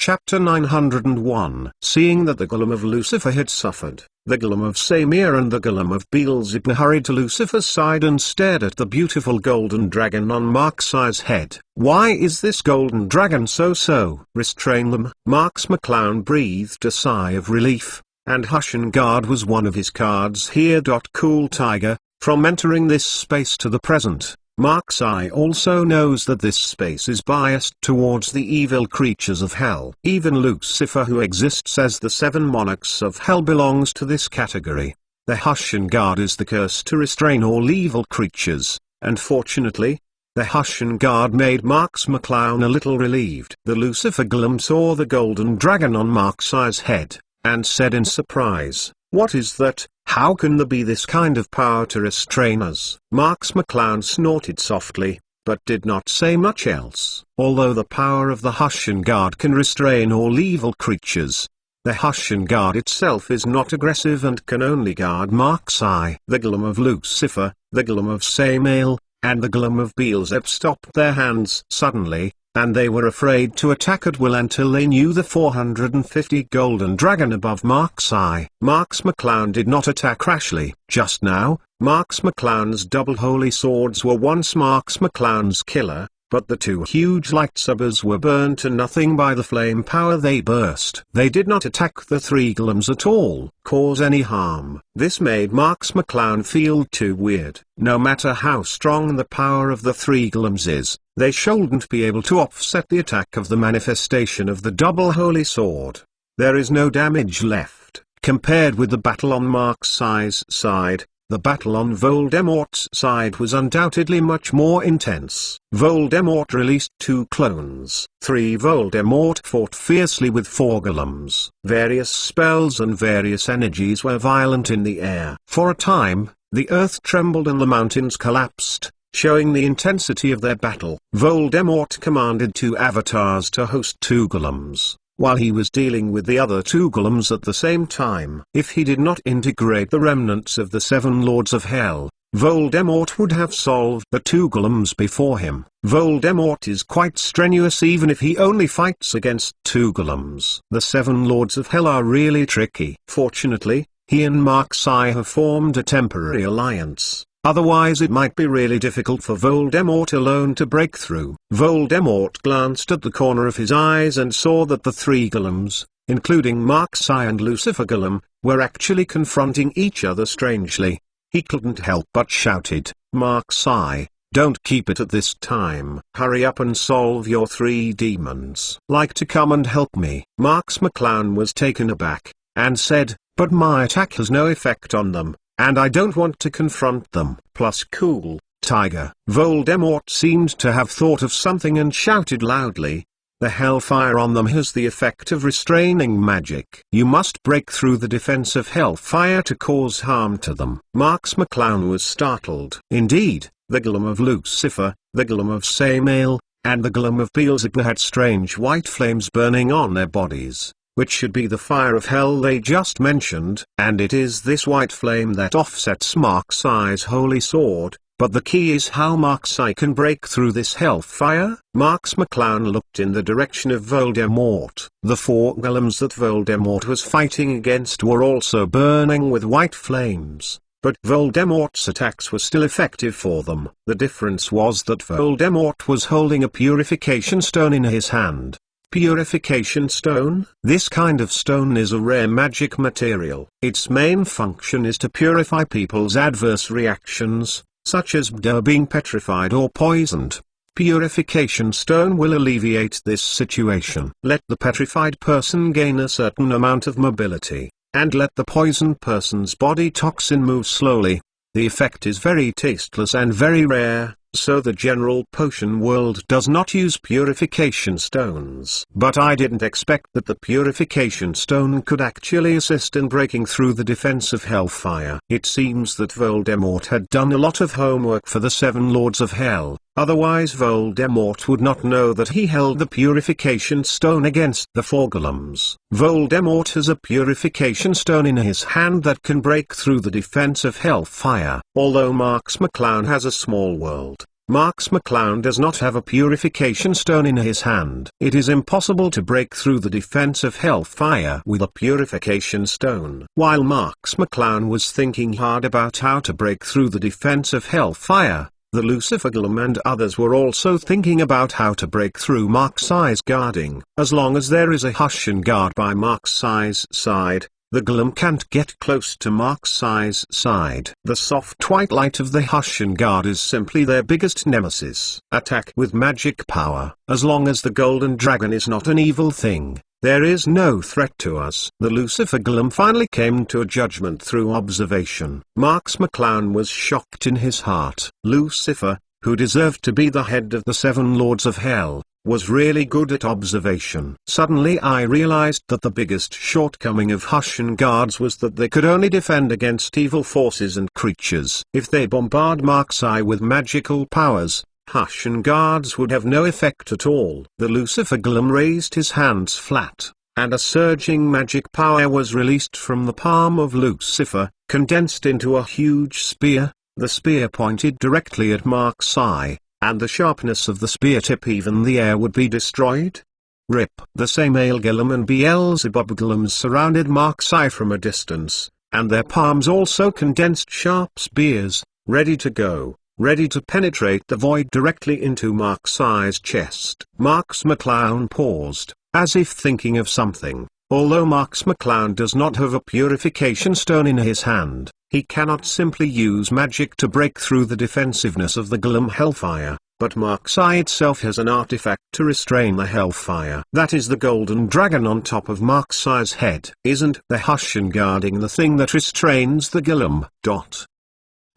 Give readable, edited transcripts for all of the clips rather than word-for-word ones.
Chapter 901. Seeing that the golem of Lucifer had suffered, the golem of Samir and the golem of Beelzebub hurried to Lucifer's side and stared at the beautiful golden dragon on Marksai's head. "Why is this golden dragon so? Restrain them." Marks McClown breathed a sigh of relief, and Hushan Guard was one of his cards here. Cool Tiger, from entering this space to the present, Marksai also knows that this space is biased towards the evil creatures of hell. Even Lucifer, who exists as the seven monarchs of hell, belongs to this category. The Hushan Guard is the curse to restrain all evil creatures, and fortunately, the Hushan Guard made Marks McClown a little relieved. The Lucifer golem saw the golden dragon on Marksai's head, and said in surprise, "What is that? How can there be this kind of power to restrain us?" Marks McClown snorted softly, but did not say much else. Although the power of the Hushan Guard can restrain all evil creatures, the Hushan Guard itself is not aggressive and can only guard Marksai. The golem of Lucifer, the golem of Samael, and the golem of Beelzebub stopped their hands suddenly, and they were afraid to attack at will until they knew the 450 golden dragon above Marksai. Marks McClown did not attack rashly. Just now, Marks McClown's double holy swords were once Marks McClown's killer, but the two huge lightsabers were burned to nothing by the flame power they burst. They did not attack the three golems at all, cause any harm. This made Marks McClown feel too weird. No matter how strong the power of the three golems is, they shouldn't be able to offset the attack of the manifestation of the double holy sword. There is no damage left. Compared with the battle on Marksai's side, the battle on Voldemort's side was undoubtedly much more intense. Voldemort released two clones. 3 Voldemort fought fiercely with 4 golems. Various spells and various energies were violent in the air. For a time, the earth trembled and the mountains collapsed, showing the intensity of their battle. Voldemort commanded 2 avatars to host 2 golems, while he was dealing with the other 2 golems at the same time. If he did not integrate the remnants of the 7 lords of hell, Voldemort would have solved the 2 golems before him. Voldemort is quite strenuous even if he only fights against 2 golems. The 7 lords of hell are really tricky. Fortunately, he and Marksai have formed a temporary alliance. Otherwise it might be really difficult for Voldemort alone to break through. Voldemort glanced at the corner of his eyes and saw that the 3 golems, including Marksai and Lucifer golem, were actually confronting each other strangely. He couldn't help but shouted, "Marksai, don't keep it at this time. Hurry up and solve your 3 demons. Like to come and help me?" Marks McClown was taken aback, and said, "But my attack has no effect on them, and I don't want to confront them." Plus Cool Tiger. Voldemort seemed to have thought of something and shouted loudly, "The hellfire on them has the effect of restraining magic. You must break through the defense of hellfire to cause harm to them." Marks McClown was startled. Indeed, the golem of Lucifer, the golem of Samael, and the golem of Beelzebub had strange white flames burning on their bodies, which should be the fire of hell they just mentioned, and it is this white flame that offsets Marksai's holy sword. But the key is how Marksai can break through this hellfire. Marks McClown looked in the direction of Voldemort. The 4 golems that Voldemort was fighting against were also burning with white flames, but Voldemort's attacks were still effective for them. The difference was that Voldemort was holding a purification stone in his hand. Purification stone? This kind of stone is a rare magic material. Its main function is to purify people's adverse reactions, such as being petrified or poisoned. Purification stone will alleviate this situation. Let the petrified person gain a certain amount of mobility, and let the poisoned person's body toxin move slowly. The effect is very tasteless and very rare, so the general potion world does not use purification stones. But I didn't expect that the purification stone could actually assist in breaking through the defense of hellfire. It seems that Voldemort had done a lot of homework for the 7 lords of hell. Otherwise Voldemort would not know that he held the purification stone against the 4 golems. Voldemort has a purification stone in his hand that can break through the defense of hellfire. Although Marks McClown has a small world, Marks McClown does not have a purification stone in his hand. It is impossible to break through the defense of hellfire with a purification stone. While Marks McClown was thinking hard about how to break through the defense of hellfire, the Lucifer Golem and others were also thinking about how to break through Mark's Eye's guarding. As long as there is a Hushan guard by Mark's Eye's side, the Golem can't get close to Mark's Eye's side. The soft white light of the Hushan guard is simply their biggest nemesis. Attack with magic power. As long as the golden dragon is not an evil thing, there is no threat to us. The Lucifer Golem finally came to a judgment through observation. Marks McClown was shocked in his heart. Lucifer, who deserved to be the head of the 7 lords of hell, was really good at observation. Suddenly I realized that the biggest shortcoming of Hushan guards was that they could only defend against evil forces and creatures. If they bombard Mark's Eye with magical powers, Hushan guards would have no effect at all. The Lucifer Golem raised his hands flat, and a surging magic power was released from the palm of Lucifer, condensed into a huge spear. The spear pointed directly at Mark's Eye, and the sharpness of the spear tip even the air would be destroyed. Rip. The Samael Golem and Beelzebub Golems surrounded Mark's Eye from a distance, and their palms also condensed sharp spears, ready to go, ready to penetrate the void directly into Mark's Eye's chest. Marks McClown paused, as if thinking of something. Although Marks McClown does not have a purification stone in his hand, he cannot simply use magic to break through the defensiveness of the Golem Hellfire, but Mark's Eye itself has an artifact to restrain the Hellfire. That is the golden dragon on top of Mark's Eye's head. Isn't the Hushan guarding the thing that restrains the Golem?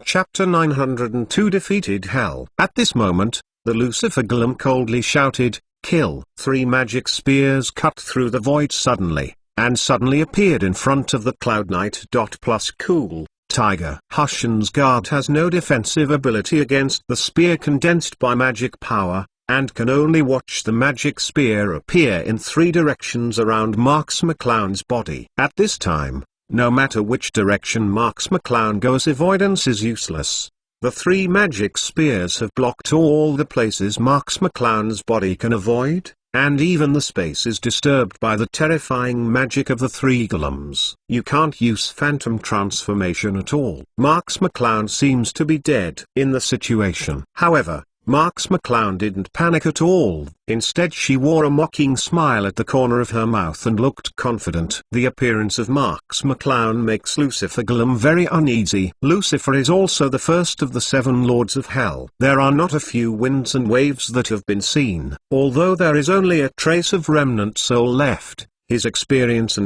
Chapter 902 Defeated Hell. At this moment, the Lucifer Golem coldly shouted, "Kill!" 3 magic spears cut through the void suddenly, and suddenly appeared in front of the Cloud Knight. Plus cool. Tiger. Hushan's guard has no defensive ability against the spear condensed by magic power, and can only watch the magic spear appear in 3 directions around Marks McClown's body. At this time, no matter which direction Marks McClown goes, avoidance is useless. The 3 magic spears have blocked all the places Marks McClown's body can avoid, and even the space is disturbed by the terrifying magic of the 3 golems. You can't use phantom transformation at all. Marks McClown seems to be dead in the situation. However, Marks McClown didn't panic at all. Instead, she wore a mocking smile at the corner of her mouth and looked confident. The appearance of Marks McClown makes Lucifer Golem very uneasy. Lucifer is also the first of the 7 lords of hell. There are not a few winds and waves that have been seen. Although there is only a trace of remnant soul left, his experience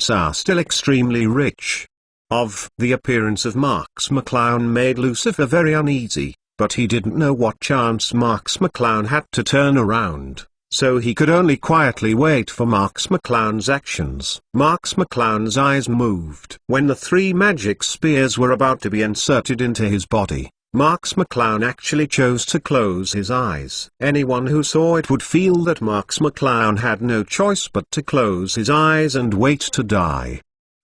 are still extremely rich. The appearance of Marks McClown made Lucifer very uneasy. But he didn't know what chance Marks McClown had to turn around, so he could only quietly wait for Marks McClown's actions. Marks McClown's eyes moved. When the 3 magic spears were about to be inserted into his body, Marks McClown actually chose to close his eyes. Anyone who saw it would feel that Marks McClown had no choice but to close his eyes and wait to die.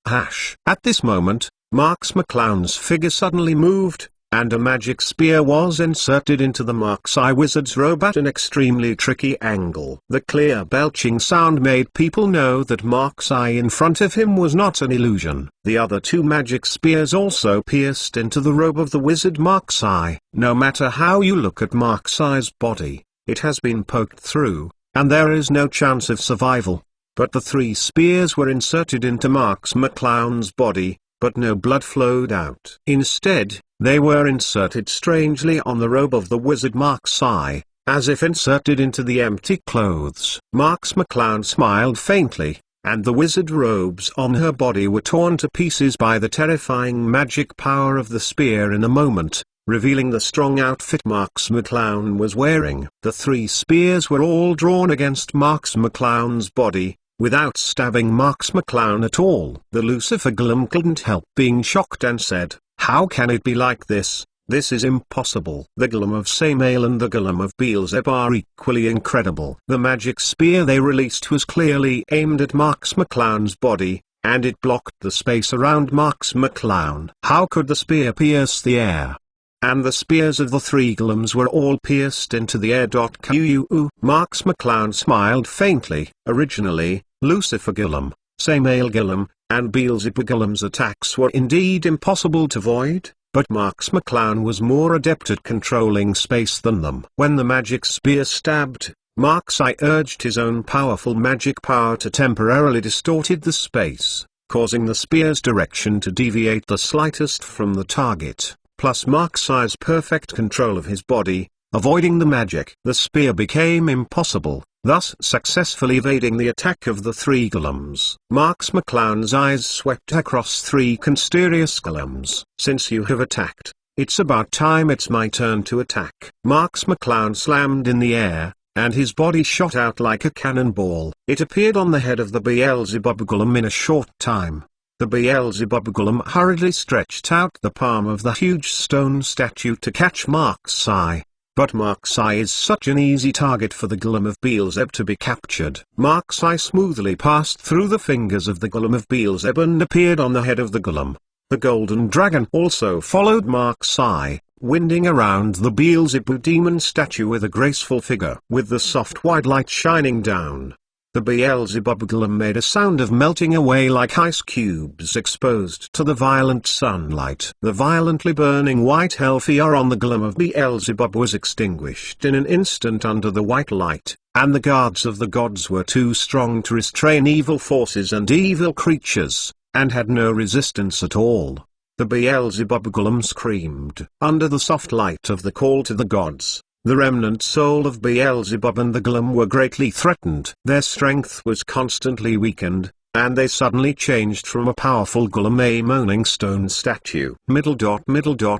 At this moment, Marks McClown's figure suddenly moved, and a magic spear was inserted into the Mark's Eye wizard's robe at an extremely tricky angle. The clear belching sound made people know that Mark's Eye in front of him was not an illusion. The other 2 magic spears also pierced into the robe of the wizard Mark's Eye. No matter how you look at Mark's Eye's body, it has been poked through, and there is no chance of survival. But the 3 spears were inserted into Marks McClown's body, but no blood flowed out. Instead, they were inserted strangely on the robe of the wizard Mark's Eye, as if inserted into the empty clothes. Marks McClown smiled faintly, and the wizard robes on her body were torn to pieces by the terrifying magic power of the spear in a moment, revealing the strong outfit Marks McClown was wearing. The 3 spears were all drawn against Marks McClown's body, without stabbing Marks McClown at all. The Lucifer Golem couldn't help being shocked and said, "How can it be like this? This is impossible." The Golem of Samael and the Golem of Beelzebub are equally incredible. The magic spear they released was clearly aimed at Marks McClown's body, and it blocked the space around Marks McClown. How could the spear pierce the air? and the spears of the three golems were all pierced into the air. Marks McClown smiled faintly. Originally, Lucifer Golem, Samael Golem, and Beelzebub Golem's attacks were indeed impossible to avoid, but Marks McClown was more adept at controlling space than them. When the magic spear stabbed, Marks I urged his own powerful magic power to temporarily distorted the space, causing the spear's direction to deviate the slightest from the target, plus Marks I's perfect control of his body, avoiding the magic. The spear became impossible, thus successfully evading the attack of the three golems. Marks McClown's eyes swept across three mysterious golems. Since you have attacked, it's about time it's my turn to attack. Marks McClown slammed in the air, and his body shot out like a cannonball. It appeared on the head of the Beelzebub Golem in a short time. The Beelzebub Golem hurriedly stretched out the palm of the huge stone statue to catch Marks I. But Marks I is such an easy target for the Golem of Beelzebub to be captured. Marks I smoothly passed through the fingers of the Golem of Beelzebub and appeared on the head of the Golem. The golden dragon also followed Marks I, winding around the Beelzebub demon statue with a graceful figure. With the soft white light shining down, the Beelzebub Golem made a sound of melting away like ice cubes exposed to the violent sunlight. The violently burning white hellfire on the Golem of Beelzebub was extinguished in an instant under the white light, and the guards of the gods were too strong to restrain evil forces and evil creatures, and had no resistance at all. The Beelzebub Golem screamed. Under the soft light of the call to the gods, the remnant soul of Beelzebub and the Golem were greatly threatened. Their strength was constantly weakened, and they suddenly changed from a powerful Golem a moaning stone statue.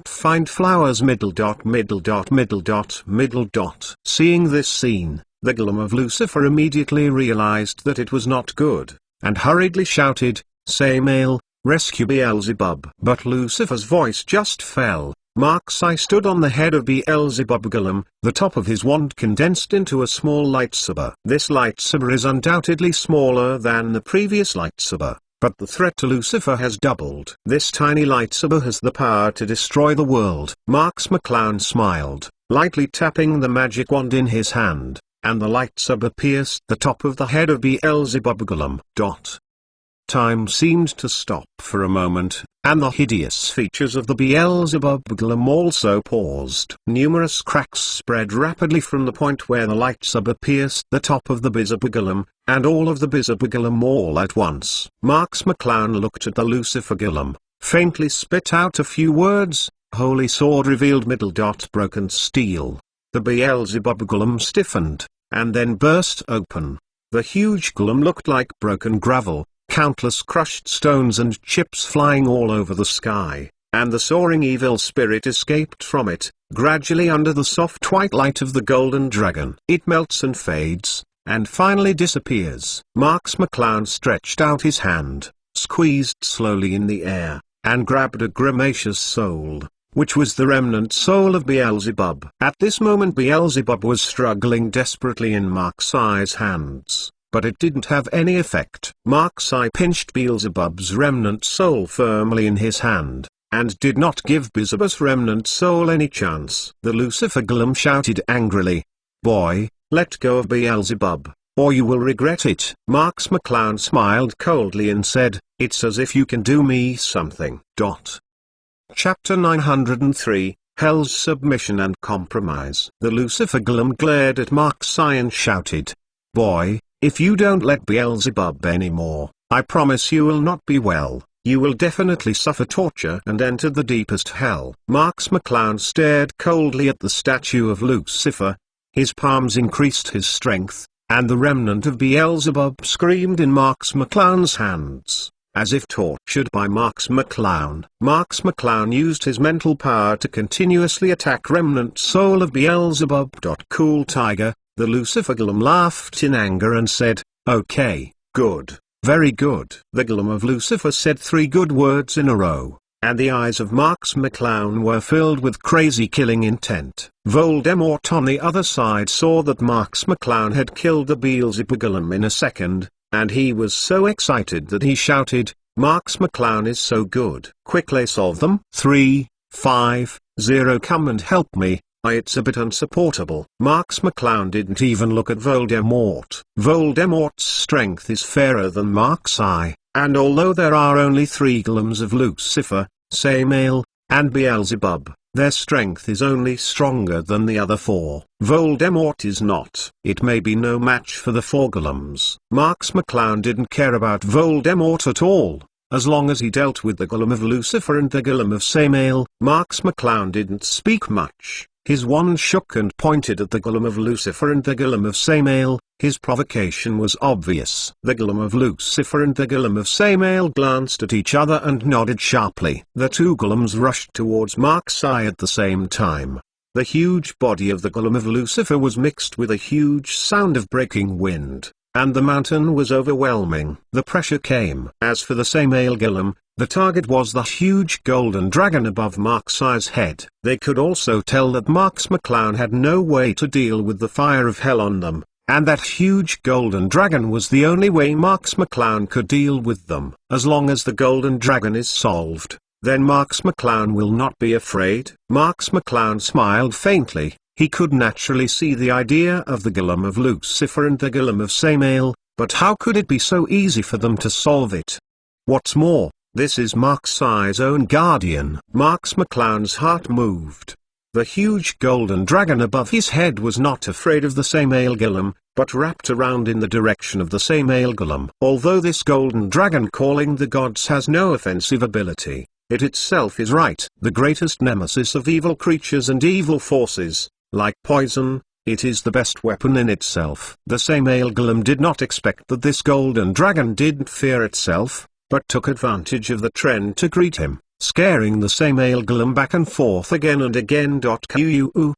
Find flowers. Seeing this scene, the Golem of Lucifer immediately realized that it was not good, and hurriedly shouted, "Samael, rescue Beelzebub." But Lucifer's voice just fell. Marks I stood on the head of Beelzebub Golem, the top of his wand condensed into a small lightsaber. This lightsaber is undoubtedly smaller than the previous lightsaber, but the threat to Lucifer has doubled. This tiny lightsaber has the power to destroy the world. Marks McClown smiled, lightly tapping the magic wand in his hand, and the lightsaber pierced the top of the head of Beelzebub Golem. Time seemed to stop for a moment, and the hideous features of the Beelzebub Golem also paused. Numerous cracks spread rapidly from the point where the lightsaber pierced the top of the Beelzebub Golem, and all of the Beelzebub Golem all at once. Marks McClown looked at the Lucifer Golem, faintly spit out a few words, "Holy sword revealed." Broken steel. The Beelzebub Golem stiffened, and then burst open. The huge Golem looked like broken gravel, countless crushed stones and chips flying all over the sky, and the soaring evil spirit escaped from it, gradually under the soft white light of the golden dragon. It melts and fades, and finally disappears. Marks McClown stretched out his hand, squeezed slowly in the air, and grabbed a Grimacious soul, which was the remnant soul of Beelzebub. At this moment Beelzebub was struggling desperately in Marks I's hands, but it didn't have any effect. Marks I pinched Beelzebub's remnant soul firmly in his hand, and did not give Beelzebub's remnant soul any chance. The Lucifer Golem shouted angrily, "Boy, let go of Beelzebub, or you will regret it." Marks McClown smiled coldly and said, "It's as if you can do me something." Chapter 903, Hell's Submission and Compromise. The Lucifer Golem glared at Marks I and shouted, "Boy, if you don't let Beelzebub anymore, I promise you will not be well. You will definitely suffer torture and enter the deepest hell." Marks McClown stared coldly at the statue of Lucifer. His palms increased his strength, and the remnant of Beelzebub screamed in Marks McClown's hands, as if tortured by Marks McClown. Marks McClown used his mental power to continuously attack remnant soul of Beelzebub. Cool tiger. The Lucifer Golem laughed in anger and said, "Okay, good, very good." The Golem of Lucifer said 3 good words in a row, and the eyes of Marks McClown were filled with crazy killing intent. Voldemort on the other side saw that Marks McClown had killed the Beelzebub Golem in a second, and he was so excited that he shouted, "Marks McClown is so good. Quickly solve them." 3, 5-0 Come and help me, it's a bit unsupportable. Marks McClown didn't even look at Voldemort. Voldemort's strength is fairer than Mark's eye, and although there are only 3 golems of Lucifer, Samael, and Beelzebub, their strength is only stronger than the other 4. Voldemort is not. It may be no match for the 4 golems. Marks McClown didn't care about Voldemort at all. As long as he dealt with the golem of Lucifer and the golem of Samael, Marks McClown didn't speak much. His wand shook and pointed at the golem of Lucifer and the golem of Samael. His provocation was obvious. The golem of Lucifer and the golem of Samael glanced at each other and nodded sharply. The 2 golems rushed towards Mark's eye at the same time. The huge body of the golem of Lucifer was mixed with a huge sound of breaking wind, and the mountain was overwhelming. The pressure came. As for the Samael golem, the target was the huge golden dragon above Mark's eye's head. They could also tell that Marks McClown had no way to deal with the fire of hell on them, and that huge golden dragon was the only way Marks McClown could deal with them. As long as the golden dragon is solved, then Marks McClown will not be afraid. Marks McClown smiled faintly. He could naturally see the idea of the golem of Lucifer and the golem of Samael, but how could it be so easy for them to solve it? What's more, this is Mark's eye's own guardian. Marks McClown's heart moved. The huge golden dragon above his head was not afraid of the Samael golem, but wrapped around in the direction of the Samael golem. Although this golden dragon calling the gods has no offensive ability, it itself is right. The greatest nemesis of evil creatures and evil forces, like poison, it is the best weapon in itself. The Samael golem did not expect that this golden dragon didn't fear itself, but took advantage of the trend to greet him, scaring the Samael golem back and forth again and again.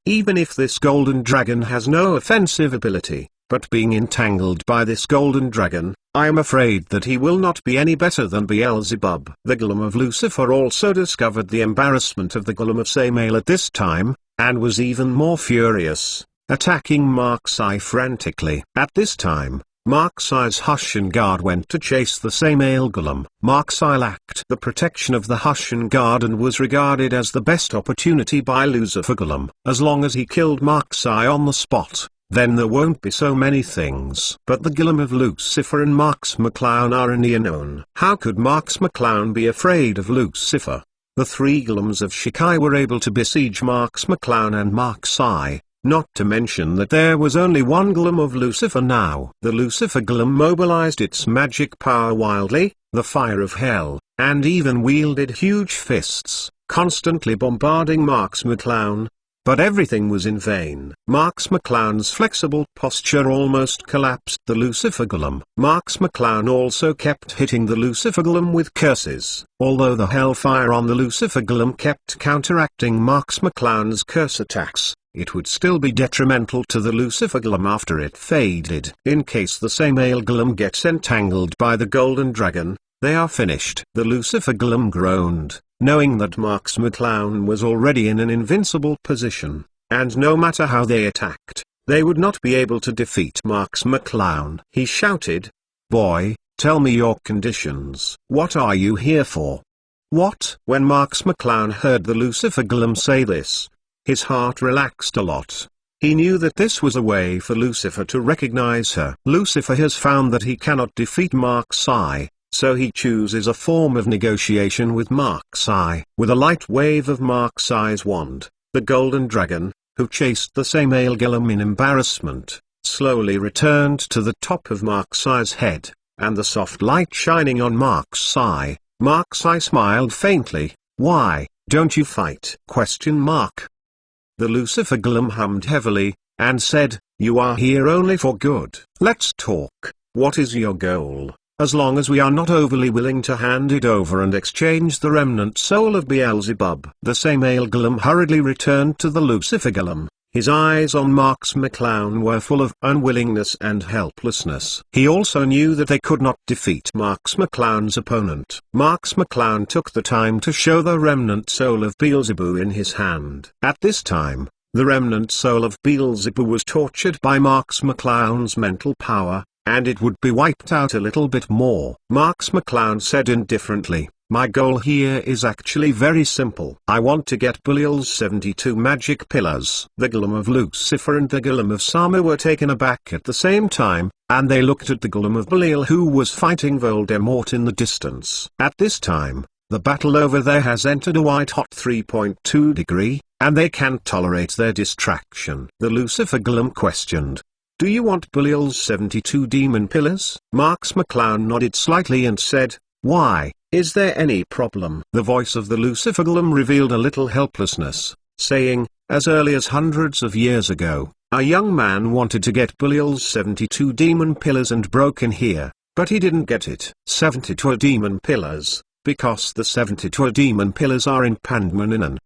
Even if this golden dragon has no offensive ability, but being entangled by this golden dragon, I am afraid that he will not be any better than Beelzebub. The golem of Lucifer also discovered the embarrassment of the golem of Samael at this time, and was even more furious, attacking Mark's eye frantically. At this time, Mark's eye's Hushan guard went to chase the Samael golem. Mark's eye lacked the protection of the Hushan guard and was regarded as the best opportunity by Lucifer golem. As long as he killed Mark's eye on the spot, then there won't be so many things. But the golem of Lucifer and Marks McClown are unknown. How could Marks McClown be afraid of Lucifer? The 3 golems of Shikai were able to besiege Marks McClown and Mark's eye. Not to mention that there was only 1 golem of Lucifer now. The Lucifer golem mobilized its magic power wildly, the fire of hell, and even wielded huge fists, constantly bombarding Marks McClown. But everything was in vain. Marks McClown's flexible posture almost collapsed the Lucifer golem. Marks McClown also kept hitting the Lucifer golem with curses. Although the hellfire on the Lucifer golem kept counteracting Marks McClown's curse attacks, it would still be detrimental to the Lucifer golem after it faded. In case the Samael golem gets entangled by the golden dragon, they are finished. The Lucifer golem groaned, knowing that Marks McClown was already in an invincible position, and no matter how they attacked, they would not be able to defeat Marks McClown. He shouted, "Boy, tell me your conditions. What are you here for?" What? When Marks McClown heard the Lucifer golem say this, his heart relaxed a lot. He knew that this was a way for Lucifer to recognize her. Lucifer has found that he cannot defeat Mark's eye, so he chooses a form of negotiation with Mark's eye. With a light wave of Mark's eye's wand, the golden dragon, who chased the Samael golem in embarrassment, slowly returned to the top of Mark's eye's head, and the soft light shining on Mark's eye. Mark's eye smiled faintly. "Why don't you fight?" The Lucifer golem hummed heavily, and said, "You are here only for good. Let's talk. What is your goal? As long as we are not overly willing to hand it over and exchange the remnant soul of Beelzebub." The Samael golem hurriedly returned to the Lucifer golem. His eyes on Marks McClown were full of unwillingness and helplessness. He also knew that they could not defeat Marks McClown's opponent. Marks McClown took the time to show the remnant soul of Beelzebub in his hand. At this time, the remnant soul of Beelzebub was tortured by Marks McClown's mental power, and it would be wiped out a little bit more. Marks McClown said indifferently, My goal here is actually very simple. I want to get Belial's 72 magic pillars. The Golem of Lucifer and the Golem of Sama were taken aback at the same time, and they looked at the Golem of Belial who was fighting Voldemort in the distance. At this time, the battle over there has entered a white-hot 3.2 degree, and they can't tolerate their distraction. The Lucifer Golem questioned, "Do you want Belial's 72 demon pillars?" Marks McClown nodded slightly and said, "Why, is there any problem?" The voice of the Lucifer Golem revealed a little helplessness, saying, "As early as hundreds of years ago, a young man wanted to get Belial's 72 demon pillars and broke in here, but he didn't get it." 72 demon pillars, because the 72 demon pillars are in Pandemonium.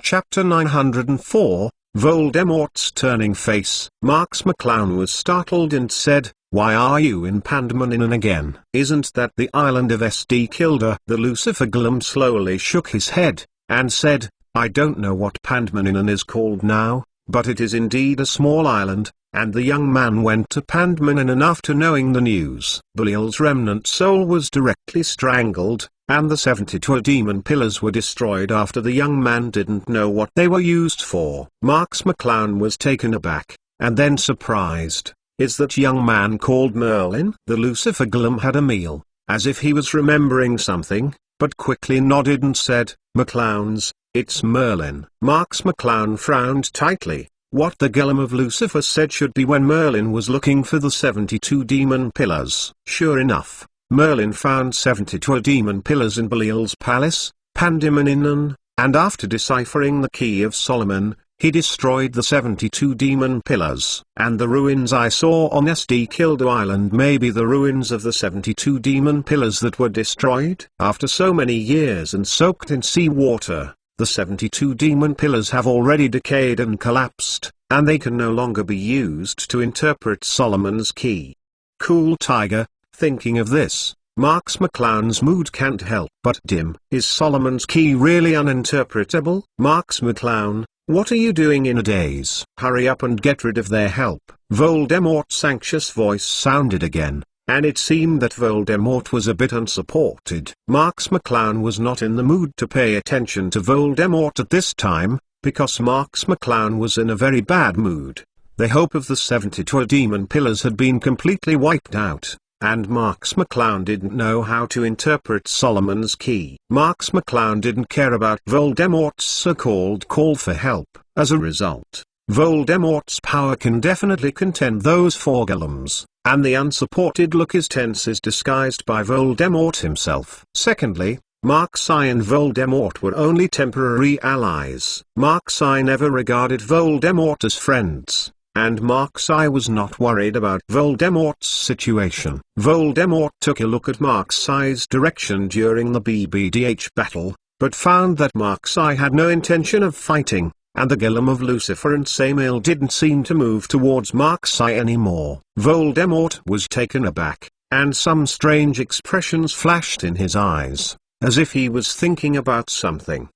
Chapter 904, Voldemort's Turning Face. Marks McClown was startled and said, "Why are you in Pandemonium again? Isn't that the island of SD Kilda?" The Lucifer Golem slowly shook his head, and said, "I don't know what Pandemonium is called now, but it is indeed a small island." And the young man went to Pandemonium after knowing the news. Belial's remnant soul was directly strangled, and the 72 demon pillars were destroyed after the young man didn't know what they were used for. Marks McClown was taken aback, and then surprised. "Is that young man called Merlin?" The Lucifer Golem had a meal, as if he was remembering something, but quickly nodded and said, "McClowns, it's Merlin." Marks McClown frowned tightly. What the Golem of Lucifer said should be when Merlin was looking for the 72 demon pillars. Sure enough, Merlin found 72 demon pillars in Belial's palace, Pandemonium, and after deciphering the Key of Solomon, he destroyed the 72 demon pillars. And the ruins I saw on SD Kilda Island may be the ruins of the 72 demon pillars that were destroyed. After so many years and soaked in sea water, the 72 demon pillars have already decayed and collapsed, and they can no longer be used to interpret Solomon's key. Cool Tiger, thinking of this, Marks McClown's mood can't help but dim. Is Solomon's key really uninterpretable? Marks McClown, what are you doing in a daze? Hurry up and get rid of their help. Voldemort's anxious voice sounded again, and it seemed that Voldemort was a bit unsupported. Marks McClown was not in the mood to pay attention to Voldemort at this time, because Marks McClown was in a very bad mood. The hope of the 72 demon pillars had been completely wiped out, and Marks McClown didn't know how to interpret Solomon's key. Marks McClown didn't care about Voldemort's so-called call for help. As a result, Voldemort's power can definitely contend those four golems, and the unsupported look is tense is disguised by Voldemort himself. Secondly, Marks-I and Voldemort were only temporary allies. Marks-I never regarded Voldemort as friends, and Marks-I was not worried about Voldemort's situation. Voldemort took a look at Marks-I's direction during the BBDH battle, but found that Marks-I had no intention of fighting, and the Golem of Lucifer and Samael didn't seem to move towards Marks-I anymore. Voldemort was taken aback, and some strange expressions flashed in his eyes, as if he was thinking about something.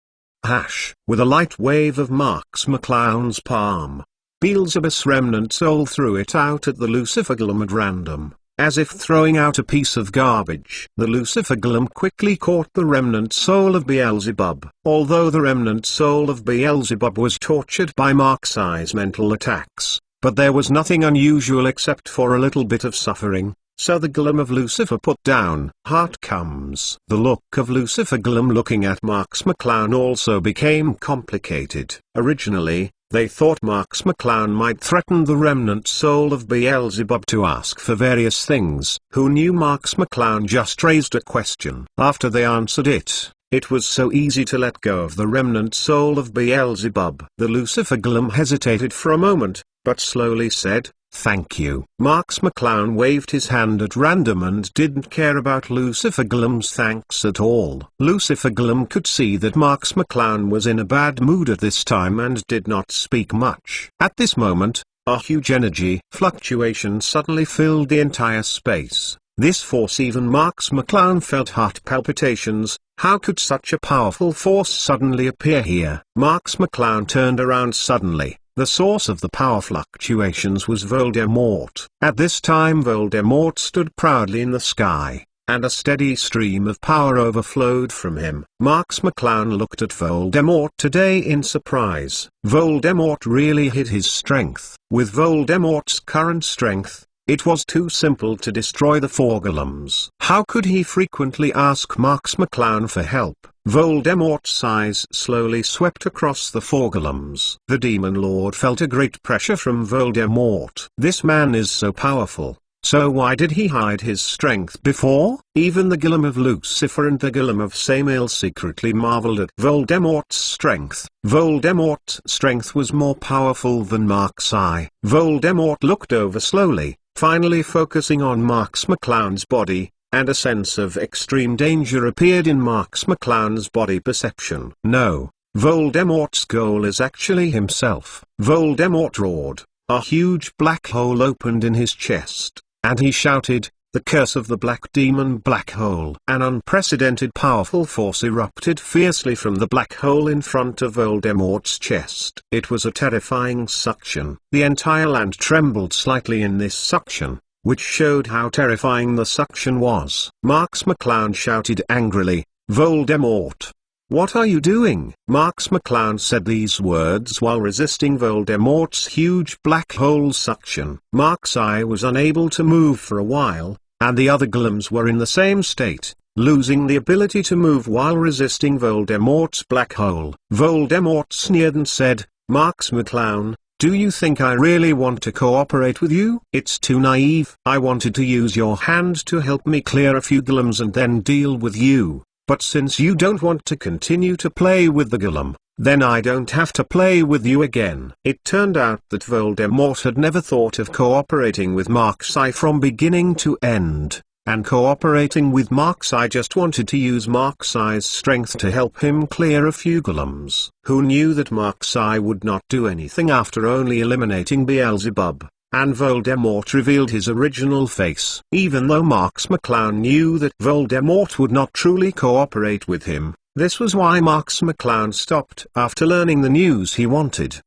With a light wave of Marks McClown's palm, Beelzebub's remnant soul threw it out at the Lucifer Golem at random, as if throwing out a piece of garbage. The Lucifer Golem quickly caught the remnant soul of Beelzebub. Although the remnant soul of Beelzebub was tortured by Marks-I's mental attacks, but there was nothing unusual except for a little bit of suffering, so the Golem of Lucifer put down. Heart comes. The look of Lucifer Golem looking at Marks McClown also became complicated. Originally, they thought Marks McClown might threaten the remnant soul of Beelzebub to ask for various things. Who knew? Marks McClown just raised a question. After they answered it, it was so easy to let go of the remnant soul of Beelzebub. The Lucifer Golem hesitated for a moment, but slowly said, "Thank you." Marks McClown waved his hand at random and didn't care about Lucifer Golem's thanks at all. Lucifer Golem could see that Marks McClown was in a bad mood at this time and did not speak much. At this moment, a huge energy fluctuation suddenly filled the entire space. This force even Marks McClown felt heart palpitations. How could such a powerful force suddenly appear here? Marks McClown turned around suddenly. The source of the power fluctuations was Voldemort. At this time Voldemort stood proudly in the sky, and a steady stream of power overflowed from him. Marx McClown looked at Voldemort today in surprise. Voldemort really hid his strength. With Voldemort's current strength, it was too simple to destroy the four golems. How could he frequently ask Marx McClown for help? Voldemort's eyes slowly swept across the four golems. The Demon Lord felt a great pressure from Voldemort. This man is so powerful. So why did he hide his strength before? Even the Golem of Lucifer and the Golem of Samael secretly marveled at Voldemort's strength. Voldemort's strength was more powerful than Mark's eye. Voldemort looked over slowly, finally focusing on Marx McClown's body, and a sense of extreme danger appeared in Marx McClown's body perception. No, Voldemort's goal is actually himself. Voldemort roared. A huge black hole opened in his chest, and he shouted, "The curse of the black demon black hole!" An unprecedented powerful force erupted fiercely from the black hole in front of Voldemort's chest. It was a terrifying suction. The entire land trembled slightly in this suction, which showed how terrifying the suction was. Marx McClown shouted angrily, "Voldemort! What are you doing?" Marx McClown said these words while resisting Voldemort's huge black hole suction. Mark's eye was unable to move for a while, and the other golems were in the same state, losing the ability to move while resisting Voldemort's black hole. Voldemort sneered and said, "Marx McClown, do you think I really want to cooperate with you? It's too naive. I wanted to use your hand to help me clear a few golems and then deal with you. But since you don't want to continue to play with the golem, then I don't have to play with you again." It turned out that Voldemort had never thought of cooperating with Mark's eye from beginning to end, and cooperating with Mark's eye just wanted to use Mark's eye's strength to help him clear a few golems. Who knew that Mark's eye would not do anything after only eliminating Beelzebub? And Voldemort revealed his original face. Even though Marx McClown knew that Voldemort would not truly cooperate with him, this was why Marx McClown stopped after learning the news he wanted.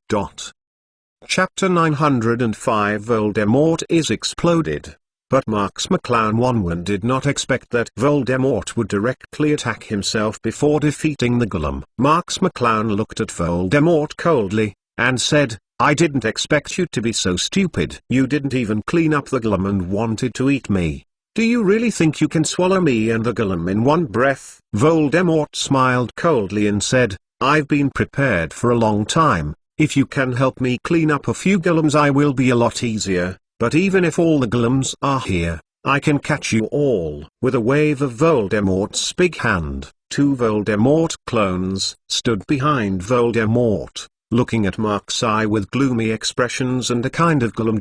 Chapter 905 Voldemort is exploded. But Marx McClown 1 did not expect that Voldemort would directly attack himself before defeating the golem. Marx McClown looked at Voldemort coldly, and said, "I didn't expect you to be so stupid. You didn't even clean up the golem and wanted to eat me. Do you really think you can swallow me and the golem in one breath?" Voldemort smiled coldly and said, "I've been prepared for a long time. If you can help me clean up a few golems I will be a lot easier, but even if all the golems are here, I can catch you all." With a wave of Voldemort's big hand, 2 Voldemort clones stood behind Voldemort, looking at Mark's eye with gloomy expressions and a kind of golem.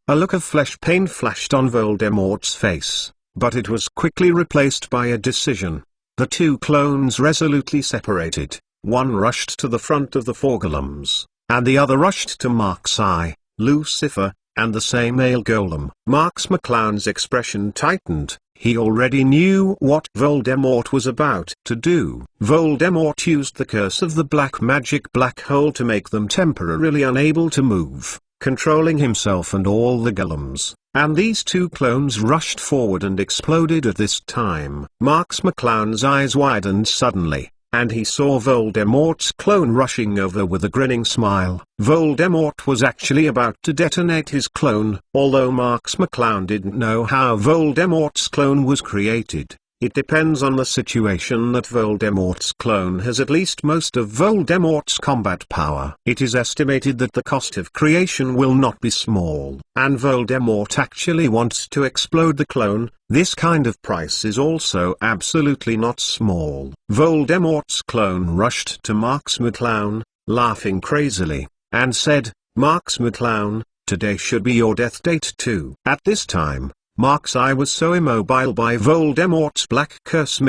A look of flesh pain flashed on Voldemort's face, but it was quickly replaced by a decision. The 2 clones resolutely separated. One rushed to the front of the 4 golems, and the other rushed to Mark's eye, Lucifer, and the Samael golem. Marx McClown's expression tightened. He already knew what Voldemort was about to do. Voldemort used the curse of the black magic black hole to make them temporarily unable to move, controlling himself and all the golems, and these 2 clones rushed forward and exploded at this time. Marx McClown's eyes widened suddenly, and he saw Voldemort's clone rushing over with a grinning smile. Voldemort was actually about to detonate his clone. Although Marx McClown didn't know how Voldemort's clone was created, it depends on the situation that Voldemort's clone has at least most of Voldemort's combat power. It is estimated that the cost of creation will not be small, and Voldemort actually wants to explode the clone. This kind of price is also absolutely not small. Voldemort's clone rushed to Marx McClown, laughing crazily, and said, "Marx McClown, today should be your death date too." At this time, Mark's eye was so immobile by Voldemort's black curse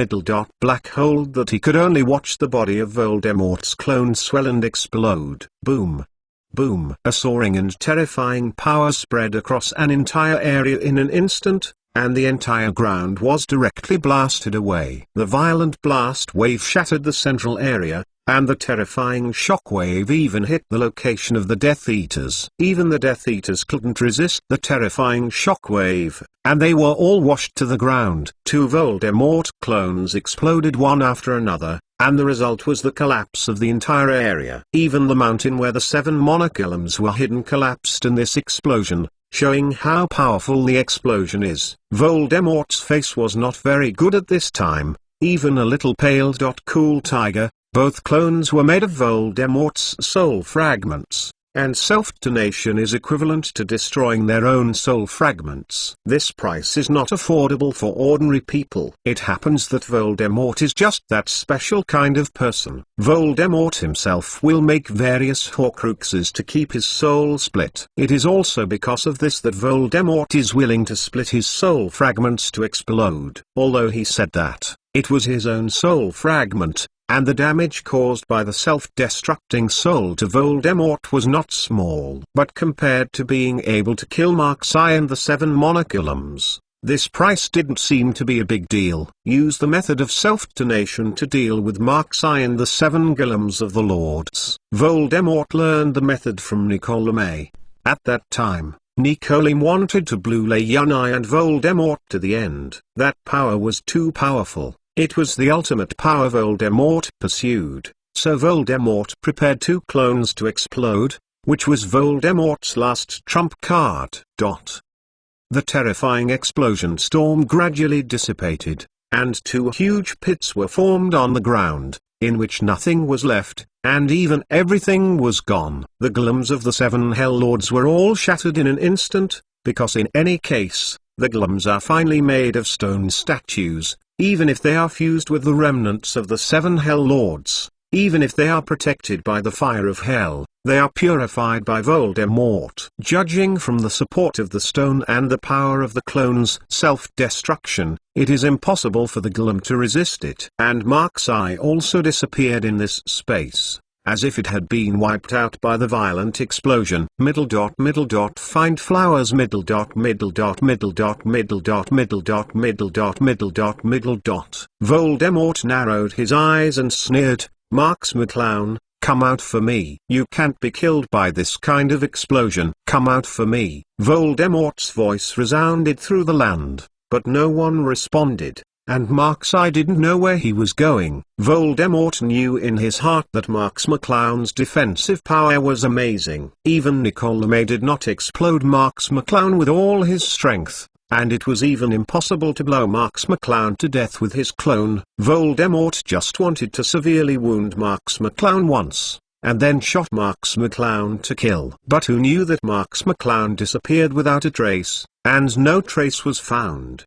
black hole that he could only watch the body of Voldemort's clone swell and explode. Boom. Boom. A soaring and terrifying power spread across an entire area in an instant. and the entire ground was directly blasted away. The violent blast wave shattered the central area, and the terrifying shockwave even hit the location of the Death Eaters. Even the Death Eaters couldn't resist the terrifying shockwave, and they were all washed to the ground. 2 Voldemort clones exploded one after another, and the result was the collapse of the entire area. Even the mountain where the 7 Monoglyms were hidden collapsed in this explosion, showing how powerful the explosion is. Voldemort's face was not very good at this time, even a little pale. Cool Tiger. Both clones were made of Voldemort's soul fragments, and self-detonation is equivalent to destroying their own soul fragments. This price is not affordable for ordinary people. It happens that Voldemort is just that special kind of person. Voldemort himself will make various Horcruxes to keep his soul split. It is also because of this that Voldemort is willing to split his soul fragments to explode. Although he said that it was his own soul fragment, and the damage caused by the self-destructing soul to Voldemort was not small. But compared to being able to kill Mark-Sai and the 7 Monoglyms, this price didn't seem to be a big deal. Use the method of self-detonation to deal with Mark-Sai and the 7 Glyms of the Lords. Voldemort learned the method from Nicolamé. At that time, Nicolim wanted to blue Leoni and Voldemort to the end. That power was too powerful. It was the ultimate power Voldemort pursued, so Voldemort prepared 2 clones to explode, which was Voldemort's last trump card. The terrifying explosion storm gradually dissipated, and 2 huge pits were formed on the ground, in which nothing was left, and even everything was gone. The Glyms of the 7 Hell Lords were all shattered in an instant, because in any case, the Glyms are finally made of stone statues. Even if they are fused with the remnants of the 7 Hell Lords, even if they are protected by the fire of hell, they are purified by Voldemort. Judging from the support of the stone and the power of the clone's self-destruction, it is impossible for the Glum to resist it. And Mark-Sai also disappeared in this space, as if it had been wiped out by the violent explosion. Find flowers. Voldemort narrowed his eyes and sneered, "Marks McClown, come out for me. You can't be killed by this kind of explosion. Come out for me." Voldemort's voice resounded through the land, but no one responded. And Mark-Sai didn't know where he was going. Voldemort knew in his heart that Marks McClown's defensive power was amazing. Even Nicolamé did not explode Marks McClown with all his strength, and it was even impossible to blow Marks McClown to death with his clone. Voldemort just wanted to severely wound Marks McClown once, and then shot Marks McClown to kill. But who knew that Marks McClown disappeared without a trace, and no trace was found.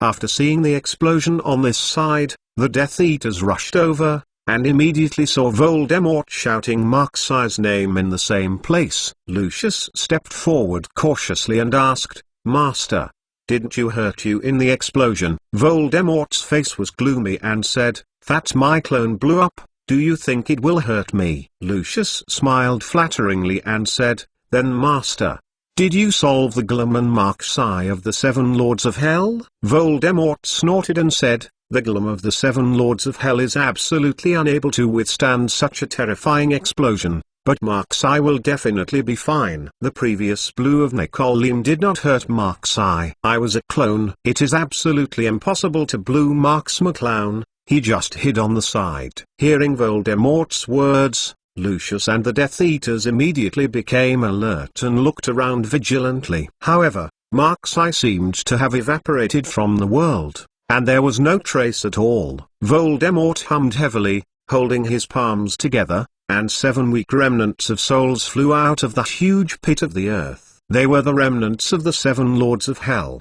After seeing the explosion on this side, the Death Eaters rushed over, and immediately saw Voldemort shouting Mark-Sai's name in the same place. Lucius stepped forward cautiously and asked, "Master, didn't you hurt you in the explosion?" Voldemort's face was gloomy and said, "That my clone blew up, do you think it will hurt me?" Lucius smiled flatteringly and said, "Then Master, did you solve the Glum and Mark-Sai of the 7 Lords of Hell?" Voldemort snorted and said, "The Glum of the 7 Lords of Hell is absolutely unable to withstand such a terrifying explosion, but Mark-Sai will definitely be fine." The previous blue of Nicolim did not hurt Mark-Sai. "I was a clone. It is absolutely impossible to blue Marks McClown, he just hid on the side." Hearing Voldemort's words, Lucius and the Death Eaters immediately became alert and looked around vigilantly. However, Mark-Sai seemed to have evaporated from the world, and there was no trace at all. Voldemort hummed heavily, holding his palms together, and 7 weak remnants of souls flew out of the huge pit of the earth. They were the remnants of the 7 Lords of Hell.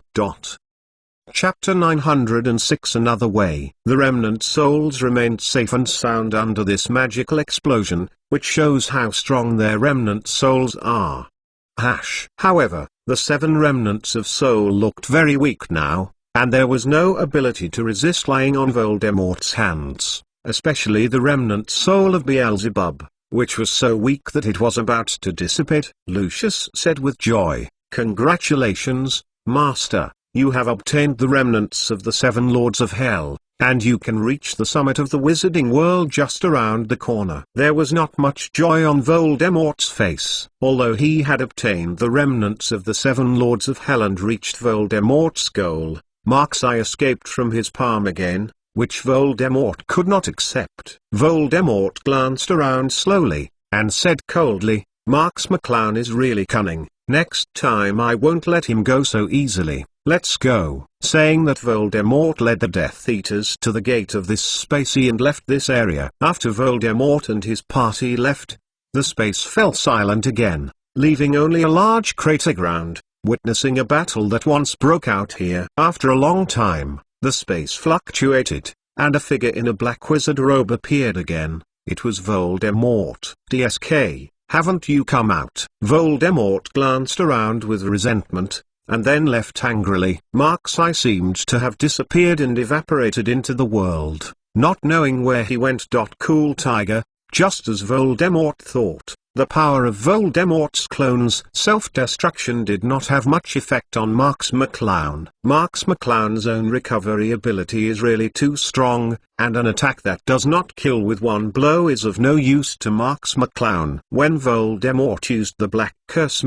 Chapter 906 Another Way. The remnant souls remained safe and sound under this magical explosion, which shows how strong their remnant souls are. However, the 7 remnants of soul looked very weak now, and there was no ability to resist lying on Voldemort's hands, especially the remnant soul of Beelzebub, which was so weak that it was about to dissipate. Lucius said with joy, "Congratulations, Master. you have obtained the remnants of the 7 Lords of Hell, and you can reach the summit of the Wizarding World just around the corner. There was not much joy on Voldemort's face. Although he had obtained the remnants of the 7 Lords of Hell and reached Voldemort's goal, Mark's eye escaped from his palm again, which Voldemort could not accept. Voldemort glanced around slowly, and said coldly, "Marx McClown is really cunning. Next time I won't let him go so easily. Let's go." Saying that, Voldemort led the Death Eaters to the gate of this spacey and left this area. After Voldemort and his party left, the space fell silent again, leaving only a large crater ground, witnessing a battle that once broke out here. After a long time, the space fluctuated, and a figure in a black wizard robe appeared again. It was Voldemort. "DSK, haven't you come out?" Voldemort glanced around with resentment, and then left angrily. Mark's eye seemed to have disappeared and evaporated into the world, not knowing where he went. Cool Tiger, just as Voldemort thought. The power of Voldemort's clone's self-destruction did not have much effect on Marx McClown. Marx McClown's own recovery ability is really too strong, and an attack that does not kill with one blow is of no use to Marx McClown. When Voldemort used the black curse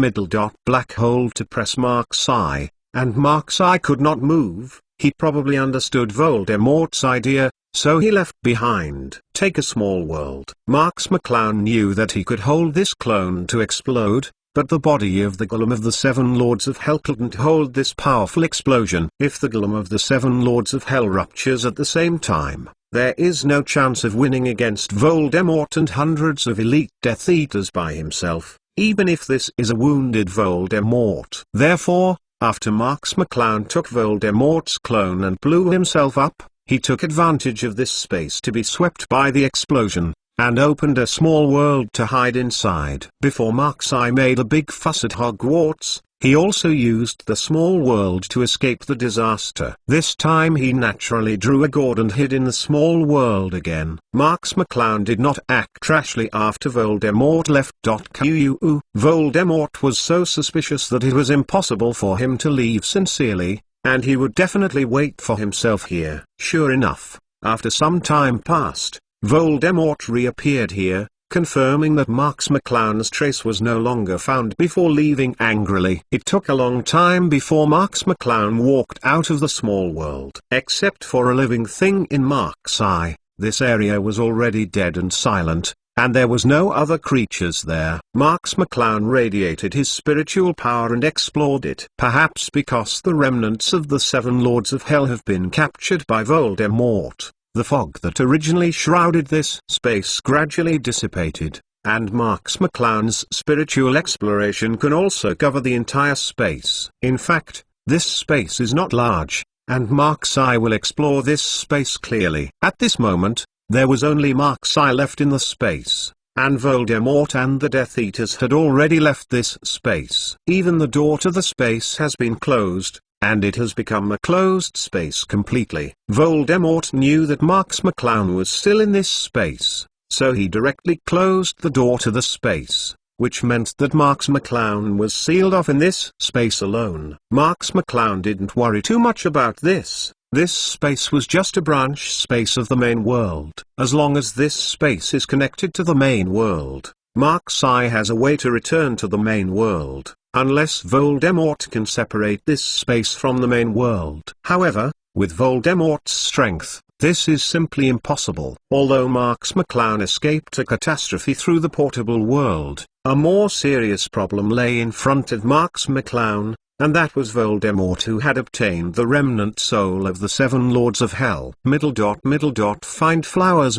black hole to press Mark's eye, and Mark's eye could not move, he probably understood Voldemort's idea, so he left behind. Take a small world. Marx McClown knew that he could hold this clone to explode, but the body of the Golem of the 7 Lords of Hell couldn't hold this powerful explosion. If the Golem of the 7 Lords of Hell ruptures at the same time, there is no chance of winning against Voldemort and hundreds of elite Death Eaters by himself, even if this is a wounded Voldemort. Therefore, after Marx McClown took Voldemort's clone and blew himself up, he took advantage of this space to be swept by the explosion, and opened a small world to hide inside. Before Mark's eye made a big fuss at Hogwarts, he also used the small world to escape the disaster. This time he naturally drew a gourd and hid in the small world again. Marx McClown did not act rashly after Voldemort left. Voldemort was so suspicious that it was impossible for him to leave sincerely, and he would definitely wait for himself here. Sure enough, after some time passed, Voldemort reappeared here, confirming that Marx McClown's trace was no longer found before leaving angrily. It took a long time before Marx McClown walked out of the small world. Except for a living thing in Mark's eye, this area was already dead and silent, and there was no other creatures there. Marx McClown radiated his spiritual power and explored it. Perhaps because the remnants of the 7 Lords of Hell have been captured by Voldemort, the fog that originally shrouded this space gradually dissipated, and Marx McClown's spiritual exploration can also cover the entire space. In fact, this space is not large, and Mark's eye will explore this space clearly. At this moment, there was only Mark's eye left in the space, and Voldemort and the Death Eaters had already left this space. Even the door to the space has been closed, and it has become a closed space completely. Voldemort knew that Marx McClown was still in this space, so he directly closed the door to the space, which meant that Marx McClown was sealed off in this space alone. Marx McClown didn't worry too much about this. This space was just a branch space of the main world. As long as this space is connected to the main world, Mark's eye has a way to return to the main world, unless Voldemort can separate this space from the main world. However, with Voldemort's strength, this is simply impossible. Although Marx McClown escaped a catastrophe through the portable world, a more serious problem lay in front of Marx McClown, and that was Voldemort, who had obtained the remnant soul of the 7 Lords of Hell. Find flowers.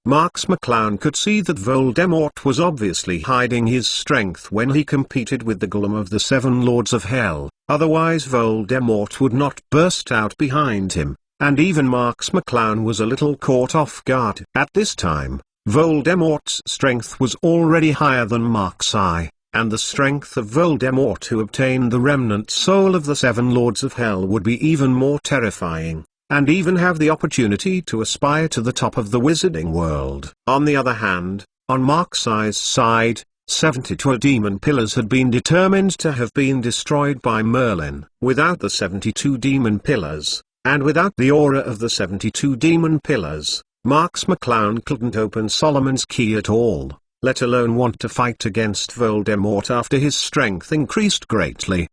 Marx McClown could see that Voldemort was obviously hiding his strength when he competed with the Golem of the 7 Lords of Hell, otherwise Voldemort would not burst out behind him. And even Marx McClown was a little caught off guard. At this time, Voldemort's strength was already higher than Mark's eye, and the strength of Voldemort who obtained the remnant soul of the 7 Lords of Hell would be even more terrifying, and even have the opportunity to aspire to the top of the wizarding world. On the other hand, On Mark-Si's side, 72 demon pillars had been determined to have been destroyed by Merlin. Without the 72 demon pillars, and without the aura of the 72 demon pillars, Marx McClown couldn't open Solomon's Key at all, let alone want to fight against Voldemort after his strength increased greatly.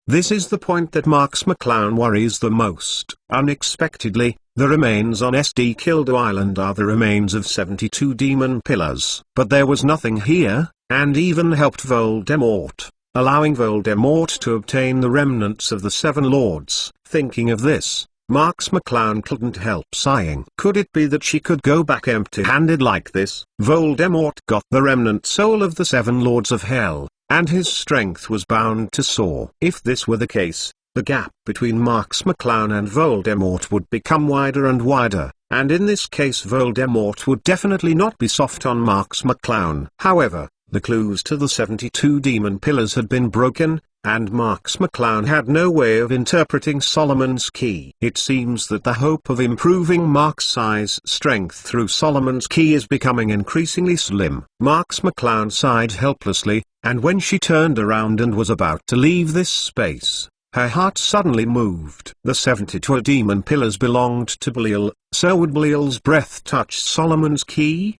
This is the point that Marx McClown worries the most. Unexpectedly, the remains on SD Kildo Island are the remains of 72 demon pillars. But there was nothing here, and even helped Voldemort, allowing Voldemort to obtain the remnants of the Seven Lords. Thinking of this, Marx McClown couldn't help sighing. Could it be that she could go back empty-handed like this? Voldemort got the remnant soul of the Seven Lords of Hell, and his strength was bound to soar. If this were the case, the gap between Marx McClown and Voldemort would become wider and wider, and in this case Voldemort would definitely not be soft on Marx McClown. However, the clues to the 72 demon pillars had been broken, and Marx McClown had no way of interpreting Solomon's Key. It seems that the hope of improving Mark-Si's strength through Solomon's Key is becoming increasingly slim. Marx McClown sighed helplessly, and when she turned around and was about to leave this space, her heart suddenly moved. The 72 demon pillars belonged to Belial, so would Belial's breath touch Solomon's Key?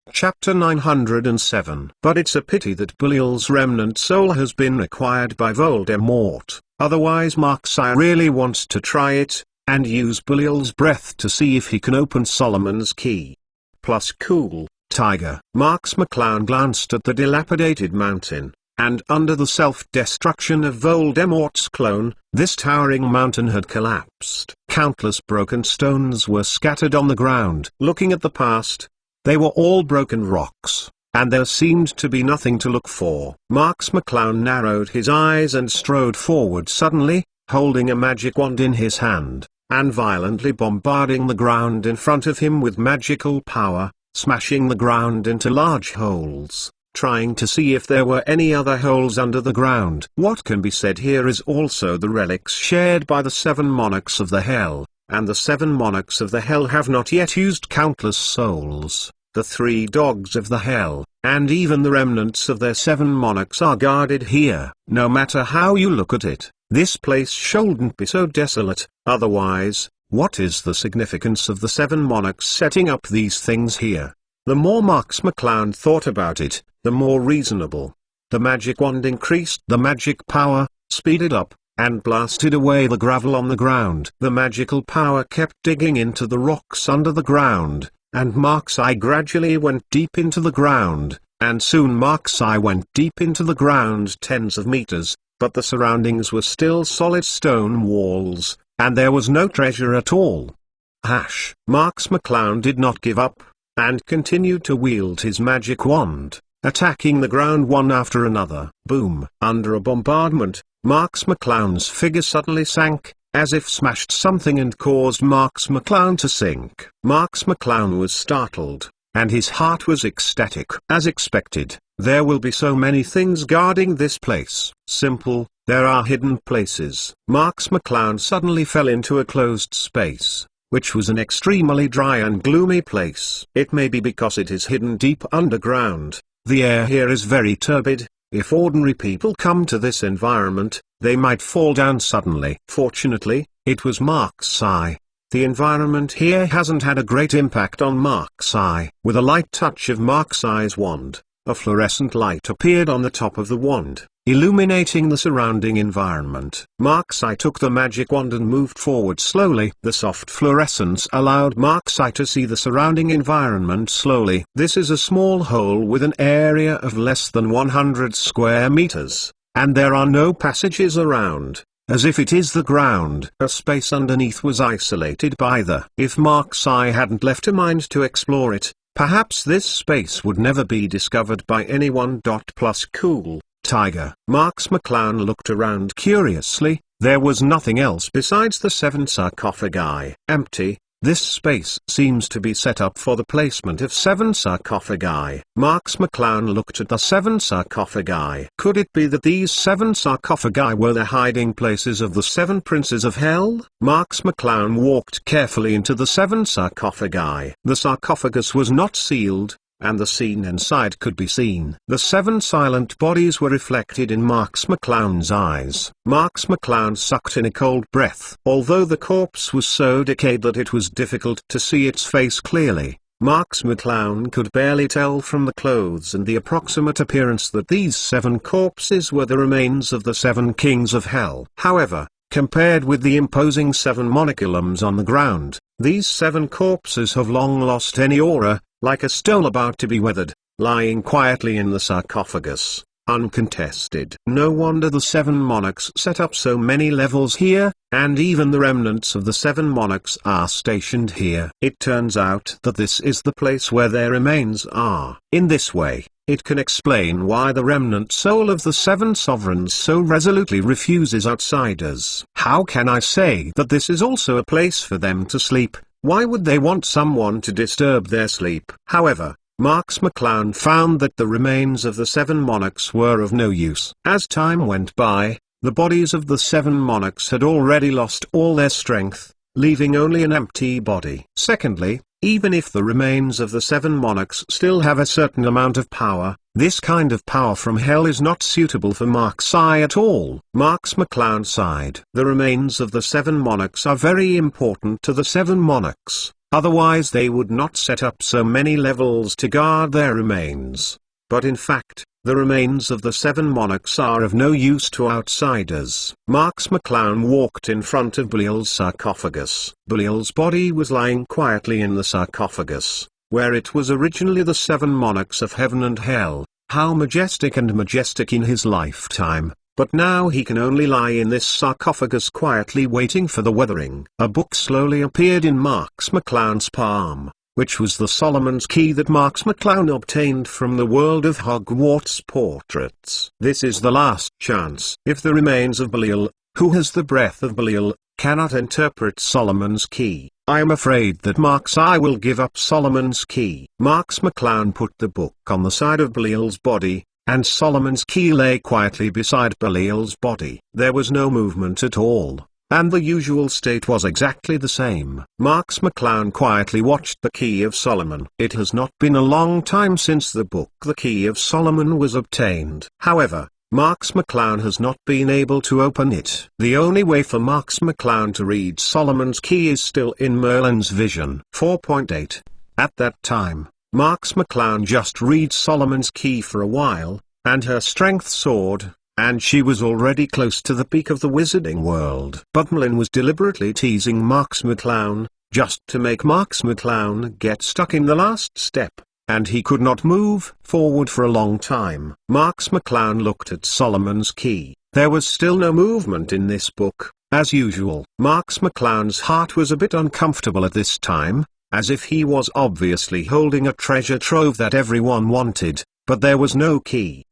Chapter 907. But it's a pity that Belial's remnant soul has been acquired by Voldemort, otherwise Mark-Si really wants to try it, and use Belial's breath to see if he can open Solomon's Key. Plus cool, Tiger. Marx McClown glanced at the dilapidated mountain, and under the self-destruction of Voldemort's clone, this towering mountain had collapsed. Countless broken stones were scattered on the ground. Looking at the past, they were all broken rocks, and there seemed to be nothing to look for. Marx McClown narrowed his eyes and strode forward suddenly, holding a magic wand in his hand, and violently bombarding the ground in front of him with magical power, smashing the ground into large holes, trying to see if there were any other holes under the ground. What can be said here is also the relics shared by the 7 monarchs of the Hell, and the 7 monarchs of the Hell have not yet used countless souls. The 3 dogs of the Hell, and even the remnants of their 7 monarchs are guarded here. No matter how you look at it, this place shouldn't be so desolate, otherwise, what is the significance of the 7 monarchs setting up these things here? The more Marx McClown thought about it, the more reasonable. The magic wand increased the magic power, speeded up, and blasted away the gravel on the ground. The magical power kept digging into the rocks under the ground, and Mark-Si gradually went deep into the ground, and soon Mark-Si went deep into the ground tens of meters, but the surroundings were still solid stone walls, and there was no treasure at all. Marx McClown did not give up, and continued to wield his magic wand, attacking the ground one after another. Boom! Under a bombardment, Marx McClown's figure suddenly sank, as if smashed something and caused Marx McClown to sink. Marx McClown was startled, and his heart was ecstatic. As expected, there will be so many things guarding this place. Simple, there are hidden places. Marx McClown suddenly fell into a closed space, which was an extremely dry and gloomy place. It may be because it is hidden deep underground. The air here is very turbid. If ordinary people come to this environment, they might fall down suddenly. Fortunately, it was Mark-Si. The environment here hasn't had a great impact on Mark-Si. With a light touch of Mark-Si's wand, a fluorescent light appeared on the top of the wand, illuminating the surrounding environment. Mark-Si took the magic wand and moved forward slowly. The soft fluorescence allowed Mark-Si to see the surrounding environment slowly. This is a small hole with an area of less than 100 square meters, and there are no passages around, as if it is the ground. A space underneath was isolated by the. If Mark-Si hadn't left a mind to explore it, perhaps this space would never be discovered by anyone. Plus cool, Tiger. Marx McClown looked around curiously. There was nothing else besides the 7 sarcophagi. Empty, This space seems to be set up for the placement of 7 sarcophagi. Marks McClown looked at the 7 sarcophagi. Could it be that these 7 sarcophagi were the hiding places of the 7 princes of hell? Marks McClown walked carefully into the 7 sarcophagi. The sarcophagus was not sealed, and the scene inside could be seen. The 7 silent bodies were reflected in Marks McClown's eyes. Marks McClown sucked in a cold breath. Although the corpse was so decayed that it was difficult to see its face clearly, Marks McClown could barely tell from the clothes and the approximate appearance that these 7 corpses were the remains of the 7 kings of hell. However, compared with the imposing 7 monoculums on the ground, these 7 corpses have long lost any aura, like a stone about to be weathered, lying quietly in the sarcophagus, uncontested. No wonder the 7 monarchs set up so many levels here, and even the remnants of the 7 monarchs are stationed here. It turns out that this is the place where their remains are. In this way, it can explain why the remnant soul of the 7 sovereigns so resolutely refuses outsiders. How can I say that this is also a place for them to sleep? Why would they want someone to disturb their sleep? However, Marks McClown found that the remains of the 7 monarchs were of no use. As time went by, the bodies of the 7 monarchs had already lost all their strength, leaving only an empty body. Secondly, even if the remains of the 7 monarchs still have a certain amount of power, this kind of power from hell is not suitable for Mark's eye at all. Marks McClown sighed. The remains of the 7 monarchs are very important to the 7 monarchs, otherwise they would not set up so many levels to guard their remains. But in fact, the remains of the 7 monarchs are of no use to outsiders. Marks McClown walked in front of Belial's sarcophagus. Belial's body was lying quietly in the sarcophagus, where it was originally the 7 monarchs of heaven and hell. How majestic in his lifetime, but now he can only lie in this sarcophagus quietly waiting for the weathering. A book slowly appeared in Marks McClown's palm, which was the Solomon's Key that Marks McClown obtained from the World of Hogwarts portraits. This is the last chance. If the remains of Belial, who has the breath of Belial, cannot interpret Solomon's Key, I am afraid that Mark's eye will give up Solomon's Key. Marks McClown put the book on the side of Belial's body, and Solomon's Key lay quietly beside Belial's body. There was no movement at all, and the usual state was exactly the same. Marks McClown quietly watched the Key of Solomon. It has not been a long time since the book The Key of Solomon was obtained. However, Marks McClown has not been able to open it. The only way for Marks McClown to read Solomon's Key is still in Merlin's vision. 4.8. At that time, Marks McClown just read Solomon's Key for a while, and her strength soared, and she was already close to the peak of the wizarding world. But Merlin was deliberately teasing Marks McClown, just to make Marks McClown get stuck in the last step, and he could not move forward for a long time. Marks McClown looked at Solomon's Key. There was still no movement in this book, as usual. Marks McClown's heart was a bit uncomfortable at this time, as if he was obviously holding a treasure trove that everyone wanted, but there was no key.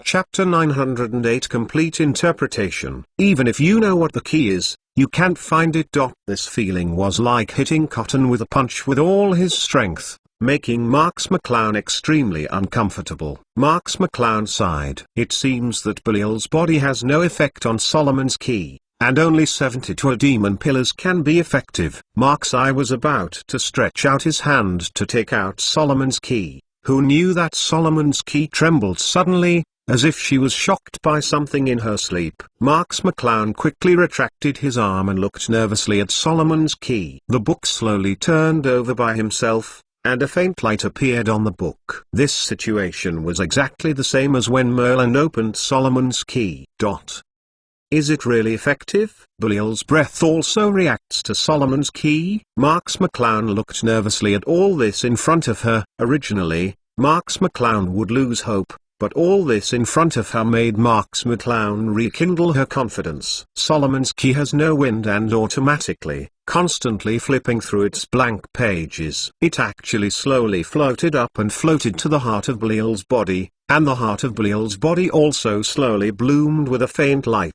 Chapter 908 Complete Interpretation. Even if you know what the key is, you can't find it. This feeling was like hitting cotton with a punch with all his strength, making Marks McClown extremely uncomfortable. Marks McClown sighed. It seems that Belial's body has no effect on Solomon's Key, and only 72 demon pillars can be effective. Mark's eye was about to stretch out his hand to take out Solomon's Key, who knew that Solomon's Key trembled suddenly, as if she was shocked by something in her sleep. Marks McClown quickly retracted his arm and looked nervously at Solomon's Key. The book slowly turned over by himself, and a faint light appeared on the book. This situation was exactly the same as when Merlin opened Solomon's Key. Is it really effective? Belial's breath also reacts to Solomon's Key. Marks McClown looked nervously at all this in front of her. Originally, Marks McClown would lose hope, but all this in front of her made Marks McClown rekindle her confidence. Solomon's Key has no wind and automatically, constantly flipping through its blank pages. It actually slowly floated up and floated to the heart of Belial's body, and the heart of Belial's body also slowly bloomed with a faint light.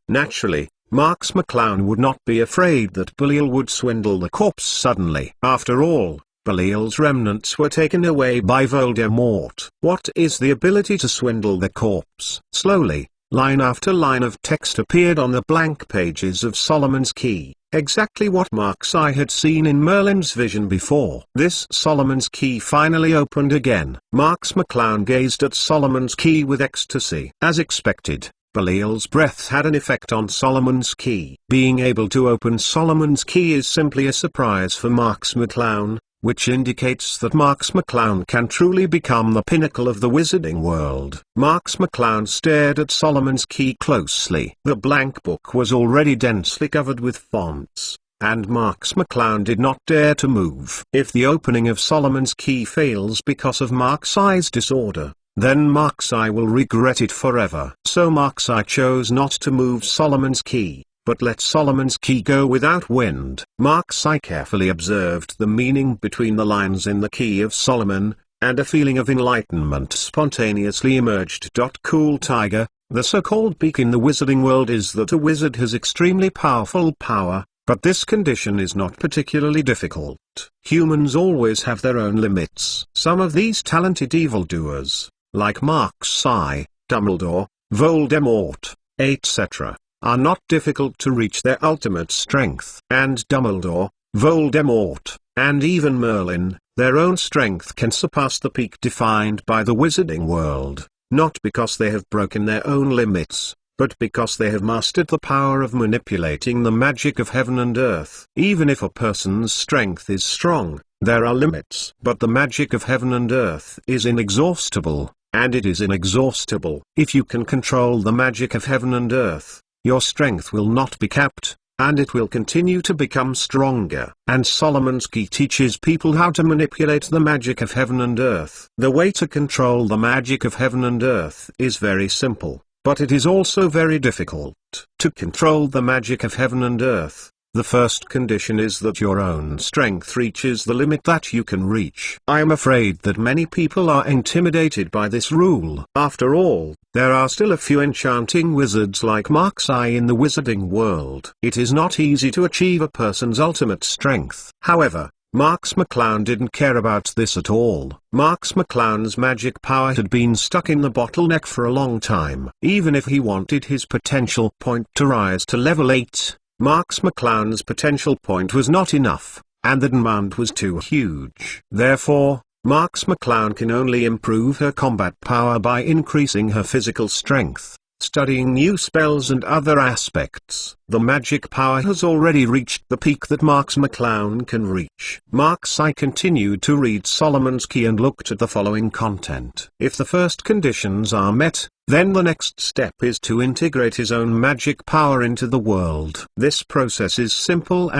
Naturally, Marks McClown would not be afraid that Belial would swindle the corpse suddenly. After all, Belial's remnants were taken away by Voldemort. What is the ability to swindle the corpse? Slowly, line after line of text appeared on the blank pages of Solomon's Key, exactly what Mark's eye had seen in Merlin's vision before. This Solomon's Key finally opened again. Marks McClown gazed at Solomon's Key with ecstasy. As expected, Belial's breath had an effect on Solomon's Key. Being able to open Solomon's Key is simply a surprise for Marks McClown, which indicates that Marks McClown can truly become the pinnacle of the wizarding world. Marks McClown stared at Solomon's Key closely. The blank book was already densely covered with fonts, and Marks McClown did not dare to move. If the opening of Solomon's Key fails because of Mark's eye's disorder, then Mark's eye will regret it forever. So Mark's eye chose not to move Solomon's Key, but let Solomon's Key go without wind. Mark's eye carefully observed the meaning between the lines in the Key of Solomon, and a feeling of enlightenment spontaneously emerged. Cool Tiger, the so-called peak in the wizarding world is that a wizard has extremely powerful power, but this condition is not particularly difficult. Humans always have their own limits. Some of these talented evildoers, like Mark's eye, Dumbledore, Voldemort, etc., are not difficult to reach their ultimate strength. And Dumbledore, Voldemort, and even Merlin, their own strength can surpass the peak defined by the wizarding world, not because they have broken their own limits, but because they have mastered the power of manipulating the magic of heaven and earth. Even if a person's strength is strong, there are limits. But the magic of heaven and earth is inexhaustible, and it is inexhaustible. If you can control the magic of heaven and earth, your strength will not be capped, and it will continue to become stronger. And Solomon's Key teaches people how to manipulate the magic of heaven and earth. The way to control the magic of heaven and earth is very simple, but it is also very difficult. To control the magic of heaven and earth, the first condition is that your own strength reaches the limit that you can reach. I am afraid that many people are intimidated by this rule. After all, there are still a few enchanting wizards like Mark's eye in the wizarding world. It is not easy to achieve a person's ultimate strength. However, Marks McClown didn't care about this at all. Marks McClown's magic power had been stuck in the bottleneck for a long time. Even if he wanted his potential point to rise to level 8, Marks McClown's potential point was not enough, and the demand was too huge. Therefore, Marks McClown can only improve her combat power by increasing her physical strength, studying new spells and other aspects. The magic power has already reached the peak that Marks McClown can reach. Mark's eye continued to read Solomon's Key and looked at the following content. If the first conditions are met, then the next step is to integrate his own magic power into the world. This process is simple,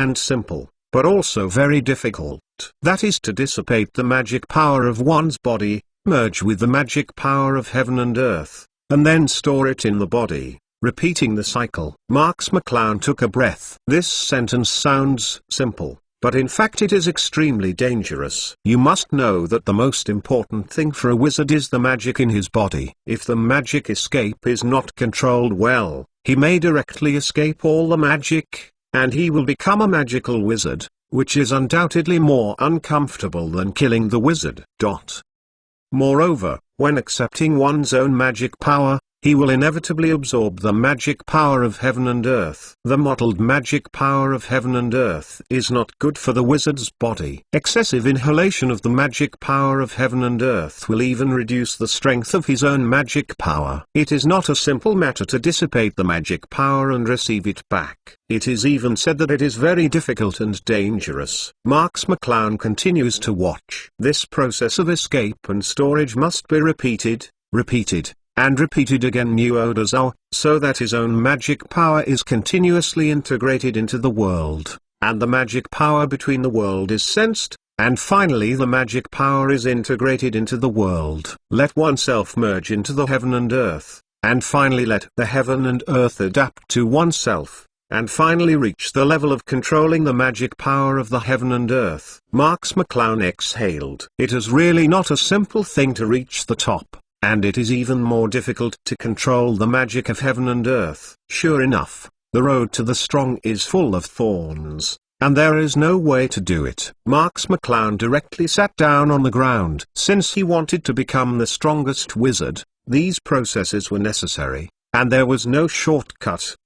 but also very difficult. That is to dissipate the magic power of one's body, merge with the magic power of heaven and earth, and then store it in the body, repeating the cycle. Marks McClown took a breath. This sentence sounds simple, but in fact it is extremely dangerous. You must know that the most important thing for a wizard is the magic in his body. If the magic escape is not controlled well, he may directly escape all the magic, and he will become a magical wizard, which is undoubtedly more uncomfortable than killing the wizard. Moreover, when accepting one's own magic power, he will inevitably absorb the magic power of heaven and earth. The mottled magic power of heaven and earth is not good for the wizard's body. Excessive inhalation of the magic power of heaven and earth will even reduce the strength of his own magic power. It is not a simple matter to dissipate the magic power and receive it back. It is even said that it is very difficult and dangerous. Marks McClown continues to watch. This process of escape and storage must be repeated, and repeated again so that his own magic power is continuously integrated into the world, and the magic power between the world is sensed, and finally the magic power is integrated into the world. Let oneself merge into the heaven and earth, and finally let the heaven and earth adapt to oneself, and finally reach the level of controlling the magic power of the heaven and earth. Marks McClown exhaled. It is really not a simple thing to reach the top, and it is even more difficult to control the magic of heaven and earth. Sure enough, The road to the strong is full of thorns, and there is no way to do it. Marks McClown directly sat down on the ground. Since he wanted to become the strongest wizard, these processes were necessary, and there was no shortcut.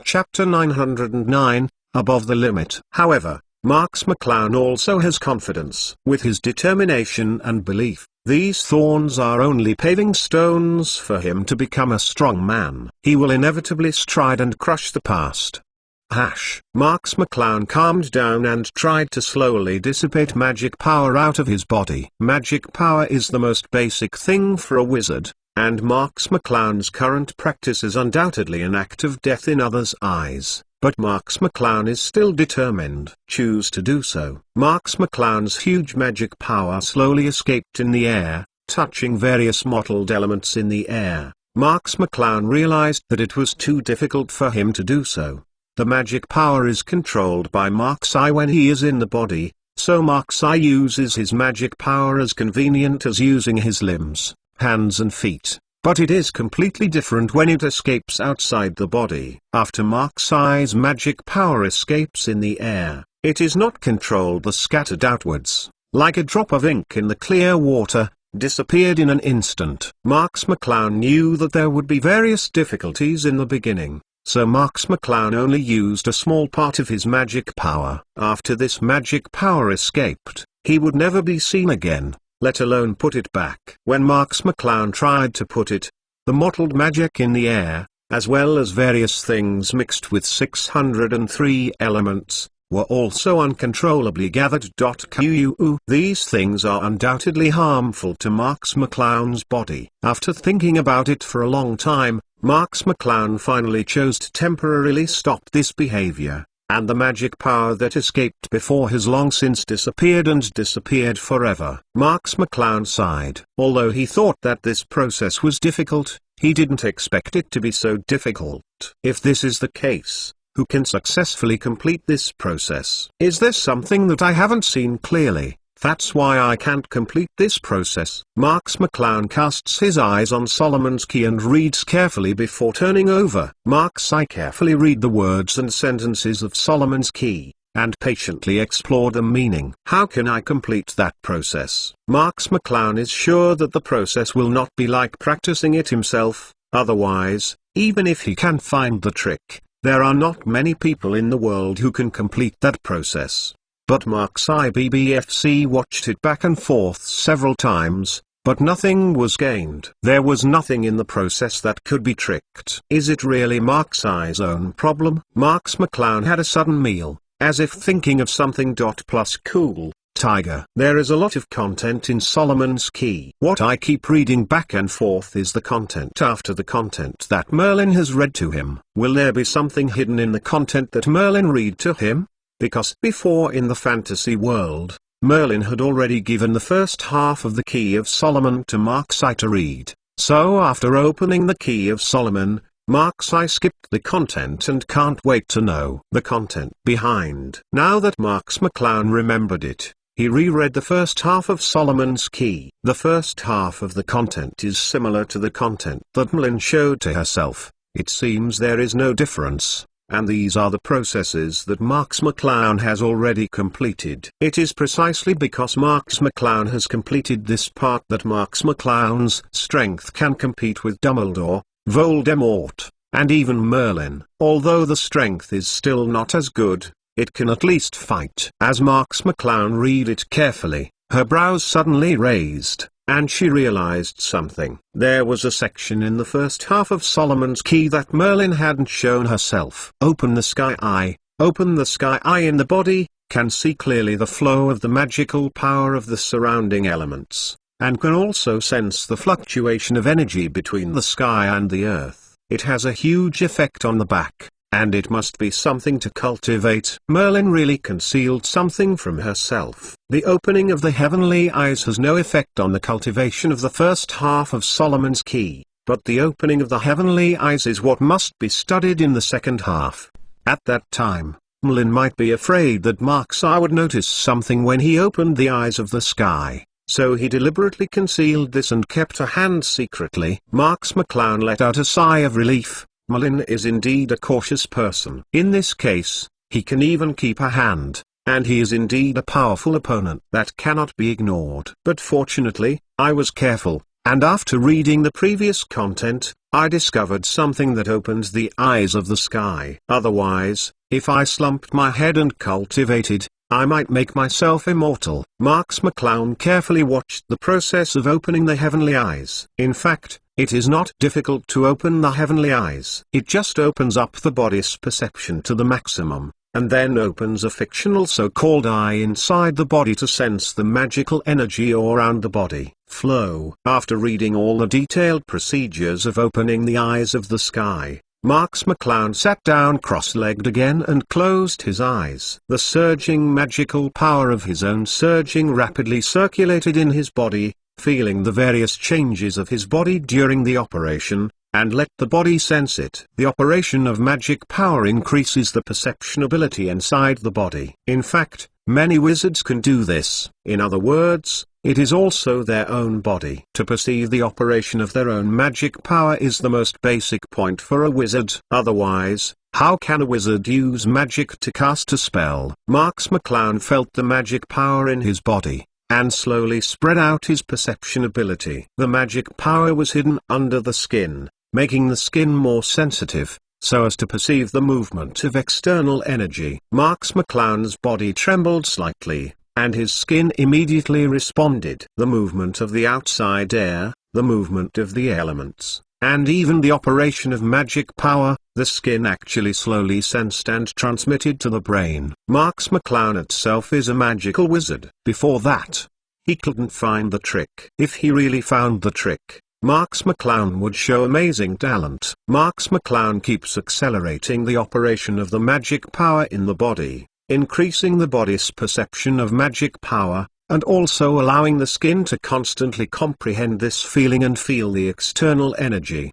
Chapter 909, Above the Limit. However, Marks McClown also has confidence. With his determination and belief, these thorns are only paving stones for him to become a strong man. He will inevitably stride and crush the past. Marks McClown calmed down and tried to slowly dissipate magic power out of his body. Magic power is the most basic thing for a wizard, and Marks McClown's current practice is undoubtedly an act of death in others' eyes. But Marks McClown is still determined. Choose to do so. Marks McClown's huge magic power slowly escaped in the air, touching various mottled elements in the air. Marks McClown realized that it was too difficult for him to do so. The magic power is controlled by Mark's eye when he is in the body, so Mark's eye uses his magic power as convenient as using his limbs, hands and feet. But it is completely different when it escapes outside the body. After Mark's eye's magic power escapes in the air, it is not controlled but scattered outwards, like a drop of ink in the clear water, disappeared in an instant. Marks McClown knew that there would be various difficulties in the beginning, so Marks McClown only used a small part of his magic power. After this magic power escaped, he would never be seen again, let alone put it back. When Marks McClown tried to put it, the mottled magic in the air, as well as various things mixed with 603 elements, were also uncontrollably gathered. These things are undoubtedly harmful to Marks McClown's body. After thinking about it for a long time, Marks McClown finally chose to temporarily stop this behavior, and the magic power that escaped before has long since disappeared and disappeared forever. Marks McClown sighed. Although he thought that this process was difficult, he didn't expect it to be so difficult. If this is the case, who can successfully complete this process? Is there something that I haven't seen clearly? That's why I can't complete this process. Marks McClown casts his eyes on Solomon's Key and reads carefully before turning over. Marks' eye carefully read the words and sentences of Solomon's Key, and patiently explore the meaning. How can I complete that process? Marks McClown is sure that the process will not be like practicing it himself, otherwise, even if he can find the trick, there are not many people in the world who can complete that process. But Marks' IBBFC watched it back and forth several times, but nothing was gained. There was nothing in the process that could be tricked. Is it really Marks' eye's own problem? Marks McClown had a sudden meal, as if thinking of something. Plus cool, tiger. There is a lot of content in Solomon's Key. What I keep reading back and forth is the content after the content that Merlin has read to him. Will there be something hidden in the content that Merlin read to him? Because before in the fantasy world, Merlin had already given the first half of the Key of Solomon to Marks' eye to read. So after opening the Key of Solomon, Marks' eye skipped the content and can't wait to know the content behind. Now that Marks McClown remembered it, he reread the first half of Solomon's Key. The first half of the content is similar to the content that Merlin showed to herself. It seems there is no difference. And these are the processes that Marks McClown has already completed. It is precisely because Marks McClown has completed this part that Marks McClown's strength can compete with Dumbledore, Voldemort, and even Merlin. Although the strength is still not as good, it can at least fight. As Marks McClown read it carefully, her brows suddenly raised, and she realized something. There was a section in the first half of Solomon's Key that Merlin hadn't shown herself. Open the sky eye, open the sky eye in the body, can see clearly the flow of the magical power of the surrounding elements, and can also sense the fluctuation of energy between the sky and the earth. It has a huge effect on the back, and it must be something to cultivate. Merlin really concealed something from herself. The opening of the heavenly eyes has no effect on the cultivation of the first half of Solomon's Key, but the opening of the heavenly eyes is what must be studied in the second half. At that time, Merlin might be afraid that Marks' eye would notice something when he opened the eyes of the sky, so he deliberately concealed this and kept a hand secretly. Marks McClown let out a sigh of relief. Merlin is indeed a cautious person. In this case, he can even keep a hand, and he is indeed a powerful opponent that cannot be ignored. But fortunately, I was careful, and after reading the previous content, I discovered something that opens the eyes of the sky. Otherwise, if I slumped my head and cultivated, I might make myself immortal. Marks McClown carefully watched the process of opening the heavenly eyes. In fact, it is not difficult to open the heavenly eyes. It just opens up the body's perception to the maximum, and then opens a fictional so-called eye inside the body to sense the magical energy around the body flow. After reading all the detailed procedures of opening the eyes of the sky, Marks McClown sat down cross-legged again and closed his eyes. The surging magical power of his own surging rapidly circulated in his body, feeling the various changes of his body during the operation, and let the body sense it. The operation of magic power increases the perception ability inside the body. In fact, many wizards can do this. In other words, it is also their own body. To perceive the operation of their own magic power is the most basic point for a wizard. Otherwise, how can a wizard use magic to cast a spell? Marks McClown felt the magic power in his body, and slowly spread out his perception ability. The magic power was hidden under the skin, making the skin more sensitive, so as to perceive the movement of external energy. Marks McClown's body trembled slightly, and his skin immediately responded. The movement of the outside air, the movement of the elements, and even the operation of magic power, the skin actually slowly sensed and transmitted to the brain. Marks McClown itself is a magical wizard. Before that, he couldn't find the trick. If he really found the trick, Marks McClown would show amazing talent. Marks McClown keeps accelerating the operation of the magic power in the body, increasing the body's perception of magic power, and also allowing the skin to constantly comprehend this feeling and feel the external energy.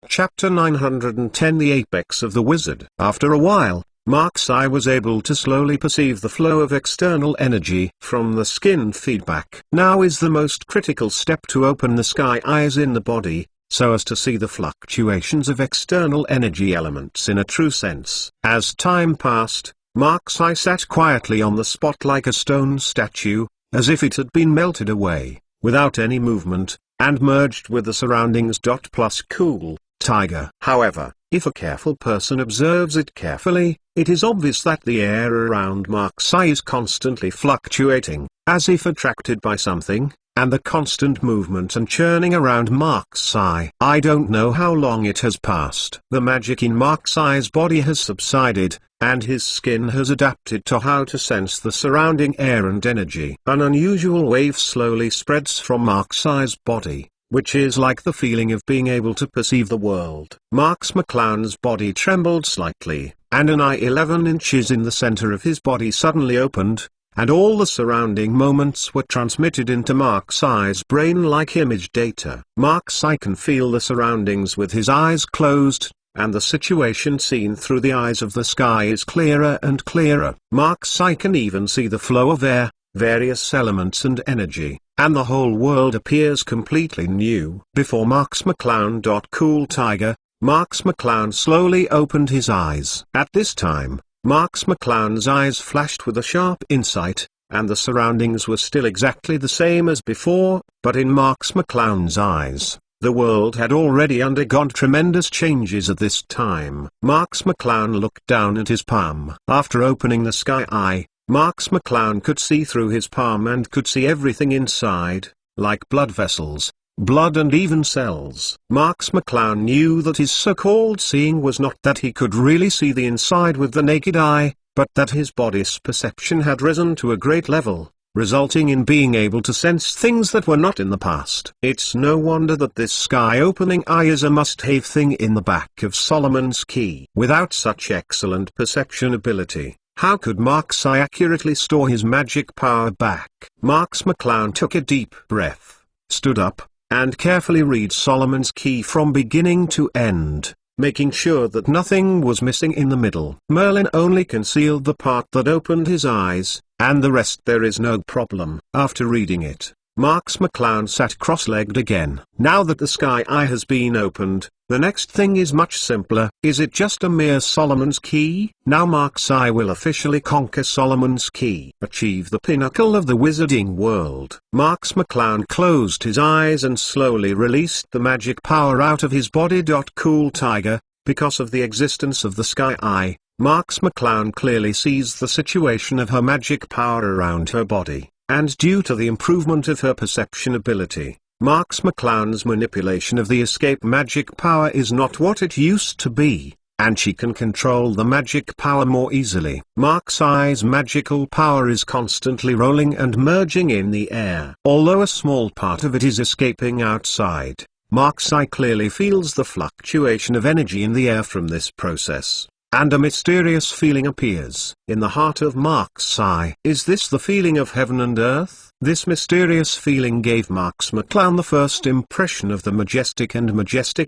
Chapter 910 The Apex of the Wizard. After a while, Mark's eye was able to slowly perceive the flow of external energy from the skin feedback. Now is the most critical step to open the sky eyes in the body, so as to see the fluctuations of external energy elements in a true sense. As time passed, Mark's eye sat quietly on the spot like a stone statue, as if it had been melted away, without any movement, and merged with the surroundings. Plus cool, Tiger. However, if a careful person observes it carefully, it is obvious that the air around Mark's eye is constantly fluctuating, as if attracted by something, and the constant movement and churning around Mark's eye. I don't know how long it has passed. The magic in Mark's eye's body has subsided, and his skin has adapted to how to sense the surrounding air and energy. An unusual wave slowly spreads from Mark's eye's body, which is like the feeling of being able to perceive the world. Marks McClown's body trembled slightly, and an eye 11 inches in the center of his body suddenly opened, and all the surrounding moments were transmitted into Mark's eye's brain like image data. Mark's eye can feel the surroundings with his eyes closed, and the situation seen through the eyes of the sky is clearer and clearer. Mark's eye can even see the flow of air, various elements and energy, and the whole world appears completely new. Before Marks McClown. Cool Tiger, Marks McClown slowly opened his eyes. At this time, Marks McClown's eyes flashed with a sharp insight, and the surroundings were still exactly the same as before, but in Marks McClown's eyes, the world had already undergone tremendous changes at this time. Marks McClown looked down at his palm. After opening the sky eye, Marks McClown could see through his palm and could see everything inside, like blood vessels, blood and even cells. Marks McClown knew that his so-called seeing was not that he could really see the inside with the naked eye, but that his body's perception had risen to a great level, resulting in being able to sense things that were not in the past. It's no wonder that this sky-opening eye is a must-have thing in the back of Solomon's Key. Without such excellent perception ability, how could Mark's eye accurately store his magic power back? Marks McClown took a deep breath, stood up, and carefully read Solomon's Key from beginning to end, making sure that nothing was missing in the middle. Merlin only concealed the part that opened his eyes, and the rest there is no problem. After reading it, Marks McClown sat cross-legged again. Now that the sky eye has been opened, the next thing is much simpler. Is it just a mere Solomon's key? Now Mark's eye will officially conquer Solomon's key, achieve the pinnacle of the wizarding world. Marks McClown closed his eyes and slowly released the magic power out of his body. Cool Tiger, because of the existence of the sky eye, Marks McClown clearly sees the situation of her magic power around her body, and due to the improvement of her perception ability, Marks McClown's manipulation of the escape magic power is not what it used to be, and she can control the magic power more easily. Mark's eye's magical power is constantly rolling and merging in the air. Although a small part of it is escaping outside, Mark's eye clearly feels the fluctuation of energy in the air from this process, and a mysterious feeling appears in the heart of Mark's eye. Is this the feeling of heaven and earth? This mysterious feeling gave Marks McClown the first impression of the majestic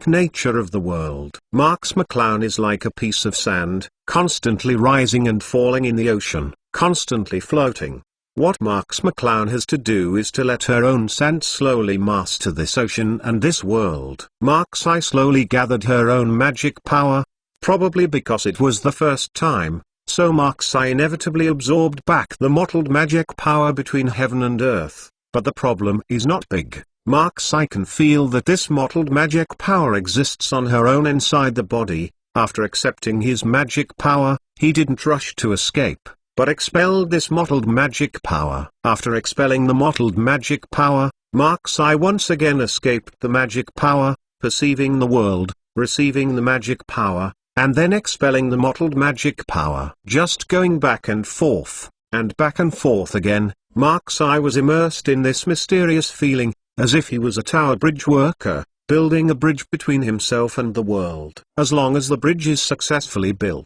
nature of the world. Marks McClown is like a piece of sand, constantly rising and falling in the ocean, constantly floating. What Marks McClown has to do is to let her own sand slowly master this ocean and this world. Mark's eye slowly gathered her own magic power, probably because it was the first time, so Mark's eye inevitably absorbed back the mottled magic power between heaven and earth. But the problem is not big. Mark's eye can feel that this mottled magic power exists on her own inside the body. After accepting his magic power, he didn't rush to escape, but expelled this mottled magic power. After expelling the mottled magic power, Mark's eye once again escaped the magic power, perceiving the world, receiving the magic power, and then expelling the mottled magic power. Just going back and forth again, Mark's eye was immersed in this mysterious feeling, as if he was a tower bridge worker, building a bridge between himself and the world. As long as the bridge is successfully built,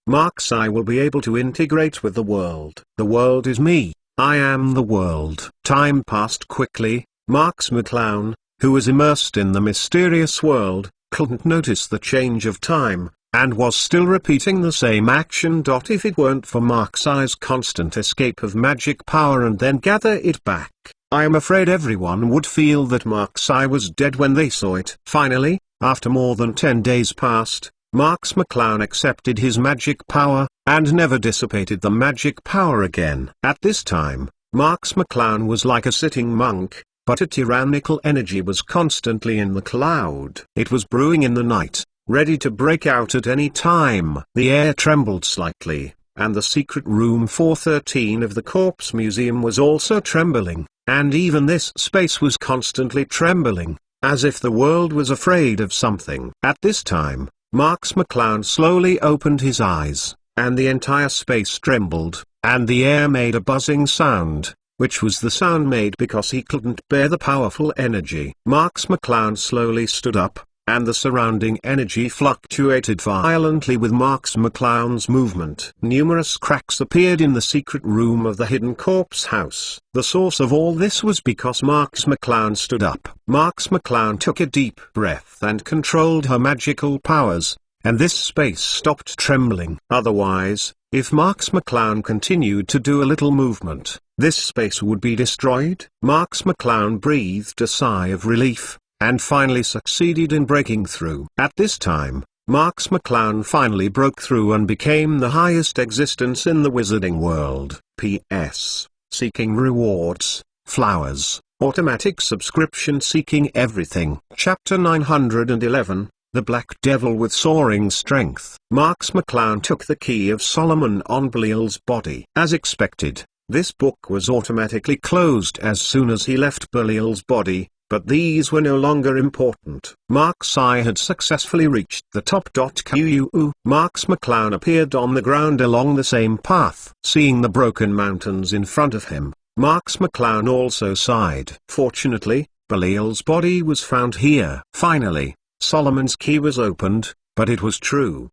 Mark's eye will be able to integrate with the world. The world is me, I am the world. Time passed quickly. Marks McClown, who was immersed in the mysterious world, couldn't notice the change of time, and was still repeating the same action. If it weren't for Mark's eye's constant escape of magic power and then gather it back, I am afraid everyone would feel that Mark's eye was dead when they saw it. Finally, after more than 10 days passed, Marks McClown accepted his magic power, and never dissipated the magic power again. At this time, Marks McClown was like a sitting monk, but a tyrannical energy was constantly in the cloud. It was brewing in the night, ready to break out at any time. The air trembled slightly, and the secret room 413 of the Corpse Museum was also trembling, and even this space was constantly trembling, as if the world was afraid of something. At this time, Marks McClown slowly opened his eyes, and the entire space trembled, and the air made a buzzing sound, which was the sound made because he couldn't bear the powerful energy. Marks McClown slowly stood up, and the surrounding energy fluctuated violently with Marks McClown's movement. Numerous cracks appeared in the secret room of the hidden corpse house. The source of all this was because Marks McClown stood up. Marks McClown took a deep breath and controlled her magical powers, and this space stopped trembling. Otherwise, if Marks McClown continued to do a little movement, this space would be destroyed. Marks McClown breathed a sigh of relief, and finally succeeded in breaking through. At this time, Marks McClown finally broke through and became the highest existence in the wizarding world. P.S. Seeking rewards, flowers, automatic subscription seeking everything. Chapter 911, The Black Devil with Soaring Strength. Marks McClown took the key of Solomon on Belial's body. As expected, this book was automatically closed as soon as he left Belial's body, but these were no longer important. Mark's eye had successfully reached the top. Marks McClown appeared on the ground along the same path. Seeing the broken mountains in front of him, Marks McClown also sighed. Fortunately, Belial's body was found here. Finally, Solomon's key was opened, but it was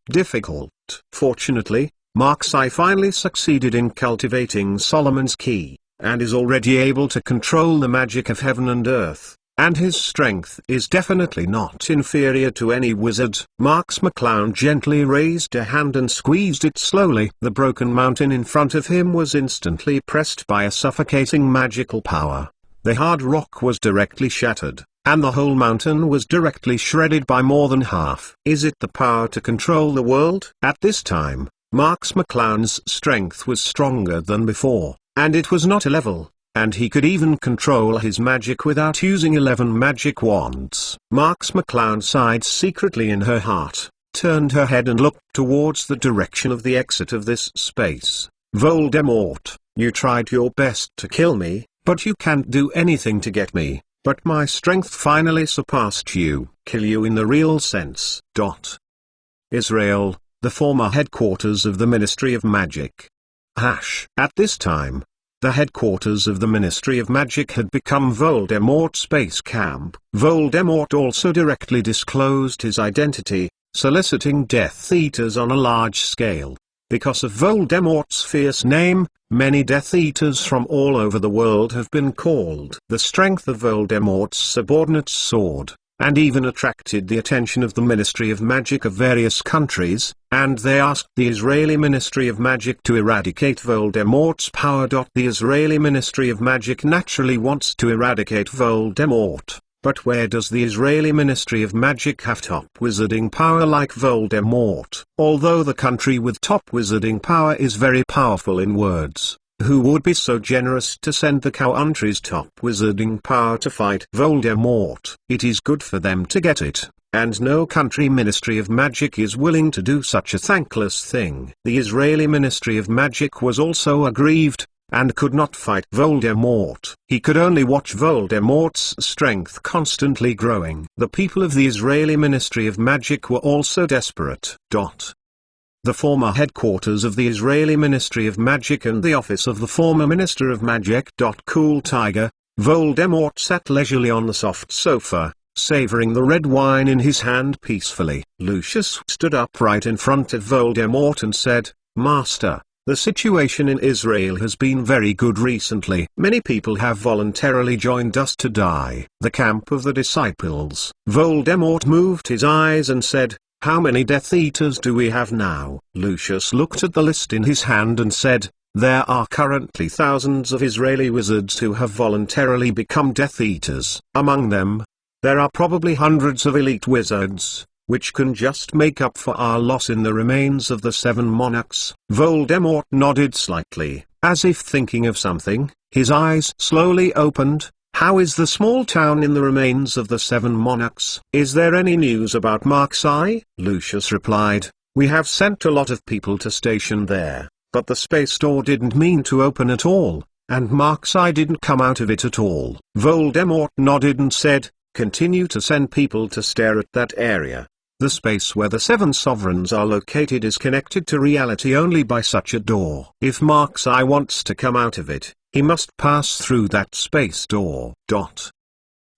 difficult. Fortunately, Mark's eye finally succeeded in cultivating Solomon's key, and is already able to control the magic of heaven and earth. And his strength is definitely not inferior to any wizard. Marks McClown gently raised a hand and squeezed it slowly. The broken mountain in front of him was instantly pressed by a suffocating magical power. the hard rock was directly shattered, and the whole mountain was directly shredded by more than half. Is it the power to control the world? At this time, Marx McClown's strength was stronger than before, and it was not a level, and he could even control his magic without using 11 magic wands. Marx McClown sighed secretly in her heart, turned her head and looked towards the direction of the exit of this space. Voldemort, you tried your best to kill me, but you can't do anything to get me. But my strength finally surpassed you. Kill you in the real sense. Israel, the former headquarters of the Ministry of Magic. At this time, the headquarters of the Ministry of Magic had become Voldemort's base camp. Voldemort also directly disclosed his identity, soliciting Death Eaters on a large scale. Because of Voldemort's fierce name, many Death Eaters from all over the world have been called. The strength of Voldemort's subordinates soared, and even attracted the attention of the Ministry of Magic of various countries, and they asked the Israeli Ministry of Magic to eradicate Voldemort's power. The Israeli Ministry of Magic naturally wants to eradicate Voldemort. But where does the Israeli Ministry of Magic have top wizarding power like Voldemort? Although the country with top wizarding power is very powerful in words, who would be so generous to send the country's top wizarding power to fight Voldemort? It is good for them to get it, and no country Ministry of Magic is willing to do such a thankless thing. The Israeli Ministry of Magic was also aggrieved, and could not fight Voldemort. He could only watch Voldemort's strength constantly growing. The people of the Israeli Ministry of Magic were also desperate. The former headquarters of the Israeli Ministry of Magic and the office of the former Minister of Magic. Cool Tiger, Voldemort sat leisurely on the soft sofa, savoring the red wine in his hand peacefully. Lucius stood upright in front of Voldemort and said, "Master, the situation in Israel has been very good recently. Many people have voluntarily joined us to die." The camp of the disciples. Voldemort moved his eyes and said, "How many Death Eaters do we have now?" Lucius looked at the list in his hand and said, "There are currently thousands of Israeli wizards who have voluntarily become Death Eaters. Among them, there are probably hundreds of elite wizards, which can just make up for our loss in the remains of the 7 monarchs." Voldemort nodded slightly, as if thinking of something. His eyes slowly opened. "How is the small town in the remains of the 7 monarchs? Is there any news about Marxi?" Lucius replied, "We have sent a lot of people to station there, but the space door didn't mean to open at all, and Marxi didn't come out of it at all." Voldemort nodded and said, "Continue to send people to stare at that area. The space where the 7 sovereigns are located is connected to reality only by such a door. If Marxi wants to come out of it, he must pass through that space door."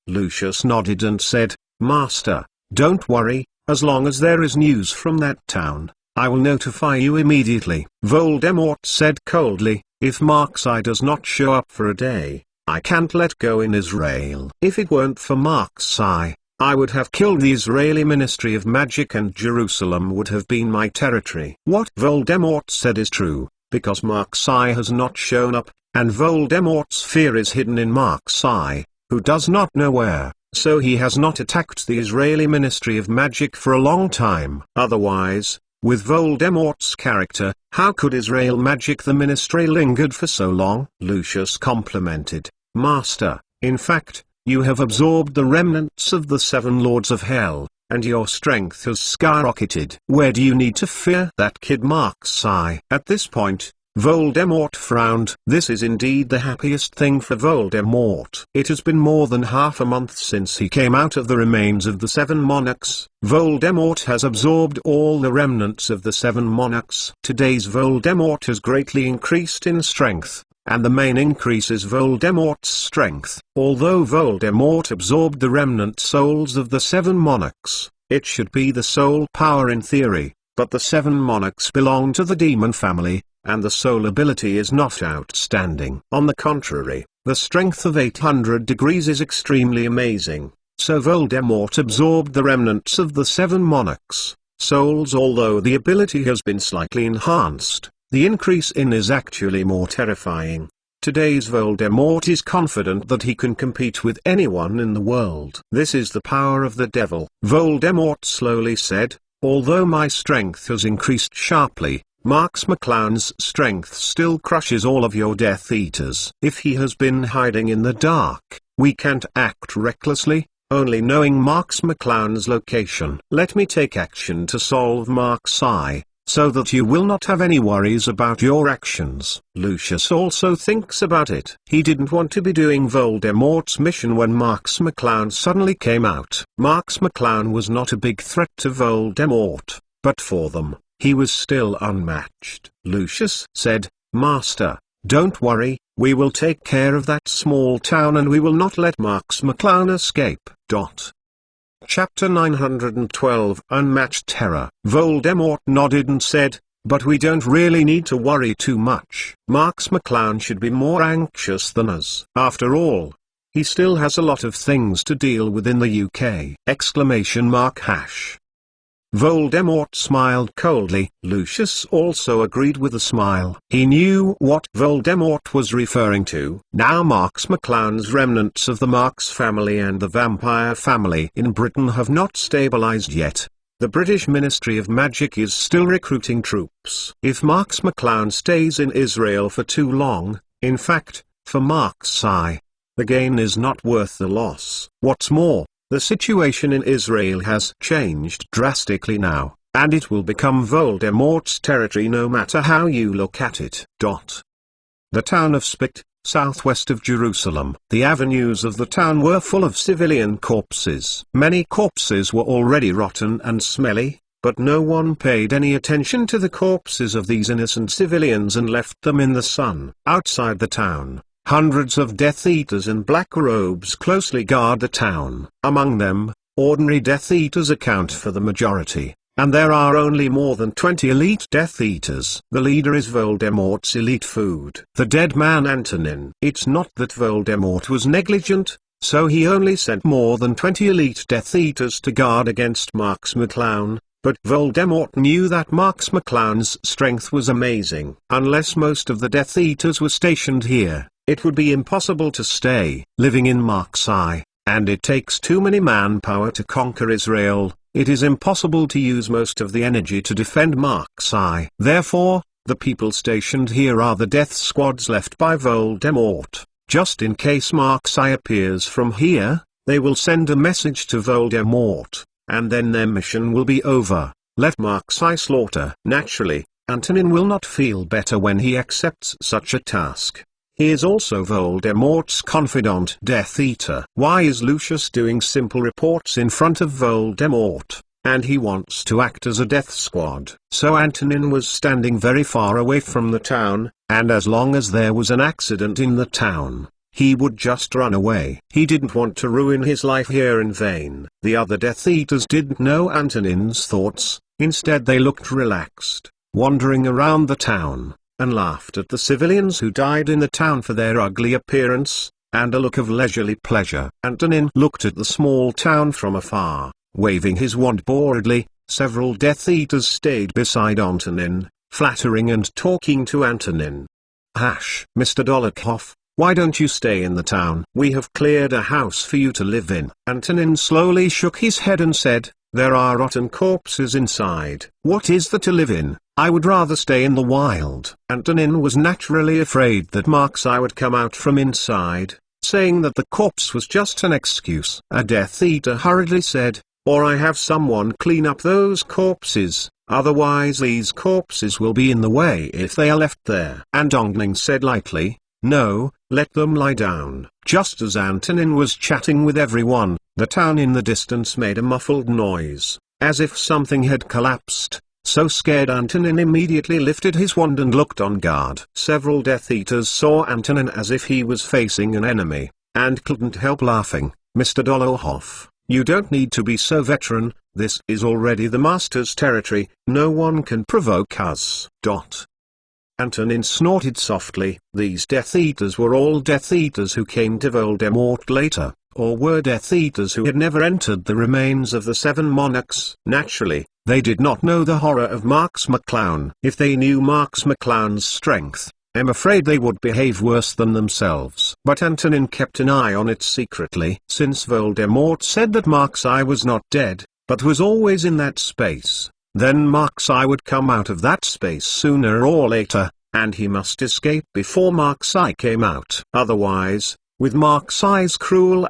Lucius nodded and said, "Master, don't worry, as long as there is news from that town, I will notify you immediately." Voldemort said coldly, "If Marxi does not show up for a day, I can't let go in Israel. If it weren't for Marxi, I would have killed the Israeli Ministry of Magic and Jerusalem would have been my territory." What Voldemort said is true, because Marxi has not shown up, and Voldemort's fear is hidden in Marxi, who does not know where, so he has not attacked the Israeli Ministry of Magic for a long time. Otherwise, with Voldemort's character, how could Israel Magic the Ministry lingered for so long? Lucius complimented, "Master, in fact, you have absorbed the remnants of the 7 lords of hell, and your strength has skyrocketed. Where do you need to fear that kid Marxi?" At this point, Voldemort frowned. This is indeed the happiest thing for Voldemort. It has been more than half a month since he came out of the remains of the 7 monarchs. Voldemort has absorbed all the remnants of the 7 monarchs. Today's Voldemort has greatly increased in strength, and the main increase is Voldemort's strength. Although Voldemort absorbed the remnant souls of the 7 monarchs, it should be the soul power in theory, but the 7 monarchs belong to the demon family, and the soul ability is not outstanding. On the contrary, the strength of 800 degrees is extremely amazing. So Voldemort absorbed the remnants of the 7 monarchs' souls. Although the ability has been slightly enhanced, the increase in is actually more terrifying. Today's Voldemort is confident that he can compete with anyone in the world. This is the power of the devil. Voldemort slowly said, although my strength has increased sharply, Marx McClown's strength still crushes all of your Death Eaters. If he has been hiding in the dark, we can't act recklessly, only knowing Marx McClown's location. Let me take action to solve Mark's eye, so that you will not have any worries about your actions. Lucius also thinks about it. He didn't want to be doing Voldemort's mission when Marx McClown suddenly came out. Marx McClown was not a big threat to Voldemort, but for them, he was still unmatched. Lucius said, Master, don't worry, we will take care of that small town and we will not let Marx McClown escape. Chapter 912 Unmatched Terror. Voldemort nodded and said, but we don't really need to worry too much. Marx McClown should be more anxious than us. After all, he still has a lot of things to deal with in the UK! Voldemort smiled coldly. Lucius also agreed with a smile. He knew what Voldemort was referring to. Now Marx McClown's remnants of the Marx family and the vampire family in Britain have not stabilized yet. The British Ministry of Magic is still recruiting troops. If Marx McClown stays in Israel for too long, in fact, for Mark's eye, the gain is not worth the loss. What's more, the situation in Israel has changed drastically now, and it will become Voldemort's territory no matter how you look at it. The town of Spit, southwest of Jerusalem. The avenues of the town were full of civilian corpses. Many corpses were already rotten and smelly, but no one paid any attention to the corpses of these innocent civilians and left them in the sun. Outside the town, hundreds of Death Eaters in black robes closely guard the town. Among them, ordinary Death Eaters account for the majority, and there are only more than 20 elite Death Eaters. The leader is Voldemort's elite food, the dead man Antonin. It's not that Voldemort was negligent, so he only sent more than 20 elite Death Eaters to guard against Marx McClown, but Voldemort knew that Marx McClown's strength was amazing. Unless most of the Death Eaters were stationed here, it would be impossible to stay living in Mark's eye, and it takes too many manpower to conquer Israel. It is impossible to use most of the energy to defend Mark's eye. Therefore, the people stationed here are the death squads left by Voldemort. Just in case Mark's eye appears from here, they will send a message to Voldemort, and then their mission will be over. Let Mark's eye slaughter. Naturally, Antonin will not feel better when he accepts such a task. He is also Voldemort's confidant Death Eater. Why is Lucius doing simple reports in front of Voldemort? And he wants to act as a death squad. So Antonin was standing very far away from the town, and as long as there was an accident in the town, he would just run away. He didn't want to ruin his life here in vain. The other Death Eaters didn't know Antonin's thoughts. Instead they looked relaxed, wandering around the town, and laughed at the civilians who died in the town for their ugly appearance, and a look of leisurely pleasure. Antonin looked at the small town from afar, waving his wand boredly. Several Death Eaters stayed beside Antonin, flattering and talking to Antonin. Mr. Dolokhov, why don't you stay in the town? We have cleared a house for you to live in. Antonin slowly shook his head and said, there are rotten corpses inside. What is there to live in? I would rather stay in the wild. Antonin was naturally afraid that Mark's eye would come out from inside, saying that the corpse was just an excuse. A Death Eater hurriedly said, or I have someone clean up those corpses, otherwise these corpses will be in the way if they are left there. And Ongling said lightly, no, let them lie down. Just as Antonin was chatting with everyone, the town in the distance made a muffled noise, as if something had collapsed. So scared Antonin immediately lifted his wand and looked on guard. Several Death Eaters saw Antonin as if he was facing an enemy, and couldn't help laughing. Mr. Dolokhov, you don't need to be so veteran, this is already the Master's territory, no one can provoke us. Antonin snorted softly. These Death Eaters were all Death Eaters who came to Voldemort later, or were Death Eaters who had never entered the remains of the Seven Monarchs. Naturally, they did not know the horror of Marx McClown. If they knew Marx McClown's strength, I'm afraid they would behave worse than themselves. But Antonin kept an eye on it secretly. Since Voldemort said that Mark's-Eye was not dead, but was always in that space, then Mark's-Eye would come out of that space sooner or later, and he must escape before Mark's-Eye came out. Otherwise, with Mark's-Eye's cruel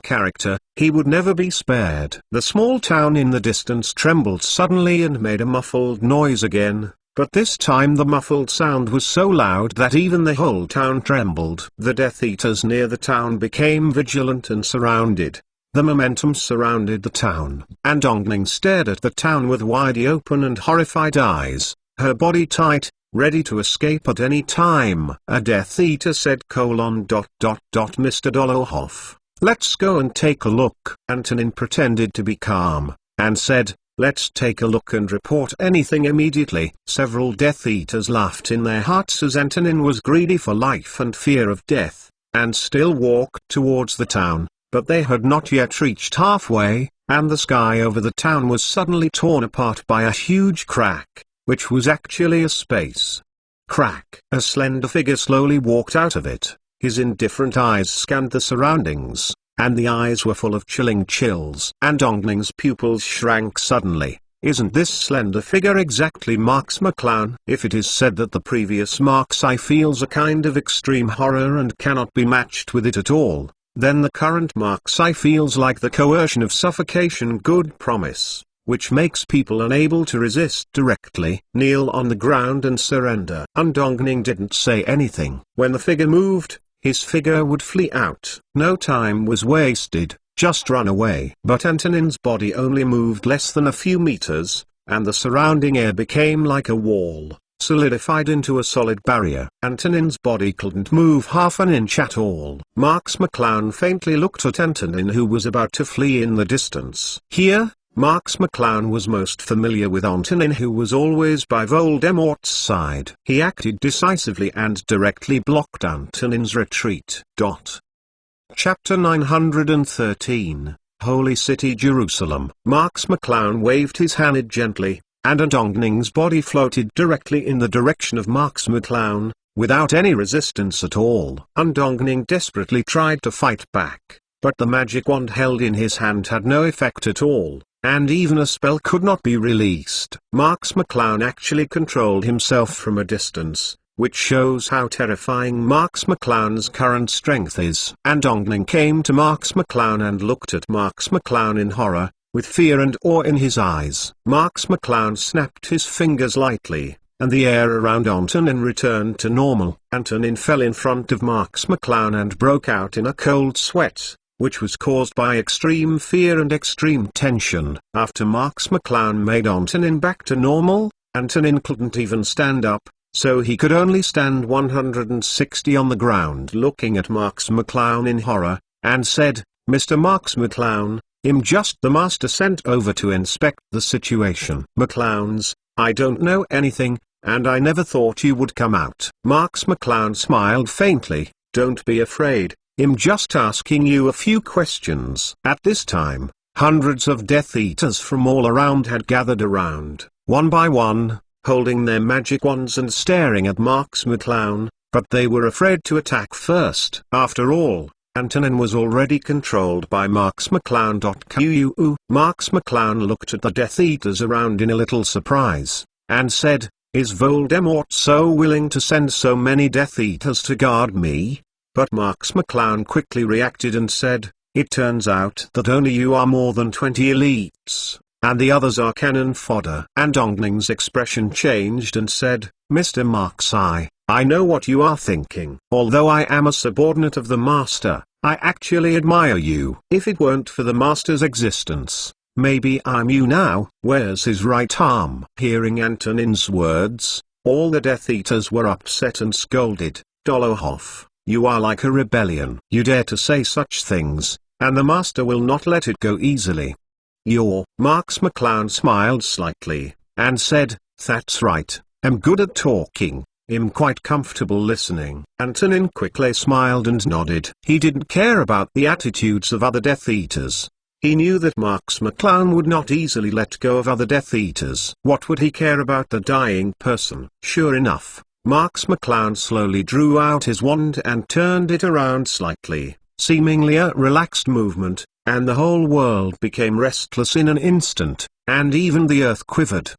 character, he would never be spared. The small town in the distance trembled suddenly and made a muffled noise again, but this time the muffled sound was so loud that even the whole town trembled. The Death Eaters near the town became vigilant and surrounded. The momentum surrounded the town, and Ongning stared at the town with wide open and horrified eyes, her body tight, ready to escape at any time. A Death Eater said: Mr. Dolohov, let's go and take a look. Antonin pretended to be calm, and said, let's take a look and report anything immediately. Several Death Eaters laughed in their hearts as Antonin was greedy for life and fear of death, and still walked towards the town, but they had not yet reached halfway, and the sky over the town was suddenly torn apart by a huge crack, which was actually a space crack. A slender figure slowly walked out of it. His indifferent eyes scanned the surroundings, and the eyes were full of chilling chills. And Ongning's pupils shrank suddenly. Isn't this slender figure exactly Marks McClown? If it is said that the previous Marks-Eye feels a kind of extreme horror and cannot be matched with it at all, then the current Marks-Eye feels like the coercion of suffocation. Good promise, which makes people unable to resist directly, kneel on the ground and surrender. And Ongning didn't say anything. When the figure moved, his figure would flee out. No time was wasted, just run away. But Antonin's body only moved less than a few meters, and the surrounding air became like a wall, solidified into a solid barrier. Antonin's body couldn't move half an inch at all. Marks McClown faintly looked at Antonin, who was about to flee in the distance. Here, Marks McClown was most familiar with Antonin, who was always by Voldemort's side. He acted decisively and directly blocked Antonin's retreat. Chapter 913, Holy City Jerusalem. Marks McClown waved his hand gently, and Ongning's body floated directly in the direction of Marks McClown, without any resistance at all. And Ongning desperately tried to fight back, but the magic wand held in his hand had no effect at all, and even a spell could not be released. Marks McClown actually controlled himself from a distance, which shows how terrifying Marks McClown's current strength is. And Ongning came to Marks McClown and looked at Marks McClown in horror, with fear and awe in his eyes. Marks McClown snapped his fingers lightly, and the air around Antonin returned to normal. Antonin fell in front of Marks McClown and broke out in a cold sweat, which was caused by extreme fear and extreme tension. After Marks McClown made Antonin back to normal, Antonin couldn't even stand up, so he could only stand 160 on the ground, looking at Marks McClown in horror, and said, Mr. Marks McClown, I'm just the master sent over to inspect the situation. McClowns, I don't know anything, and I never thought you would come out. Marks McClown smiled faintly. Don't be afraid, I'm just asking you a few questions. At this time, hundreds of Death Eaters from all around had gathered around, one by one, holding their magic wands and staring at Marks McClown, but they were afraid to attack first. After all, Antonin was already controlled by Marks McClown. Marks McClown looked at the Death Eaters around in a little surprise, and said, Is Voldemort so willing to send so many Death Eaters to guard me? But Marks McClown quickly reacted and said, It turns out that only you are more than 20 elites, and the others are cannon fodder. And Ongning's expression changed and said, Mr. Marks-Eye, I know what you are thinking. Although I am a subordinate of the Master, I actually admire you. If it weren't for the Master's existence, maybe I'm you now. Where's his right arm? Hearing Antonin's words, all the Death Eaters were upset and scolded. Dolohov, you are like a rebellion. You dare to say such things, and the Master will not let it go easily. Marks McClown smiled slightly, and said, That's right, I'm good at talking. I'm quite comfortable listening. Antonin quickly smiled and nodded. He didn't care about the attitudes of other Death Eaters. He knew that Marks McClown would not easily let go of other Death Eaters. What would he care about the dying person? Sure enough, Marks McClown slowly drew out his wand and turned it around slightly, seemingly a relaxed movement, and the whole world became restless in an instant, and even the earth quivered.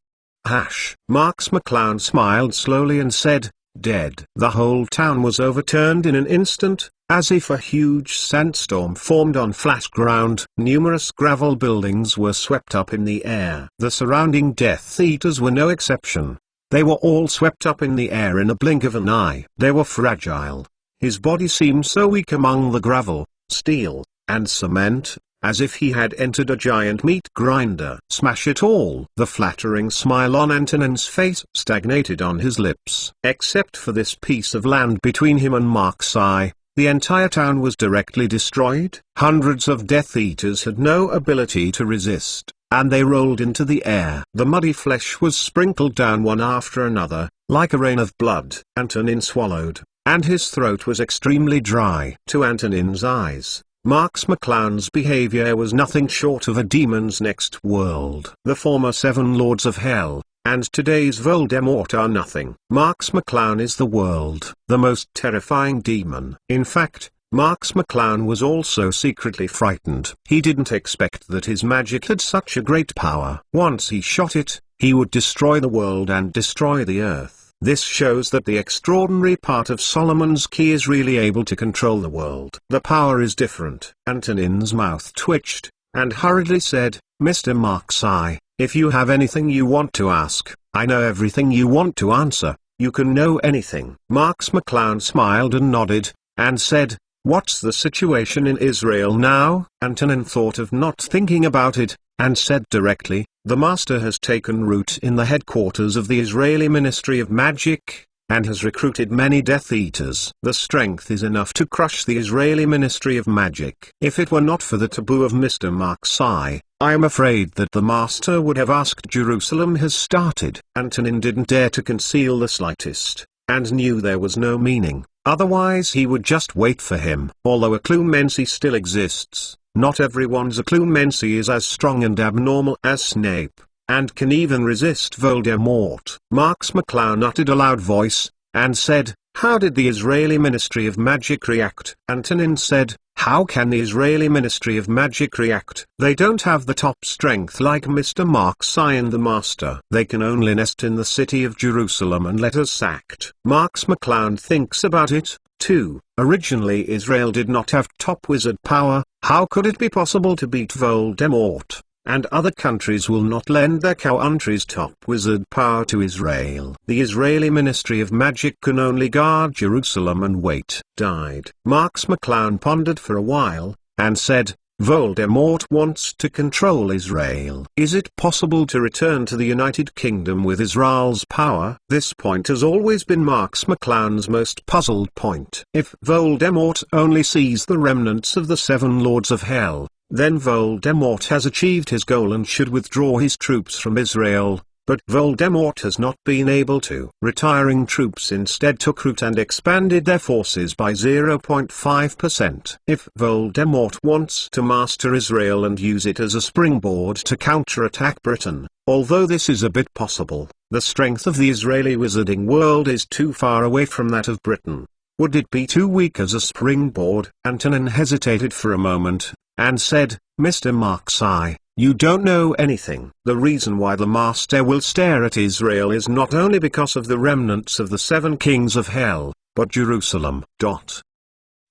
Marks McClown smiled slowly and said, "Dead." The whole town was overturned in an instant, as if a huge sandstorm formed on flat ground. Numerous gravel buildings were swept up in the air. The surrounding Death Eaters were no exception. They were all swept up in the air in a blink of an eye. They were fragile. His body seemed so weak among the gravel, steel, and cement, as if he had entered a giant meat grinder. Smash it all! The flattering smile on Antonin's face stagnated on his lips. Except for this piece of land between him and Marksai, the entire town was directly destroyed. Hundreds of Death Eaters had no ability to resist, and they rolled into the air. The muddy flesh was sprinkled down one after another, like a rain of blood. Antonin swallowed, and his throat was extremely dry. To Antonin's eyes, Marks McClown's behavior was nothing short of a demon's next world. The former 7 Lords of Hell, and today's Voldemort are nothing. Marks McClown is the world, the most terrifying demon. In fact, Marks McClown was also secretly frightened. He didn't expect that his magic had such a great power. Once he shot it, he would destroy the world and destroy the earth. This shows that the extraordinary part of Solomon's key is really able to control the world. The power is different. Antonin's mouth twitched, and hurriedly said, "Mr. Marksai, if you have anything you want to ask, I know everything you want to answer. You can know anything." Marks McClown smiled and nodded, and said, "What's the situation in Israel now?" Antonin thought of not thinking about it, and said directly, "The Master has taken root in the headquarters of the Israeli Ministry of Magic, and has recruited many Death Eaters. The strength is enough to crush the Israeli Ministry of Magic. If it were not for the taboo of Mr. Marksai, I am afraid that the Master would have asked. Jerusalem has started." Antonin didn't dare to conceal the slightest, and knew there was no meaning, otherwise he would just wait for him. Although a Clumensi still exists, not everyone's Clumensi is as strong and abnormal as Snape, and can even resist Voldemort. Marks McClown uttered a loud voice, and said, "How did the Israeli Ministry of Magic react?" Antonin said, "How can the Israeli Ministry of Magic react? They don't have the top strength like Mr. Marksai and the Master. They can only nest in the city of Jerusalem and let us sacked." Marks McClown thinks about it, too. Originally Israel did not have top wizard power. How could it be possible to beat Voldemort? And other countries will not lend their country's top wizard power to Israel. The Israeli Ministry of Magic can only guard Jerusalem and wait. Died. Marks McClown pondered for a while, and said, "Voldemort wants to control Israel. Is it possible to return to the United Kingdom with Israel's power?" This point has always been Marks McClown's most puzzled point. If Voldemort only sees the remnants of the 7 Lords of Hell, then Voldemort has achieved his goal and should withdraw his troops from Israel, but Voldemort has not been able to. Retiring troops instead took root and expanded their forces by 0.5%. If Voldemort wants to master Israel and use it as a springboard to counterattack Britain, although this is a bit possible, the strength of the Israeli wizarding world is too far away from that of Britain. Would it be too weak as a springboard? Antonin hesitated for a moment, and said, "Mr. Marksai, you don't know anything. The reason why the Master will stare at Israel is not only because of the remnants of the 7 kings of hell, but Jerusalem.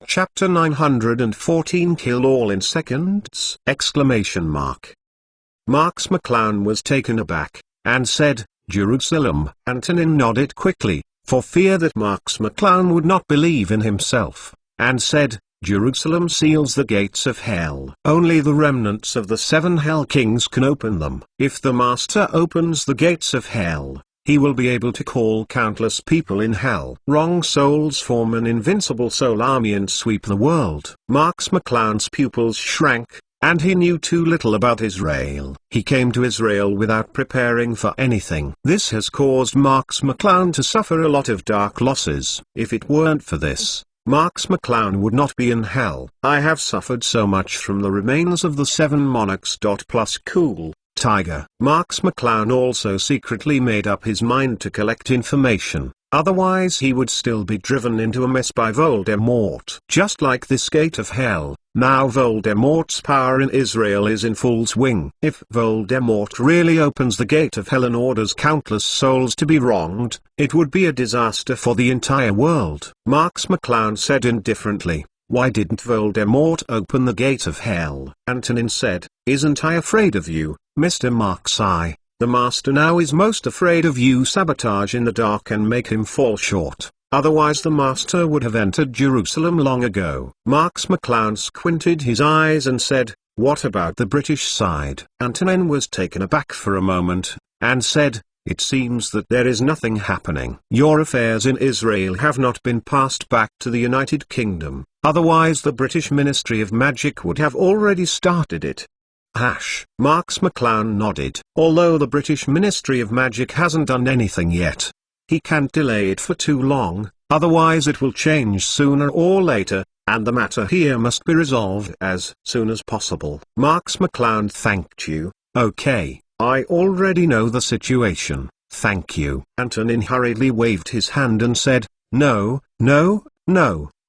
Chapter 914 Kill all in seconds! Marks McClown was taken aback, and said, "Jerusalem." Antonin nodded quickly, for fear that Marks McClown would not believe in himself, and said, "Jerusalem seals the gates of hell. Only the remnants of the 7 hell kings can open them. If the Master opens the gates of hell, he will be able to call countless people in hell. Wrong souls form an invincible soul army and sweep the world." Marks McClown's pupils shrank, and he knew too little about Israel. He came to Israel without preparing for anything. This has caused Marks McClown to suffer a lot of dark losses. If it weren't for this, Marks McClown would not be in hell. "I have suffered so much from the remains of the 7 monarchs. Plus cool, Tiger." Marks McClown also secretly made up his mind to collect information. otherwise he would still be driven into a mess by Voldemort. Just like this gate of hell, now Voldemort's power in Israel is in full swing. If Voldemort really opens the gate of hell and orders countless souls to be wronged, it would be a disaster for the entire world. Marx McClown said indifferently, "Why didn't Voldemort open the gate of hell?" Antonin said, "Isn't I afraid of you, Mr. Marxi? The master now is most afraid of you. Sabotage in the dark and make him fall short. Otherwise the master would have entered Jerusalem long ago." Marx McClown squinted his eyes and said, "What about the British side?" Antonin was taken aback for a moment, and said, "It seems that there is nothing happening. Your affairs in Israel have not been passed back to the United Kingdom, otherwise the British Ministry of Magic would have already started it." Marx McClown nodded. "Although the British Ministry of Magic hasn't done anything yet, he can't delay it for too long, otherwise it will change sooner or later, and the matter here must be resolved as soon as possible." Marx McClown thanked you. "Okay, I already know the situation, thank you." Antonin hurriedly waved his hand and said, "No,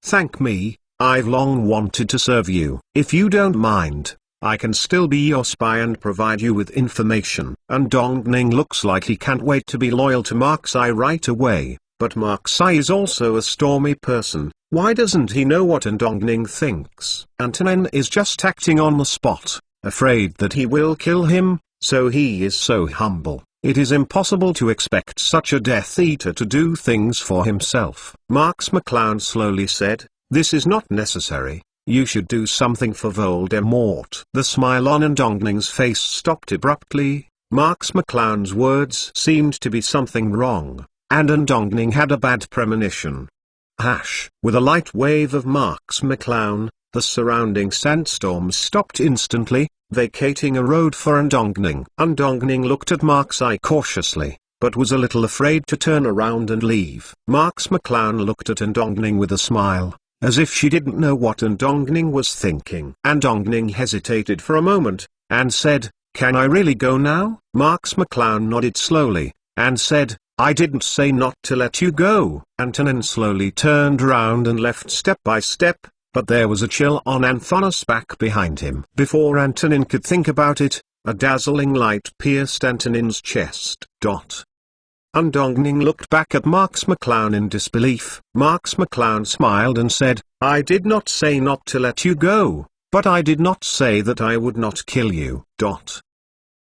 thank me, I've long wanted to serve you. If you don't mind, I can still be your spy and provide you with information." And Dongning looks like he can't wait to be loyal to Marxi right away, but Marxi is also a stormy person. Why doesn't he know what Dongning thinks? Antonin is just acting on the spot, afraid that he will kill him, so he is so humble. It is impossible to expect such a Death Eater to do things for himself. Marx McClown slowly said, "This is not necessary. You should do something for Voldemort." The smile on Dongning's face stopped abruptly. Marx McClown's words seemed to be something wrong, and Dongning had a bad premonition. With a light wave of Marx McClown, the surrounding sandstorm stopped instantly, vacating a road for Dongning. Dongning looked at Marxi cautiously, but was a little afraid to turn around and leave. Marx McClown looked at Dongning with a smile, as if she didn't know what Dongning was thinking. Dongning hesitated for a moment, and said, "Can I really go now?" Marx McClown nodded slowly, and said, "I didn't say not to let you go." Antonin slowly turned round and left step by step, but there was a chill on Anthonus back behind him. Before Antonin could think about it, a dazzling light pierced Antonin's chest. Dongning looked back at Marx McClown in disbelief. Marx McClown smiled and said, "I did not say not to let you go, but I did not say that I would not kill you."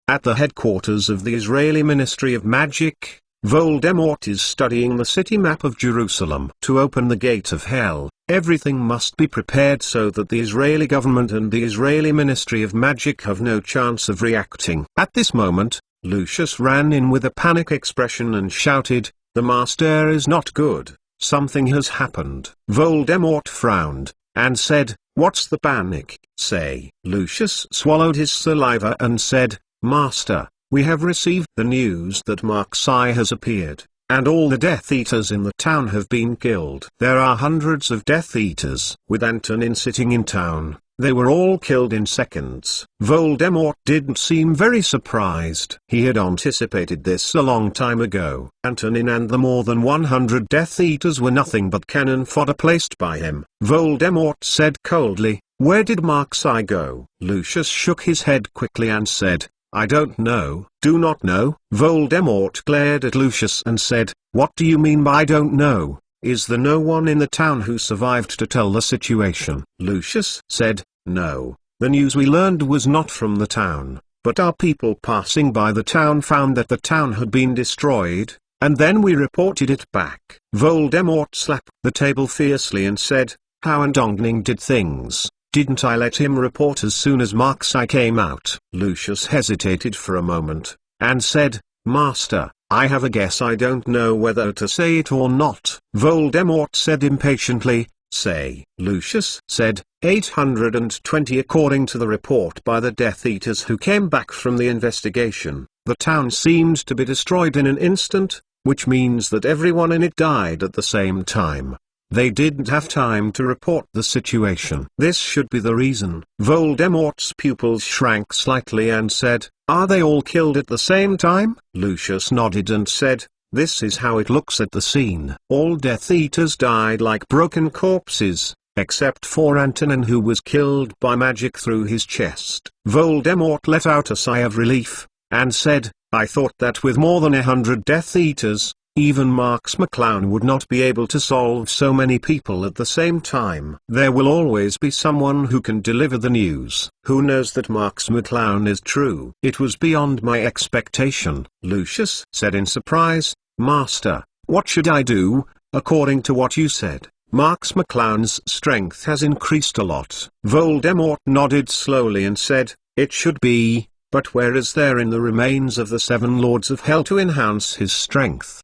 At the headquarters of the Israeli Ministry of Magic, Voldemort is studying the city map of Jerusalem. To open the gate of hell, everything must be prepared so that the Israeli government and the Israeli Ministry of Magic have no chance of reacting. At this moment, Lucius ran in with a panic expression and shouted, "The master is not good, something has happened." Voldemort frowned, and said, "What's the panic, say?" Lucius swallowed his saliva and said, "Master, we have received the news that Marxi has appeared, and all the Death Eaters in the town have been killed. There are hundreds of Death Eaters." With Antonin sitting in town, they were all killed in seconds. Voldemort didn't seem very surprised. He had anticipated this a long time ago. Antonin and the more than 100 Death Eaters were nothing but cannon fodder placed by him. Voldemort said coldly, "Where did Marxi go?" Lucius shook his head quickly and said, "I don't know." "Do not know?" Voldemort glared at Lucius and said, "What do you mean by don't know? Is there no one in the town who survived to tell the situation?" Lucius said, "No, the news we learned was not from the town, but our people passing by the town found that the town had been destroyed, and then we reported it back." Voldemort slapped the table fiercely and said, "How Dongning did things. Didn't I let him report as soon as Marxi came out?" Lucius hesitated for a moment, and said, "Master, I have a guess. I don't know whether to say it or not." Voldemort said impatiently, "Say." Lucius said, 820 according to the report by the Death Eaters who came back from the investigation. The town seemed to be destroyed in an instant, which means that everyone in it died at the same time. They didn't have time to report the situation. This should be the reason. Voldemort's pupils shrank slightly and said, "Are they all killed at the same time?" Lucius nodded and said, This is how it looks at the scene. All Death Eaters died like broken corpses, except for Antonin, who was killed by magic through his chest. Voldemort let out a sigh of relief, and said, I thought that with more than 100 Death Eaters, even Marx McClown would not be able to solve so many people at the same time. There will always be someone who can deliver the news. Who knows that Marx McClown is true? It was beyond my expectation, Lucius said in surprise. Master, what should I do? According to what you said, Marx McClown's strength has increased a lot. Voldemort nodded slowly and said, it should be. But where is there in the remains of the 7 Lords of Hell to enhance his strength?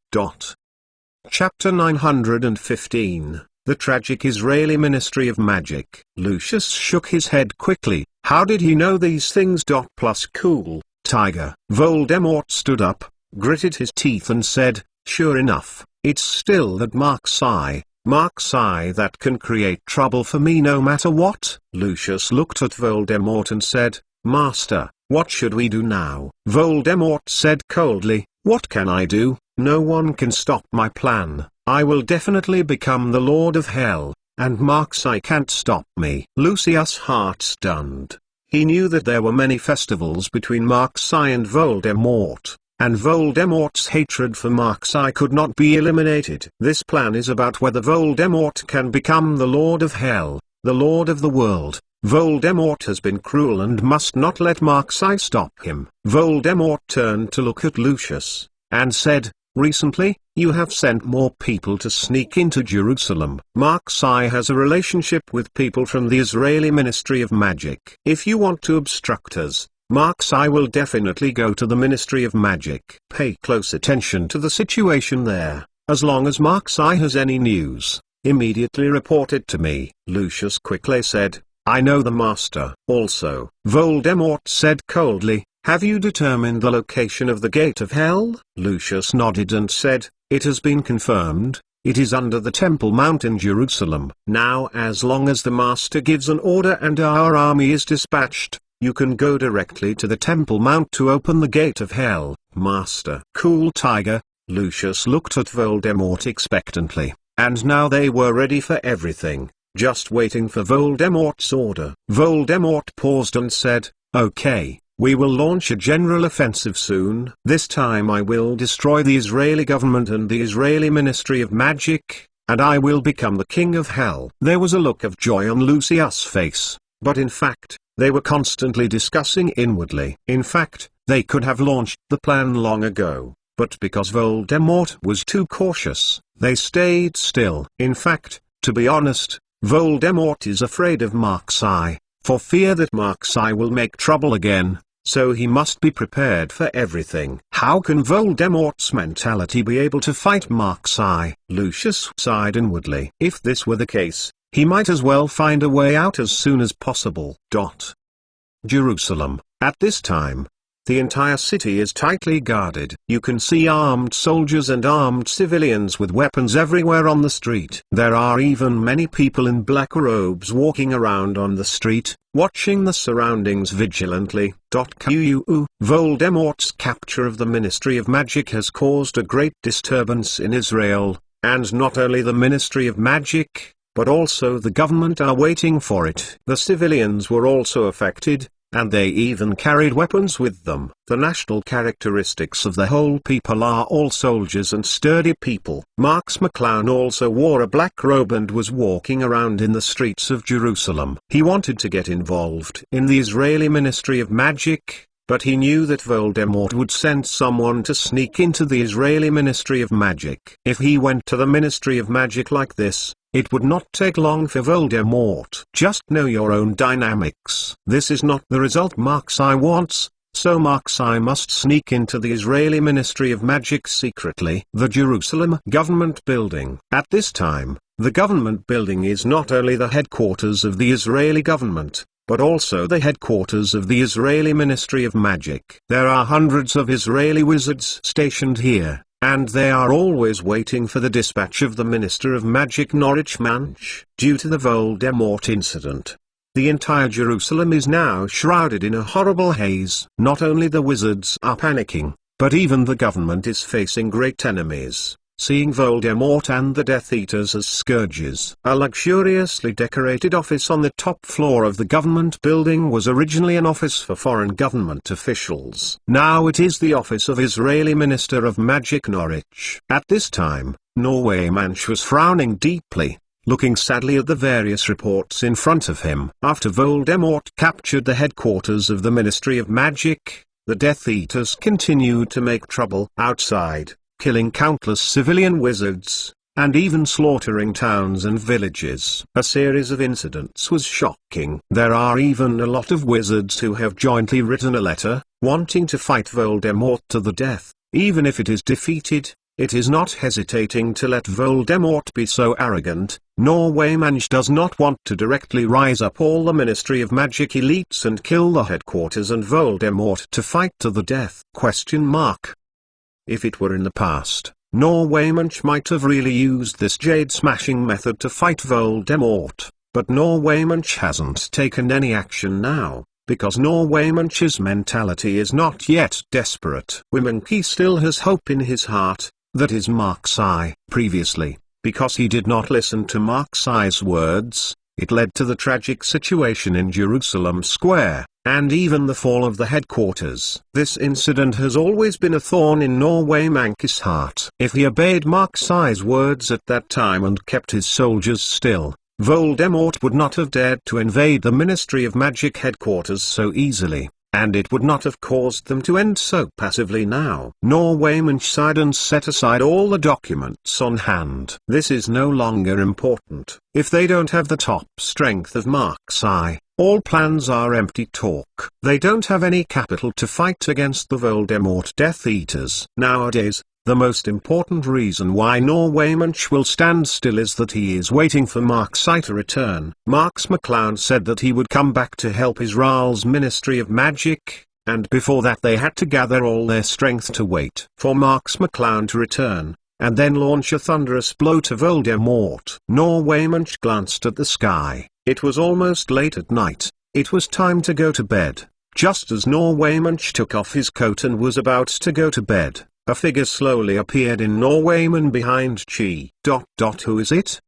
Chapter 915, The Tragic Israeli Ministry of Magic. Lucius shook his head quickly. How did he know these things? Plus cool, Tiger. Voldemort stood up, gritted his teeth and said, sure enough, it's still that Mark's eye that can create trouble for me no matter what. Lucius looked at Voldemort and said, Master, what should we do now? Voldemort said coldly, what can I do? No one can stop my plan. I will definitely become the Lord of Hell, and Mark's eye can't stop me. Lucius' heart stunned. He knew that there were many festivals between Mark's eye and Voldemort, and Voldemort's hatred for Mark's eye could not be eliminated. This plan is about whether Voldemort can become the Lord of Hell, the Lord of the world. Voldemort has been cruel and must not let Mark's eye stop him. Voldemort turned to look at Lucius, and said, recently, you have sent more people to sneak into Jerusalem. Mark's eye has a relationship with people from the Israeli Ministry of Magic. If you want to obstruct us, Mark's eye will definitely go to the Ministry of Magic. Pay close attention to the situation there. As long as Mark's eye has any news, immediately report it to me. Lucius quickly said, I know the master. Also, Voldemort said coldly, have you determined the location of the Gate of Hell? Lucius nodded and said, it has been confirmed, it is under the Temple Mount in Jerusalem. Now as long as the master gives an order and our army is dispatched, you can go directly to the Temple Mount to open the Gate of Hell, Master. Cool, Tiger. Lucius looked at Voldemort expectantly, and now they were ready for everything, just waiting for Voldemort's order. Voldemort paused and said, okay, we will launch a general offensive soon. This time I will destroy the Israeli government and the Israeli Ministry of Magic, and I will become the King of Hell. There was a look of joy on Lucius' face, but in fact, they were constantly discussing inwardly. In fact, they could have launched the plan long ago, but because Voldemort was too cautious, they stayed still. In fact, to be honest, Voldemort is afraid of Mark's eye, for fear that Mark's eye will make trouble again, so he must be prepared for everything. How can Voldemort's mentality be able to fight Mark's eye? Lucius sighed inwardly. If this were the case, he might as well find a way out as soon as possible. Jerusalem. At this time, the entire city is tightly guarded. You can see armed soldiers and armed civilians with weapons everywhere on the street. There are even many people in black robes walking around on the street, watching the surroundings vigilantly. Voldemort's capture of the Ministry of Magic has caused a great disturbance in Israel, and not only the Ministry of Magic, but also the government are waiting for it. The civilians were also affected, and they even carried weapons with them. The national characteristics of the whole people are all soldiers and sturdy people. Marx McClown also wore a black robe and was walking around in the streets of Jerusalem. He wanted to get involved in the Israeli Ministry of Magic, but he knew that Voldemort would send someone to sneak into the Israeli Ministry of Magic. If he went to the Ministry of Magic like this, it would not take long for Voldemort. Just know your own dynamics. This is not the result Mark's eye wants, so Mark's eye must sneak into the Israeli Ministry of Magic secretly. The Jerusalem Government Building. At this time, the government building is not only the headquarters of the Israeli government, but also the headquarters of the Israeli Ministry of Magic. There are hundreds of Israeli wizards stationed here, and they are always waiting for the dispatch of the Minister of Magic Norwich Manch. Due to the Voldemort incident, the entire Jerusalem is now shrouded in a horrible haze. Not only the wizards are panicking, But even the government is facing great enemies, seeing Voldemort and the Death Eaters as scourges. A luxuriously decorated office on the top floor of the government building was originally an office for foreign government officials. Now it is the office of Israeli Minister of Magic Norwich. At this time, Norwaymanch was frowning deeply, looking sadly at the various reports in front of him. After Voldemort captured the headquarters of the Ministry of Magic, the Death Eaters continued to make trouble outside, killing countless civilian wizards, and even slaughtering towns and villages. A series of incidents was shocking. There are even a lot of wizards who have jointly written a letter, wanting to fight Voldemort to the death. Even if it is defeated, it is not hesitating to let Voldemort be so arrogant. Norwaymanch does not want to directly rise up all the Ministry of Magic elites and kill the headquarters and Voldemort to fight to the death. If it were in the past, Norwaymanch might have really used this jade-smashing method to fight Voldemort, but Norwaymanch hasn't taken any action now, because Norwaymanch's mentality is not yet desperate. Wimanky still has hope in his heart, that is Mark-Sai. Previously, because he did not listen to Mark-Sai's words, it led to the tragic situation in Jerusalem Square, and even the fall of the headquarters. This incident has always been a thorn in Norwaymanch's heart. If he obeyed Mark-Sai's words at that time and kept his soldiers still, Voldemort would not have dared to invade the Ministry of Magic headquarters so easily, and it would not have caused them to end so passively now. Norwaymanch sighed and set aside all the documents on hand. This is no longer important. If they don't have the top strength of Mark-Sai, all plans are empty talk. They don't have any capital to fight against the Voldemort Death Eaters. Nowadays, the most important reason why Norwaymanch will stand still is that he is waiting for Mark-Sai to return. Marks McClown said that he would come back to help Israel's Ministry of Magic, and before that they had to gather all their strength to wait for Marks McClown to return, and then launch a thunderous blow to Voldemort. Norwaymanch glanced at the sky. It was almost late at night. It was time to go to bed. Just as Norwaymanch took off his coat and was about to go to bed, a figure slowly appeared in Norwayman behind Chi. Who is it?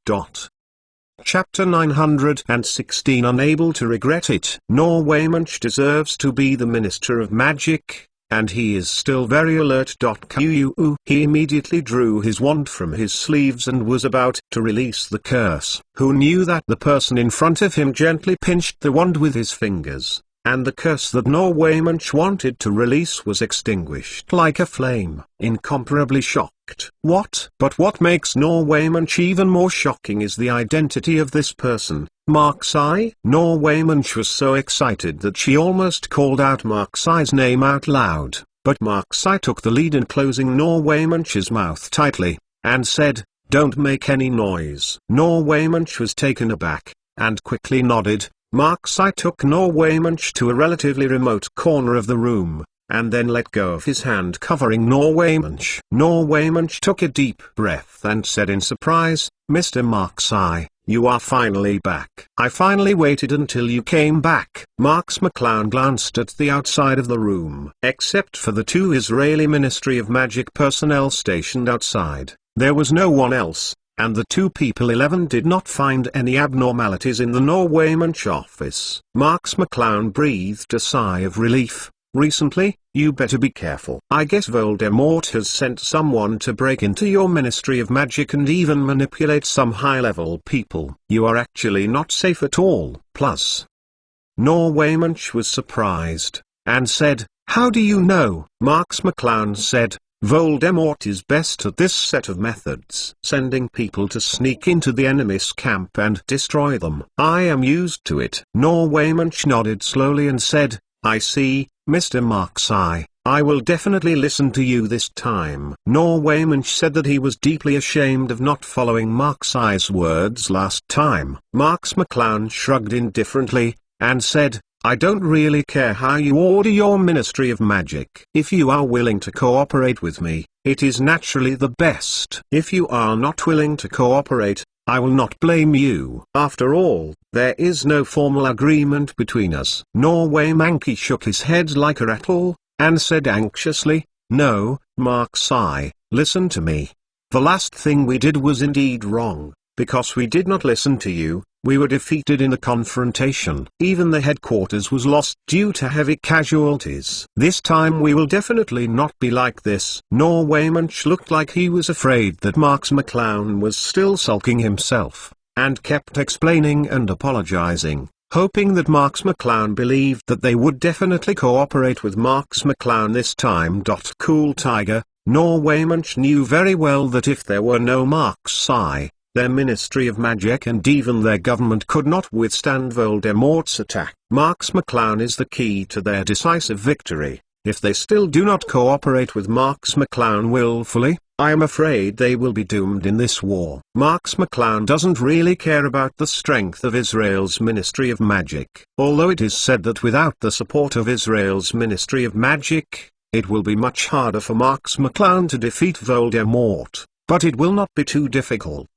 Chapter 916. Unable to regret it. Norwaymanch deserves to be the Minister of Magic, and he is still very alert. He immediately drew his wand from his sleeves and was about to release the curse. Who knew that the person in front of him gently pinched the wand with his fingers, and the curse that Norwaymanch wanted to release was extinguished like a flame. Incomparably shocked. What? But what makes Norwaymanch even more shocking is the identity of this person, Mark-Sai. Norwaymanch was so excited that she almost called out Mark-Sai's name out loud, but Mark-Sai took the lead in closing Norwaymanch's mouth tightly, and said, "Don't make any noise." Norwaymanch was taken aback, and quickly nodded. Mark-Sai took Norwaymanch to a relatively remote corner of the room, and then let go of his hand covering Norwaymanch. Norwaymanch took a deep breath and said in surprise, "Mr. Mark-Sai, you are finally back. I finally waited until you came back." Marks McClown glanced at the outside of the room. Except for the two Israeli Ministry of Magic personnel stationed outside, there was no one else. And the two people 11 did not find any abnormalities in the Norwaymanch office. Marks McClown breathed a sigh of relief. "Recently, you better be careful. I guess Voldemort has sent someone to break into your Ministry of Magic and even manipulate some high-level people. You are actually not safe at all. Plus." Norwaymanch was surprised, and said, "How do you know?" Marks McClown said, "Voldemort is best at this set of methods, sending people to sneak into the enemy's camp and destroy them. I am used to it." Norwaymanch nodded slowly and said, "I see, Mr. Mark-Sai. I will definitely listen to you this time." Norwaymanch said that he was deeply ashamed of not following Mark-Sai's words last time. Marks McClown shrugged indifferently, and said, "I don't really care how you order your Ministry of Magic. If you are willing to cooperate with me, it is naturally the best. If you are not willing to cooperate, I will not blame you. After all, there is no formal agreement between us." Norwaymanch shook his head like a rattle, and said anxiously, No, Mark-Sai, listen to me. The last thing we did was indeed wrong. Because we did not listen to you, we were defeated in the confrontation. Even the headquarters was lost due to heavy casualties. This time we will definitely not be like this. Norway Munch looked like he was afraid that Marx McClown was still sulking himself, and kept explaining and apologizing, hoping that Marx McClown believed that they would definitely cooperate with Marx McClown this time. Cool Tiger, Norway Munch knew very well that if there were no Mark-Sai, their Ministry of Magic and even their government could not withstand Voldemort's attack. Marx McClown is the key to their decisive victory. If they still do not cooperate with Marx McClown willfully, I am afraid they will be doomed in this war. Marx McClown doesn't really care about the strength of Israel's Ministry of Magic. Although it is said that without the support of Israel's Ministry of Magic, it will be much harder for Marx McClown to defeat Voldemort, but it will not be too difficult.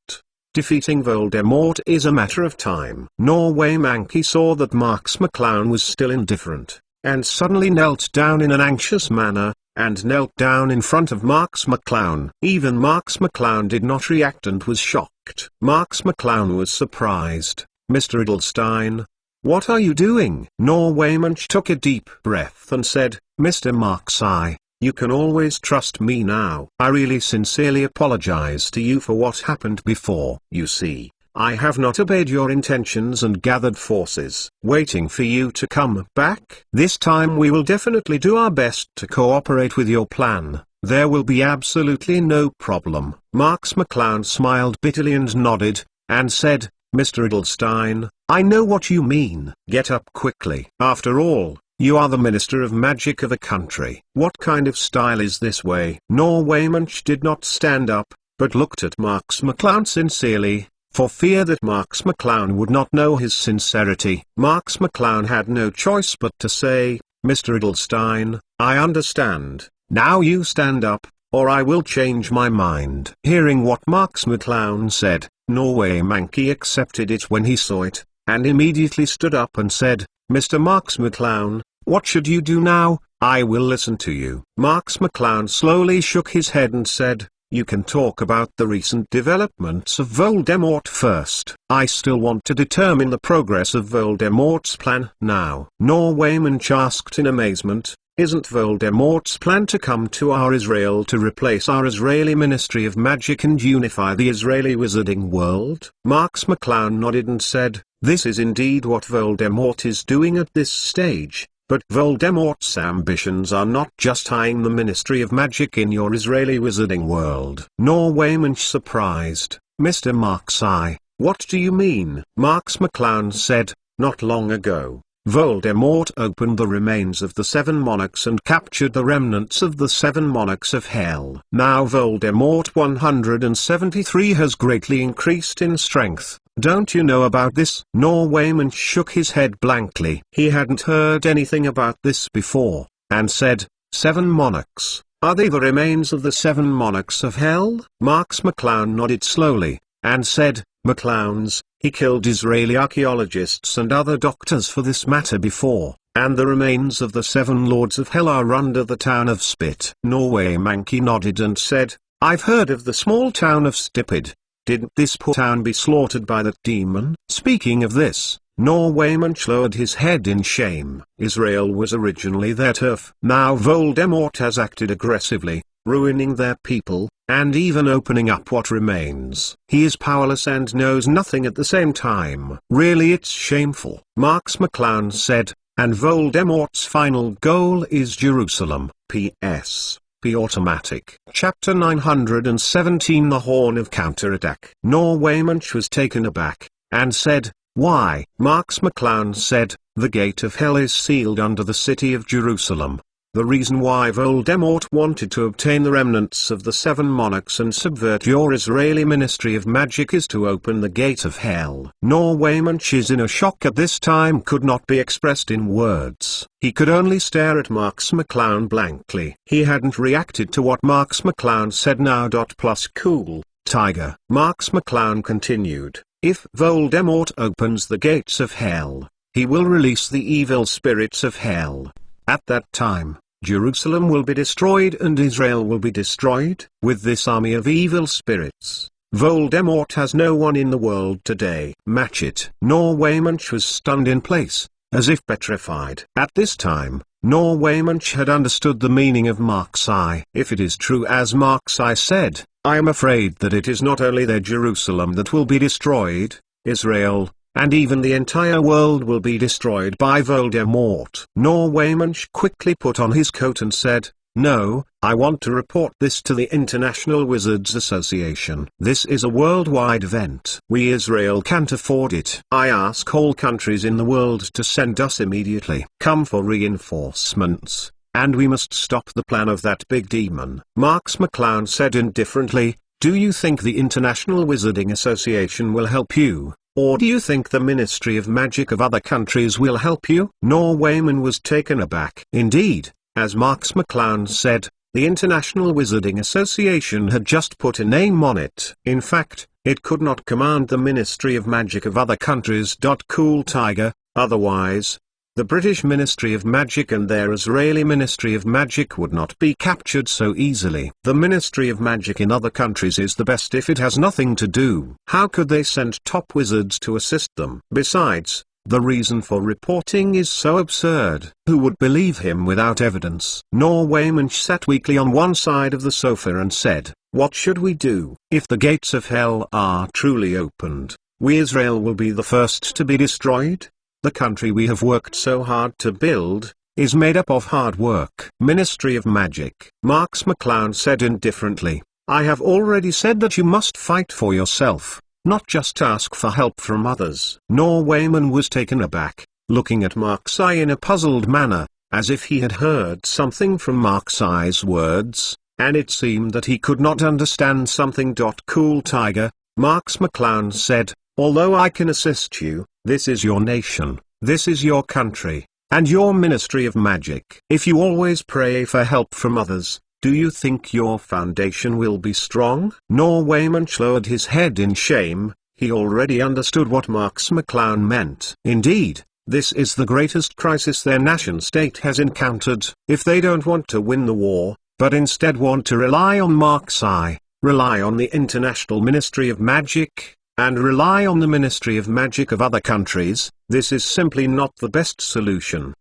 Defeating Voldemort is a matter of time. Norway Monkey saw that Marx McClown was still indifferent, and suddenly knelt down in an anxious manner, and knelt down in front of Marx McClown. Even Marx McClown did not react and was shocked. Marx McClown was surprised. Mr. Edelstein, what are you doing? Norway Munch took a deep breath and said, Mr. Mark-Sai, you can always trust me now. I really sincerely apologize to you for what happened before. You see, I have not obeyed your intentions and gathered forces, waiting for you to come back. This time we will definitely do our best to cooperate with your plan. There will be absolutely no problem. Marx McClown smiled bitterly and nodded, and said, Mr. Edelstein, I know what you mean. Get up quickly. After all, you are the Minister of Magic of a country. What kind of style is this way? Norway Munch did not stand up, but looked at Marx McClown sincerely, for fear that Marx McClown would not know his sincerity. Marx McClown had no choice but to say, Mr. Edelstein, I understand. Now you stand up, or I will change my mind. Hearing what Marx McClown said, Norway Monkey accepted it when he saw it, and immediately stood up and said, Mr. Marx McClown, what should you do now? I will listen to you. Marx McClown slowly shook his head and said, you can talk about the recent developments of Voldemort first. I still want to determine the progress of Voldemort's plan now. Norway Munch asked in amazement, isn't Voldemort's plan to come to our Israel to replace our Israeli Ministry of Magic and unify the Israeli wizarding world? Marx McClown nodded and said, this is indeed what Voldemort is doing at this stage, but Voldemort's ambitions are not just tying the Ministry of Magic in your Israeli wizarding world. Norway Munch surprised, Mr. Mark-Sai, what do you mean? Marx McClown said, not long ago, Voldemort opened the remains of the seven monarchs and captured the remnants of the seven monarchs of hell. Now Voldemort 173 has greatly increased in strength. Don't you know about this? Norway Munch shook his head blankly. He hadn't heard anything about this before, and said, seven monarchs, are they the remains of the seven monarchs of hell? Marx McClown nodded slowly, and said, McClowns, he killed Israeli archaeologists and other doctors for this matter before, and the remains of the seven lords of hell are under the town of Spit. Norway Monkey nodded and said, I've heard of the small town of Stipid. Didn't this poor town be slaughtered by that demon? Speaking of this, Norway Munch lowered his head in shame. Israel was originally their turf. Now Voldemort has acted aggressively, ruining their people, and even opening up what remains. He is powerless and knows nothing at the same time. Really, it's shameful. Marx McClown said, and Voldemort's final goal is Jerusalem. P.S. P. Automatic. Chapter 917 The Horn of Counterattack. Norway Munch was taken aback, and said, why? Marx McClown said, the gate of hell is sealed under the city of Jerusalem. The reason why Voldemort wanted to obtain the remnants of the seven monarchs and subvert your Israeli Ministry of Magic is to open the gate of hell. Norway Munch is in a shock at this time could not be expressed in words. He could only stare at Marx McClown blankly. He hadn't reacted to what Marx McClown said now. Plus cool, Tiger. Marx McClown continued, if Voldemort opens the gates of hell, he will release the evil spirits of hell. At that time, Jerusalem will be destroyed and Israel will be destroyed. With this army of evil spirits, Voldemort has no one in the world today. Match it. Norwaymanch was stunned in place, as if petrified. At this time, Norwaymanch had understood the meaning of Mark-Sai. If it is true as Mark-Sai said, I am afraid that it is not only their Jerusalem that will be destroyed, Israel, and even the entire world will be destroyed by Voldemort. Norwaymanch quickly put on his coat and said, No, I want to report this to the International Wizards Association. This is a worldwide event. We Israel can't afford it. I ask all countries in the world to send us immediately. Come for reinforcements, and we must stop the plan of that big demon. Marx McClown said indifferently, Do you think the International Wizarding Association will help you? Or do you think the Ministry of Magic of other countries will help you? Norwayman was taken aback. Indeed, as Marx McClown said, the International Wizarding Association had just put a name on it. In fact, it could not command the Ministry of Magic of other countries. Cool Tiger, otherwise, the British Ministry of Magic and their Israeli Ministry of Magic would not be captured so easily. The Ministry of Magic in other countries is the best if it has nothing to do. How could they send top wizards to assist them? Besides, the reason for reporting is so absurd. Who would believe him without evidence? Norwaymanch sat weakly on one side of the sofa and said, What should we do? If the gates of hell are truly opened, we Israel will be the first to be destroyed. The country we have worked so hard to build, is made up of hard work. Ministry of Magic. Marx McClown said indifferently, I have already said that you must fight for yourself, not just ask for help from others. Norwayman was taken aback, looking at Mark-Sai in a puzzled manner, as if he had heard something from Mark-Sai's words, and it seemed that he could not understand something. Cool Tiger, Marx McClown said, Although I can assist you, this is your nation, this is your country, and your Ministry of Magic. If you always pray for help from others, do you think your foundation will be strong? Norwayman lowered his head in shame. He already understood what Marx McClown meant. Indeed, this is the greatest crisis their nation-state has encountered. If they don't want to win the war, but instead want to rely on Mark-Sai, rely on the International Ministry of Magic, and rely on the Ministry of Magic of other countries, this is simply not the best solution!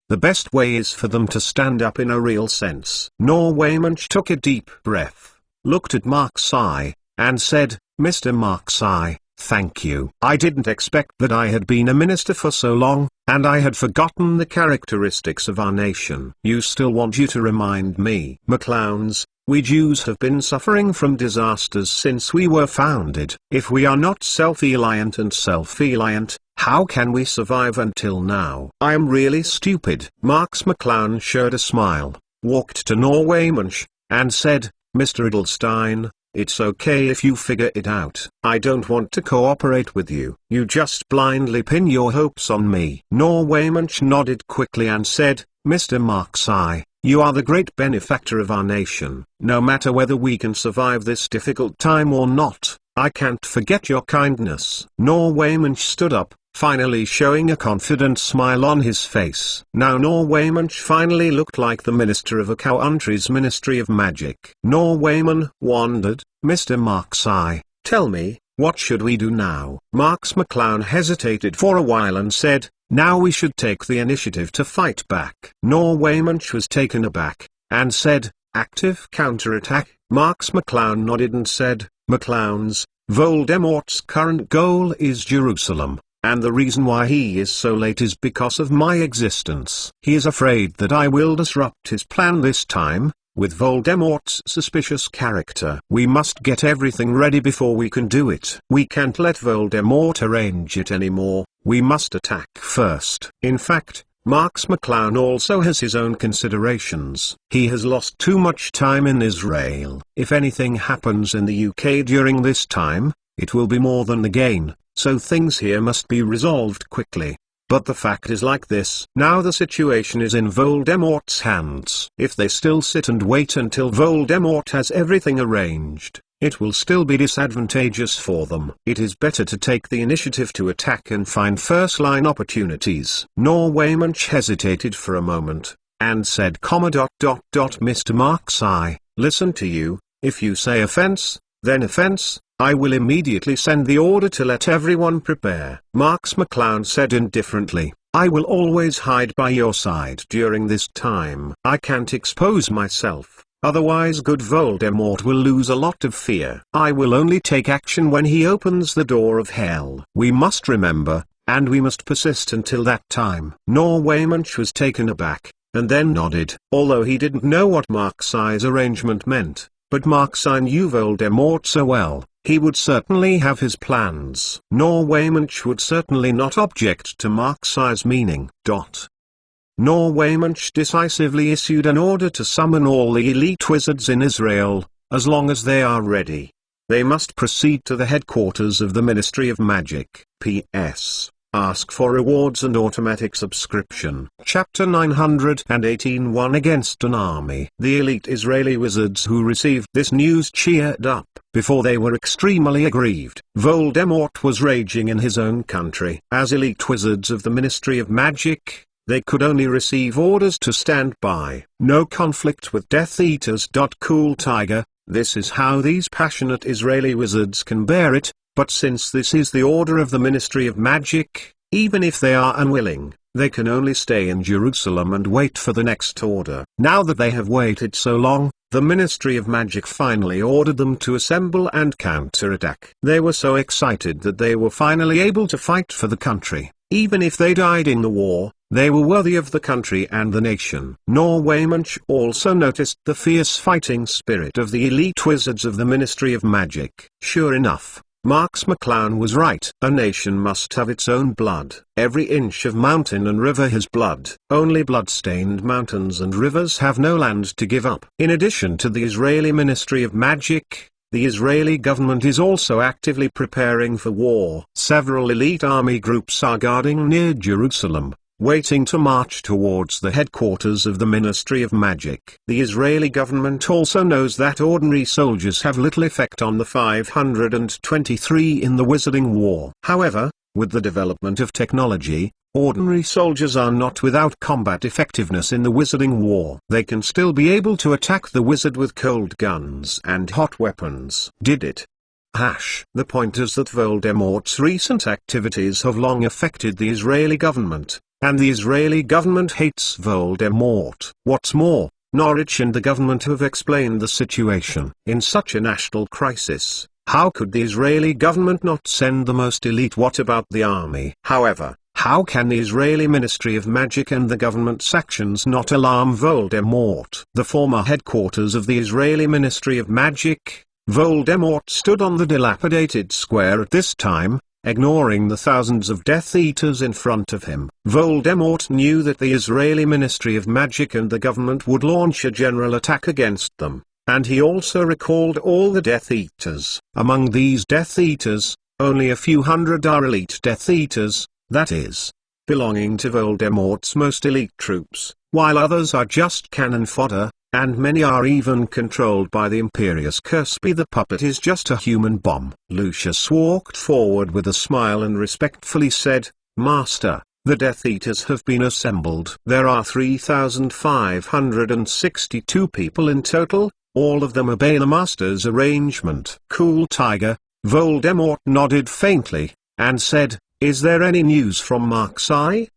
The best way is for them to stand up in a real sense. Norwayman took a deep breath, looked at Mark-Sai, and said, Mr. Mark-Sai, thank you. I didn't expect that. I had been a minister for so long, and I had forgotten the characteristics of our nation. You still want you to remind me? McClowns, we Jews have been suffering from disasters since we were founded. If we are not self-reliant and self-reliant, how can we survive until now? I am really stupid. Marx McClown showed a smile, walked to Norwayman, and said, Mr. Edelstein, it's okay if you figure it out. I don't want to cooperate with you. You just blindly pin your hopes on me. Norwayman nodded quickly and said, Mr. Mark-Sai, you are the great benefactor of our nation. No matter whether we can survive this difficult time or not, I can't forget your kindness. Norwayman stood up, finally showing a confident smile on his face. Now Norwayman finally looked like the minister of a country's Ministry of Magic. Norwayman wondered, Mr. Mark-Sai, tell me, what should we do now? Marx McClown hesitated for a while and said, Now we should take the initiative to fight back. Norwayman was taken aback, and said, Active counterattack? Marx McClown nodded and said, McClowns, Voldemort's current goal is Jerusalem, and the reason why he is so late is because of my existence. He is afraid that I will disrupt his plan this time. With Voldemort's suspicious character, we must get everything ready before we can do it. We can't let Voldemort arrange it anymore, we must attack first. In fact, Marx McClown also has his own considerations. He has lost too much time in Israel. If anything happens in the UK during this time, it will be more than the gain, so things here must be resolved quickly. But the fact is like this. Now the situation is in Voldemort's hands. If they still sit and wait until Voldemort has everything arranged, it will still be disadvantageous for them. It is better to take the initiative to attack and find first-line opportunities. Norwaymanch hesitated for a moment, and said, Mr. Marks, listen to you. If you say offense, then offense. I will immediately send the order to let everyone prepare. Marks McClown said indifferently, I will always hide by your side during this time. I can't expose myself, otherwise good Voldemort will lose a lot of fear. I will only take action when he opens the door of hell. We must remember, and we must persist until that time. Norwaymanch was taken aback, and then nodded. Although he didn't know what Marks' arrangement meant, but Marks knew Voldemort so well, he would certainly have his plans. Norwaymanch would certainly not object to Marks' meaning. Norwaymanch decisively issued an order to summon all the elite wizards in Israel, as long as they are ready. They must proceed to the headquarters of the Ministry of Magic. P.S. Ask for rewards and automatic subscription. Chapter 918 One against an army. The elite Israeli wizards who received this news cheered up. Before they were extremely aggrieved. Voldemort was raging in his own country. As elite wizards of the Ministry of Magic, they could only receive orders to stand by. No conflict with Death Eaters. Cool Tiger, this is how these passionate Israeli wizards can bear it. But since this is the order of the Ministry of Magic, even if they are unwilling, they can only stay in Jerusalem and wait for the next order. Now that they have waited so long, the Ministry of Magic finally ordered them to assemble and counterattack. They were so excited that they were finally able to fight for the country. Even if they died in the war, they were worthy of the country and the nation. Norwaymanch also noticed the fierce fighting spirit of the elite wizards of the Ministry of Magic. Sure enough, Marks McClown was right. A nation must have its own blood. Every inch of mountain and river has blood. Only blood-stained mountains and rivers have no land to give up. In addition to the Israeli Ministry of Magic, the Israeli government is also actively preparing for war. Several elite army groups are guarding near Jerusalem, waiting to march towards the headquarters of the Ministry of Magic. The Israeli government also knows that ordinary soldiers have little effect on the 523 in the Wizarding War. However, with the development of technology, ordinary soldiers are not without combat effectiveness in the Wizarding War. They can still be able to attack the wizard with cold guns and hot weapons. Did it? The point is that Voldemort's recent activities have long affected the Israeli government, and the Israeli government hates Voldemort. What's more, Norwich and the government have explained the situation. In such a national crisis, how could the Israeli government not send the most elite? What about the army? However, how can the Israeli Ministry of Magic and the government's actions not alarm Voldemort? The former headquarters of the Israeli Ministry of Magic, Voldemort stood on the dilapidated square at this time, ignoring the thousands of Death Eaters in front of him. Voldemort knew that the Israeli Ministry of Magic and the government would launch a general attack against them, and he also recalled all the Death Eaters. Among these Death Eaters, only a few hundred are elite Death Eaters, that is, belonging to Voldemort's most elite troops, while others are just cannon fodder, and many are even controlled by the imperious Cursby. The puppet is just a human bomb. Lucius walked forward with a smile and respectfully said, Master, the Death Eaters have been assembled. There are 3,562 people in total, all of them obey the Master's arrangement. Cool Tiger, Voldemort nodded faintly, and said, Is there any news from Marks?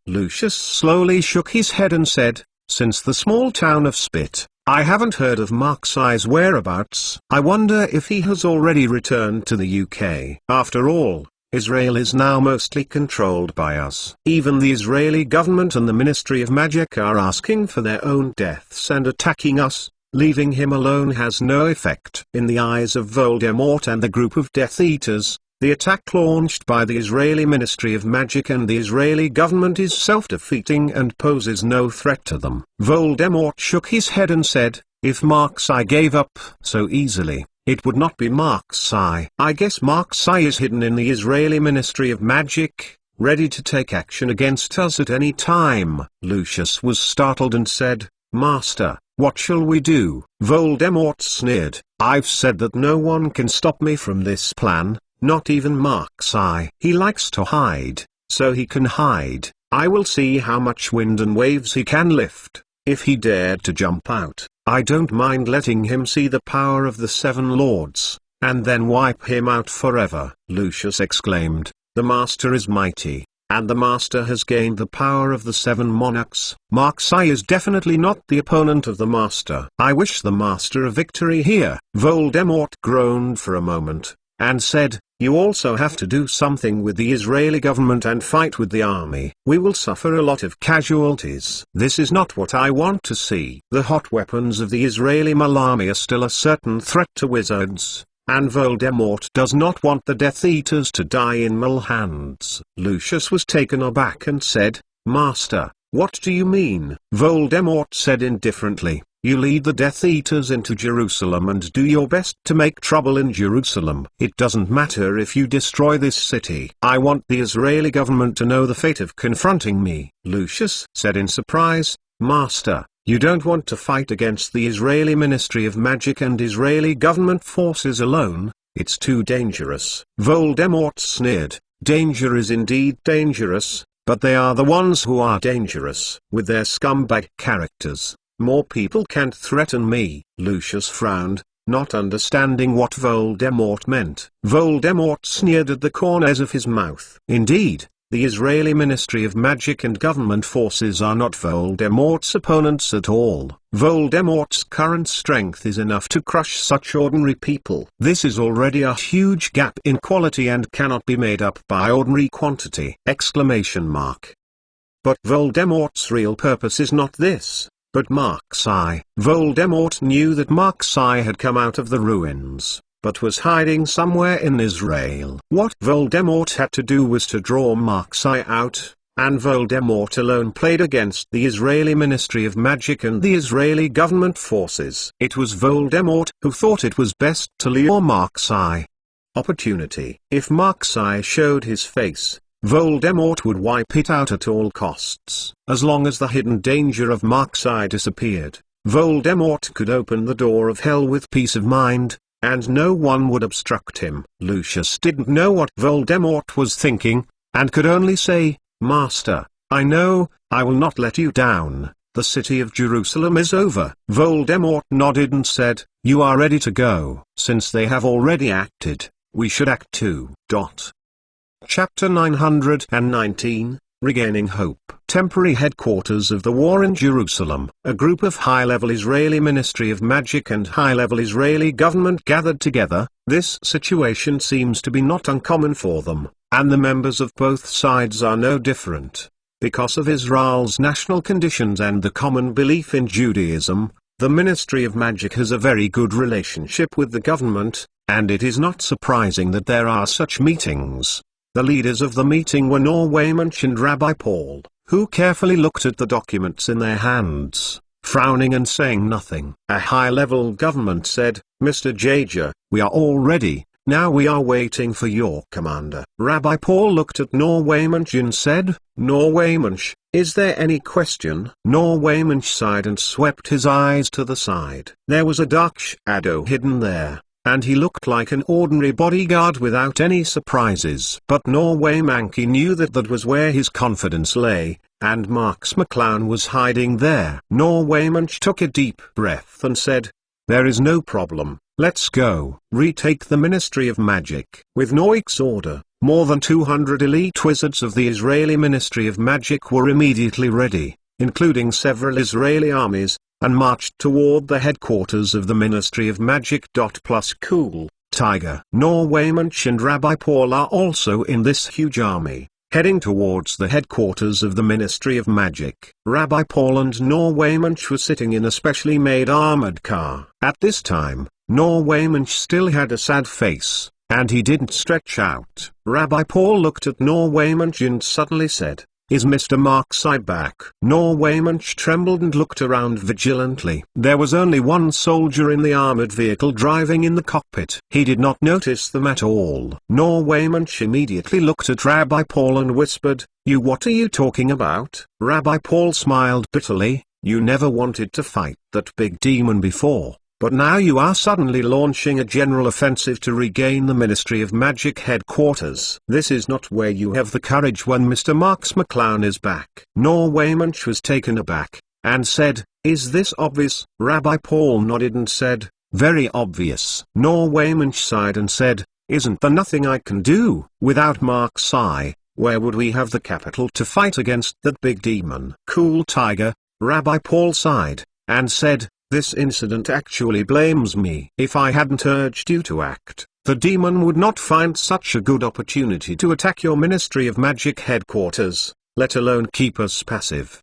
Lucius slowly shook his head and said, Since the small town of Spit, I haven't heard of Marks' whereabouts. I wonder if he has already returned to the UK. After all, Israel is now mostly controlled by us. Even the Israeli government and the Ministry of Magic are asking for their own deaths and attacking us. Leaving him alone has no effect. In the eyes of Voldemort and the group of Death Eaters, the attack launched by the Israeli Ministry of Magic and the Israeli government is self-defeating and poses no threat to them. Voldemort shook his head and said, If Marks gave up so easily, it would not be Marks. I guess Marks is hidden in the Israeli Ministry of Magic, ready to take action against us at any time. Lucius was startled and said, Master, What shall we do? Voldemort sneered. I've said that no one can stop me from this plan, not even Mark-Sai. He likes to hide, so he can hide. I will see how much wind and waves he can lift. If he dared to jump out, I don't mind letting him see the power of the Seven Lords, and then wipe him out forever. Lucius exclaimed, the Master is mighty, and the Master has gained the power of the Seven Monarchs. Mark-Sai is definitely not the opponent of the Master. I wish the Master a victory here. Voldemort groaned for a moment, and said, you also have to do something with the Israeli government and fight with the army. We will suffer a lot of casualties. This is not what I want to see. The hot weapons of the Israeli army are still a certain threat to wizards, and Voldemort does not want the Death Eaters to die in Mole hands. Lucius was taken aback and said, Master, what do you mean? Voldemort said indifferently, you lead the Death Eaters into Jerusalem and do your best to make trouble in Jerusalem. It doesn't matter if you destroy this city. I want the Israeli government to know the fate of confronting me. Lucius said in surprise, Master, you don't want to fight against the Israeli Ministry of Magic and Israeli government forces alone. It's too dangerous. Voldemort sneered. Danger is indeed dangerous, but they are the ones who are dangerous. With their scumbag characters, more people can't threaten me. Lucius frowned, not understanding what Voldemort meant. Voldemort sneered at the corners of his mouth. Indeed, the Israeli Ministry of Magic and government forces are not Voldemort's opponents at all. Voldemort's current strength is enough to crush such ordinary people. This is already a huge gap in quality and cannot be made up by ordinary quantity! But Voldemort's real purpose is not this, but Mark-Sai. Voldemort knew that Mark-Sai had come out of the ruins, but was hiding somewhere in Israel. What Voldemort had to do was to draw Mark-Sai out, and Voldemort alone played against the Israeli Ministry of Magic and the Israeli government forces. It was Voldemort who thought it was best to lure Mark-Sai. Opportunity. If Mark-Sai showed his face, Voldemort would wipe it out at all costs. As long as the hidden danger of Mark-Sai disappeared, Voldemort could open the door of hell with peace of mind, and no one would obstruct him. Lucius didn't know what Voldemort was thinking, and could only say, Master, I know, I will not let you down. The city of Jerusalem is over. Voldemort nodded and said, you are ready to go. Since they have already acted, we should act too. Chapter 919, Regaining Hope. Temporary headquarters of the war in Jerusalem. A group of high-level Israeli Ministry of Magic and high-level Israeli government gathered together. This situation seems to be not uncommon for them, and the members of both sides are no different. Because of Israel's national conditions and the common belief in Judaism, the Ministry of Magic has a very good relationship with the government, and it is not surprising that there are such meetings. The leaders of the meeting were Norwaymanch and Rabbi Paul, who carefully looked at the documents in their hands, frowning and saying nothing. A high-level government said, Mr. Jaeger, we are all ready, now we are waiting for your commander. Rabbi Paul looked at Norwaymanch and said, Norwaymanch, is there any question? Norwaymanch sighed and swept his eyes to the side. There was a dark shadow hidden there, and he looked like an ordinary bodyguard without any surprises. But Norwaymanch knew that that was where his confidence lay, and Marks McClown was hiding there. Norwaymanch took a deep breath and said, there is no problem, let's go. Retake the Ministry of Magic. With Noik's order, more than 200 elite wizards of the Israeli Ministry of Magic were immediately ready, including several Israeli armies, and marched toward the headquarters of the Ministry of Magic. Plus Cool Tiger, Norwaymanch and Rabbi Paul are also in this huge army, heading towards the headquarters of the Ministry of Magic. Rabbi Paul and Norwaymanch were sitting in a specially made armored car. At this time, Norwaymanch still had a sad face, and he didn't stretch out. Rabbi Paul looked at Norwaymanch and suddenly said, is Mr. Mark-Sai back? Norwaymanch trembled and looked around vigilantly. There was only one soldier in the armored vehicle driving in the cockpit. He did not notice them at all. Norwaymanch immediately looked at Rabbi Paul and whispered, what are you talking about? Rabbi Paul smiled bitterly, You never wanted to fight that big demon before, but now you are suddenly launching a general offensive to regain the Ministry of Magic headquarters. This is not where you have the courage when Mr. Marks McClown is back. Norwaymunch was taken aback, and said, "Is this obvious?" Rabbi Paul nodded and said, "Very obvious." Norwaymunch sighed and said, "Isn't there nothing I can do? Without Mark's eye, where would we have the capital to fight against that big demon?" "Cool tiger," Rabbi Paul sighed, and said, "This incident actually blames me. If I hadn't urged you to act, the demon would not find such a good opportunity to attack your Ministry of Magic headquarters, let alone keep us passive."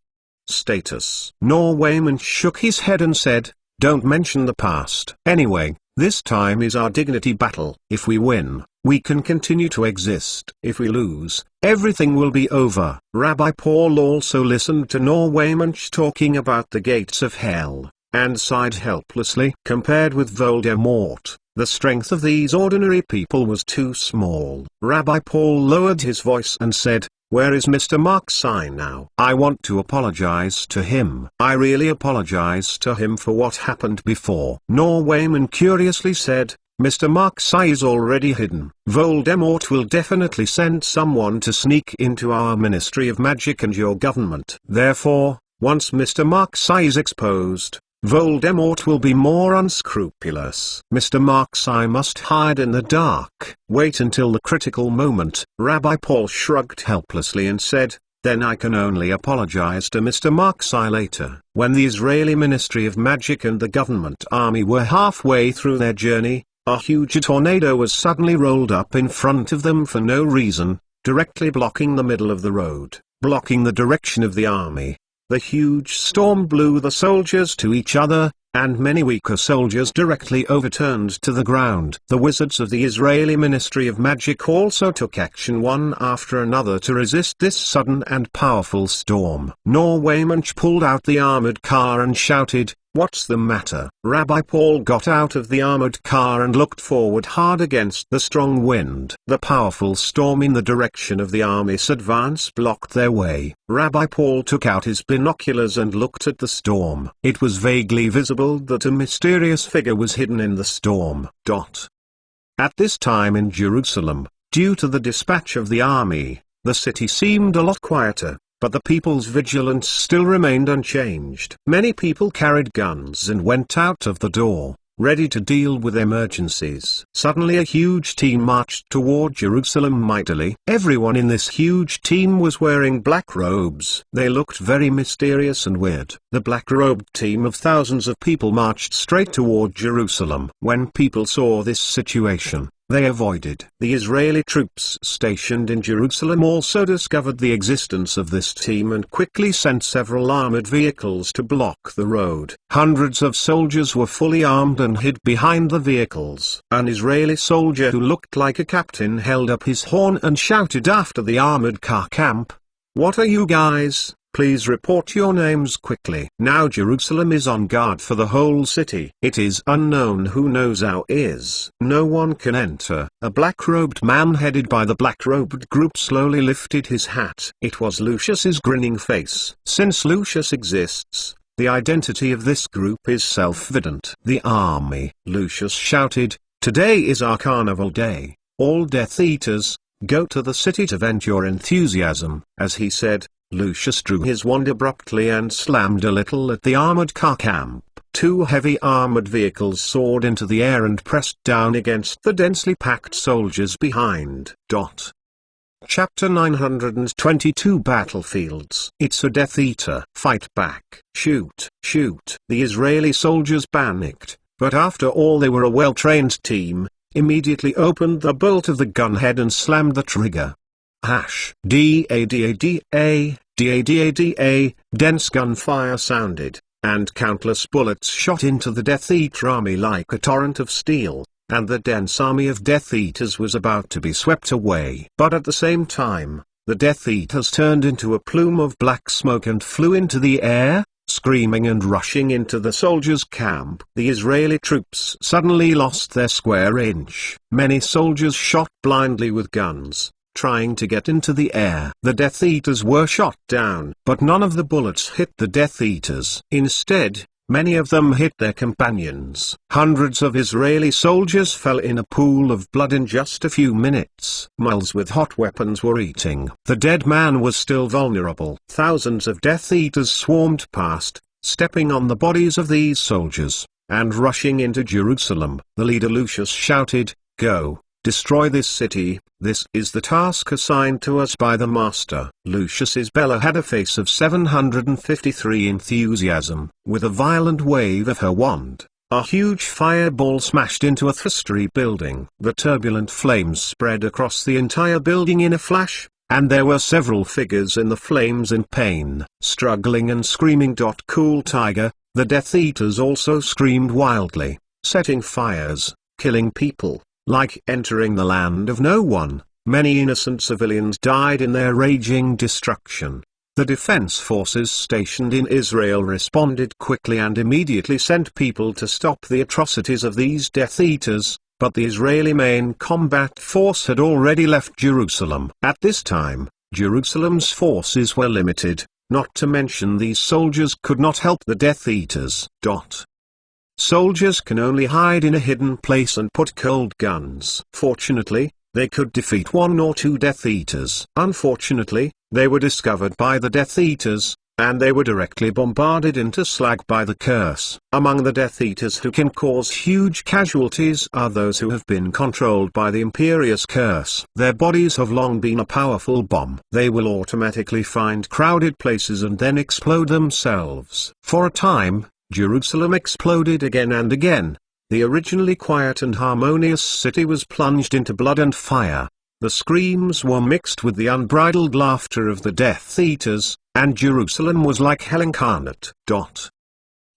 Status. Norwaymunch shook his head and said, "Don't mention the past. Anyway, this time is our dignity battle. If we win, we can continue to exist. If we lose, everything will be over." Rabbi Paul also listened to Norwaymunch talking about the gates of hell, and sighed helplessly. Compared with Voldemort, the strength of these ordinary people was too small. Rabbi Paul lowered his voice and said, "Where is Mr. Mark's eye now? I want to apologize to him. I really apologize to him for what happened before." Norwayman curiously said, "Mr. Mark's eye is already hidden. Voldemort will definitely send someone to sneak into our Ministry of Magic and your government. Therefore, once Mr. Mark's eye is exposed, Voldemort will be more unscrupulous. Mr. Mark's eye must hide in the dark. Wait until the critical moment." Rabbi Paul shrugged helplessly and said, "Then I can only apologize to Mr. Mark's eye later." When the Israeli Ministry of Magic and the government army were halfway through their journey, a huge tornado was suddenly rolled up in front of them for no reason, directly blocking the middle of the road, blocking the direction of the army. The huge storm blew the soldiers to each other, and many weaker soldiers directly overturned to the ground. The wizards of the Israeli Ministry of Magic also took action one after another to resist this sudden and powerful storm. Norwaymunch pulled out the armored car and shouted, "What's the matter?" Rabbi Paul got out of the armored car and looked forward hard against the strong wind. The powerful storm in the direction of the army's advance blocked their way. Rabbi Paul took out his binoculars and looked at the storm. It was vaguely visible that a mysterious figure was hidden in the storm. At this time in Jerusalem, due to the dispatch of the army, the city seemed a lot quieter, but the people's vigilance still remained unchanged. Many people carried guns and went out of the door, ready to deal with emergencies. Suddenly a huge team marched toward Jerusalem mightily. Everyone in this huge team was wearing black robes. They looked very mysterious and weird. The black-robed team of thousands of people marched straight toward Jerusalem. When people saw this situation, they avoided. The Israeli troops stationed in Jerusalem also discovered the existence of this team and quickly sent several armored vehicles to block the road. Hundreds of soldiers were fully armed and hid behind the vehicles. An Israeli soldier who looked like a captain held up his horn and shouted after the armored car camp, "What are you guys? Please report your names quickly." Now Jerusalem is on guard for the whole city. It is unknown who knows how is. No one can enter. A black-robed man headed by the black-robed group slowly lifted his hat. It was Lucius's grinning face. Since Lucius exists, the identity of this group is self-evident. The army. Lucius shouted, "Today is our carnival day. All Death Eaters, go to the city to vent your enthusiasm." As he said, Lucius drew his wand abruptly and slammed a little at the armored car camp. Two heavy armored vehicles soared into the air and pressed down against the densely packed soldiers behind. Chapter 922 Battlefields. It's a Death Eater. Fight back. Shoot, shoot. The Israeli soldiers panicked, but after all they were a well-trained team, immediately opened the bolt of the gunhead and slammed the trigger. DADADA, dense gunfire sounded, and countless bullets shot into the Death Eater army like a torrent of steel, and the dense army of Death Eaters was about to be swept away. But at the same time, the Death Eaters turned into a plume of black smoke and flew into the air, screaming and rushing into the soldiers' camp. The Israeli troops suddenly lost their square inch. Many soldiers shot blindly with guns, trying to get into the air. The Death Eaters were shot down, but none of the bullets hit the Death Eaters. Instead, many of them hit their companions. Hundreds of Israeli soldiers fell in a pool of blood in just a few minutes. Mules with hot weapons were eating. The dead man was still vulnerable. Thousands of Death Eaters swarmed past, stepping on the bodies of these soldiers, and rushing into Jerusalem. The leader Lucius shouted, "Go, destroy this city, this is the task assigned to us by the master." Lucius Bella had a face of 753 enthusiasm. With a violent wave of her wand, a huge fireball smashed into a three-story building. The turbulent flames spread across the entire building in a flash, and there were several figures in the flames in pain, struggling and screaming. Cool Tiger, the Death Eaters also screamed wildly, setting fires, killing people, like entering the land of no one. Many innocent civilians died in their raging destruction. The defense forces stationed in Israel responded quickly and immediately sent people to stop the atrocities of these Death Eaters. But the Israeli main combat force had already left Jerusalem. At this time, Jerusalem's forces were limited, not to mention these soldiers could not help the Death Eaters. Soldiers can only hide in a hidden place and put cold guns. Fortunately, they could defeat one or two Death Eaters. Unfortunately, they were discovered by the Death Eaters, and they were directly bombarded into slag by the curse. Among the Death Eaters who can cause huge casualties are those who have been controlled by the Imperious curse. Their bodies have long been a powerful bomb. They will automatically find crowded places and then explode themselves. For a time, Jerusalem exploded again and again. The originally quiet and harmonious city was plunged into blood and fire. The screams were mixed with the unbridled laughter of the Death Eaters, and Jerusalem was like hell incarnate.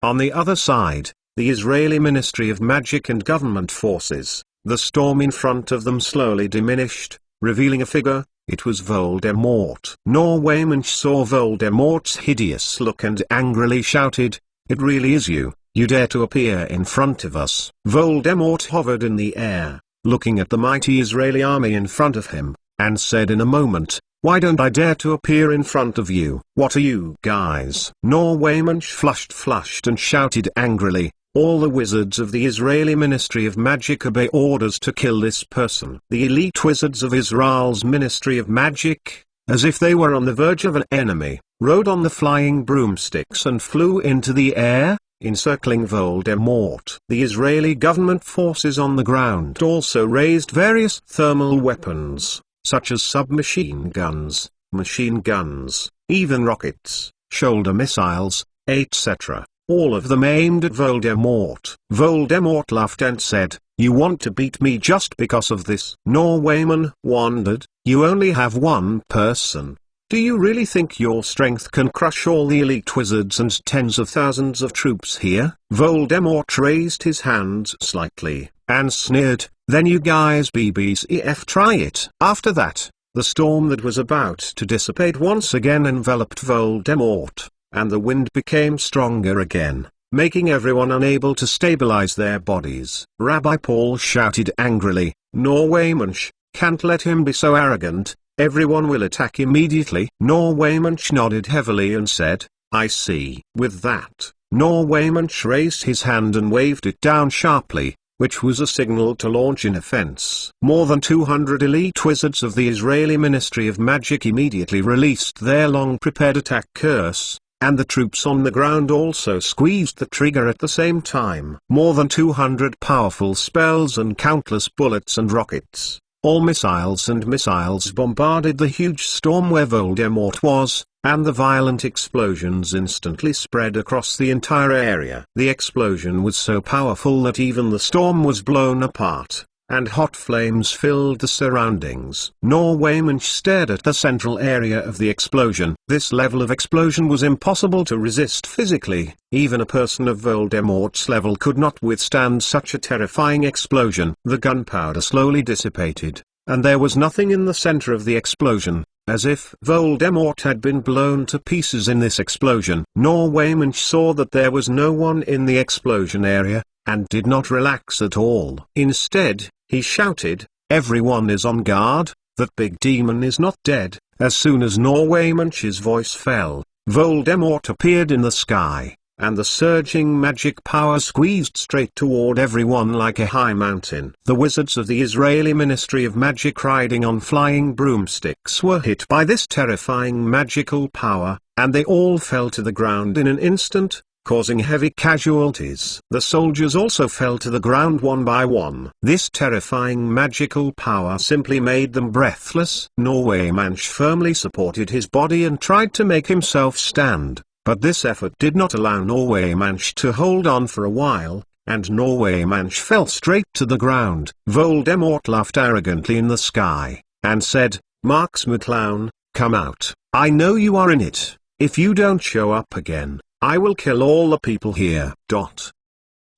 On the other side, the Israeli Ministry of Magic and government forces, the storm in front of them slowly diminished, revealing a figure. It was Voldemort. Norwayman saw Voldemort's hideous look and angrily shouted, "It really is you, you dare to appear in front of us." Voldemort hovered in the air, looking at the mighty Israeli army in front of him, and said in a moment, "Why don't I dare to appear in front of you? What are you guys?" Norwayman flushed and shouted angrily, "All the wizards of the Israeli Ministry of Magic obey orders to kill this person." The elite wizards of Israel's Ministry of Magic, as if they were on the verge of an enemy, rode on the flying broomsticks and flew into the air, encircling Voldemort. The Israeli government forces on the ground also raised various thermal weapons, such as submachine guns, machine guns, even rockets, shoulder missiles, etc., all of them aimed at Voldemort. Voldemort laughed and said, "You want to beat me just because of this?" Norwayman wondered, "You only have one person. Do you really think your strength can crush all the elite wizards and tens of thousands of troops here?" Voldemort raised his hands slightly, and sneered, "Then you guys BBCF try it." After that, the storm that was about to dissipate once again enveloped Voldemort, and the wind became stronger again, making everyone unable to stabilize their bodies. Rabbi Paul shouted angrily, "Norwayman, can't let him be so arrogant. Everyone will attack immediately." Norwayman nodded heavily and said, "I see." With that, Norwayman raised his hand and waved it down sharply, which was a signal to launch an offense. More than 200 elite wizards of the Israeli Ministry of Magic immediately released their long-prepared attack curse, and the troops on the ground also squeezed the trigger at the same time. More than 200 powerful spells and countless bullets and rockets, all missiles and missiles, bombarded the huge storm where Voldemort was, and the violent explosions instantly spread across the entire area. The explosion was so powerful that even the storm was blown apart, and hot flames filled the surroundings. Norwayman stared at the central area of the explosion. This level of explosion was impossible to resist physically. Even a person of Voldemort's level could not withstand such a terrifying explosion. The gunpowder slowly dissipated, and there was nothing in the center of the explosion, as if Voldemort had been blown to pieces in this explosion. Norwayman saw that there was no one in the explosion area, and did not relax at all. Instead, he shouted, "Everyone is on guard, that big demon is not dead." As soon as Norway Munch's voice fell, Voldemort appeared in the sky, and the surging magic power squeezed straight toward everyone like a high mountain. The wizards of the Israeli Ministry of Magic riding on flying broomsticks were hit by this terrifying magical power, and they all fell to the ground in an instant, causing heavy casualties. The soldiers also fell to the ground one by one. This terrifying magical power simply made them breathless. Norway Manch firmly supported his body and tried to make himself stand, but this effort did not allow Norway Manch to hold on for a while, and Norway Manch fell straight to the ground. Voldemort laughed arrogantly in the sky, and said, "Marx McClown, come out. I know you are in it. If you don't show up again, I will kill all the people here."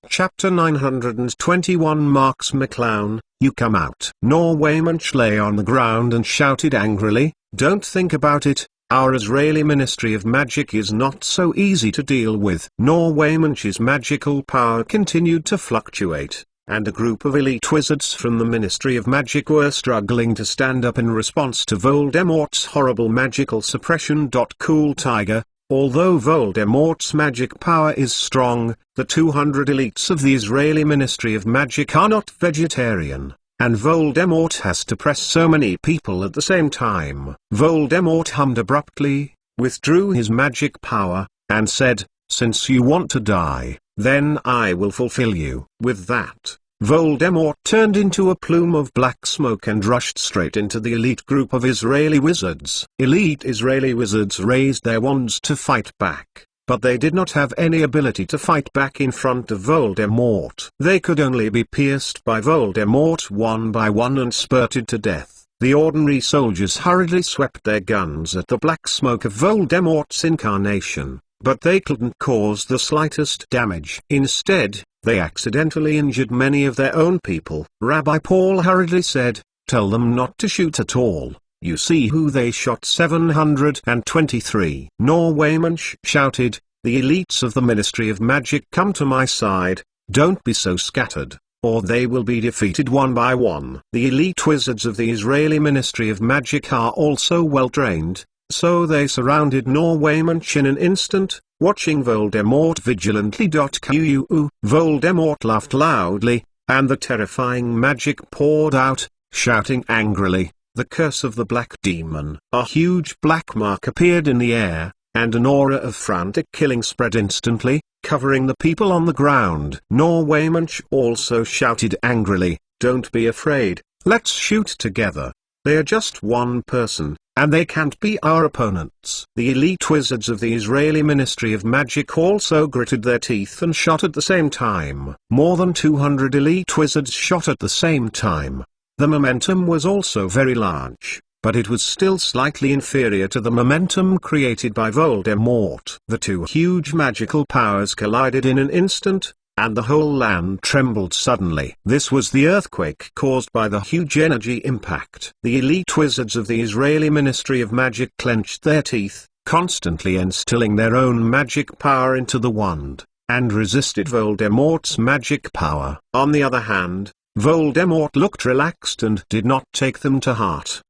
Chapter 921 Marx McClown, you come out. Norway Munch lay on the ground and shouted angrily, "Don't think about it, our Israeli Ministry of Magic is not so easy to deal with." Norway Munch's magical power continued to fluctuate, and a group of elite wizards from the Ministry of Magic were struggling to stand up in response to Voldemort's horrible magical suppression. Cool Tiger, although Voldemort's magic power is strong, the 200 elites of the Israeli Ministry of Magic are not vegetarian, and Voldemort has to press so many people at the same time. Voldemort hummed abruptly, withdrew his magic power, and said, "Since you want to die, then I will fulfill you." With that, Voldemort turned into a plume of black smoke and rushed straight into the elite group of Israeli wizards. Elite Israeli wizards raised their wands to fight back, but they did not have any ability to fight back in front of Voldemort. They could only be pierced by Voldemort one by one and spurted to death. The ordinary soldiers hurriedly swept their guns at the black smoke of Voldemort's incarnation, but they couldn't cause the slightest damage. Instead, they accidentally injured many of their own people. Rabbi Paul hurriedly said, "Tell them not to shoot at all. You see who they shot." 723. Norway Munch shouted, "The elites of the Ministry of Magic, come to my side, don't be so scattered, or they will be defeated one by one." The elite wizards of the Israeli Ministry of Magic are also well trained, so they surrounded Norway Munch in an instant, watching Voldemort vigilantly. Voldemort laughed loudly, and the terrifying magic poured out, shouting angrily, "The curse of the black demon." A huge black mark appeared in the air, and an aura of frantic killing spread instantly, covering the people on the ground. Norway Munch also shouted angrily, "Don't be afraid, let's shoot together. They are just one person, and they can't be our opponents." The elite wizards of the Israeli Ministry of Magic also gritted their teeth and shot at the same time. More than 200 elite wizards shot at the same time. The momentum was also very large, but it was still slightly inferior to the momentum created by Voldemort. The two huge magical powers collided in an instant, and the whole land trembled suddenly. This was the earthquake caused by the huge energy impact. The elite wizards of the Israeli Ministry of Magic clenched their teeth, constantly instilling their own magic power into the wand, and resisted Voldemort's magic power. On the other hand, Voldemort looked relaxed and did not take them to heart.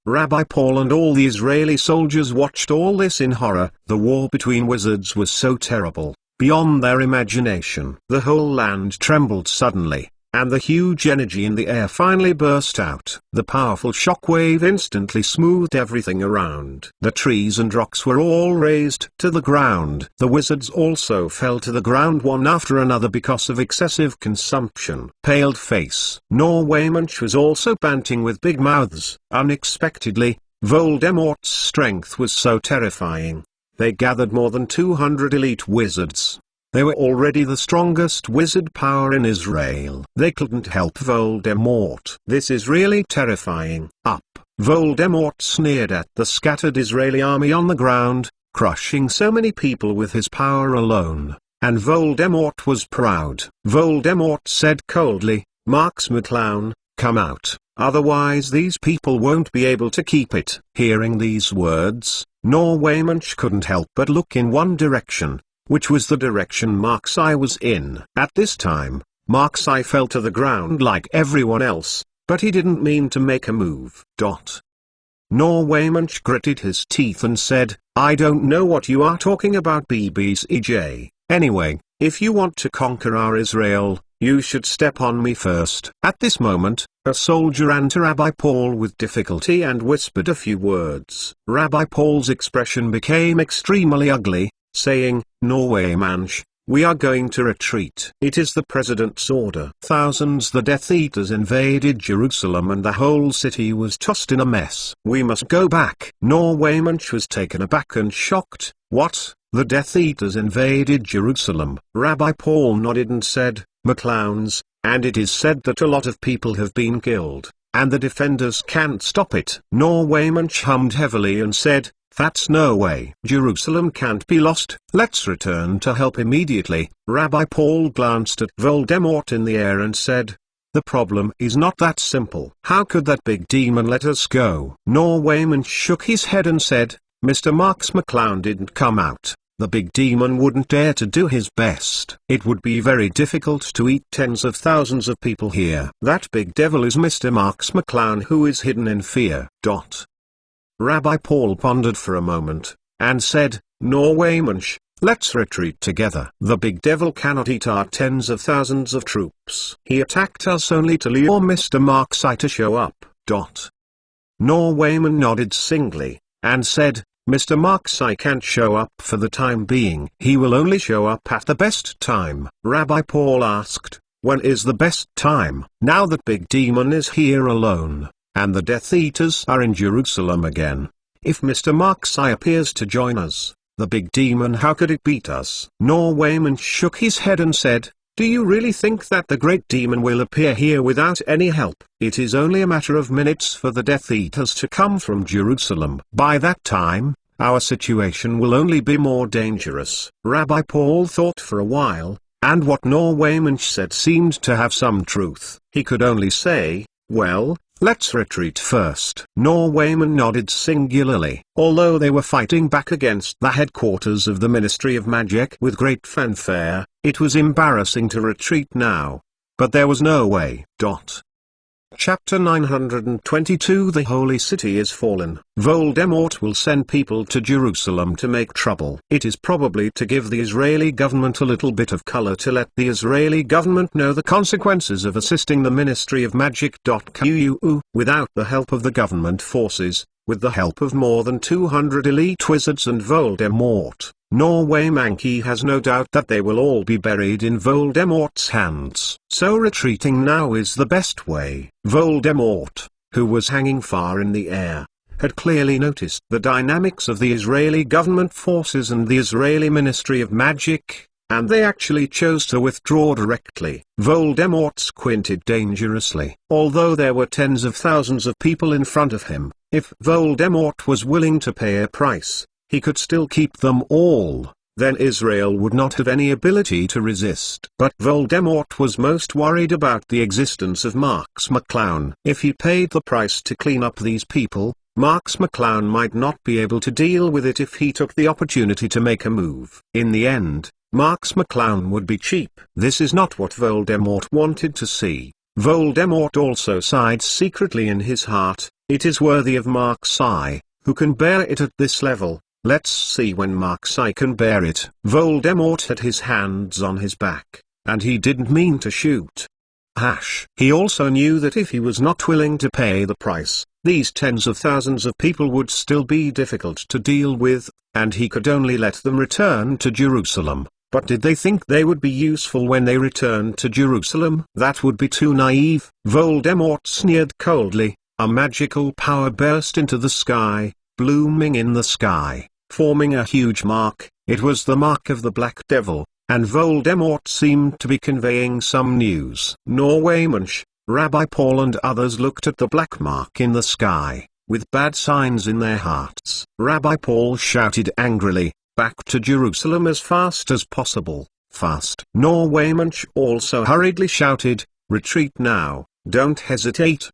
Rabbi Paul and all the Israeli soldiers watched all this in horror. The war between wizards was so terrible, beyond their imagination. The whole land trembled suddenly, and the huge energy in the air finally burst out. The powerful shockwave instantly smoothed everything around. The trees and rocks were all razed to the ground. The wizards also fell to the ground one after another because of excessive consumption. Paled face. Norway Munch was also panting with big mouths. Unexpectedly, Voldemort's strength was so terrifying. They gathered more than 200 elite wizards. They were already the strongest wizard power in Israel. They couldn't help Voldemort. "This is really terrifying." Voldemort sneered at the scattered Israeli army on the ground, crushing so many people with his power alone, and Voldemort was proud. Voldemort said coldly, "Marx McClown, come out, otherwise these people won't be able to keep it." Hearing these words, Norway Munch couldn't help but look in one direction, which was the direction Marx I was in. At this time, Marx I fell to the ground like everyone else, but he didn't mean to make a move. Norwaymanch gritted his teeth and said, "I don't know what you are talking about, BBCJ. Anyway, if you want to conquer our Israel, you should step on me first." At this moment, a soldier ran to Rabbi Paul with difficulty and whispered a few words. Rabbi Paul's expression became extremely ugly, saying, "Norwaymanch, we are going to retreat. It is the president's order." Thousands the Death Eaters invaded Jerusalem and the whole city was tossed in a mess. "We must go back." Norwaymanch was taken aback and shocked. "What? The Death Eaters invaded Jerusalem?" Rabbi Paul nodded and said, "McClowns, and it is said that a lot of people have been killed, and the defenders can't stop it." Norwaymanch hummed heavily and said, "That's no way. Jerusalem can't be lost. Let's return to help immediately." Rabbi Paul glanced at Voldemort in the air and said, "The problem is not that simple. How could that big demon let us go?" Norwaymanch shook his head and said, "Mr. Marks McClown didn't come out. The big demon wouldn't dare to do his best. It would be very difficult to eat tens of thousands of people here. That big devil is Mr. Marks McClown, who is hidden in fear." Rabbi Paul pondered for a moment, and said, "Norwaymanch, let's retreat together. The big devil cannot eat our tens of thousands of troops. He attacked us only to lure Mr. Marksai to show up." Norwayman nodded singly, and said, "Mr. Marksai can't show up for the time being. He will only show up at the best time." Rabbi Paul asked, "When is the best time?" "Now that big demon is here alone, and the Death Eaters are in Jerusalem again. If Mr. Marksai appears to join us, the big demon, how could it beat us?" Norwayman shook his head and said, "Do you really think that the great demon will appear here without any help? It is only a matter of minutes for the Death Eaters to come from Jerusalem. By that time, our situation will only be more dangerous." Rabbi Paul thought for a while, and what Norwayman said seemed to have some truth. He could only say, "Well, let's retreat first." Norwayman nodded singularly. Although they were fighting back against the headquarters of the Ministry of Magic with great fanfare, it was embarrassing to retreat now. But there was no way. Chapter 922 The Holy City is fallen. Voldemort will send people to Jerusalem to make trouble. It is probably to give the Israeli government a little bit of color to let the Israeli government know the consequences of assisting the Ministry of Magic. Without the help of the government forces, with the help of more than 200 elite wizards and Voldemort, Norwaymanch has no doubt that they will all be buried in Voldemort's hands. So retreating now is the best way. Voldemort, who was hanging far in the air, had clearly noticed the dynamics of the Israeli government forces and the Israeli Ministry of Magic, and they actually chose to withdraw directly. Voldemort squinted dangerously. Although there were tens of thousands of people in front of him, if Voldemort was willing to pay a price, he could still keep them all. Then Israel would not have any ability to resist. But Voldemort was most worried about the existence of Marks McClown. If he paid the price to clean up these people, Marks McClown might not be able to deal with it if he took the opportunity to make a move. In the end, Marks McClown would be cheap. This is not what Voldemort wanted to see. Voldemort also sighed secretly in his heart, "It is worthy of Marksai, who can bear it at this level. Let's see when Marksai can bear it." Voldemort had his hands on his back, and he didn't mean to shoot. He also knew that if he was not willing to pay the price, these tens of thousands of people would still be difficult to deal with, and he could only let them return to Jerusalem. But did they think they would be useful when they returned to Jerusalem? That would be too naive. Voldemort sneered coldly. A magical power burst into the sky, blooming in the sky, forming a huge mark. It was the mark of the Black Devil, and Voldemort seemed to be conveying some news. Norwaymanch, Rabbi Paul and others looked at the black mark in the sky, with bad signs in their hearts. Rabbi Paul shouted angrily, "Back to Jerusalem as fast as possible, fast." Norwaymanch also hurriedly shouted, "Retreat now, don't hesitate."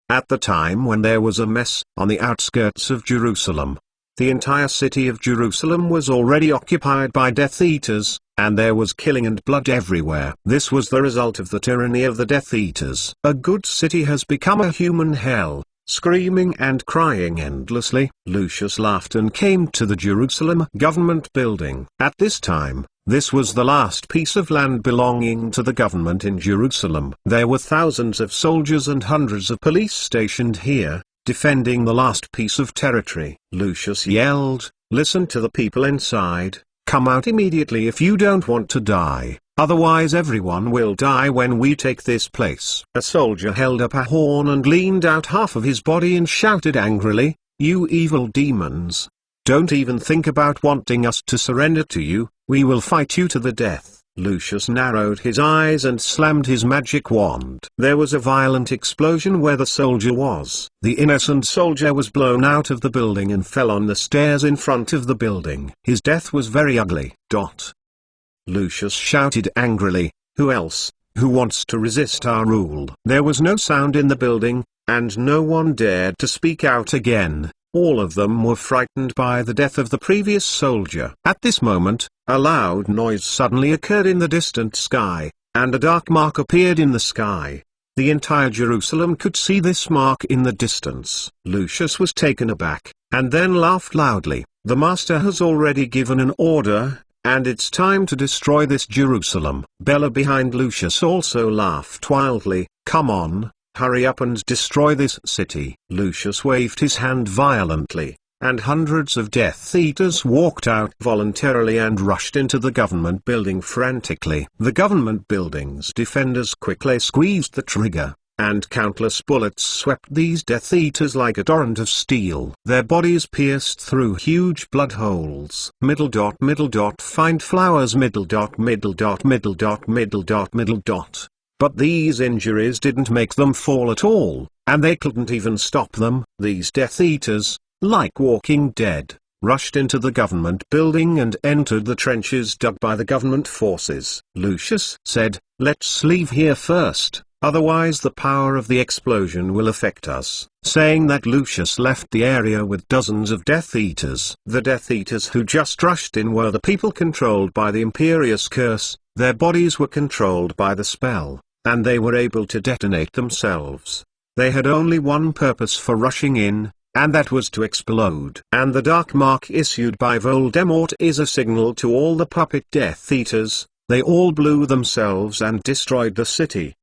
At the time when there was a mess on the outskirts of Jerusalem, The entire city of Jerusalem was already occupied by Death Eaters, and there was killing and blood everywhere. This was the result of the tyranny of the Death Eaters. A good city has become a human hell, screaming and crying endlessly. Lucius laughed and came to the Jerusalem government building. At this time, this was the last piece of land belonging to the government in Jerusalem. There were thousands of soldiers and hundreds of police stationed here, defending the last piece of territory. Lucius yelled, "Listen to the people inside, come out immediately if you don't want to die, otherwise everyone will die when we take this place." A soldier held up a horn and leaned out half of his body and shouted angrily, "You evil demons! Don't even think about wanting us to surrender to you, we will fight you to the death." Lucius narrowed his eyes and slammed his magic wand. There was a violent explosion where the soldier was. The innocent soldier was blown out of the building and fell on the stairs in front of the building. His death was very ugly. Lucius shouted angrily, "Who else, who wants to resist our rule?" There was no sound in the building, and no one dared to speak out again. All of them were frightened by the death of the previous soldier. At this moment, a loud noise suddenly occurred in the distant sky, and a dark mark appeared in the sky. The entire Jerusalem could see this mark in the distance. Lucius was taken aback, and then laughed loudly. "The master has already given an order, and it's time to destroy this Jerusalem." Bella behind Lucius also laughed wildly. "Come on, hurry up and destroy this city." Lucius waved his hand violently, and hundreds of Death Eaters walked out voluntarily and rushed into the government building frantically. The government building's defenders quickly squeezed the trigger, and countless bullets swept these Death Eaters like a torrent of steel. Their bodies pierced through huge blood holes. Find flowers. But these injuries didn't make them fall at all, and they couldn't even stop them. These Death Eaters, like Walking Dead, rushed into the government building and entered the trenches dug by the government forces. Lucius said, "Let's leave here first, otherwise the power of the explosion will affect us." Saying that, Lucius left the area with dozens of Death Eaters. The Death Eaters who just rushed in were the people controlled by the Imperious Curse. Their bodies were controlled by the spell, and they were able to detonate themselves. They had only one purpose for rushing in, and that was to explode. And the dark mark issued by Voldemort is a signal to all the puppet Death Eaters. They all blew themselves and destroyed the city.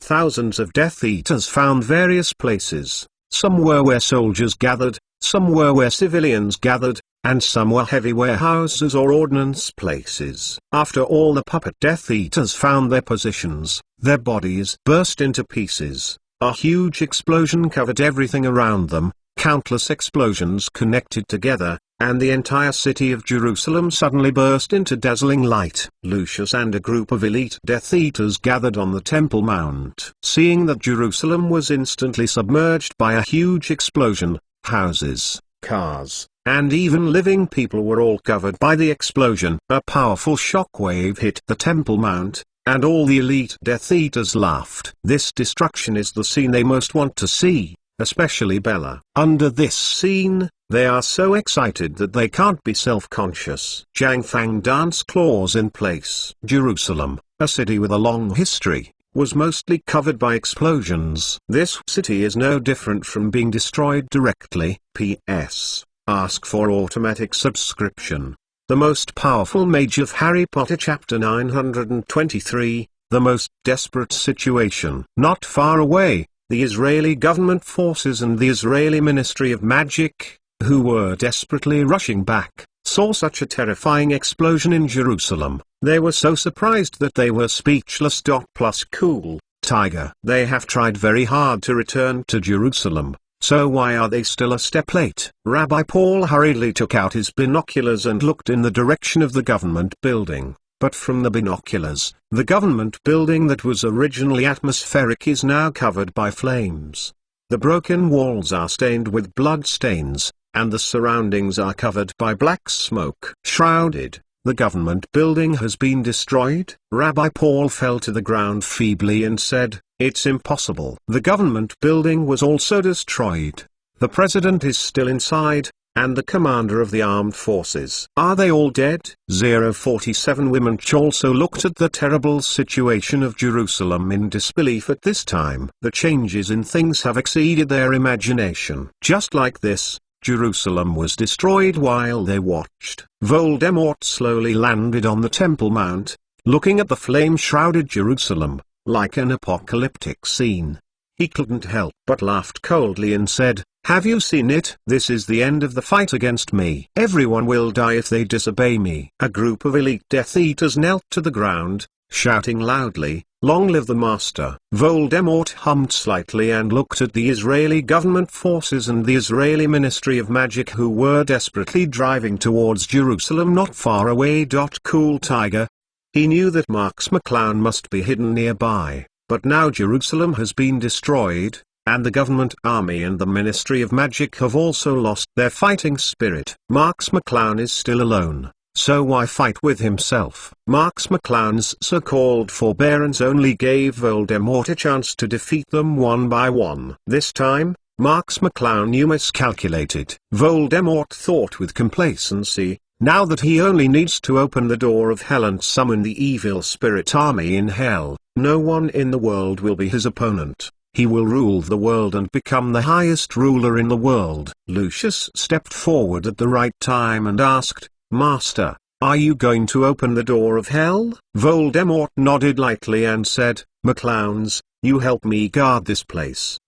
Thousands of Death Eaters found various places. Some were where soldiers gathered, some were where civilians gathered, and some were heavy warehouses or ordnance places. After all the puppet Death Eaters found their positions, their bodies burst into pieces. A huge explosion covered everything around them, countless explosions connected together, and the entire city of Jerusalem suddenly burst into dazzling light. Lucius and a group of elite Death Eaters gathered on the Temple Mount. Seeing that Jerusalem was instantly submerged by a huge explosion, houses, cars, and even living people were all covered by the explosion. A powerful shockwave hit the Temple Mount, and all the elite Death Eaters laughed. This destruction is the scene they most want to see, especially Bella. Under this scene, they are so excited that they can't be self-conscious. Zhang Fang dance claws in place. Jerusalem, a city with a long history, was mostly covered by explosions. This city is no different from being destroyed directly. P.S. Ask for automatic subscription. The most powerful mage of Harry Potter Chapter 923, the most desperate situation. Not far away, the Israeli government forces and the Israeli Ministry of Magic, who were desperately rushing back, saw such a terrifying explosion in Jerusalem. They were so surprised that they were speechless. Plus cool, Tiger. They have tried very hard to return to Jerusalem. So why are they still a step late? Rabbi Paul hurriedly took out his binoculars and looked in the direction of the government building. But from the binoculars, the government building that was originally atmospheric is now covered by flames. The broken walls are stained with blood stains, and the surroundings are covered by black smoke. Shrouded, the government building has been destroyed. Rabbi Paul fell to the ground feebly and said, "It's impossible." The government building was also destroyed. The president is still inside, and the commander of the armed forces. Are they all dead? 047 Women also looked at the terrible situation of Jerusalem in disbelief at this time. The changes in things have exceeded their imagination. Just like this, Jerusalem was destroyed while they watched. Voldemort slowly landed on the Temple Mount, looking at the flame-shrouded Jerusalem, like an apocalyptic scene. He couldn't help but laughed coldly and said, "Have you seen it? This is the end of the fight against me. Everyone will die if they disobey me." A group of elite Death Eaters knelt to the ground, shouting loudly, "Long live the Master!" Voldemort hummed slightly and looked at the Israeli government forces and the Israeli Ministry of Magic, who were desperately driving towards Jerusalem not far away. Cool Tiger. He knew that Marx McClown must be hidden nearby. But now Jerusalem has been destroyed, and the government army and the Ministry of Magic have also lost their fighting spirit. Marx McClown is still alone, so why fight with himself? Marx McClown's so-called forbearance only gave Voldemort a chance to defeat them one by one. This time, Marx McClown miscalculated. Voldemort thought with complacency, now that he only needs to open the door of hell and summon the evil spirit army in hell, no one in the world will be his opponent. He will rule the world and become the highest ruler in the world. Lucius stepped forward at the right time and asked, "Master, are you going to open the door of hell?" Voldemort nodded lightly and said, "McClowns, you help me guard this place.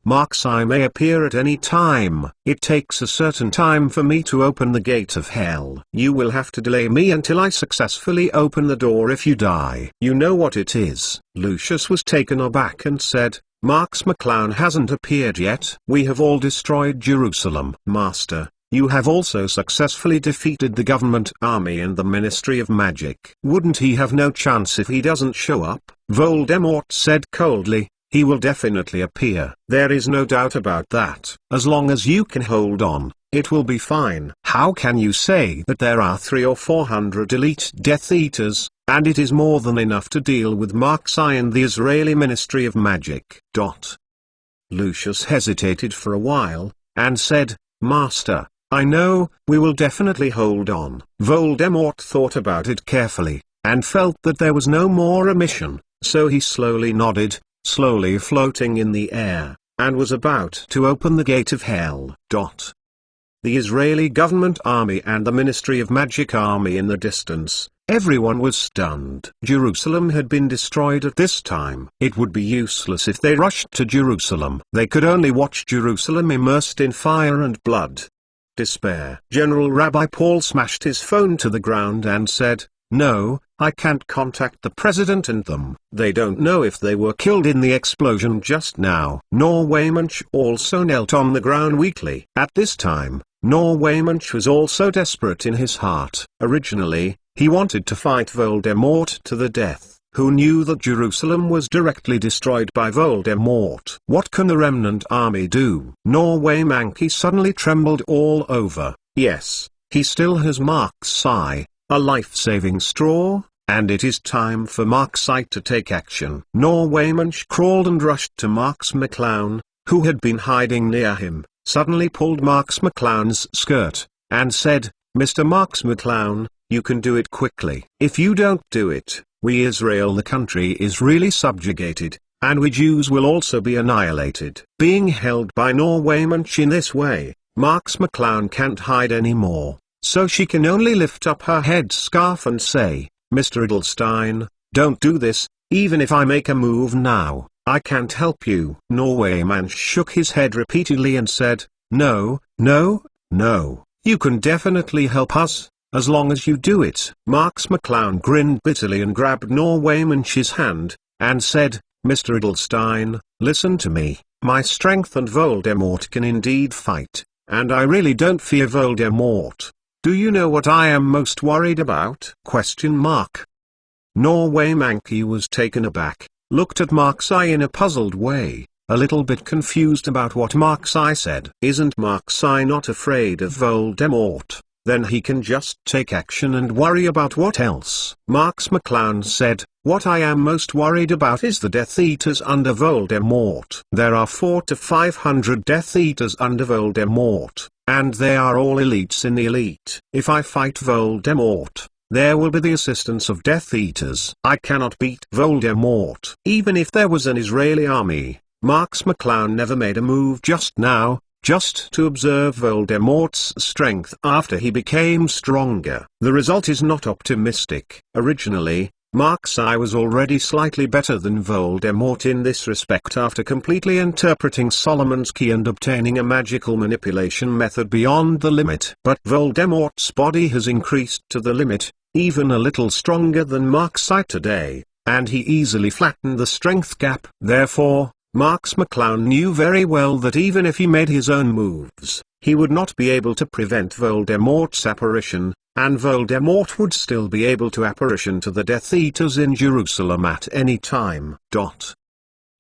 I may appear at any time. It takes a certain time for me to open the gate of hell. You will have to delay me until I successfully open the door. If you die, you know what it is." Lucius was taken aback and said, "Marx McClown hasn't appeared yet. We have all destroyed Jerusalem." "Master, you have also successfully defeated the government army and the Ministry of Magic. Wouldn't he have no chance if he doesn't show up?" Voldemort said coldly, "He will definitely appear. There is no doubt about that. As long as you can hold on, it will be fine." "How can you say that there are 300 or 400 elite Death Eaters, and it is more than enough to deal with Marxi and the Israeli Ministry of Magic?" Lucius hesitated for a while, and said, "Master, I know, we will definitely hold on." Voldemort thought about it carefully, and felt that there was no more omission, so he slowly nodded, slowly floating in the air, and was about to open the gate of hell. The Israeli government army and the Ministry of Magic army in the distance, everyone was stunned. Jerusalem had been destroyed at this time. It would be useless if they rushed to Jerusalem. They could only watch Jerusalem immersed in fire and blood. Despair. General Rabbi Paul smashed his phone to the ground and said, "No, I can't contact the president and them. They don't know if they were killed in the explosion just now." Norwaymanch also knelt on the ground weakly. At this time, Norwaymanch was also desperate in his heart. Originally, he wanted to fight Voldemort to the death, who knew that Jerusalem was directly destroyed by Voldemort. What can the remnant army do? Norwaymanch suddenly trembled all over. Yes, he still has Marxi, a life-saving straw, and it is time for Marxi to take action. Norwaymanch crawled and rushed to Marx McClown, who had been hiding near him, suddenly pulled Marx McClown's skirt, and said, "Mr. Marx McClown, you can do it quickly. If you don't do it, we Israel the country is really subjugated, and we Jews will also be annihilated." Being held by Norwaymanch in this way, Marx McClown can't hide anymore. So she can only lift up her headscarf and say, "Mr. Edelstein, don't do this. Even if I make a move now, I can't help you." Norwaymanch shook his head repeatedly and said, "No, no, no, you can definitely help us, as long as you do it." Marx McClown grinned bitterly and grabbed Norwaymanch's hand, and said, "Mr. Edelstein, listen to me. My strength and Voldemort can indeed fight, and I really don't fear Voldemort. Do you know what I am most worried about? Norwaymanch was taken aback, looked at Marxi in a puzzled way, a little bit confused about what Marxi said. "Isn't Marxi not afraid of Voldemort? Then he can just take action and worry about what else?" Marx McClown said, "What I am most worried about is the Death Eaters under Voldemort. There are 400 to 500 Death Eaters under Voldemort. and they are all elites in the elite. If I fight Voldemort, there will be the assistance of Death Eaters. I cannot beat Voldemort. Even if there was an Israeli army, Marks McClown never made a move just now, just to observe Voldemort's strength after he became stronger. The result is not optimistic. Originally, Mark's eye was already slightly better than Voldemort in this respect after completely interpreting Solomon's key and obtaining a magical manipulation method beyond the limit. But Voldemort's body has increased to the limit, even a little stronger than Mark's eye today, and he easily flattened the strength gap. Therefore, Marks McClown knew very well that even if he made his own moves, he would not be able to prevent Voldemort's apparition, and Voldemort would still be able to apparition to the Death Eaters in Jerusalem at any time.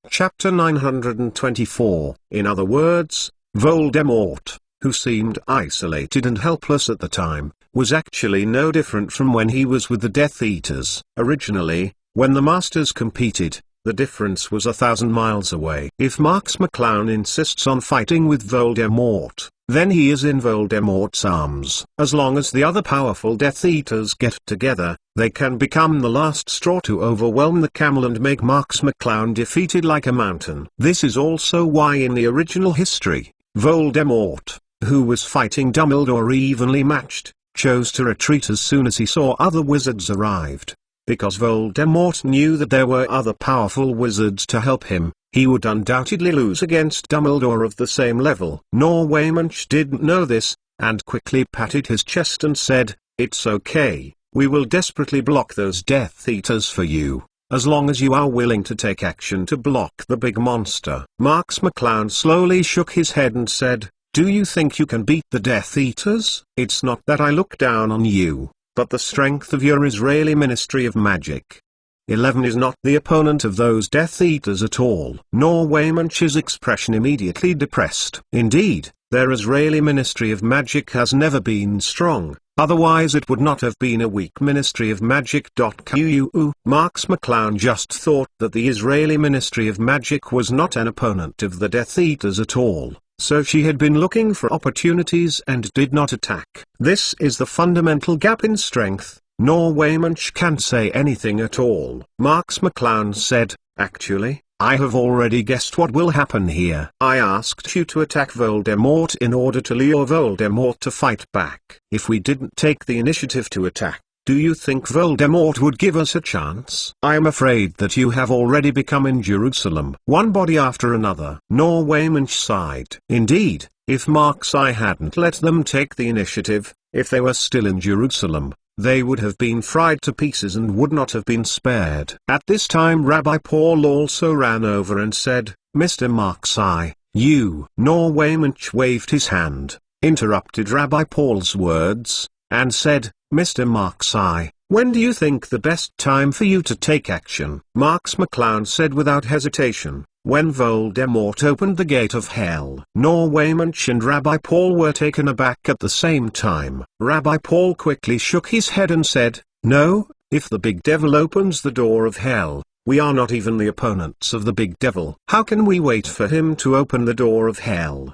Chapter 924. In other words, Voldemort, who seemed isolated and helpless at the time, was actually no different from when he was with the Death Eaters. Originally, when the Masters competed, the difference was 1,000 miles away. If Marks McClown insists on fighting with Voldemort, then he is in Voldemort's arms. As long as the other powerful Death Eaters get together, they can become the last straw to overwhelm the camel and make Marks McClown defeated like a mountain. This is also why in the original history, Voldemort, who was fighting Dumbledore evenly matched, chose to retreat as soon as he saw other wizards arrived. Because Voldemort knew that there were other powerful wizards to help him, he would undoubtedly lose against Dumbledore of the same level. Norwaymanch didn't know this, and quickly patted his chest and said, "It's okay, we will desperately block those Death Eaters for you, as long as you are willing to take action to block the big monster." Marks McClown slowly shook his head and said, "Do you think you can beat the Death Eaters? It's not that I look down on you, but the strength of your Israeli Ministry of Magic. 11 is not the opponent of those Death Eaters at all." Norwaymanch's expression immediately depressed. Indeed, their Israeli Ministry of Magic has never been strong, otherwise it would not have been a weak Ministry of Magic. Marks McClown just thought that the Israeli Ministry of Magic was not an opponent of the Death Eaters at all. So she had been looking for opportunities and did not attack. This is the fundamental gap in strength. Norwaymanch can't say anything at all. Marks McClown said, "Actually, I have already guessed what will happen here. I asked you to attack Voldemort in order to lure Voldemort to fight back. If we didn't take the initiative to attack, do you think Voldemort would give us a chance? I am afraid that you have already become in Jerusalem, one body after another." Norwaymanch sighed. Indeed, if Mark's eye hadn't let them take the initiative, if they were still in Jerusalem, they would have been fried to pieces and would not have been spared. At this time Rabbi Paul also ran over and said, "Mr. Mark's eye, you." Norwaymanch waved his hand, interrupted Rabbi Paul's words, and said, "Mr. Mark's eye, when do you think the best time for you to take action?" Marks McClown said without hesitation, "When Voldemort opened the gate of hell." Norwaymanch and Rabbi Paul were taken aback at the same time. Rabbi Paul quickly shook his head and said, "No, if the big devil opens the door of hell, we are not even the opponents of the big devil. How can we wait for him to open the door of hell?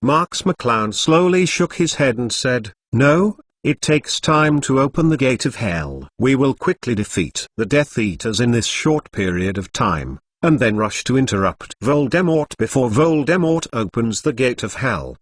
Marks McClown slowly shook his head and said, "No, it takes time to open the gate of hell. We will quickly defeat the Death Eaters in this short period of time, and then rush to interrupt Voldemort before Voldemort opens the gate of hell!"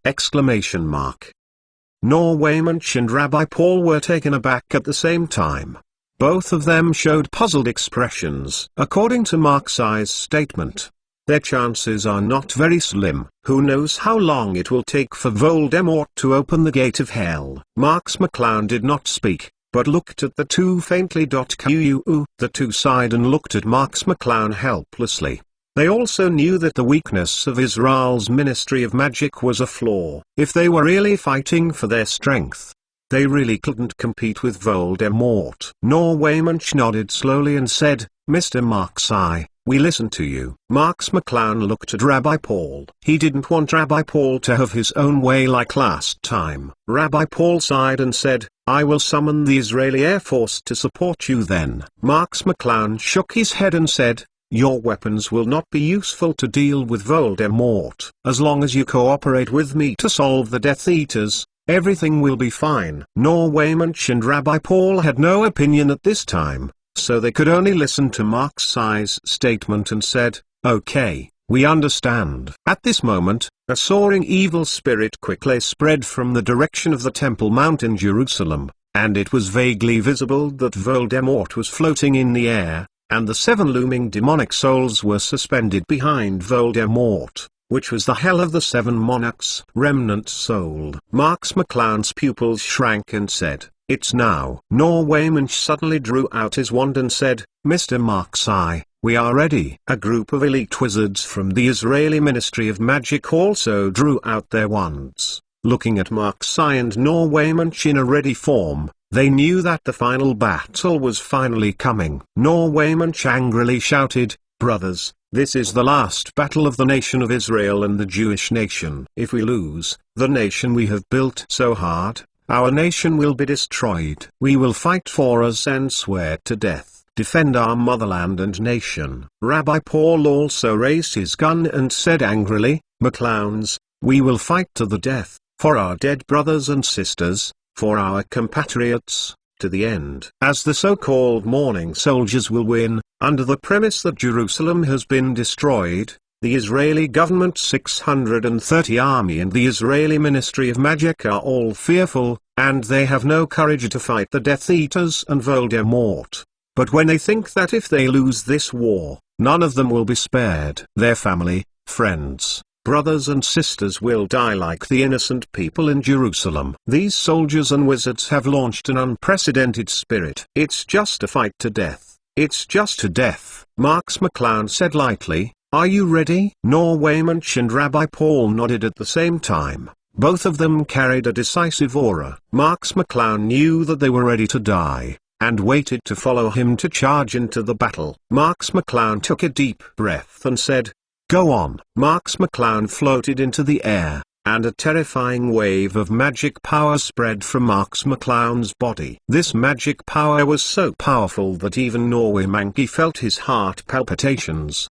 Norwaymanch and Rabbi Paul were taken aback at the same time. Both of them showed puzzled expressions. According to Mark's eye's statement, their chances are not very slim. Who knows how long it will take for Voldemort to open the gate of hell? Marks McClown did not speak, but looked at the two faintly. The two sighed and looked at Marks McClown helplessly. They also knew that the weakness of Israel's Ministry of Magic was a flaw. If they were really fighting for their strength, they really couldn't compete with Voldemort. Norwaymanch nodded slowly and said, "Mr. Mark's eye, we listen to you." Marks McClown looked at Rabbi Paul. He didn't want Rabbi Paul to have his own way like last time. Rabbi Paul sighed and said, "I will summon the Israeli Air Force to support you then." Marks McClown shook his head and said, your weapons will not be useful to deal with Voldemort. As long as you cooperate with me to solve the Death Eaters, everything will be fine. Norwaymanch and Rabbi Paul had no opinion at this time, so they could only listen to Mark-Sai's statement and said, "Okay, we understand." At this moment, a soaring evil spirit quickly spread from the direction of the Temple Mount in Jerusalem, and it was vaguely visible that Voldemort was floating in the air, and the 7 looming demonic souls were suspended behind Voldemort, which was the hell of the 7 monarchs' remnant soul. Marks McClown's pupils shrank and said, "It's now." Norwaymanch suddenly drew out his wand and said, "Mr. Mark-Sai, we are ready." A group of elite wizards from the Israeli Ministry of Magic also drew out their wands. Looking at Mark-Sai and Norwaymanch in a ready form, they knew that the final battle was finally coming. Norwaymanch angrily shouted, "Brothers, this is the last battle of the nation of Israel and the Jewish nation. If we lose, the nation we have built so hard, our nation will be destroyed. We will fight for us and swear to death, defend our motherland and nation." Rabbi Paul also raised his gun and said angrily, "McClowns, we will fight to the death, for our dead brothers and sisters, for our compatriots, to the end." As the so-called mourning soldiers will win, under the premise that Jerusalem has been destroyed, the Israeli government 630 army and the Israeli Ministry of Magic are all fearful, and they have no courage to fight the Death Eaters and Voldemort. But when they think that if they lose this war, none of them will be spared, their family, friends, brothers and sisters will die like the innocent people in Jerusalem. These soldiers and wizards have launched an unprecedented spirit. "It's just a fight to death. It's just to death," Marks McClown said lightly. "Are you ready?" Norwaymanch and Rabbi Paul nodded at the same time. Both of them carried a decisive aura. Marks McClown knew that they were ready to die, and waited to follow him to charge into the battle. Marks McClown took a deep breath and said, "Go on." Marks McClown floated into the air, and a terrifying wave of magic power spread from Marks McClown's body. This magic power was so powerful that even Norwaymanch felt his heart palpitations.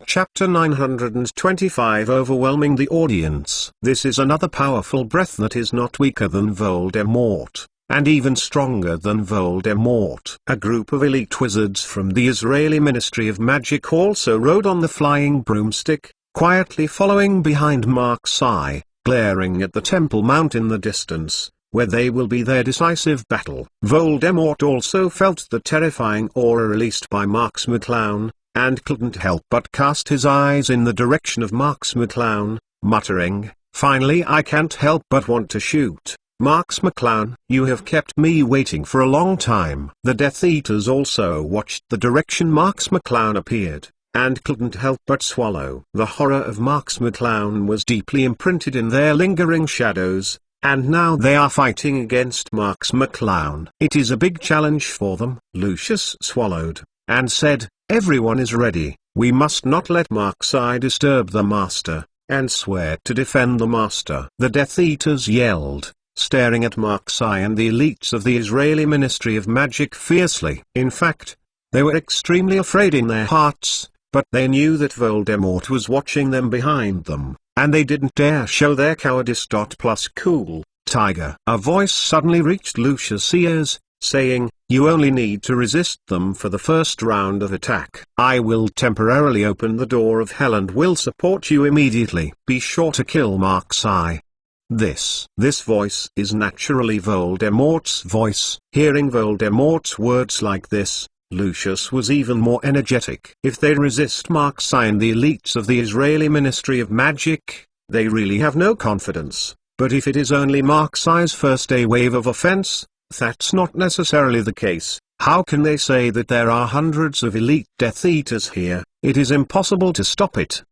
Chapter 925 Overwhelming the Audience. This is another powerful breath that is not weaker than Voldemort, and even stronger than Voldemort. A group of elite wizards from the Israeli Ministry of Magic also rode on the flying broomstick, quietly following behind Mark-Sai, glaring at the Temple Mount in the distance, where they will be their decisive battle. Voldemort also felt the terrifying aura released by Marks McClown, and couldn't help but cast his eyes in the direction of Marks McClown, muttering, "Finally I can't help but want to shoot. Marks McClown, you have kept me waiting for a long time." The Death Eaters also watched the direction Marks McClown appeared, and couldn't help but swallow. The horror of Marks McClown was deeply imprinted in their lingering shadows, and now they are fighting against Marks McClown. It is a big challenge for them. Lucius swallowed, and said, "Everyone is ready. We must not let Mark-Sai disturb the Master, and swear to defend the Master." The Death Eaters yelled, staring at Mark-Sai and the elites of the Israeli Ministry of Magic fiercely. In fact, they were extremely afraid in their hearts, but they knew that Voldemort was watching them behind them, and they didn't dare show their cowardice. Plus cool, tiger. A voice suddenly reached Lucius' ears, saying, "You only need to resist them for the first round of attack. I will temporarily open the door of hell and will support you immediately. Be sure to kill Mark-Sai." This voice is naturally Voldemort's voice. Hearing Voldemort's words like this, Lucius was even more energetic. If they resist Mark-Sai and the elites of the Israeli Ministry of Magic, they really have no confidence. But if it is only Mark-Sai's first wave of offense, that's not necessarily the case. How can they say that there are hundreds of elite Death Eaters here? It is impossible to stop it.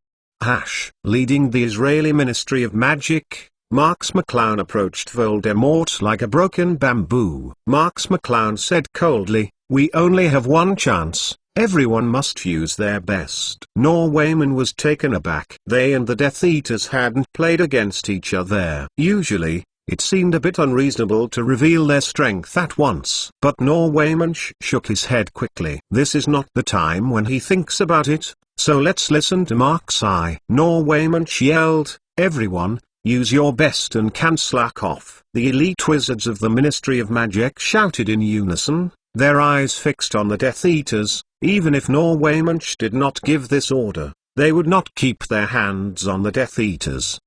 Leading the Israeli Ministry of Magic, Marks McClown approached Voldemort like a broken bamboo. Marks McClown said coldly, "We only have one chance. Everyone must use their best." Norwayman was taken aback. They and the Death Eaters hadn't played against each other. Usually, It seemed a bit unreasonable to reveal their strength at once. But Norwayman shook his head quickly. This is not the time when he thinks about it, so let's listen to Mark-sai. Norwayman yelled, "Everyone, use your best and can slack off." The elite wizards of the Ministry of Magic shouted in unison, their eyes fixed on the Death Eaters. Even if Norwayman did not give this order, they would not keep their hands on the Death Eaters.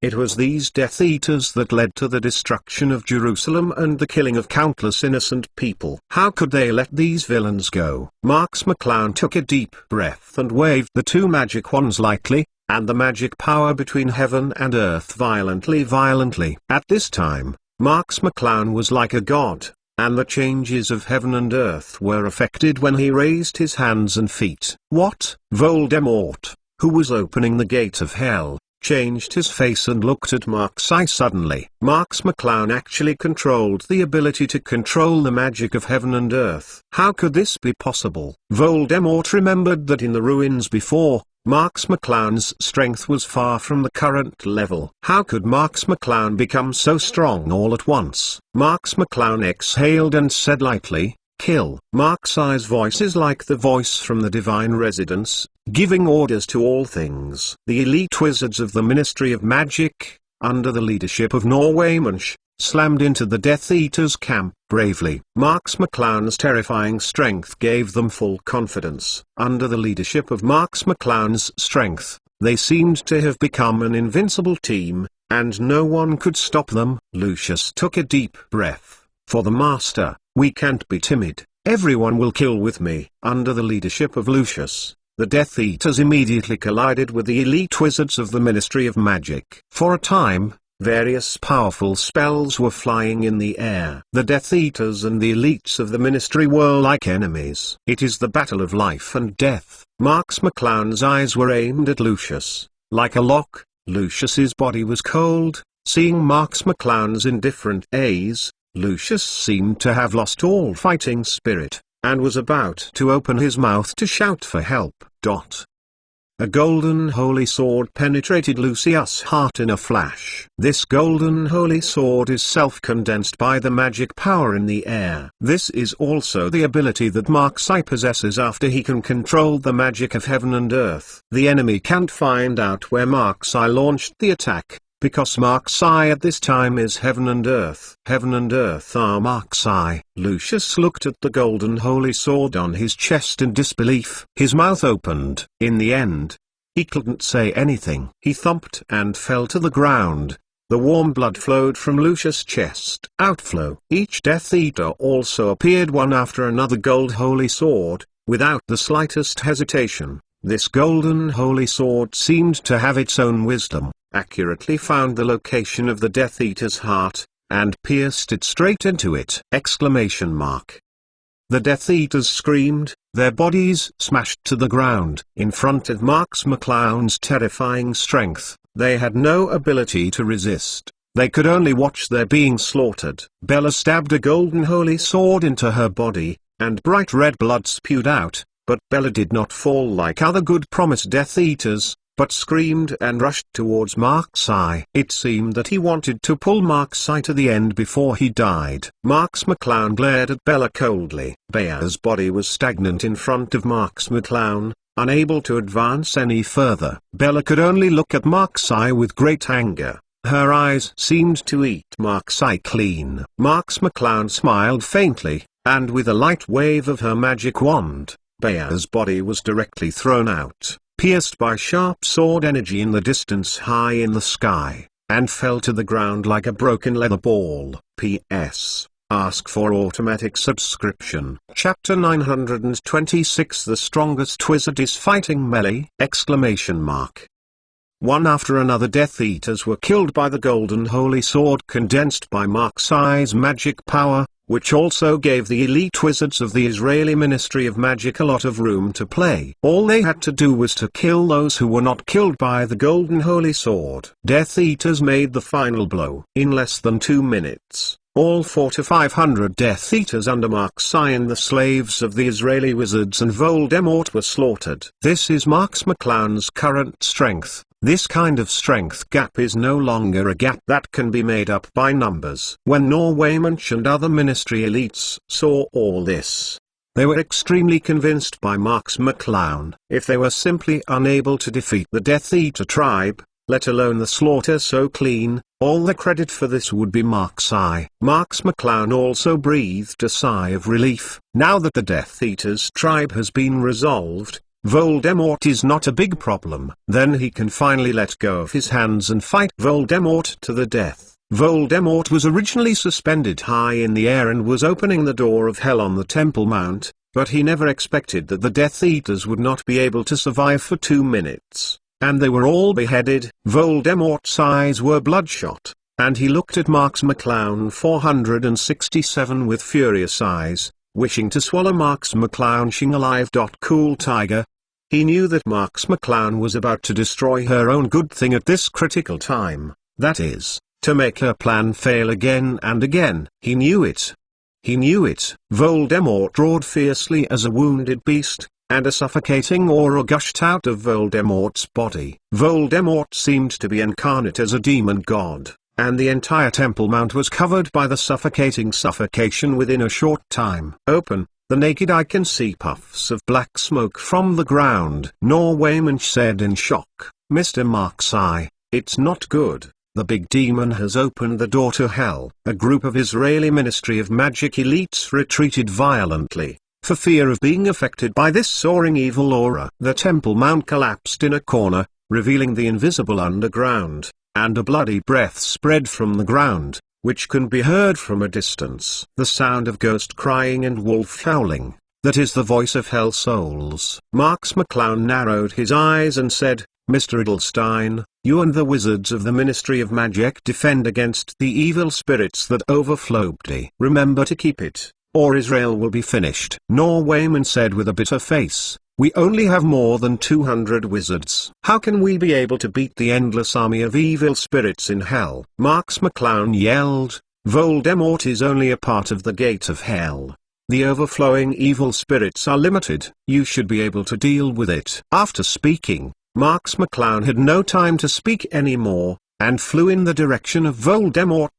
It was these Death Eaters that led to the destruction of Jerusalem and the killing of countless innocent people. How could they let these villains go? Marks McClown took a deep breath and waved the two magic wands lightly, and the magic power between heaven and earth violently. At this time, Marks McClown was like a god, and the changes of heaven and earth were affected when he raised his hands and feet. What? Voldemort, who was opening the gate of hell, changed his face and looked at Mark-sai suddenly. Marks McClown actually controlled the ability to control the magic of heaven and earth. How could this be possible? Voldemort remembered that in the ruins before, Marks McClown's strength was far from the current level. How could Marks McClown become so strong all at once? Marks McClown exhaled and said lightly, "Kill." Mark-sai's voice is like the voice from the divine residence, giving orders to all things. The elite wizards of the Ministry of Magic, under the leadership of Norwayman, slammed into the Death Eaters' camp bravely. Marks McClown's terrifying strength gave them full confidence. Under the leadership of Marks McClown's strength, they seemed to have become an invincible team, and no one could stop them. Lucius took a deep breath. For the Master, we can't be timid. Everyone will kill with me. Under the leadership of Lucius, the Death Eaters immediately collided with the elite wizards of the Ministry of Magic. For a time, various powerful spells were flying in the air. The Death Eaters and the elites of the Ministry were like enemies. It is the battle of life and death. Marks McClown's eyes were aimed at Lucius. Like a lock, Lucius's body was cold. Seeing Marks McClown's indifferent gaze, Lucius seemed to have lost all fighting spirit, and was about to open his mouth to shout for help. A golden holy sword penetrated Lucius' heart in a flash. This golden holy sword is self-condensed by the magic power in the air. This is also the ability that Mark-sai possesses after he can control the magic of heaven and earth. The enemy can't find out where Mark-sai launched the attack, because Mark-sai at this time is heaven and earth. Heaven and earth are Mark-sai. Lucius looked at the golden holy sword on his chest in disbelief. His mouth opened. In the end, he couldn't say anything. He thumped and fell to the ground. The warm blood flowed from Lucius' chest. Outflow. Each Death Eater also appeared one after another gold holy sword, without the slightest hesitation. This golden holy sword seemed to have its own wisdom, accurately found the location of the Death Eater's heart, and pierced it straight into it! The Death Eaters screamed, their bodies smashed to the ground. In front of Marks McClown's terrifying strength, they had no ability to resist. They could only watch their being slaughtered. Bella stabbed a golden holy sword into her body, and bright red blood spewed out, but Bella did not fall like other good promised Death Eaters, but screamed and rushed towards Mark-sai. It seemed that he wanted to pull Mark-sai to the end before he died. Marks McClown glared at Bella coldly. Bella's body was stagnant in front of Marks McClown, unable to advance any further. Bella could only look at Mark-sai with great anger. Her eyes seemed to eat Mark-sai clean. Marks McClown smiled faintly, and with a light wave of her magic wand, Bella's body was directly thrown out, pierced by sharp sword energy in the distance high in the sky, and fell to the ground like a broken leather ball. P.S. Ask for automatic subscription. Chapter 926 The strongest wizard is fighting melee! One after another Death Eaters were killed by the golden holy sword condensed by Mark-sai's magic power, which also gave the elite wizards of the Israeli Ministry of Magic a lot of room to play. All they had to do was to kill those who were not killed by the golden holy sword. Death Eaters made the final blow. In less than 2 minutes, all 400 to 500 Death Eaters under Mark-sai and the slaves of the Israeli wizards and Voldemort were slaughtered. This is Marks McClown's current strength. This kind of strength gap is no longer a gap that can be made up by numbers. When Norway Munch and other Ministry elites saw all this, they were extremely convinced by Marx McClown. If they were simply unable to defeat the Death Eater tribe, let alone the slaughter so clean, all the credit for this would be Marx McClown also breathed a sigh of relief. Now that the Death Eaters tribe has been resolved, Voldemort is not a big problem. Then he can finally let go of his hands and fight Voldemort to the death. Voldemort was originally suspended high in the air and was opening the door of hell on the Temple Mount, but he never expected that the Death Eaters would not be able to survive for 2 minutes, and they were all beheaded. Voldemort's eyes were bloodshot, and he looked at Marx McClown 467 with furious eyes, wishing to swallow Marx McClown alive. Cool Tiger. He knew that Marx McClown was about to destroy her own good thing at this critical time, that is, to make her plan fail again and again. He knew it. He knew it. Voldemort roared fiercely as a wounded beast, and a suffocating aura gushed out of Voldemort's body. Voldemort seemed to be incarnate as a demon god, and the entire Temple Mount was covered by the suffocation within a short time. Open the naked eye can see puffs of black smoke from the ground. Norway Munch said in shock, Mr. Marx Eye, it's not good. The big demon has opened the door to hell. A group of Israeli Ministry of Magic elites retreated violently, for fear of being affected by this soaring evil aura. The Temple Mount collapsed in a corner, revealing the invisible underground, and a bloody breath spread from the ground, which can be heard from a distance. The sound of ghost crying and wolf howling, that is the voice of hell souls. Marx McClown narrowed his eyes and said, Mr. Edelstein, you and the wizards of the Ministry of Magic defend against the evil spirits that overflow. Remember to keep it, or Israel will be finished. Norway Munch said with a bitter face, we only have more than 200 wizards. How can we be able to beat the endless army of evil spirits in hell? Marx McClown yelled, Voldemort is only a part of the gate of hell. The overflowing evil spirits are limited. You should be able to deal with it. After speaking, Marx McClown had no time to speak anymore, and flew in the direction of Voldemort.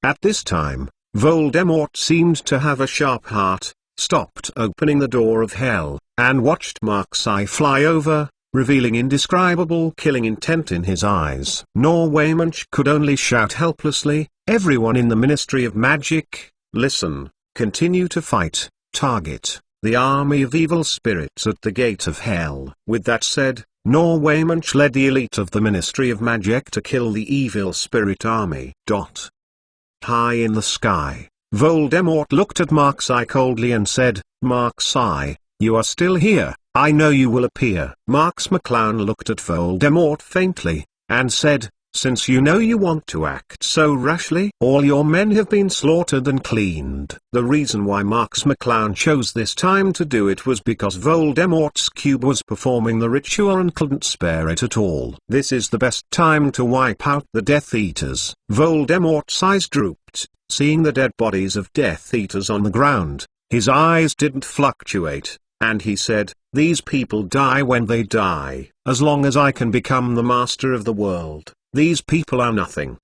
At this time, Voldemort seemed to have a sharp heart, stopped opening the door of hell, and watched Marx Eye fly over, revealing indescribable killing intent in his eyes. Norway Munch could only shout helplessly, everyone in the Ministry of Magic, listen, continue to fight, target the army of evil spirits at the gate of hell. With that said, Norway Munch led the elite of the Ministry of Magic to kill the evil spirit army. High in the sky, Voldemort looked at Marx Eye coldly and said, Marx Eye, you are still here, I know you will appear. Marx McClown looked at Voldemort faintly, and said, since you know you want to act so rashly, all your men have been slaughtered and cleaned. The reason why Marx McClown chose this time to do it was because Voldemort's cube was performing the ritual and couldn't spare it at all. This is the best time to wipe out the Death Eaters. Voldemort's eyes drooped, seeing the dead bodies of Death Eaters on the ground. His eyes didn't fluctuate, and he said, these people die when they die. As long as I can become the master of the world, these people are nothing.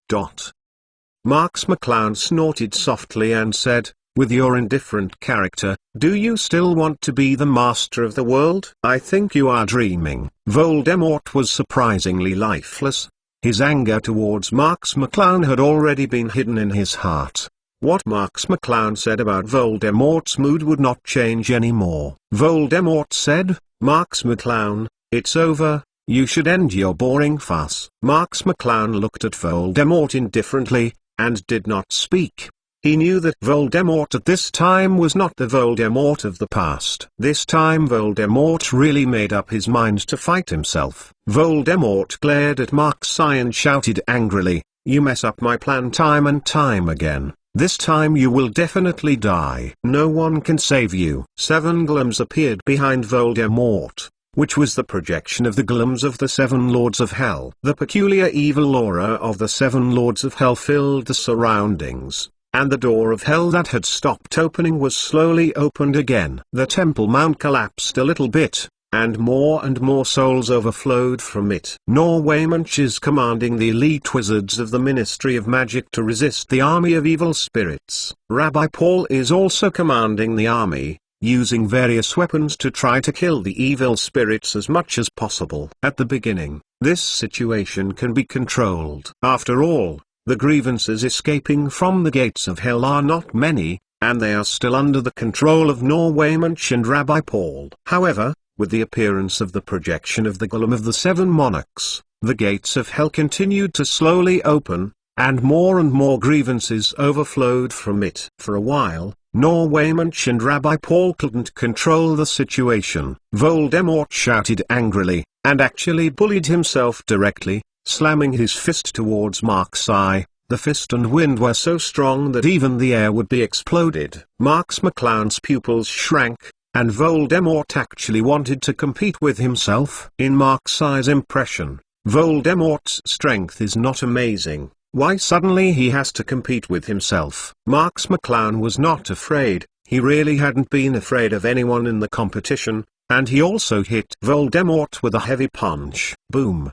Marx McClown snorted softly and said, with your indifferent character, do you still want to be the master of the world? I think you are dreaming. Voldemort was surprisingly lifeless. His anger towards Marx McClown had already been hidden in his heart. What Marx McClown said about Voldemort's mood would not change anymore. Voldemort said, Marx McClown, it's over. You should end your boring fuss. Marx McClown looked at Voldemort indifferently, and did not speak. He knew that Voldemort at this time was not the Voldemort of the past. This time Voldemort really made up his mind to fight himself. Voldemort glared at Marx Eye and shouted angrily, you mess up my plan time and time again. This time you will definitely die. No one can save you. 7 glums appeared behind Voldemort, which was the projection of the glums of the 7 Lords of Hell. The peculiar evil aura of the 7 Lords of Hell filled the surroundings, and the door of hell that had stopped opening was slowly opened again. The Temple Mount collapsed a little bit, and more souls overflowed from it. Norwaymanch is commanding the elite wizards of the Ministry of Magic to resist the army of evil spirits. Rabbi Paul is also commanding the army, using various weapons to try to kill the evil spirits as much as possible. At the beginning, this situation can be controlled. After all, the grievances escaping from the gates of hell are not many, and they are still under the control of Norwaymanch and Rabbi Paul. However, with the appearance of the projection of the Golem of the Seven Monarchs, the gates of hell continued to slowly open, and more grievances overflowed from it. For a while, Norwaymanch and Rabbi Paul couldn't control the situation. Voldemort shouted angrily, and actually bullied himself directly, slamming his fist towards Mark's eye. The fist and wind were so strong that even the air would be exploded. Marx McClown's pupils shrank, and Voldemort actually wanted to compete with himself. In Mark's eye's impression, Voldemort's strength is not amazing. Why suddenly he has to compete with himself? Marx McClown was not afraid, he really hadn't been afraid of anyone in the competition, and he also hit Voldemort with a heavy punch. Boom.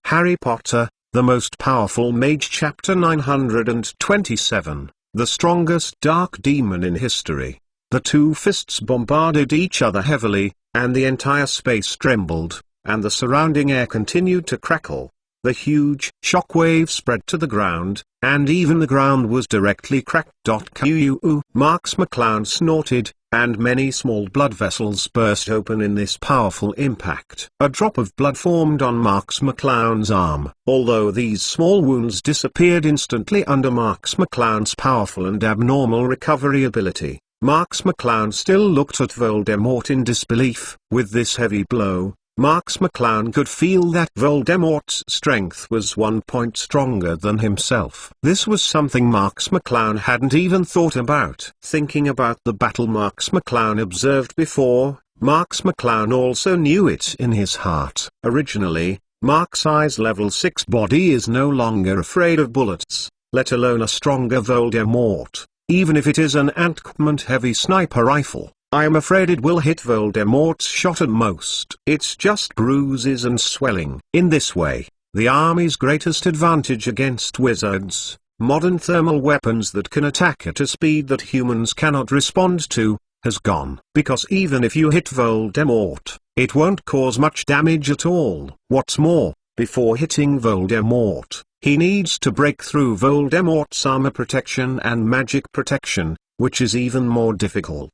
Harry Potter, The Most Powerful Mage, Chapter 927, The Strongest Dark Demon in History. The two fists bombarded each other heavily, and the entire space trembled, and the surrounding air continued to crackle. The huge shockwave spread to the ground, and even the ground was directly cracked. Marx McClown snorted, and many small blood vessels burst open in this powerful impact. A drop of blood formed on Marx McClown's arm. Although these small wounds disappeared instantly under Marx McClown's powerful and abnormal recovery ability, Marx McClown still looked at Voldemort in disbelief. With this heavy blow, Marx McClown could feel that Voldemort's strength was 1 point stronger than himself. This was something Marx McClown hadn't even thought about. Thinking about the battle Marx McClown observed before, Marx McClown also knew it in his heart. Originally, Mark's eye's level 6 body is no longer afraid of bullets, let alone a stronger Voldemort. Even if it is an Ant-Command heavy sniper rifle, I am afraid it will hit Voldemort's shot at most. It's just bruises and swelling. In this way, the army's greatest advantage against wizards, modern thermal weapons that can attack at a speed that humans cannot respond to, has gone. Because even if you hit Voldemort, it won't cause much damage at all. What's more, before hitting Voldemort, he needs to break through Voldemort's armor protection and magic protection, which is even more difficult.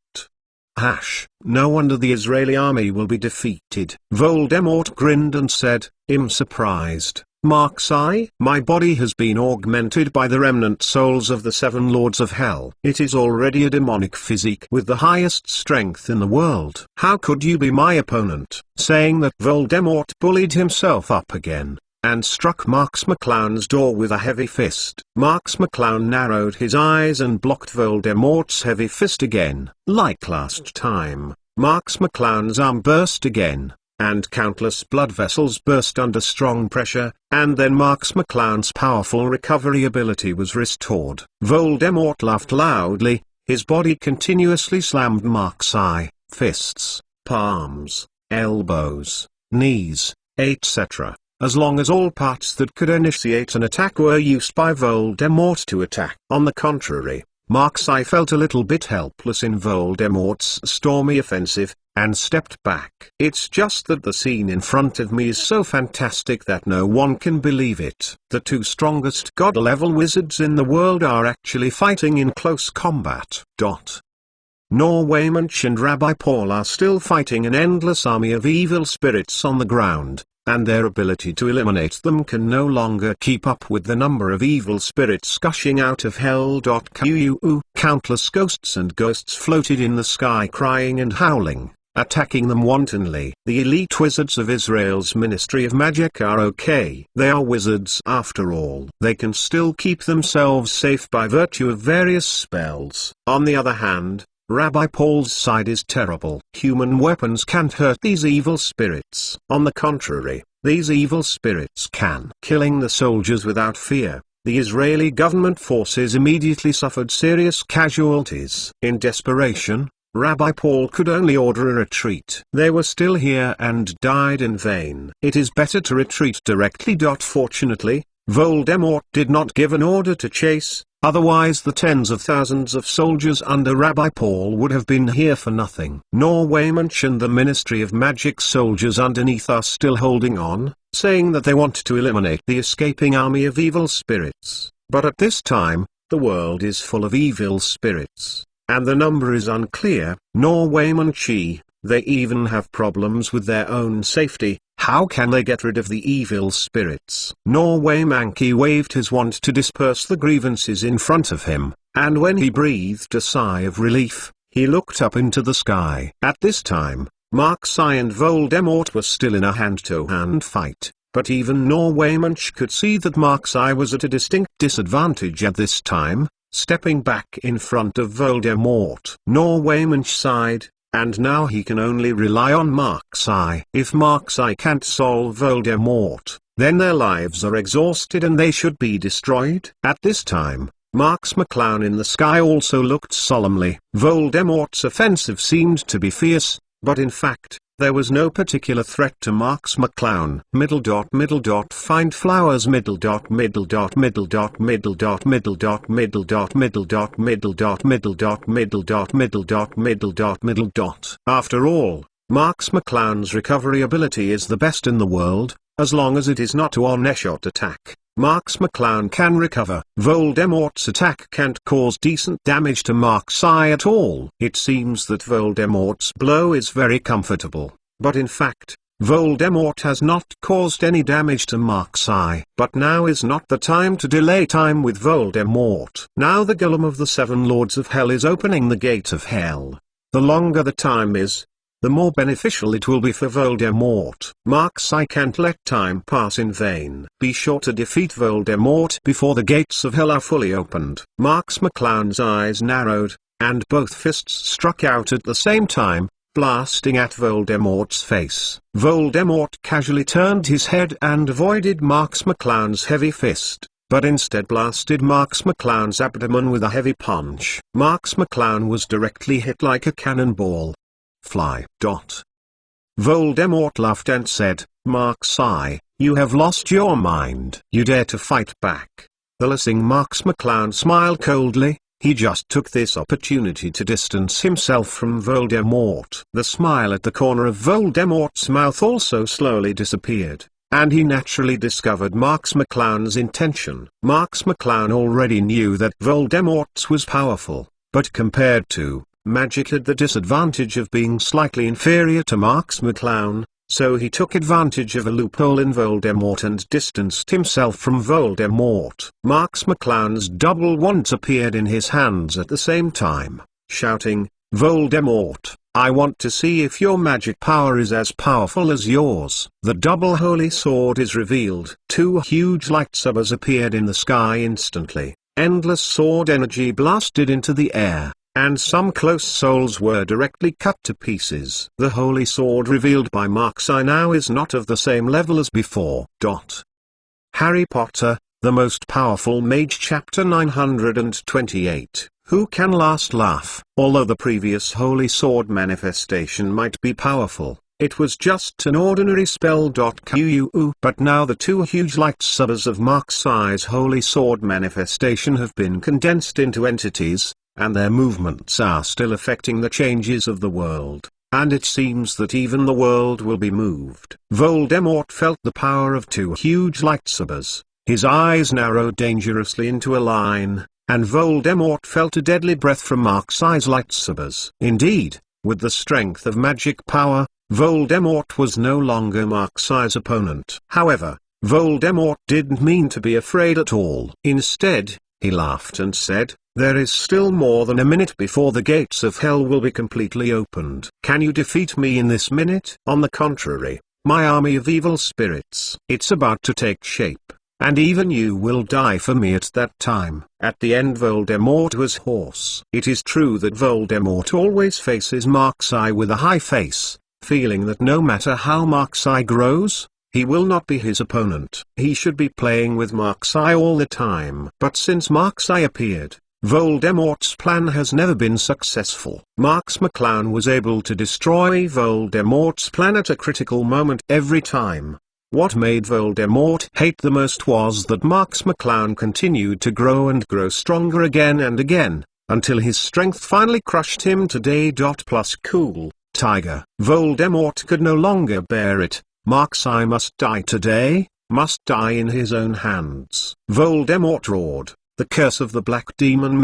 No wonder the Israeli army will be defeated. Voldemort grinned and said, "I'm surprised, Mark's eye. My body has been augmented by the remnant souls of the 7 lords of hell. It is already a demonic physique with the highest strength in the world. How could you be my opponent?" Saying that, Voldemort bullied himself up again, and struck Marx McClown's door with a heavy fist. Marx McClown narrowed his eyes and blocked Voldemort's heavy fist again. Like last time, Marx McClown's arm burst again, and countless blood vessels burst under strong pressure, and then Marx McClown's powerful recovery ability was restored. Voldemort laughed loudly, his body continuously slammed Mark's eye, fists, palms, elbows, knees, etc. As long as all parts that could initiate an attack were used by Voldemort to attack. On the contrary, Mark's eye felt a little bit helpless in Voldemort's stormy offensive, and stepped back. It's just that the scene in front of me is so fantastic that no one can believe it. The two strongest god-level wizards in the world are actually fighting in close combat. Norwaymanch and Rabbi Paul are still fighting an endless army of evil spirits on the ground, and their ability to eliminate them can no longer keep up with the number of evil spirits gushing out of hell. Countless ghosts floated in the sky crying and howling, attacking them wantonly. The elite wizards of Israel's Ministry of Magic are okay. They are wizards after all. They can still keep themselves safe by virtue of various spells. On the other hand, Rabbi Paul's side is terrible. Human weapons can't hurt these evil spirits. On the contrary, these evil spirits can. Killing the soldiers without fear, the Israeli government forces immediately suffered serious casualties. In desperation, Rabbi Paul could only order a retreat. They were still here and died in vain. It is better to retreat directly. Fortunately, Voldemort did not give an order to chase, otherwise the tens of thousands of soldiers under Rabbi Paul would have been here for nothing. Norway Munch and the Ministry of Magic soldiers underneath are still holding on, saying that they want to eliminate the escaping army of evil spirits. But at this time, the world is full of evil spirits, and the number is unclear. Norway Munchie, they even have problems with their own safety. How can they get rid of the evil spirits? Norway Monkey waved his wand to disperse the grievances in front of him, and when he breathed a sigh of relief, he looked up into the sky. At this time, Markseye and Voldemort were still in a hand-to-hand fight, but even Norway Munch could see that Markseye was at a distinct disadvantage at this time, stepping back in front of Voldemort. Norway Munch sighed, and now he can only rely on Markseye. If Markseye can't solve Voldemort, then their lives are exhausted and they should be destroyed. At this time, Marks McClown in the sky also looked solemnly. Voldemort's offensive seemed to be fierce, but in fact, there was no particular threat to Marks McClown. Find flowers. Middle dot middle dot middle dot middle dot middle dot middle dot middle dot middle dot middle dot middle dot middle dot middle dot middle dot. After all, Marks McClown's recovery ability is the best in the world, as long as it is not a one-shot attack. Marks McClown can recover. Voldemort's attack can't cause decent damage to Markseye at all. It seems that Voldemort's blow is very comfortable, but in fact, Voldemort has not caused any damage to Markseye. But now is not the time to delay time with Voldemort. Now the Golem of the Seven Lords of Hell is opening the gate of hell. The longer the time is, the more beneficial it will be for Voldemort. Markseye can't let time pass in vain. Be sure to defeat Voldemort before the gates of hell are fully opened. Marks McClown's eyes narrowed, and both fists struck out at the same time, blasting at Voldemort's face. Voldemort casually turned his head and avoided Marks McClown's heavy fist, but instead blasted Marks McClown's abdomen with a heavy punch. Marks McClown was directly hit like a cannonball. Fly. Voldemort laughed and said, Markseye, you have lost your mind. You dare to fight back. The listening Marks McClown smiled coldly. He just took this opportunity to distance himself from Voldemort. The smile at the corner of Voldemort's mouth also slowly disappeared, and he naturally discovered Marks McClown's intention. Marks McClown already knew that Voldemort's was powerful, but compared to magic had the disadvantage of being slightly inferior to Marks McClown, so he took advantage of a loophole in Voldemort and distanced himself from Voldemort. Marks McClown's double wands appeared in his hands at the same time, shouting, Voldemort, I want to see if your magic power is as powerful as yours. The double holy sword is revealed. Two huge lightsabers appeared in the sky instantly. Endless sword energy blasted into the air, and some close souls were directly cut to pieces. The holy sword revealed by Markseye now is not of the same level as before. Harry Potter, the Most Powerful Mage Chapter 928. Who can last laugh? Although the previous holy sword manifestation might be powerful, it was just an ordinary spell. But now the two huge lightsabers of Markseye's holy sword manifestation have been condensed into entities, and their movements are still affecting the changes of the world, and it seems that even the world will be moved. Voldemort felt the power of two huge lightsabers. His eyes narrowed dangerously into a line, and Voldemort felt a deadly breath from Markseye's lightsabers. Indeed, with the strength of magic power, Voldemort was no longer Markseye's opponent. However, Voldemort didn't mean to be afraid at all. Instead, he laughed and said, there is still more than a minute before the gates of hell will be completely opened. Can you defeat me in this minute? On the contrary, my army of evil spirits, it's about to take shape, and even you will die for me at that time. At the end Voldemort was hoarse. It is true that Voldemort always faces Markseye with a high face, feeling that no matter how Markseye grows, he will not be his opponent. He should be playing with Markseye all the time. But since Markseye appeared, Voldemort's plan has never been successful. Marx McClown was able to destroy Voldemort's plan at a critical moment every time. What made Voldemort hate the most was that Marx McClown continued to grow and grow stronger again and again, until his strength finally crushed him today. Plus cool, Tiger. Voldemort could no longer bear it. Marx-Eye must die today, must die in his own hands. Voldemort roared. The curse of the black demon.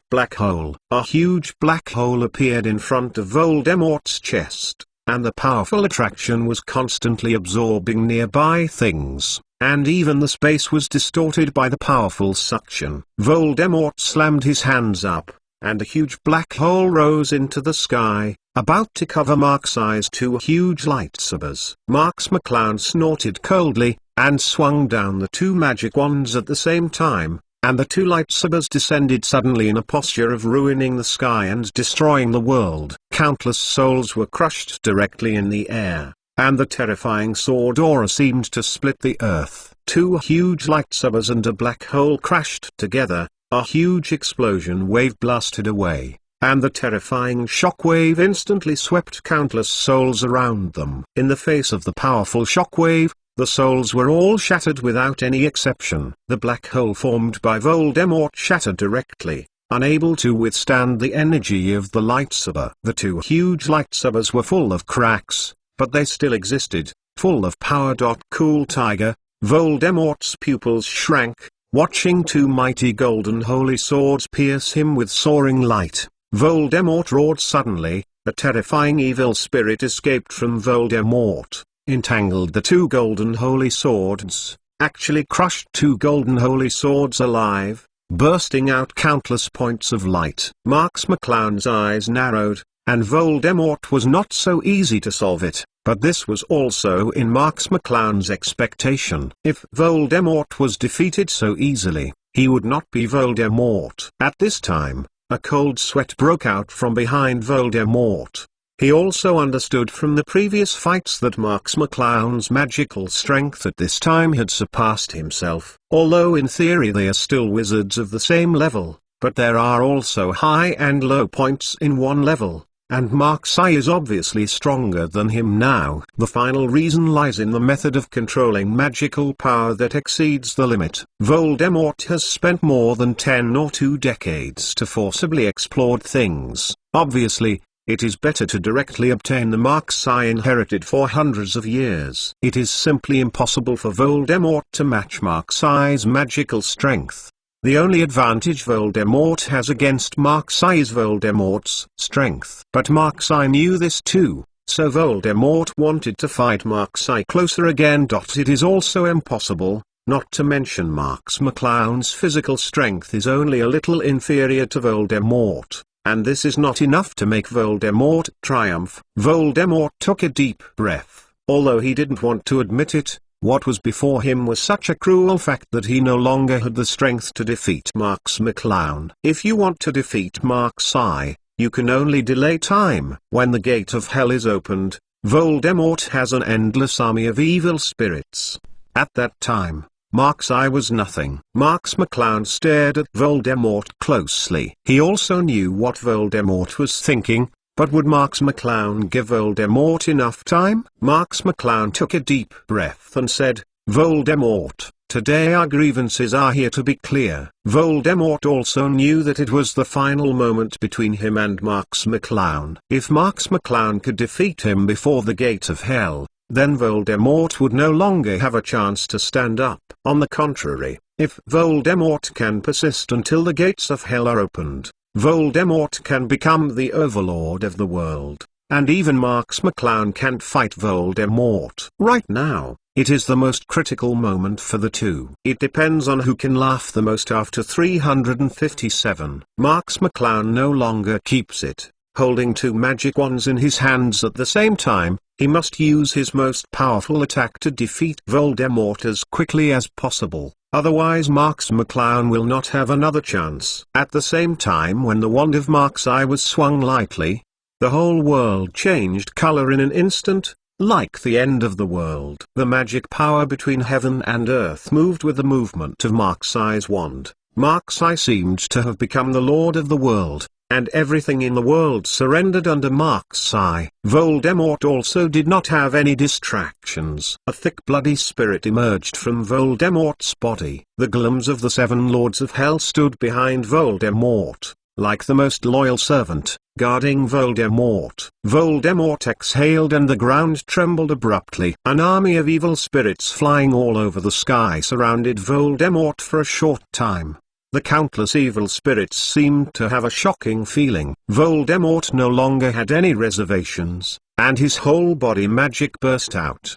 Black hole. A huge black hole appeared in front of Voldemort's chest, and the powerful attraction was constantly absorbing nearby things, and even the space was distorted by the powerful suction. Voldemort slammed his hands up, and a huge black hole rose into the sky, about to cover Marx-Eye's two huge lightsabers. Marx McClown snorted coldly, and swung down the two magic wands at the same time, and the two lightsabers descended suddenly in a posture of ruining the sky and destroying the world. Countless souls were crushed directly in the air, and the terrifying sword aura seemed to split the earth. Two huge lightsabers and a black hole crashed together, a huge explosion wave blasted away, and the terrifying shockwave instantly swept countless souls around them. In the face of the powerful shockwave, the souls were all shattered without any exception. The black hole formed by Voldemort shattered directly, unable to withstand the energy of the lightsaber. The two huge lightsabers were full of cracks, but they still existed, full of power. Cool, Tiger. Voldemort's pupils shrank, watching two mighty golden holy swords pierce him with soaring light. Voldemort roared suddenly. A terrifying evil spirit escaped from Voldemort, entangled the two golden holy swords, actually crushed two golden holy swords alive, bursting out countless points of light. Marx McClown's eyes narrowed, and Voldemort was not so easy to solve it, but this was also in Marx McClown's expectation. If Voldemort was defeated so easily, he would not be Voldemort. At this time, a cold sweat broke out from behind Voldemort. He also understood from the previous fights that Marx McClown's magical strength at this time had surpassed himself. Although in theory they are still wizards of the same level, but there are also high and low points in one level, and Marx-Eye is obviously stronger than him now. The final reason lies in the method of controlling magical power that exceeds the limit. Voldemort has spent more than 10 or 2 decades to forcibly explore things. Obviously, it is better to directly obtain the Marx-Eye inherited for hundreds of years. It is simply impossible for Voldemort to match Marx-Eye's magical strength. The only advantage Voldemort has against Marx-Eye is Voldemort's strength. But Marx-Eye knew this too, so Voldemort wanted to fight Marx-Eye closer again. It is also impossible, not to mention Marx McClown's physical strength is only a little inferior to Voldemort. And this is not enough to make Voldemort triumph. Voldemort took a deep breath. Although he didn't want to admit it, what was before him was such a cruel fact that he no longer had the strength to defeat Marx McClown. If you want to defeat Marx-Eye, you can only delay time. When the gate of hell is opened, Voldemort has an endless army of evil spirits. At that time, Marx-Eye was nothing. Marx McClown stared at Voldemort closely. He also knew what Voldemort was thinking, but would Marx McClown give Voldemort enough time? Marx McClown took a deep breath and said, "Voldemort, today our grievances are here to be clear." Voldemort also knew that it was the final moment between him and Marx McClown. If Marx McClown could defeat him before the gate of hell, then Voldemort would no longer have a chance to stand up. On the contrary, if Voldemort can persist until the gates of hell are opened, Voldemort can become the overlord of the world, and even Marx McClown can't fight Voldemort. Right now, it is the most critical moment for the two. It depends on who can laugh the most after 357. Marx McClown no longer keeps it. Holding two magic wands in his hands at the same time, he must use his most powerful attack to defeat Voldemort as quickly as possible. Otherwise Marx McClown will not have another chance. At the same time when the wand of Marx-Eye was swung lightly, the whole world changed color in an instant, like the end of the world. The magic power between heaven and earth moved with the movement of Marx-Eye's wand. Mark-Sai seemed to have become the lord of the world, and everything in the world surrendered under Mark-Sai. Voldemort also did not have any distractions. A thick bloody spirit emerged from Voldemort's body. The golems of the 7 lords of hell stood behind Voldemort, like the most loyal servant, guarding Voldemort. Voldemort exhaled and the ground trembled abruptly. An army of evil spirits flying all over the sky surrounded Voldemort for a short time. The countless evil spirits seemed to have a shocking feeling. Voldemort no longer had any reservations, and his whole body magic burst out.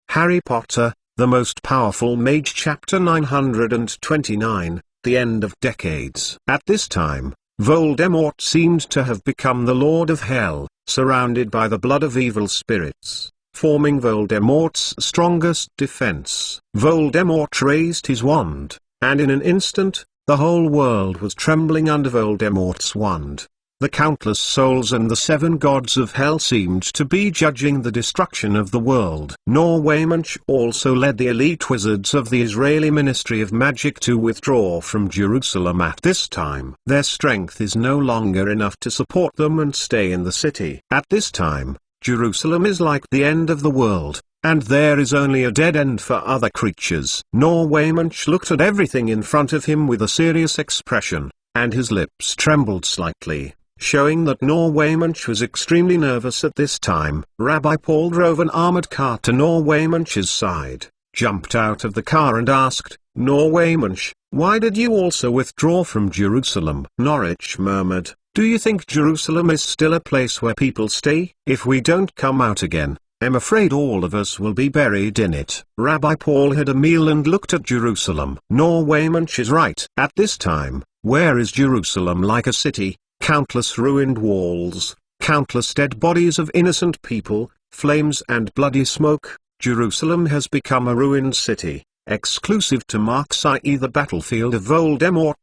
Harry Potter, the Most Powerful Mage, Chapter 929, The End of Decades. At this time, Voldemort seemed to have become the Lord of Hell, surrounded by the blood of evil spirits, forming Voldemort's strongest defense. Voldemort raised his wand, and in an instant, the whole world was trembling under Voldemort's wand. The countless souls and the 7 gods of hell seemed to be judging the destruction of the world. Norwaymanch also led the elite wizards of the Israeli Ministry of Magic to withdraw from Jerusalem at this time. Their strength is no longer enough to support them and stay in the city. At this time, Jerusalem is like the end of the world, and there is only a dead end for other creatures. Norwaymanch looked at everything in front of him with a serious expression, and his lips trembled slightly, showing that Norwaymanch was extremely nervous at this time. Rabbi Paul drove an armored car to Norwaymanch's side, jumped out of the car and asked, "Norwaymanch, why did you also withdraw from Jerusalem?" Norwich murmured, "Do you think Jerusalem is still a place where people stay? If we don't come out again, I'm afraid all of us will be buried in it." Rabbi Paul had a meal and looked at Jerusalem. Norwaymanch is right. At this time, where is Jerusalem like a city? Countless ruined walls, countless dead bodies of innocent people, flames and bloody smoke. Jerusalem has become a ruined city, exclusive to Mark-Sai, the battlefield of Voldemort.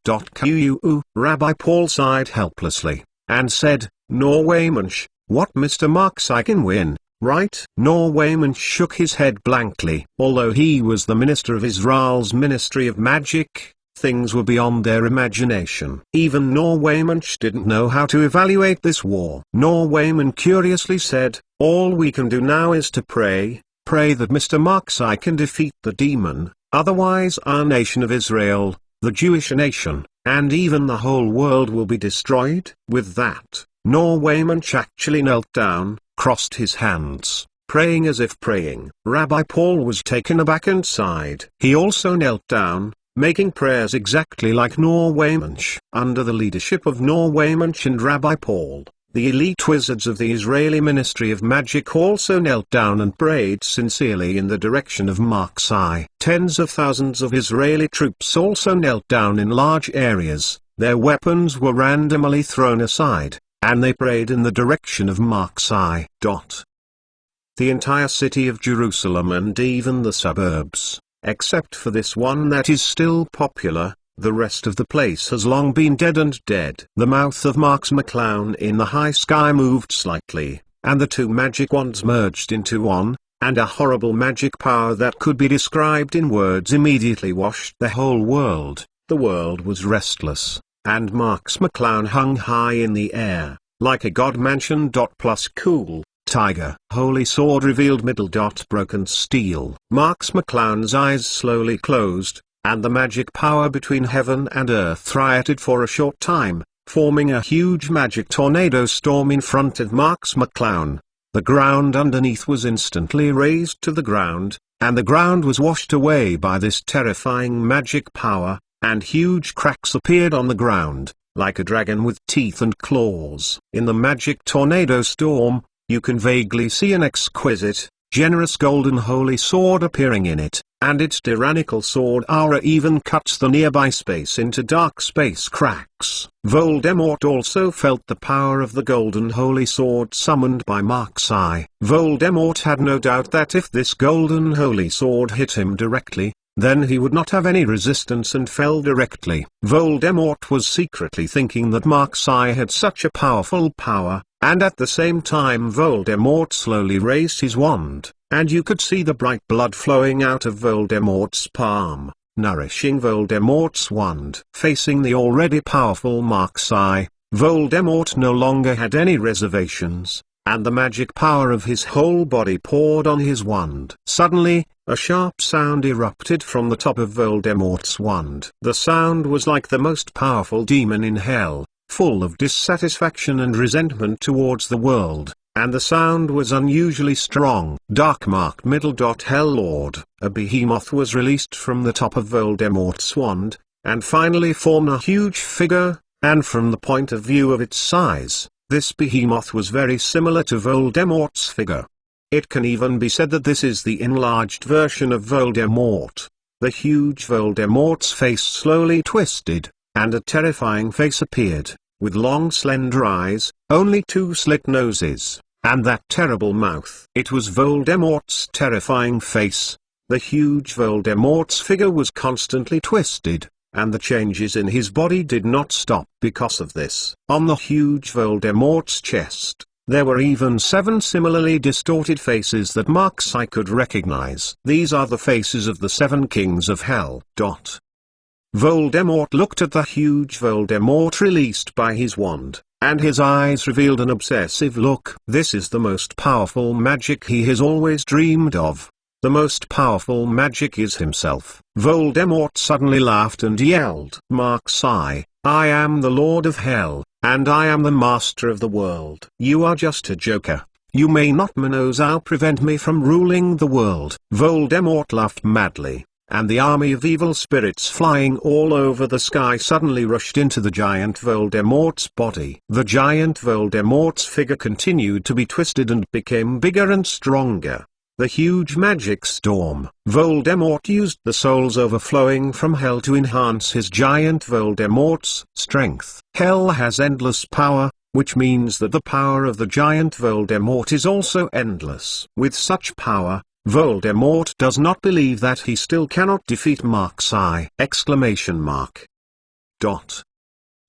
Rabbi Paul sighed helplessly, and said, "Norwaymanch, what Mr. Mark-Sai can win, right?" Norwaymanch shook his head blankly. Although he was the minister of Israel's Ministry of Magic, things were beyond their imagination. Even Norwaymanch didn't know how to evaluate this war. Norwayman curiously said, "All we can do now is to pray that Mr. Mark-Sai can defeat the demon, otherwise our nation of Israel, the Jewish nation, and even the whole world will be destroyed." With that, Norwaymanch actually knelt down, crossed his hands, praying as if praying. Rabbi Paul was taken aback and sighed. He also knelt down, making prayers exactly like Norwaymanch. Under the leadership of Norwaymanch and Rabbi Paul, the elite wizards of the Israeli Ministry of Magic also knelt down and prayed sincerely in the direction of Mark-Sai. Tens of thousands of Israeli troops also knelt down in large areas. Their weapons were randomly thrown aside, and they prayed in the direction of Mark-Sai. The entire city of Jerusalem and even the suburbs, except for this one that is still popular, the rest of the place has long been dead and dead. The mouth of Marks McClown in the high sky moved slightly, and the 2 magic wands merged into one, and a horrible magic power that could be described in words immediately washed the whole world. The world was restless, and Marks McClown hung high in the air, like a god mansion. Plus cool tiger. Holy sword revealed middle. Broken steel. Marks McClown's eyes slowly closed, and the magic power between heaven and earth rioted for a short time, forming a huge magic tornado storm in front of Marks McClown. The ground underneath was instantly razed to the ground, and the ground was washed away by this terrifying magic power, and huge cracks appeared on the ground, like a dragon with teeth and claws. In the magic tornado storm, you can vaguely see an exquisite, generous golden holy sword appearing in it, and its tyrannical sword aura even cuts the nearby space into dark space cracks. Voldemort also felt the power of the golden holy sword summoned by Mark-Sai. Voldemort had no doubt that if this golden holy sword hit him directly, then he would not have any resistance and fell directly. Voldemort was secretly thinking that Mark-Sai had such a powerful power, and at the same time Voldemort slowly raised his wand, and you could see the bright blood flowing out of Voldemort's palm. nourishing Voldemort's wand. Facing the already powerful Mark-Sai, Voldemort no longer had any reservations, and the magic power of his whole body poured on his wand. Suddenly, a sharp sound erupted from the top of Voldemort's wand. The sound was like the most powerful demon in hell, full of dissatisfaction and resentment towards the world, and the sound was unusually strong. Dark marked middle. Hell Lord, a behemoth was released from the top of Voldemort's wand, and finally formed a huge figure, and from the point of view of its size, this behemoth was very similar to Voldemort's figure. It can even be said that this is the enlarged version of Voldemort. The huge Voldemort's face slowly twisted, and a terrifying face appeared, with long slender eyes, only 2 slit noses, and that terrible mouth. It was Voldemort's terrifying face. The huge Voldemort's figure was constantly twisted, and the changes in his body did not stop because of this. On the huge Voldemort's chest, there were even 7 similarly distorted faces that Mark-Sai could recognize. These are the faces of the 7 kings of hell. Voldemort looked at the huge Voldemort released by his wand, and his eyes revealed an obsessive look. This is the most powerful magic he has always dreamed of. The most powerful magic is himself. Voldemort suddenly laughed and yelled, "Mark-Sai, I am the Lord of Hell, and I am the master of the world. You are just a joker. You may not Manozao prevent me from ruling the world." Voldemort laughed madly, and the army of evil spirits flying all over the sky suddenly rushed into the giant Voldemort's body. The giant Voldemort's figure continued to be twisted and became bigger and stronger. The huge magic storm. Voldemort used the souls overflowing from hell to enhance his giant Voldemort's strength. Hell has endless power, which means that the power of the giant Voldemort is also endless. With such power, Voldemort does not believe that he still cannot defeat Mark-Sai!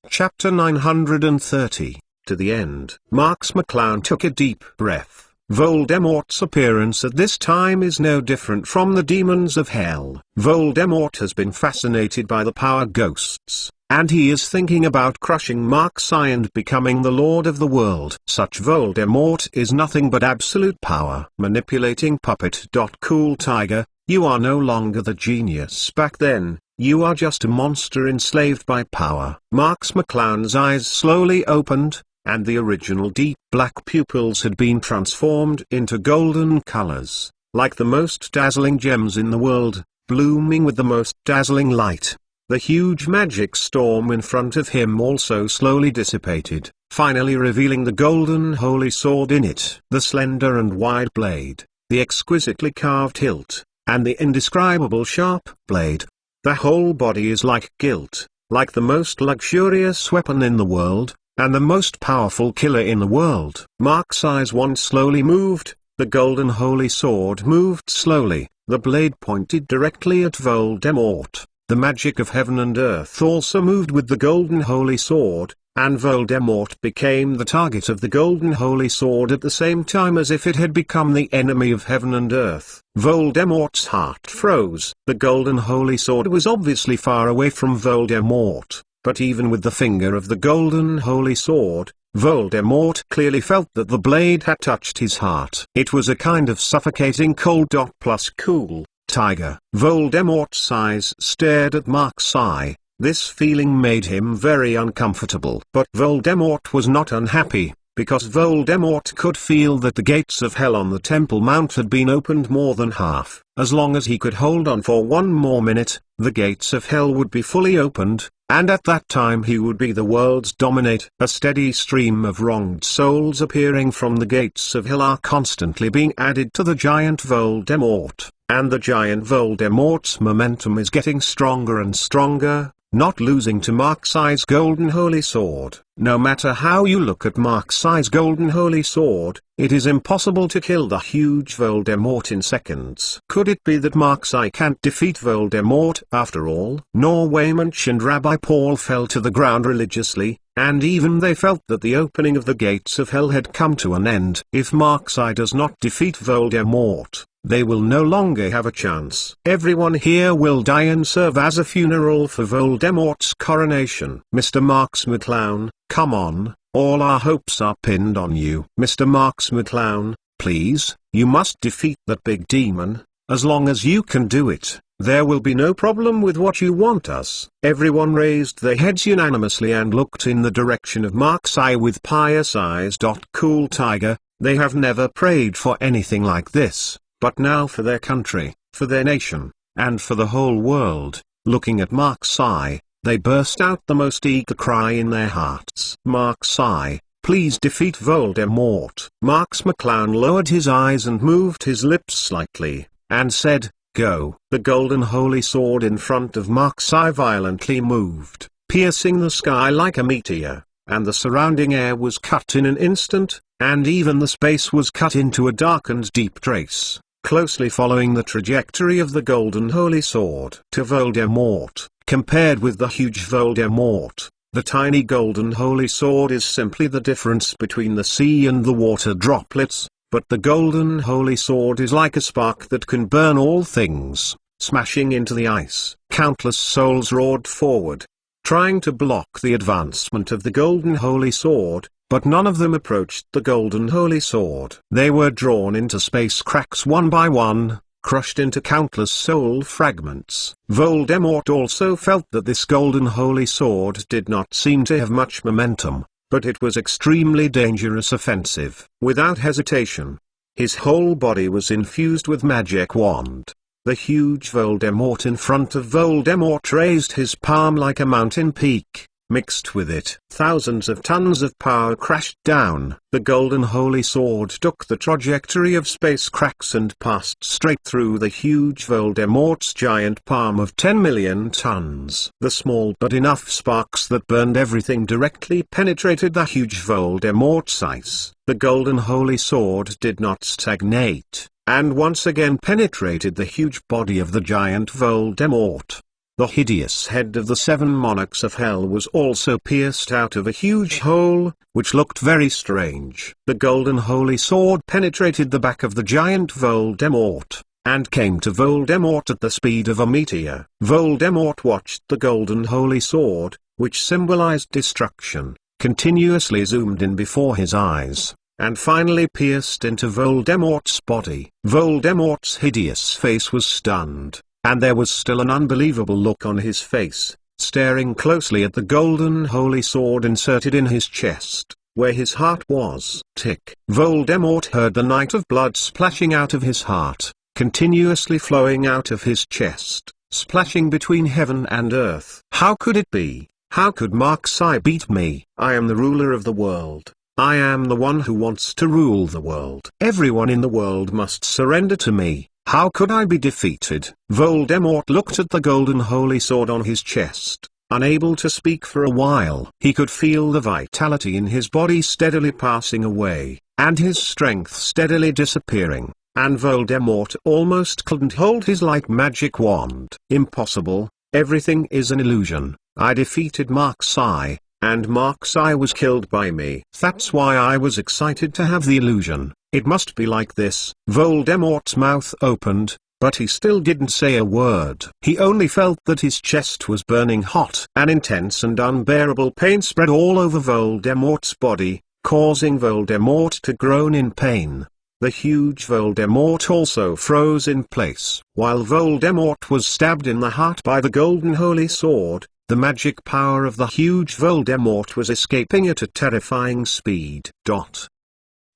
Chapter 930. To the end. Marks McClown took a deep breath. Voldemort's appearance at this time is no different from the demons of hell. Voldemort has been fascinated by the power ghosts, and he is thinking about crushing Mark-Sai and becoming the lord of the world. Such Voldemort is nothing but absolute power. Manipulating puppet. Cool Tiger, you are no longer the genius back then, you are just a monster enslaved by power. Marks McClown's eyes slowly opened, and the original deep black pupils had been transformed into golden colors, like the most dazzling gems in the world, blooming with the most dazzling light. The huge magic storm in front of him also slowly dissipated, finally revealing the golden holy sword in it. The slender and wide blade, the exquisitely carved hilt, and the indescribable sharp blade. The whole body is like gilt, like the most luxurious weapon in the world, and the most powerful killer in the world. Mark-Sai's wand slowly moved, the golden holy sword moved slowly, the blade pointed directly at Voldemort. The magic of heaven and earth also moved with the golden holy sword, and Voldemort became the target of the golden holy sword at the same time as if it had become the enemy of heaven and earth. Voldemort's heart froze. The golden holy sword was obviously far away from Voldemort. But even with the finger of the golden holy sword, Voldemort clearly felt that the blade had touched his heart. It was a kind of suffocating cold. Plus Cool Tiger. Voldemort's eyes stared at Mark-Sai. This feeling made him very uncomfortable. But Voldemort was not unhappy, because Voldemort could feel that the gates of hell on the Temple Mount had been opened more than half. As long as he could hold on for 1 more minute, the gates of hell would be fully opened, and at that time he would be the world's dominate. A steady stream of wronged souls appearing from the gates of hell are constantly being added to the giant Voldemort, and the giant Voldemort's momentum is getting stronger and stronger, not losing to Mark-Sai's golden holy sword. No matter how you look at Marksai's golden holy sword, it is impossible to kill the huge Voldemort in seconds. Could it be that Marksai can't defeat Voldemort after all? Norway Munch and Rabbi Paul fell to the ground religiously, and even they felt that the opening of the gates of hell had come to an end. If Marksai does not defeat Voldemort, they will no longer have a chance. Everyone here will die and serve as a funeral for Voldemort's coronation. Mr. Marks McClown, come on, all our hopes are pinned on you. Mr. Marks McClown, please, you must defeat that big demon. As long as you can do it, there will be no problem with what you want us. Everyone raised their heads unanimously and looked in the direction of Marksai with pious eyes. Cool Tiger, they have never prayed for anything like this. But now for their country, for their nation, and for the whole world, looking at Marksai, they burst out the most eager cry in their hearts. Marksai, please defeat Voldemort. Marks McClown lowered his eyes and moved his lips slightly, and said, go. The golden holy sword in front of Marksai violently moved, piercing the sky like a meteor, and the surrounding air was cut in an instant, and even the space was cut into a dark and deep trace, closely following the trajectory of the golden holy sword. To Voldemort, compared with the huge Voldemort, the tiny golden holy sword is simply the difference between the sea and the water droplets, but the golden holy sword is like a spark that can burn all things, smashing into the ice. Countless souls roared forward, trying to block the advancement of the golden holy sword, but none of them approached the golden holy sword. They were drawn into space cracks one by one, crushed into countless soul fragments. Voldemort also felt that this golden holy sword did not seem to have much momentum, but it was extremely dangerous offensive. Without hesitation, his whole body was infused with magic wand. The huge Voldemort in front of Voldemort raised his palm like a mountain peak. Mixed with it, thousands of tons of power crashed down. The golden holy sword took the trajectory of space cracks and passed straight through the huge Voldemort's giant palm of 10 million tons. The small but enough sparks that burned everything directly penetrated the huge Voldemort's ice. The golden holy sword did not stagnate, and once again penetrated the huge body of the giant Voldemort. The hideous head of the 7 monarchs of hell was also pierced out of a huge hole, which looked very strange. The golden holy sword penetrated the back of the giant Voldemort, and came to Voldemort at the speed of a meteor. Voldemort watched the golden holy sword, which symbolized destruction, continuously zoomed in before his eyes, and finally pierced into Voldemort's body. Voldemort's hideous face was stunned, and there was still an unbelievable look on his face, staring closely at the golden holy sword inserted in his chest, where his heart was. Tick. Voldemort heard the night of blood splashing out of his heart, continuously flowing out of his chest, splashing between heaven and earth. How could it be? How could Marksai beat me? I am the ruler of the world. I am the one who wants to rule the world. Everyone in the world must surrender to me. How could I be defeated? Voldemort looked at the golden holy sword on his chest, unable to speak for a while. He could feel the vitality in his body steadily passing away, and his strength steadily disappearing, and Voldemort almost couldn't hold his light magic wand. Impossible, everything is an illusion. I defeated Marksai, and Marksai was killed by me. That's why I was excited to have the illusion. It must be like this. Voldemort's mouth opened, but he still didn't say a word. He only felt that his chest was burning hot. An intense and unbearable pain spread all over Voldemort's body, causing Voldemort to groan in pain. The huge Voldemort also froze in place. While Voldemort was stabbed in the heart by the golden holy sword, the magic power of the huge Voldemort was escaping at a terrifying speed.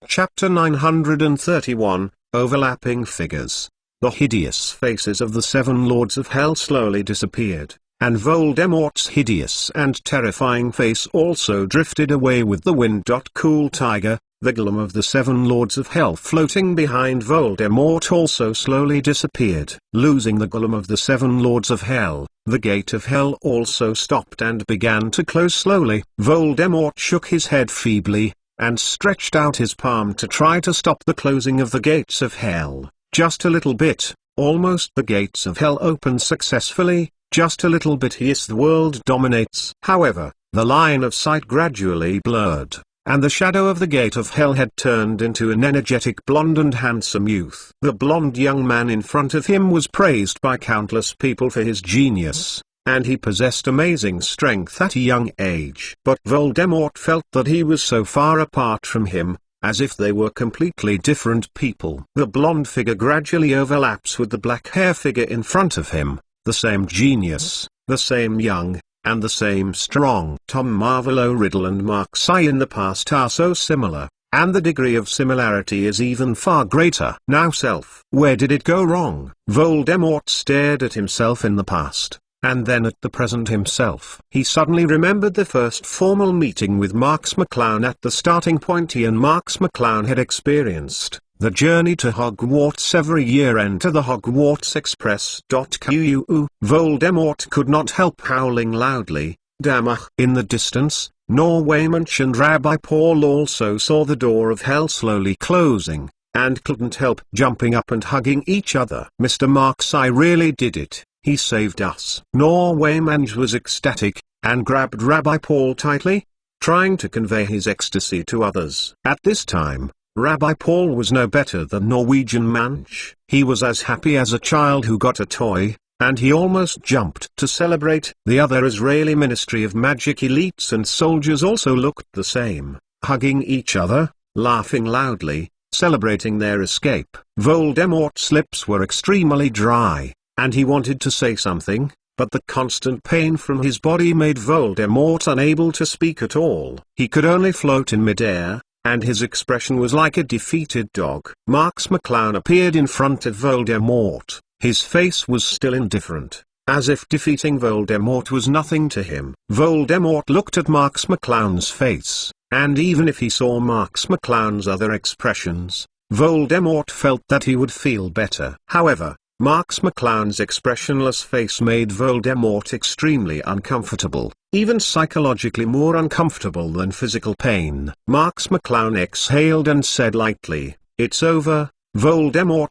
Chapter 931, Overlapping Figures. The hideous faces of the 7 lords of hell slowly disappeared, and Voldemort's hideous and terrifying face also drifted away with the wind. Cool Tiger, The golem of the seven lords of hell floating behind Voldemort also slowly disappeared. Losing the golem of the seven lords of hell, the gate of hell also stopped and began to close slowly. Voldemort shook his head feebly, and stretched out his palm to try to stop the closing of the gates of hell. Just a little bit, almost the gates of hell opened successfully, just a little bit. Yes, the world dominates. However, the line of sight gradually blurred, and the shadow of the gate of hell had turned into an energetic blond and handsome youth. The blond young man in front of him was praised by countless people for his genius, and he possessed amazing strength at a young age. But Voldemort felt that he was so far apart from him, as if they were completely different people. The blonde figure gradually overlaps with the black hair figure in front of him, the same genius, the same young, and the same strong. Tom Marvolo Riddle and Mark-Sai in the past are so similar, and the degree of similarity is even far greater. Now self, where did it go wrong? Voldemort stared at himself in the past, and then at the present himself. He suddenly remembered the first formal meeting with Marks McClown at the starting point he and Marks McClown had experienced. The journey to Hogwarts every year. Enter the Hogwarts Express. Voldemort could not help howling loudly, Damach. In the distance, Norway Munch and Rabbi Paul also saw the door of hell slowly closing, and couldn't help jumping up and hugging each other. Mr. Marks-Eye really did it. He saved us. Norway Munch was ecstatic, and grabbed Rabbi Paul tightly, trying to convey his ecstasy to others. At this time, Rabbi Paul was no better than Norwegian Munch. He was as happy as a child who got a toy, and he almost jumped to celebrate. The other Israeli Ministry of Magic elites and soldiers also looked the same, hugging each other, laughing loudly, celebrating their escape. Voldemort's lips were extremely dry, and he wanted to say something, but the constant pain from his body made Voldemort unable to speak at all. He could only float in midair, and his expression was like a defeated dog. Marks McClown appeared in front of Voldemort. His face was still indifferent, as if defeating Voldemort was nothing to him. Voldemort looked at Marks McClown's face, and even if he saw Marks McClown's other expressions, Voldemort felt that he would feel better. However, Marks McClown's expressionless face made Voldemort extremely uncomfortable, even psychologically more uncomfortable than physical pain. Marks McClown exhaled and said lightly, "It's over, Voldemort.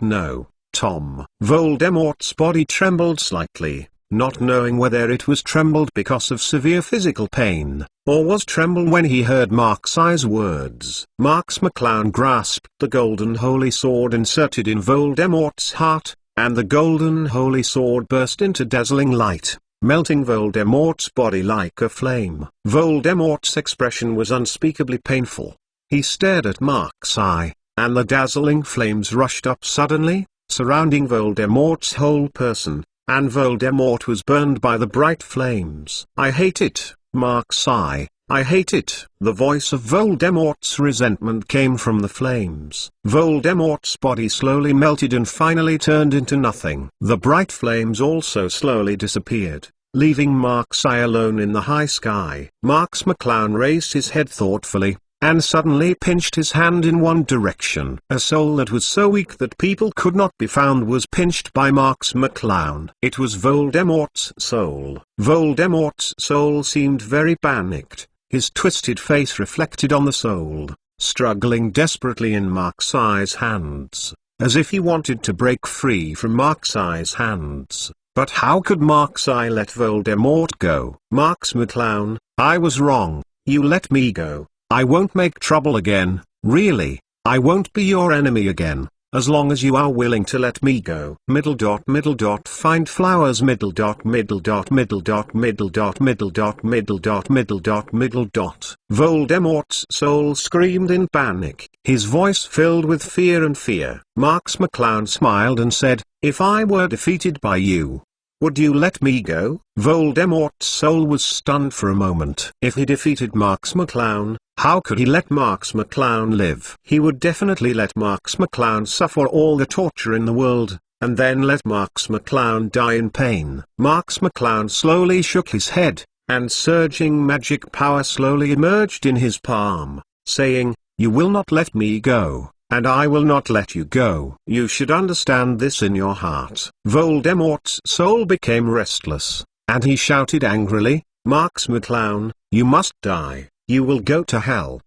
No, Tom." Voldemort's body trembled slightly, not knowing whether it was trembled because of severe physical pain, or was trembled when he heard Marks-Eye's words. Marks McClown grasped the golden holy sword inserted in Voldemort's heart, and the golden holy sword burst into dazzling light, melting Voldemort's body like a flame. Voldemort's expression was unspeakably painful. He stared at Marks-Eye, and the dazzling flames rushed up suddenly, surrounding Voldemort's whole person, and Voldemort was burned by the bright flames. "I hate it, Marks-Eye, I hate it." The voice of Voldemort's resentment came from the flames. Voldemort's body slowly melted and finally turned into nothing. The bright flames also slowly disappeared, leaving Marks-Eye alone in the high sky. Marks McClown raised his head thoughtfully, and suddenly pinched his hand in one direction. A soul that was so weak that people could not be found was pinched by Marks McClown. It was Voldemort's soul. Voldemort's soul seemed very panicked, his twisted face reflected on the soul, struggling desperately in Marks-Eye's hands, as if he wanted to break free from Marks-Eye's hands. But how could Marks-Eye let Voldemort go? "Marks McClown, I was wrong. You let me go. I won't make trouble again, really. I won't be your enemy again, as long as you are willing to let me go." Find flowers. Voldemort's soul screamed in panic. His voice filled with fear and fear. Marks McClown smiled and said, "If I were defeated by you, would you let me go?" Voldemort's soul was stunned for a moment. If he defeated Marks McClown, how could he let Marks McClown live? He would definitely let Marks McClown suffer all the torture in the world, and then let Marks McClown die in pain. Marks McClown slowly shook his head, and surging magic power slowly emerged in his palm. saying, "You will not let me go, and I will not let you go. You should understand this in your heart." Voldemort's soul became restless, and he shouted angrily, "Marx McClown, you must die, you will go to hell."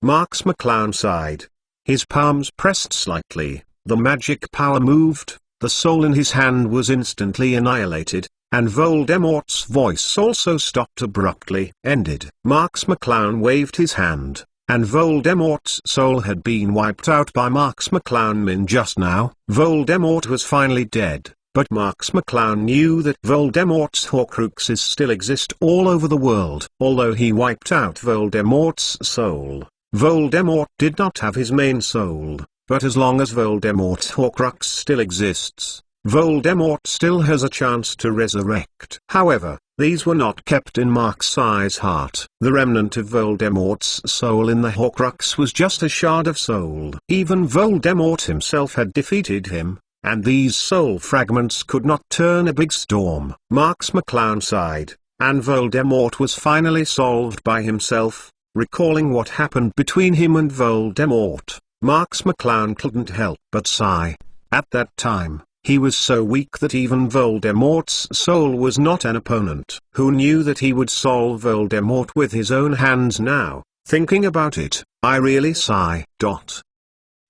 Marx McClown sighed. His palms pressed slightly, the magic power moved, the soul in his hand was instantly annihilated, and Voldemort's voice also stopped abruptly. Ended. Marx McClown waved his hand, and Voldemort's soul had been wiped out by Marx McClown just now. Voldemort was finally dead, but Marx McClown knew that Voldemort's Horcruxes still exist all over the world. Although he wiped out Voldemort's soul, Voldemort did not have his main soul, but as long as Voldemort's Horcrux still exists, Voldemort still has a chance to resurrect. However, these were not kept in Marx's heart. The remnant of Voldemort's soul in the Horcrux was just a shard of soul. Even Voldemort himself had defeated him, and these soul fragments could not turn a big storm. Marx McClown sighed, and Voldemort was finally solved by himself. Recalling what happened between him and Voldemort, Marx McClown couldn't help but sigh. At that time, he was so weak that even Voldemort's soul was not an opponent. Who knew that he would solve Voldemort with his own hands now? Thinking about it, I really sigh.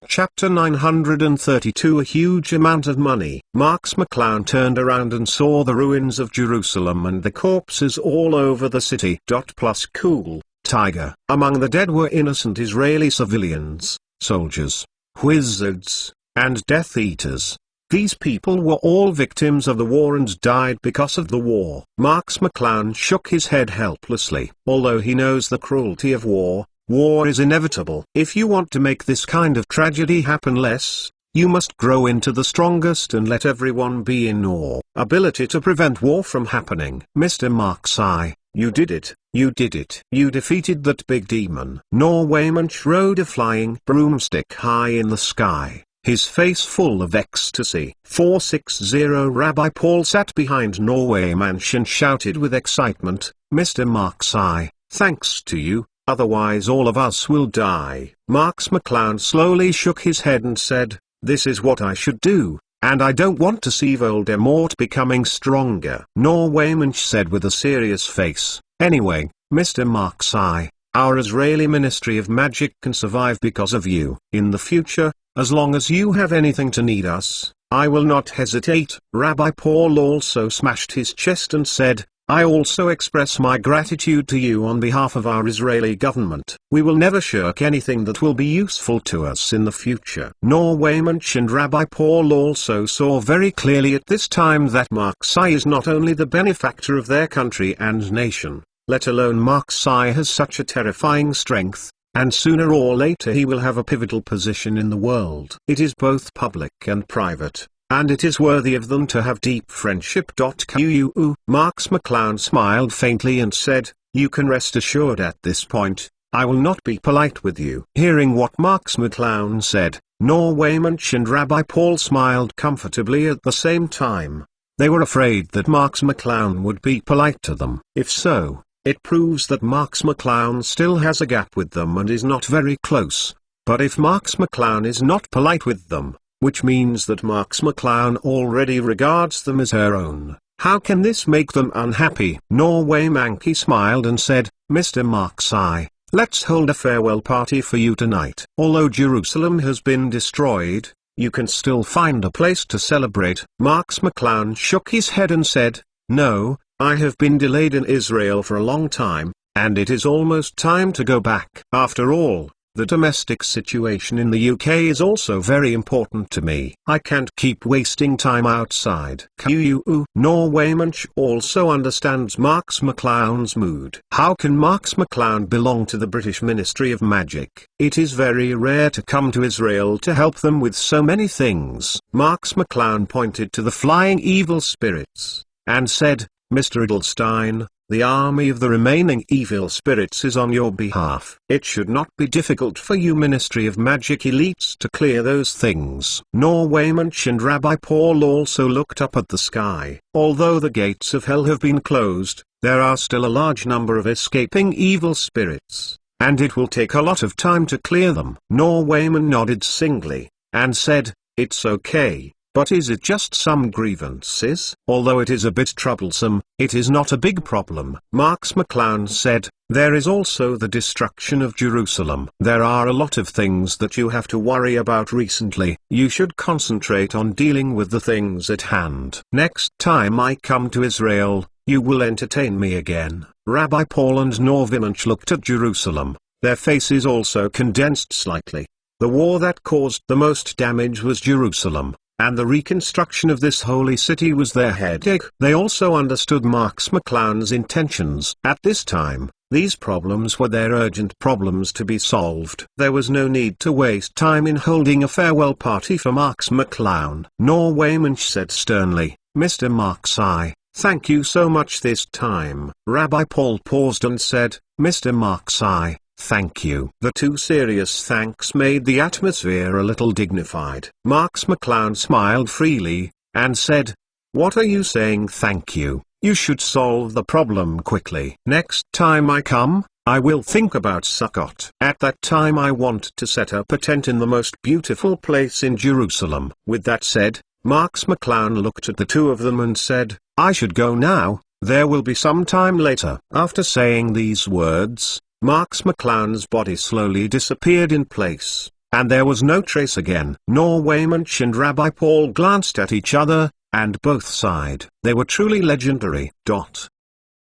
Chapter 932. A huge amount of money. Marx McClown turned around and saw the ruins of Jerusalem and the corpses all over the city. Plus cool, tiger. Among the dead were innocent Israeli civilians, soldiers, wizards, and Death Eaters. These people were all victims of the war and died because of the war. Marx McClown shook his head helplessly. Although he knows the cruelty of war, war is inevitable. If you want to make this kind of tragedy happen less, you must grow into the strongest and let everyone be in awe. Ability to prevent war from happening. Mr. Marxi, you did it. You did it. You defeated that big demon. Norwaymanch rode a flying broomstick high in the sky, his face full of ecstasy. 460. Rabbi Paul sat behind Norwaymanch and shouted with excitement, "Mr. Marxi, thanks to you, otherwise all of us will die." Marx McClown slowly shook his head and said, "This is what I should do, and I don't want to see Voldemort becoming stronger." Norwaymanch said with a serious face, "Anyway, Mr. Marxi, our Israeli Ministry of Magic can survive because of you. In the future, as long as you have anything to need us, I will not hesitate." Rabbi Paul also smashed his chest and said, "I also express my gratitude to you on behalf of our Israeli government. We will never shirk anything that will be useful to us in the future." Norwaymanch and Rabbi Paul also saw very clearly at this time that Marxi is not only the benefactor of their country and nation, let alone Marxi has such a terrifying strength, and sooner or later he will have a pivotal position in the world. It is both public and private, and it is worthy of them to have deep friendship. Marx McClown smiled faintly and said, "You can rest assured at this point, I will not be polite with you." Hearing what Marx McClown said, Norwaymanch and Rabbi Paul smiled comfortably at the same time. They were afraid that Marx McClown would be polite to them. If so, it proves that Marx McClown still has a gap with them and is not very close. But if Marx McClown is not polite with them, which means that Marx McClown already regards them as her own, how can this make them unhappy? Norwaymanch smiled and said, "Mr. Marxi, let's hold a farewell party for you tonight. Although Jerusalem has been destroyed, you can still find a place to celebrate." Marx McClown shook his head and said, "No, I have been delayed in Israel for a long time, and it is almost time to go back. After all, the domestic situation in the UK is also very important to me. I can't keep wasting time outside." Norwaymanch also understands Marx McClown's mood. How can Marx McClown belong to the British Ministry of Magic? It is very rare to come to Israel to help them with so many things. Marx McClown pointed to the flying evil spirits, and said, "Mr. Edelstein, the army of the remaining evil spirits is on your behalf. It should not be difficult for you Ministry of Magic elites to clear those things." Norwaymanch and Rabbi Paul also looked up at the sky. Although the gates of hell have been closed, there are still a large number of escaping evil spirits, and it will take a lot of time to clear them. Norwayman nodded singly, and said, "It's okay. But is it just some grievances? Although it is a bit troublesome, it is not a big problem." Marks McClown said, "There is also the destruction of Jerusalem. There are a lot of things that you have to worry about recently. You should concentrate on dealing with the things at hand. Next time I come to Israel, you will entertain me again." Rabbi Paul and Norvimanch looked at Jerusalem. Their faces also condensed slightly. The war that caused the most damage was Jerusalem, and the reconstruction of this holy city was their headache. They also understood Marks McClown's intentions. At this time, these problems were their urgent problems to be solved. There was no need to waste time in holding a farewell party for Marks McClown. Norwayman said sternly, "Mr. Marksai, thank you so much this time." Rabbi Paul paused and said, "Mr. Marksai, thank you." The two serious thanks made the atmosphere a little dignified. Marks McClown smiled freely, and said, "What are you saying thank you? You should solve the problem quickly. Next time I come, I will think about Sukkot. At that time I want to set up a tent in the most beautiful place in Jerusalem." With that said, Marks McClown looked at the two of them and said, "I should go now, there will be some time later." After saying these words, Marks McClown's body slowly disappeared in place, and there was no trace again. Norwaymanch and Rabbi Paul glanced at each other, and both sighed. They were truly legendary.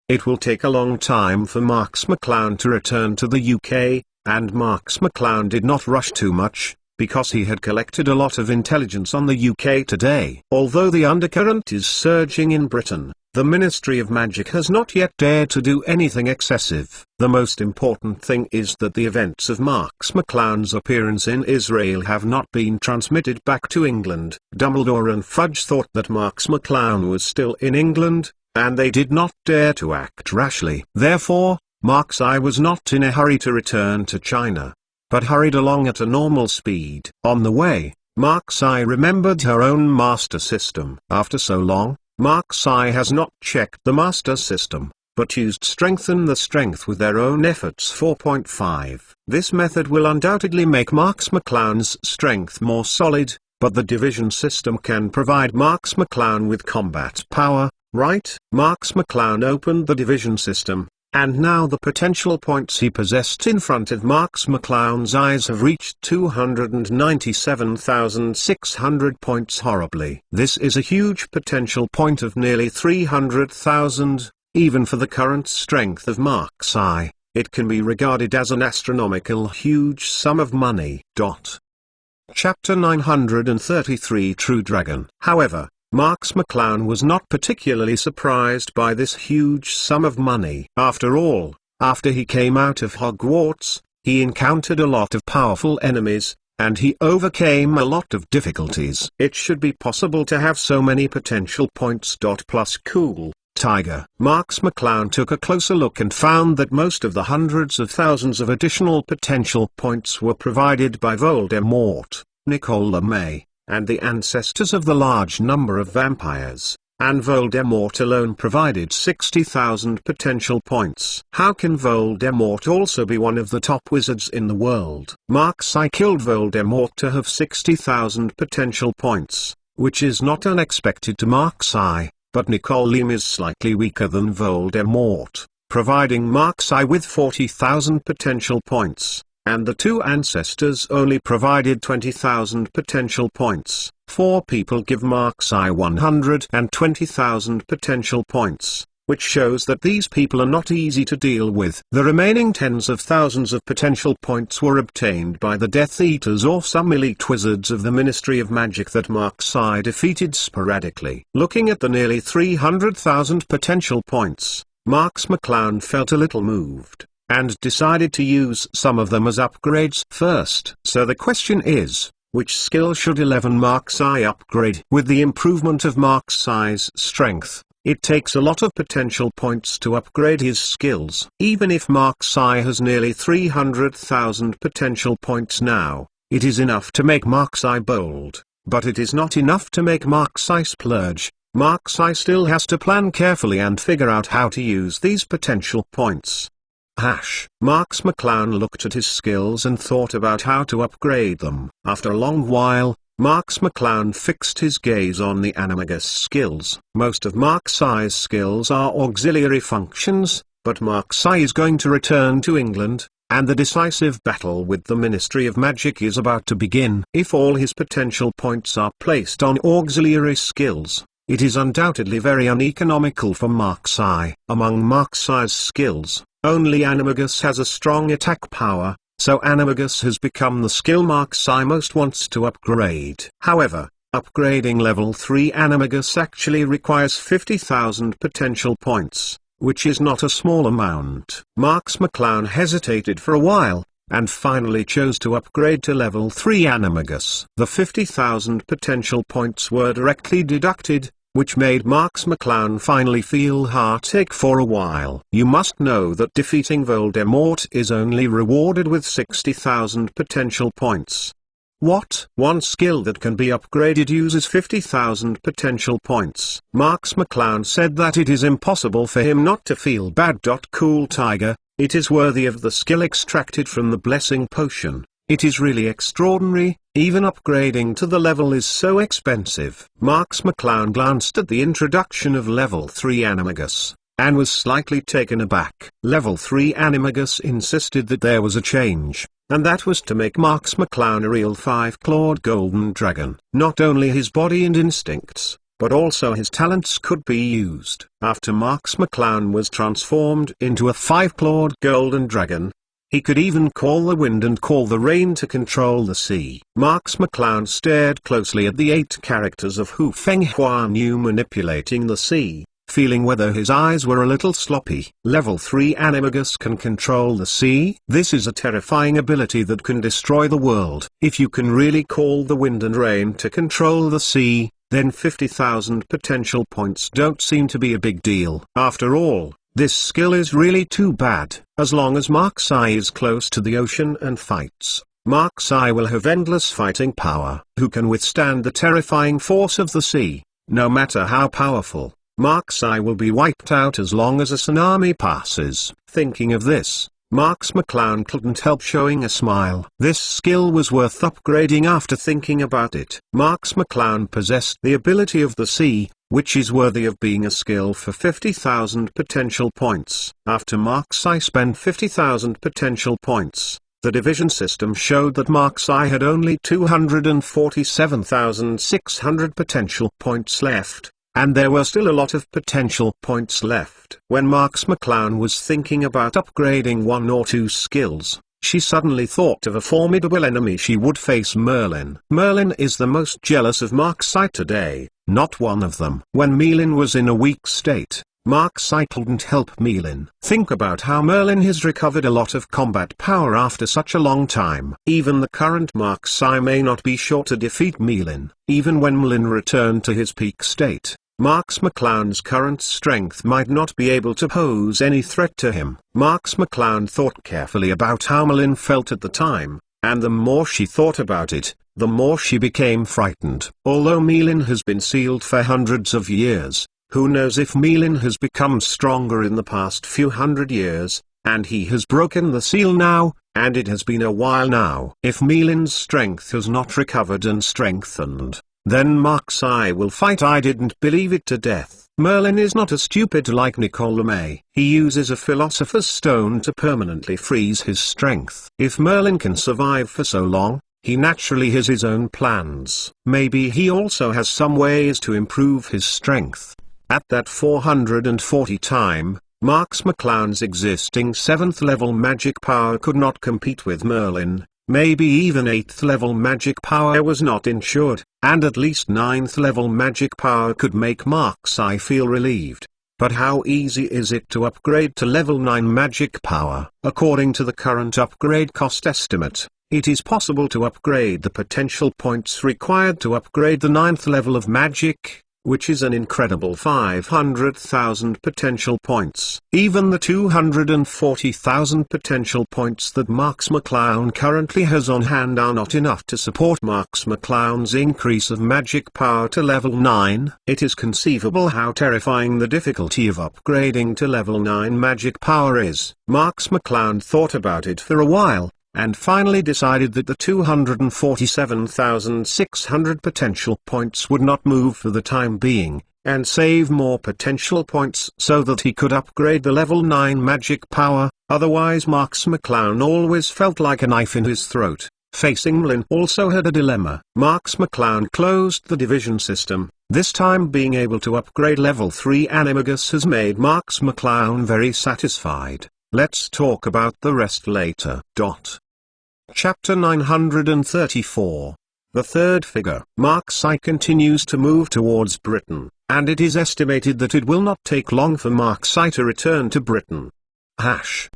It will take a long time for Marks McClown to return to the UK, and Marks McClown did not rush too much, because he had collected a lot of intelligence on the UK today. Although the undercurrent is surging in Britain, the Ministry of Magic has not yet dared to do anything excessive. The most important thing is that the events of Marks McClown's appearance in Israel have not been transmitted back to England. Dumbledore and Fudge thought that Marks McClown was still in England, and they did not dare to act rashly. Therefore, Marksai was not in a hurry to return to China, but hurried along at a normal speed. On the way, Marksai remembered her own master system. After so long, Marksai has not checked the master system, but used strengthen the strength with their own efforts 4.5. This method will undoubtedly make Marks McClown's strength more solid, but the division system can provide Marks McClown with combat power, right? Marks McClown opened the division system, and now the potential points he possessed in front of Marks McClown's eyes have reached 297,600 points horribly. This is a huge potential point of nearly 300,000, even for the current strength of Marksai. It can be regarded as an astronomical huge sum of money. Chapter 933 True Dragon. However, Marks McClown was not particularly surprised by this huge sum of money. After all, after he came out of Hogwarts, he encountered a lot of powerful enemies, and he overcame a lot of difficulties. It should be possible to have so many potential points. Plus cool, Tiger. Marks McClown took a closer look and found that most of the hundreds of thousands of additional potential points were provided by Voldemort, Nicole LeMay, and the ancestors of the large number of vampires, and Voldemort alone provided 60,000 potential points. How can Voldemort also be one of the top wizards in the world? Marksai killed Voldemort to have 60,000 potential points, which is not unexpected to Marksai, but Nicole LeMay is slightly weaker than Voldemort, providing Marksai with 40,000 potential points. And the two ancestors only provided 20,000 potential points. Four people give Marksai 120,000 potential points, which shows that these people are not easy to deal with. The remaining tens of thousands of potential points were obtained by the Death Eaters or some elite wizards of the Ministry of Magic that Marksai defeated sporadically. Looking at the nearly 300,000 potential points, Marks McClown felt a little moved, and decided to use some of them as upgrades first. So the question is, which skill should 11 Marksai upgrade? With the improvement of Marksai's strength, it takes a lot of potential points to upgrade his skills. Even if Marksai has nearly 300,000 potential points now, it is enough to make Marksai bold, but it is not enough to make Marksai splurge. Marksai still has to plan carefully and figure out how to use these potential points. Marks McClown looked at his skills and thought about how to upgrade them. After a long while, Marks McClown fixed his gaze on the animagus skills. Most of Marks I's skills are auxiliary functions, but Marks I is going to return to England, and the decisive battle with the Ministry of Magic is about to begin. If all his potential points are placed on auxiliary skills, it is undoubtedly very uneconomical for Marks I. Among Marks I's skills, only Animagus has a strong attack power, so Animagus has become the skill Marks I most wants to upgrade. However, upgrading level 3 Animagus actually requires 50,000 potential points, which is not a small amount. Marks McClown hesitated for a while, and finally chose to upgrade to level 3 Animagus. The 50,000 potential points were directly deducted, which made Marks McClown finally feel heartache for a while. You must know that defeating Voldemort is only rewarded with 60,000 potential points. What? One skill that can be upgraded uses 50,000 potential points. Marks McClown said that it is impossible for him not to feel bad. Cool Tiger, it is worthy of the skill extracted from the Blessing Potion. It is really extraordinary, even upgrading to the level is so expensive. Marks McClown glanced at the introduction of level 3 Animagus, and was slightly taken aback. Level 3 Animagus insisted that there was a change, and that was to make Marks McClown a real 5-clawed golden dragon. Not only his body and instincts, but also his talents could be used. After Marks McClown was transformed into a 5-clawed golden dragon, he could even call the wind and call the rain to control the sea. Marks McClown stared closely at the 8 characters of Hu Fenghua Niu manipulating the sea, feeling whether his eyes were a little sloppy. Level 3 Animagus can control the sea. This is a terrifying ability that can destroy the world. If you can really call the wind and rain to control the sea, then 50,000 potential points don't seem to be a big deal. After all, this skill is really too bad. As long as Marks I is close to the ocean and fights, Marks I will have endless fighting power. Who can withstand the terrifying force of the sea? No matter how powerful, Marks I will be wiped out as long as a tsunami passes. Thinking of this, Marks McClown couldn't help showing a smile. This skill was worth upgrading after thinking about it. Marks McClown possessed the ability of the sea, which is worthy of being a skill for 50,000 potential points. After Marks I spent 50,000 potential points, the division system showed that Marks I had only 247,600 potential points left, and there were still a lot of potential points left. When Marks McClown was thinking about upgrading 1 or 2 skills, she suddenly thought of a formidable enemy she would face: Merlin. Merlin is the most jealous of Marks I today, not one of them. When Merlin was in a weak state, Marks I couldn't help Merlin. Think about how Merlin has recovered a lot of combat power after such a long time. Even the current Marks I may not be sure to defeat Merlin. Even when Merlin returned to his peak state, Marks McClown's current strength might not be able to pose any threat to him. Marks McClown thought carefully about how Merlin felt at the time, and the more she thought about it, the more she became frightened. Although Merlin has been sealed for hundreds of years, who knows if Merlin has become stronger in the past few hundred years, and he has broken the seal now, and it has been a while now. If Merlin's strength has not recovered and strengthened, then Marks I will fight. I didn't believe it to death. Merlin is not a stupid like Nicole LeMay. He uses a Philosopher's Stone to permanently freeze his strength. If Merlin can survive for so long, he naturally has his own plans. Maybe he also has some ways to improve his strength. At that 440 time, Marks McClown's existing 7th level magic power could not compete with Merlin. Maybe even 8th level magic power was not ensured, and at least 9th level magic power could make Marks I feel relieved. But how easy is it to upgrade to level 9 magic power? According to the current upgrade cost estimate, it is possible to upgrade the potential points required to upgrade the 9th level of magic, which is an incredible 500,000 potential points. Even the 240,000 potential points that Marks McClown currently has on hand are not enough to support Marks McClown's increase of magic power to level 9. It is conceivable how terrifying the difficulty of upgrading to level 9 magic power is. Marks McClown thought about it for a while, and finally decided that the 247,600 potential points would not move for the time being, and save more potential points so that he could upgrade the level 9 magic power. Otherwise Marks McClown always felt like a knife in his throat. Facing Mlin also had a dilemma. Marks McClown closed the division system. This time being able to upgrade level 3 Animagus has made Marks McClown very satisfied. Let's talk about the rest later. Chapter 934. The third figure. Mark's eye continues to move towards Britain, and it is estimated that it will not take long for Mark's eye to return to Britain. At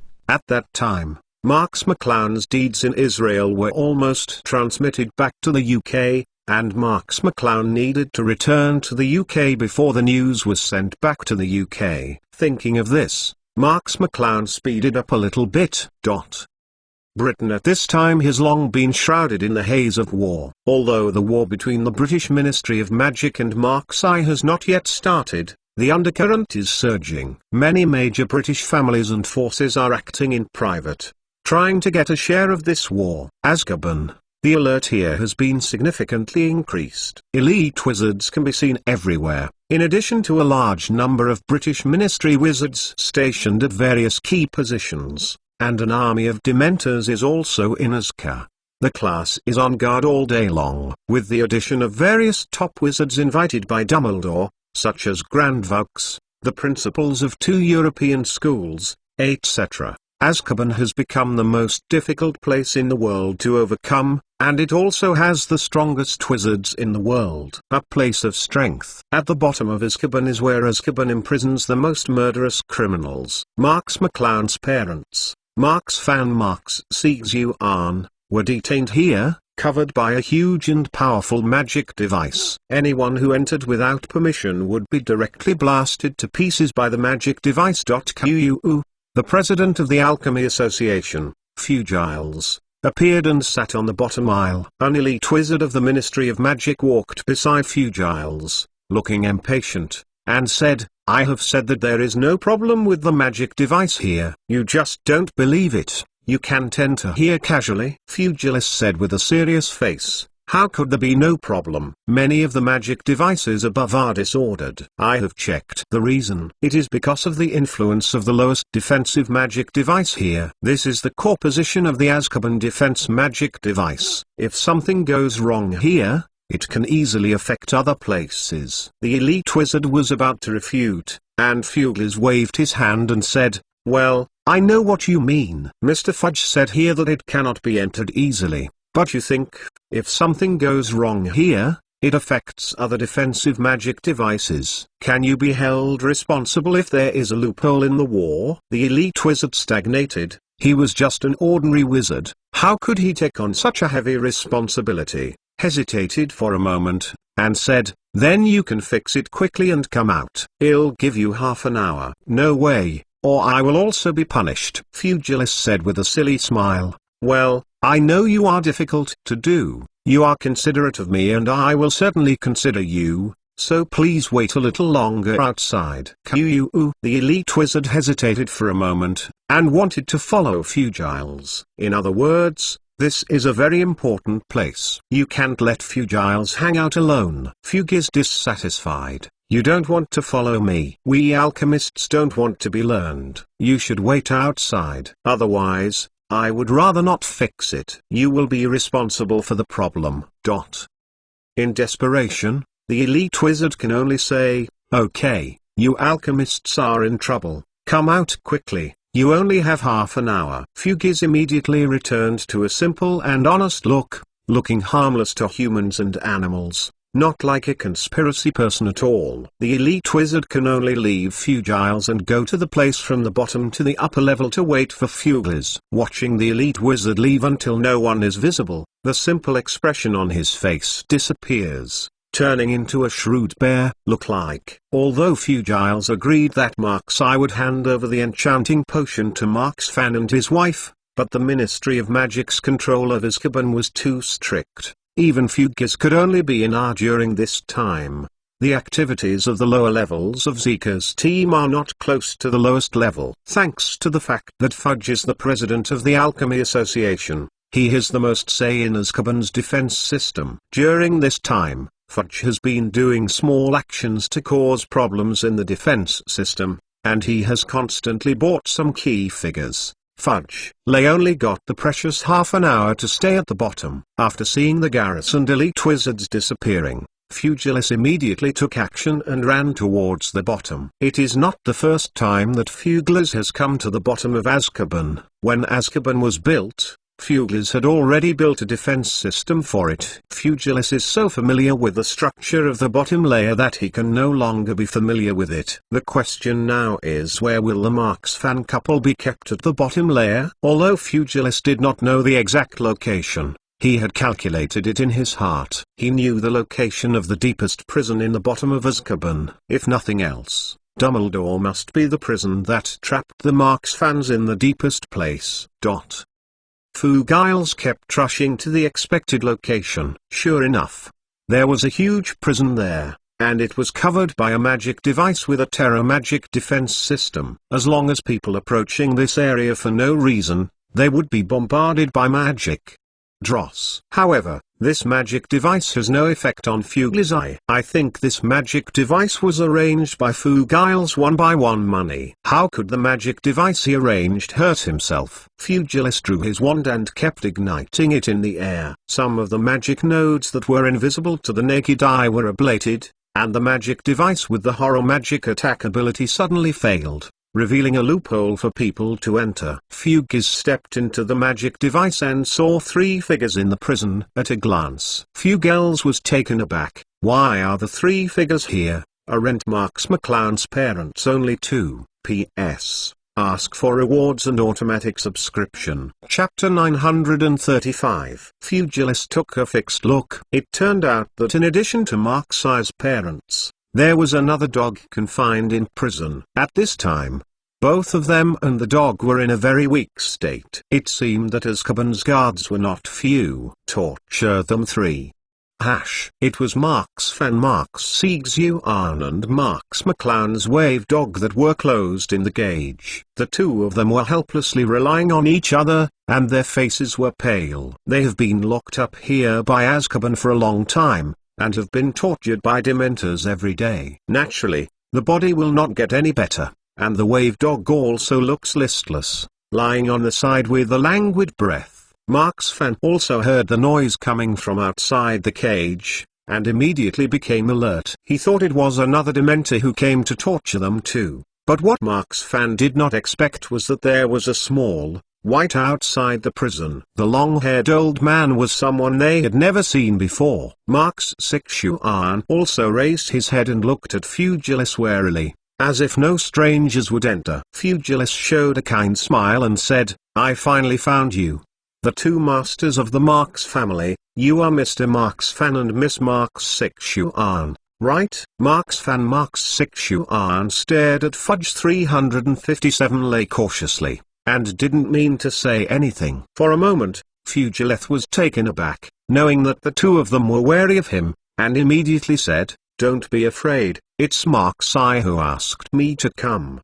that time, Marks McClown's deeds in Israel were almost transmitted back to the UK, and Marks McClown needed to return to the UK before the news was sent back to the UK. Thinking of this, Marks McClown speeded up a little bit. Britain at this time has long been shrouded in the haze of war. Although the war between the British Ministry of Magic and Mark's Eye has not yet started, the undercurrent is surging. Many major British families and forces are acting in private, trying to get a share of this war. Azkaban. The alert here has been significantly increased. Elite wizards can be seen everywhere, in addition to a large number of British Ministry wizards stationed at various key positions. And an army of Dementors is also in Azkaban. The class is on guard all day long, with the addition of various top wizards invited by Dumbledore, such as Grandvux, the principals of 2 European schools, etc. Azkaban has become the most difficult place in the world to overcome, and it also has the strongest wizards in the world. A place of strength. At the bottom of Azkaban is where Azkaban imprisons the most murderous criminals. Marks McClown's parents, Marks Fan Marks Seegsuan, were detained here, covered by a huge and powerful magic device. Anyone who entered without permission would be directly blasted to pieces by the magic device. The president of the Alchemy Association, Fugiles, appeared and sat on the bottom aisle. An elite wizard of the Ministry of Magic walked beside Fugiles, looking impatient, and said, "I have said that there is no problem with the magic device here. You just don't believe it. You can't enter here casually." Fugilis said with a serious face, "How could there be no problem? Many of the magic devices above are disordered. I have checked the reason. It is because of the influence of the lowest defensive magic device here. This is the core position of the Azkaban defense magic device. If something goes wrong here, it can easily affect other places." The elite wizard was about to refute, and Fugilis waved his hand and said, "Well, I know what you mean. Mr. Fudge said here that it cannot be entered easily, but you think, if something goes wrong here, it affects other defensive magic devices. Can you be held responsible if there is a loophole in the war?" The elite wizard stagnated. He was just an ordinary wizard. How could he take on such a heavy responsibility? Hesitated for a moment, and said, "Then you can fix it quickly and come out. I'll give you half an hour." "No way, or I will also be punished," Fugilis said with a silly smile. "Well, I know you are difficult to do, you are considerate of me, and I will certainly consider you, so please wait a little longer outside." The elite wizard hesitated for a moment, and wanted to follow Fugiles. In other words, this is a very important place. You can't let Fugiles hang out alone. Fugis dissatisfied. "You don't want to follow me. We alchemists don't want to be learned. You should wait outside. Otherwise, I would rather not fix it. You will be responsible for the problem." In desperation, the elite wizard can only say, "Okay, you alchemists are in trouble. Come out quickly. You only have half an hour." Fugis immediately returned to a simple and honest look, looking harmless to humans and animals, not like a conspiracy person at all. The elite wizard can only leave Fugiles and go to the place from the bottom to the upper level to wait for Fugilis. Watching the elite wizard leave until no one is visible, the simple expression on his face disappears. turning into a shrewd bear look-like. Although Fugiles agreed that Mark's Eye would hand over the enchanting potion to Mark's Fan and his wife, but the Ministry of Magic's control of Azkaban was too strict. Even Fugis could only be in R during this time. The activities of the lower levels of Zika's team are not close to the lowest level. Thanks to the fact that Fudge is the president of the Alchemy Association, he has the most say in Azkaban's defense system. During this time, Fudge has been doing small actions to cause problems in the defense system, and he has constantly bought some key figures. Fudge Lay only got the precious half an hour to stay at the bottom. After seeing the garrison elite wizards disappearing, Fugilis immediately took action and ran towards the bottom. It is not the first time that Fugilis has come to the bottom of Azkaban. When Azkaban was built, Fugilis had already built a defense system for it. Fugilis is so familiar with the structure of the bottom layer that he can no longer be familiar with it. The question now is, where will the Mark's Fan couple be kept at the bottom layer? Although Fugilis did not know the exact location, he had calculated it in his heart. He knew the location of the deepest prison in the bottom of Azkaban. If nothing else, Dumbledore must be the prison that trapped the Mark's Fans in the deepest place. Fugiles kept rushing to the expected location. Sure enough, there was a huge prison there, and it was covered by a magic device with a terror magic defense system. As long as people approaching this area for no reason, they would be bombarded by magic. However, this magic device has no effect on Fugilis' eye. I think this magic device was arranged by Fugiles one by one money. How could the magic device he arranged hurt himself? Fugilis drew his wand and kept igniting it in the air. Some of the magic nodes that were invisible to the naked eye were ablated, and the magic device with the horror magic attack ability suddenly failed, revealing a loophole for people to enter. Fugis stepped into the magic device and saw 3 figures in the prison. At a glance, Fugiles was taken aback. Why are the 3 figures here? Aren't Marks McClown's parents only 2? P.S. Ask for rewards and automatic subscription. Chapter 935. Fugilis took a fixed look. It turned out that in addition to Mark's Eye's parents, there was another dog confined in prison. At this time, both of them and the dog were in a very weak state. It seemed that Azkaban's guards were not few. Torture them 3. It was Mark's Fan, Mark's Sieg-Zuan and Mark's McClown's wave dog that were closed in the cage. The 2 of them were helplessly relying on each other, and their faces were pale. They have been locked up here by Azkaban for a long time, and have been tortured by Dementors every day. Naturally, the body will not get any better, and the wave dog also looks listless, lying on the side with a languid breath. Mark's Fan also heard the noise coming from outside the cage, and immediately became alert. He thought it was another Dementor who came to torture them too. But what Mark's Fan did not expect was that there was a small, white outside the prison. The long-haired old man was someone they had never seen before. Mark's Sieg-Zuan also raised his head and looked at Fugilis warily, as if no strangers would enter. Fugilis showed a kind smile and said, "I finally found you. The 2 masters of the Marks family. You are Mr. Mark's Fan and Miss Mark's Sieg-Zuan, right?" Mark's Fan Mark's Sieg-Zuan stared at Fudge 357 lay cautiously, and didn't mean to say anything. For a moment, Fugilis was taken aback, knowing that the 2 of them were wary of him, and immediately said, "Don't be afraid, it's Mark's Eye who asked me to come."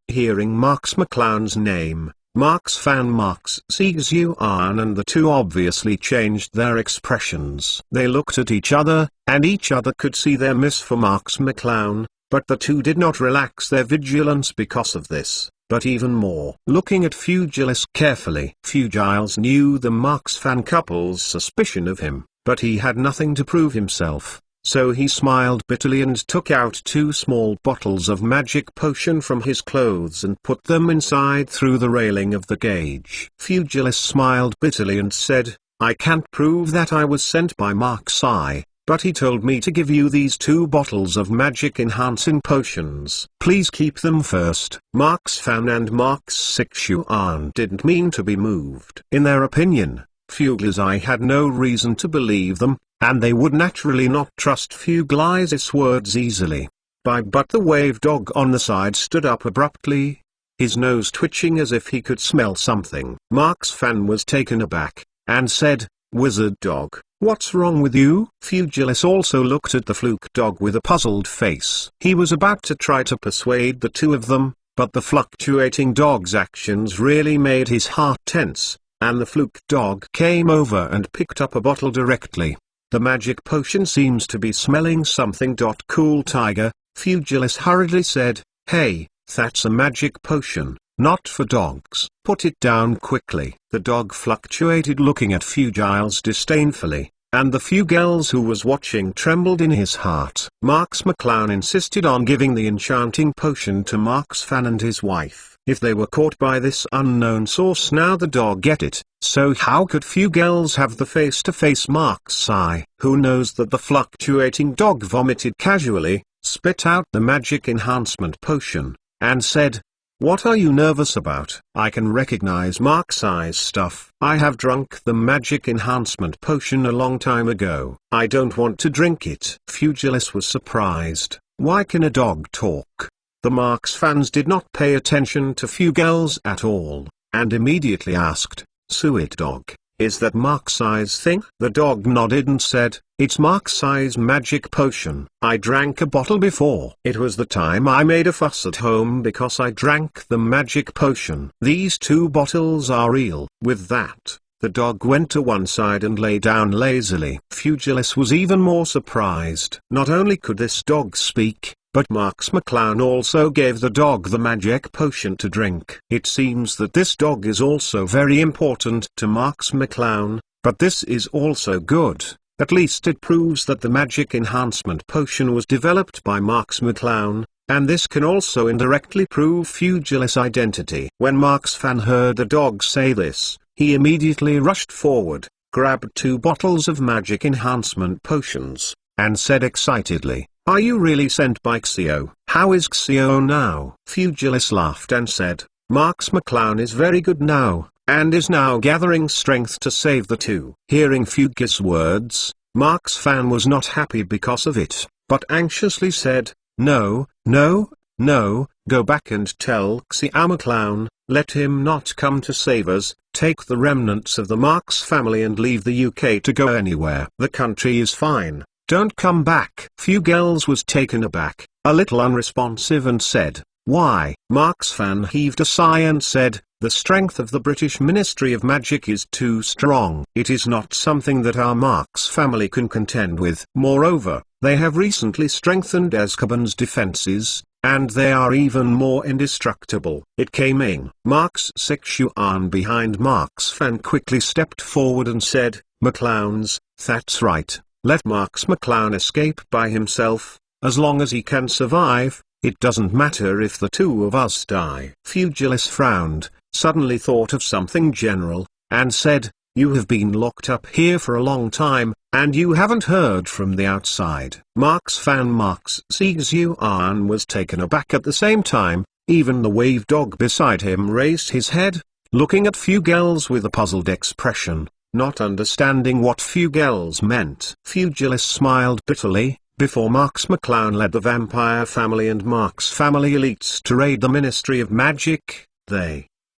Hearing Mark's McClown's name, Mark's Fan Mark's Sieg-Zuan and the 2 obviously changed their expressions. They looked at each other, and each other could see their miss for Mark's McClown, but the 2 did not relax their vigilance because of this. But even more, looking at Fugilis carefully, Fugiles knew the Mark's Fan couple's suspicion of him, but he had nothing to prove himself. So he smiled bitterly and took out 2 small bottles of magic potion from his clothes and put them inside through the railing of the cage. Fugilis smiled bitterly and said, "I can't prove that I was sent by Mark's Eye, but he told me to give you these 2 bottles of magic enhancing potions. Please keep them first." Mark's Fan and Mark's Sieg-Zuan didn't mean to be moved. In their opinion, Fugilis' Eye had no reason to believe them, and they would naturally not trust Fugly's words easily. But the wave dog on the side stood up abruptly, his nose twitching as if he could smell something. Mark's fan was taken aback, and said, "Wizard dog, what's wrong with you?" Fugilus also looked at the fluke dog with a puzzled face. He was about to try to persuade the two of them, but the fluctuating dog's actions really made his heart tense, and the fluke dog came over and picked up a bottle directly. "The magic potion seems to be smelling something. Cool tiger," Fugilus hurriedly said. "Hey, that's a magic potion, not for dogs. Put it down quickly." The dog fluctuated, looking at Fugilus disdainfully, and the Fugels who was watching trembled in his heart. Marks McClown insisted on giving the enchanting potion to Mark's fan and his wife. If they were caught by this unknown source, now the dog get it, so how could Fugels have the face-to-face Mark's eye? Who knows that the fluctuating dog vomited casually, spit out the magic enhancement potion, and said, "What are you nervous about? I can recognize Mark's eye's stuff. I have drunk the magic enhancement potion a long time ago. I don't want to drink it." Fugilus was surprised. Why can a dog talk? The Marks fans did not pay attention to Fugels at all, and immediately asked, "Suet dog, is that Mark's eye's thing?" The dog nodded and said, "It's Mark's eye's magic potion. I drank a bottle before. It was the time I made a fuss at home because I drank the magic potion. These 2 bottles are real." With that, the dog went to one side and lay down lazily. Fugilus was even more surprised. Not only could this dog speak, but Marks McClown also gave the dog the magic potion to drink. It seems that this dog is also very important to Marks McClown, but this is also good. At least it proves that the magic enhancement potion was developed by Marks McClown, and this can also indirectly prove Fugilus' identity. When Mark's fan heard the dog say this, he immediately rushed forward, grabbed 2 bottles of magic enhancement potions, and said excitedly, "Are you really sent by Xio? How is Xio now?" Fugilus laughed and said, "Marks McClown is very good now, and is now gathering strength to save the 2. Hearing Fugilus' words, Mark's fan was not happy because of it, but anxiously said, "No, no, no, go back and tell Xio McClown, let him not come to save us. Take the remnants of the Marks family and leave the UK to go anywhere. The country is fine. Don't come back." Fugels was taken aback, a little unresponsive, and said, "Why?" Mark's fan heaved a sigh and said, "The strength of the British Ministry of Magic is too strong. It is not something that our Marks family can contend with. Moreover, they have recently strengthened Azkaban's defenses, and they are even more indestructible." It came in. Marks Sixuan behind Mark's fan quickly stepped forward and said, "McClowns, that's right. Let Marks McClown escape by himself. As long as he can survive, it doesn't matter if the 2 of us die." Fugilus frowned, suddenly thought of something general, and said, "You have been locked up here for a long time, and you haven't heard from the outside." Mark's fan Marks Sixuan was taken aback at the same time. Even the wave dog beside him raised his head, looking at Fugels with a puzzled expression, not understanding what Fugels meant. Fugilus smiled bitterly. Before Marks McClown led the vampire family and Marks family elites to raid the Ministry of Magic,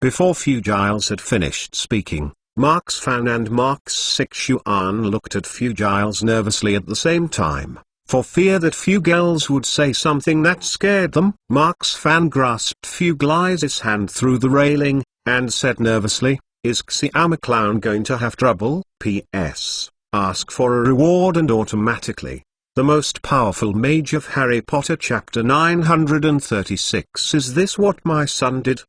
Before Fugels had finished speaking, Marks fan and Marks Sixuan looked at Fugels nervously at the same time, for fear that Fugels would say something that scared them. Marks fan grasped Fugels' hand through the railing, and said nervously, "Is Xio McClown going to have trouble? P.S. Ask for a reward and automatically. The most powerful mage of Harry Potter Chapter 936. Is this what my son did?"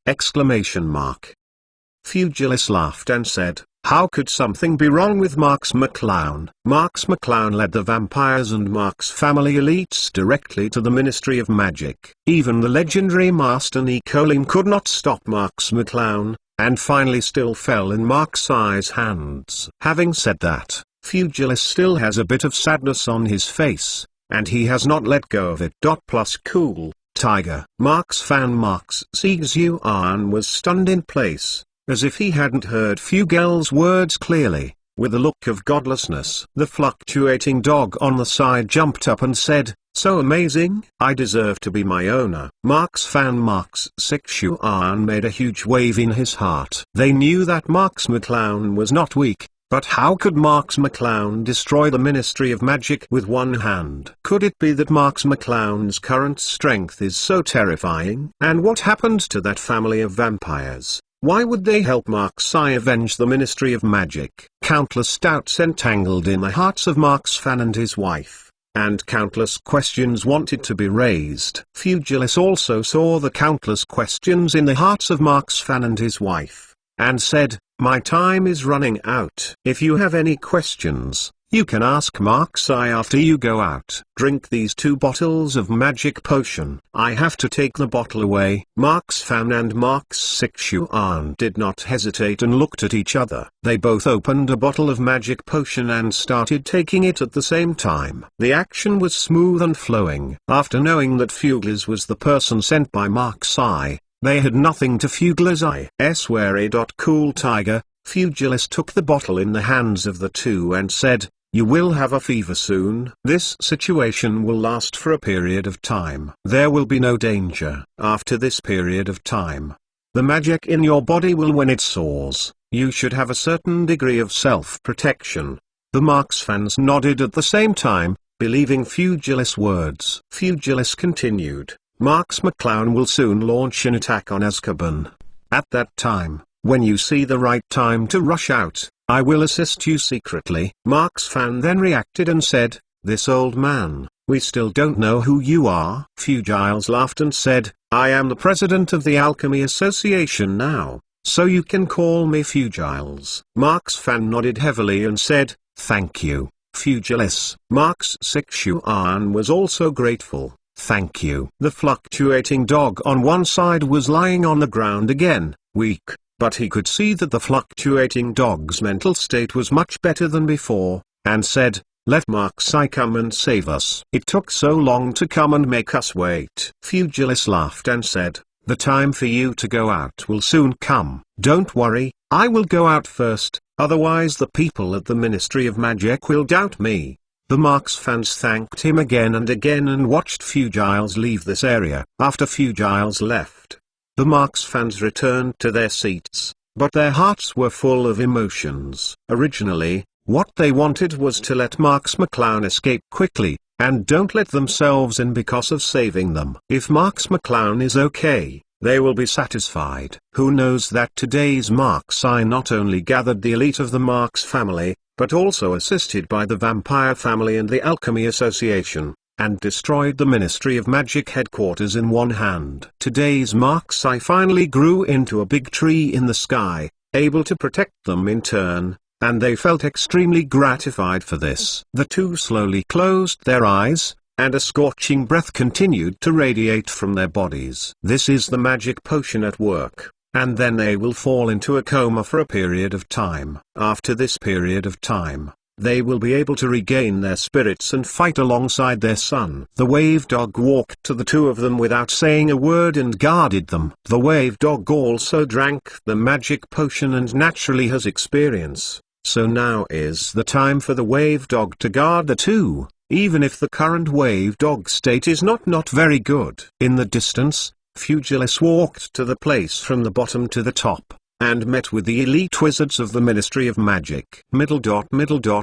Fugilus laughed and said, "How could something be wrong with Marks McClown?" Marks McClown led the vampires and Marks family elites directly to the Ministry of Magic. Even the legendary Master Nicolene could not stop Marks McClown, and finally still fell in Mark's eye's hands. Having said that, Fugilus still has a bit of sadness on his face, and he has not let go of it. Plus cool tiger. Mark's fan Marks Sixuan was stunned in place, as if he hadn't heard Fugels' words clearly. with a look of godlessness. The fluctuating dog on the side jumped up and said, "So amazing, I deserve to be my owner." Mark's fan Marks Sixuan made a huge wave in his heart. They knew that Marks McClown was not weak, but how could Marks McClown destroy the Ministry of Magic with one hand? Could it be that Marks McClown's current strength is so terrifying? And what happened to that family of vampires? Why would they help Marks-I avenge the Ministry of Magic? Countless doubts entangled in the hearts of Marks Fan and his wife, and countless questions wanted to be raised. Fugilis also saw the countless questions in the hearts of Marks Fan and his wife, and said, "My time is running out. If you have any questions, you can ask Marks-I after you go out. Drink these 2 bottles of magic potion." "I have to take the bottle away." Marks Fan and Marks Sixuan did not hesitate and looked at each other. They both opened a bottle of magic potion and started taking it at the same time. The action was smooth and flowing. After knowing that Fugilis was the person sent by Marks-I, they had nothing to Fugilis' worry. Cool Tiger, Fugilis took the bottle in the hands of the two and said, "You will have a fever soon. This situation will last for a period of time. There will be no danger. After this period of time, the magic in your body will when it soars. You should have a certain degree of self-protection." The Marks fans nodded at the same time, believing Fugilis' words. Fugilis continued, "Marks McClown will soon launch an attack on Azkaban. At that time, when you see the right time to rush out, I will assist you secretly." Marks Fan then reacted and said, "This old man, we still don't know who you are." Fugiles laughed and said, "I am the president of the Alchemy Association now, so you can call me Fugiles." Marks Fan nodded heavily and said, "Thank you, Fugilis." Marks Sixuan was also grateful. "Thank you." The fluctuating dog on one side was lying on the ground again, weak, but he could see that the fluctuating dog's mental state was much better than before, and said, "Let Marks-I come and save us. It took so long to come and make us wait." Fugilis laughed and said, "The time for you to go out will soon come. Don't worry, I will go out first, otherwise the people at the Ministry of Magic will doubt me." The Marks fans thanked him again and watched Fugiles leave this area. After Fugiles left, the Marks fans returned to their seats, but their hearts were full of emotions. Originally, what they wanted was to let Marks McClown escape quickly, and don't let themselves in because of saving them. If Marks McClown is okay, they will be satisfied. Who knows that today's Marks-I not only gathered the elite of the Marks family, but also assisted by the Vampire family and the Alchemy Association, and destroyed the Ministry of Magic headquarters in one hand. Today's Marks-I finally grew into a big tree in the sky, able to protect them in turn, and they felt extremely gratified for this. The two slowly closed their eyes, and a scorching breath continued to radiate from their bodies. This is the magic potion at work, and then they will fall into a coma for a period of time. After this period of time, they will be able to regain their spirits and fight alongside their son. The wave dog walked to the two of them without saying a word and guarded them. The wave dog also drank the magic potion and naturally has experience, so now is the time for the wave dog to guard the two, even if the current wave dog state is not very good. In the distance, Fugilis walked to the place from the bottom to the top, and met with the elite wizards of the Ministry of Magic.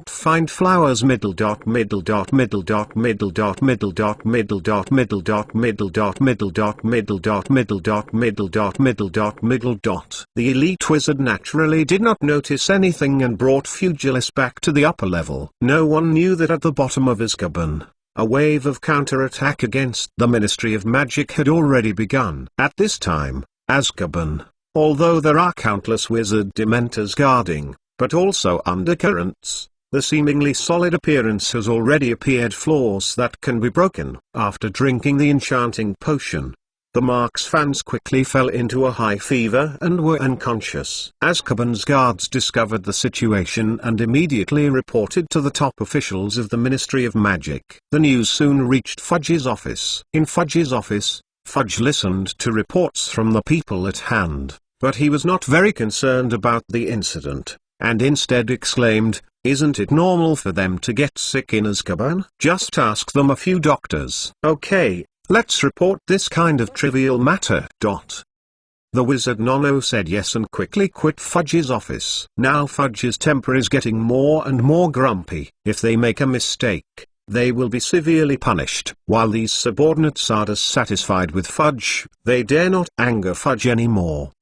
Find flowers middle dot middle dot middle dot middle dot middle dot middle dot middle dot middle dot middle dot middle dot middle dot middle dot middle dot middle dot. The elite wizard naturally did not notice anything and brought Fugilis back to the upper level. No one knew that at the bottom of Azkaban, a wave of counterattack against the Ministry of Magic had already begun. At this time, Azkaban, although there are countless wizard dementors guarding, but also undercurrents, the seemingly solid appearance has already appeared flaws that can be broken. After drinking the enchanting potion, the Marks fans quickly fell into a high fever and were unconscious. Azkaban's guards discovered the situation and immediately reported to the top officials of the Ministry of Magic. The news soon reached Fudge's office. In Fudge's office, Fudge listened to reports from the people at hand, but he was not very concerned about the incident. and instead exclaimed, "Isn't it normal for them to get sick in Azkaban? Just ask them a few doctors." "Okay, let's report this kind of trivial matter." The wizard Nono said yes and quickly quit Fudge's office. Now Fudge's temper is getting more and more grumpy. If they make a mistake, they will be severely punished. While these subordinates are dissatisfied with Fudge, they dare not anger Fudge anymore.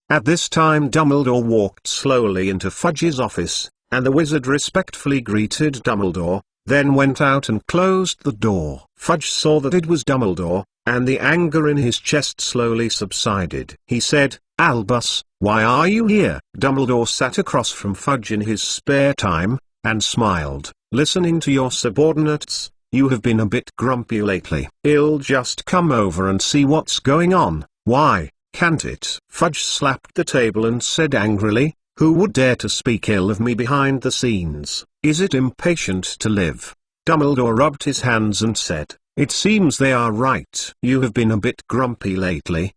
At this time Dumbledore walked slowly into Fudge's office, and the wizard respectfully greeted Dumbledore, then went out and closed the door. Fudge saw that it was Dumbledore, and the anger in his chest slowly subsided. He said, "Albus, why are you here?" Dumbledore sat across from Fudge in his spare time, and smiled. "Listening to your subordinates, you have been a bit grumpy lately. I'll just come over and see what's going on. Why can't it?" Fudge slapped the table and said angrily, "Who would dare to speak ill of me behind the scenes? Is it impatient to live?" Dumbledore rubbed his hands and said, "It seems they are right. You have been a bit grumpy lately."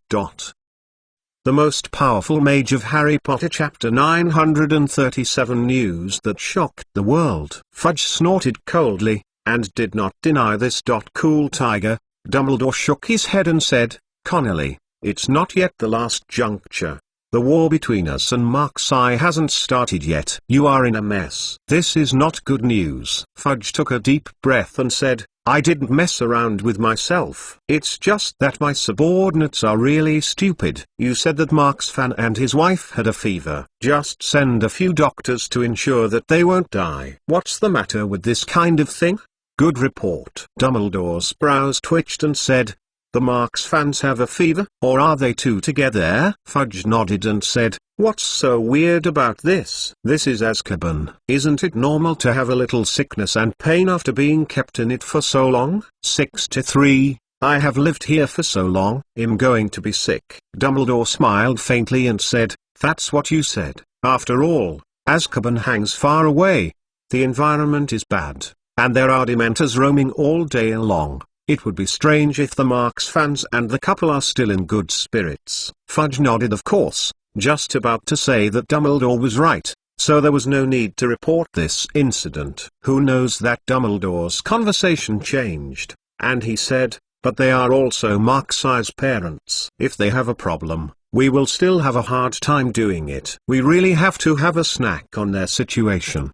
The Most Powerful Mage of Harry Potter Chapter 937 News that shocked the world. Fudge snorted coldly, and did not deny this. Cool tiger. Dumbledore shook his head and said, "Connelly, it's not yet the last juncture. The war between us and Markseye hasn't started yet. You are in a mess. This is not good news." Fudge took a deep breath and said, "I didn't mess around with myself. It's just that my subordinates are really stupid. You said that Mark's fan and his wife had a fever. Just send a few doctors to ensure that they won't die. What's the matter with this kind of thing?" "Good report." Dumbledore's brows twitched and said, "The Marks fans have a fever? Or are they two together?" Fudge nodded and said, "What's so weird about this? This is Azkaban. Isn't it normal to have a little sickness and pain after being kept in it for so long?" 63. I have lived here for so long. I'm going to be sick. Dumbledore smiled faintly and said, "That's what you said. After all, Azkaban hangs far away. The environment is bad, and there are Dementors roaming all day long. It would be strange if the Marks fans and the couple are still in good spirits." Fudge nodded, of course, just about to say that Dumbledore was right, so there was no need to report this incident. Who knows that Dumbledore's conversation changed, and he said, "But they are also Markseye's parents. If they have a problem, we will still have a hard time doing it. We really have to have a snack on their situation!"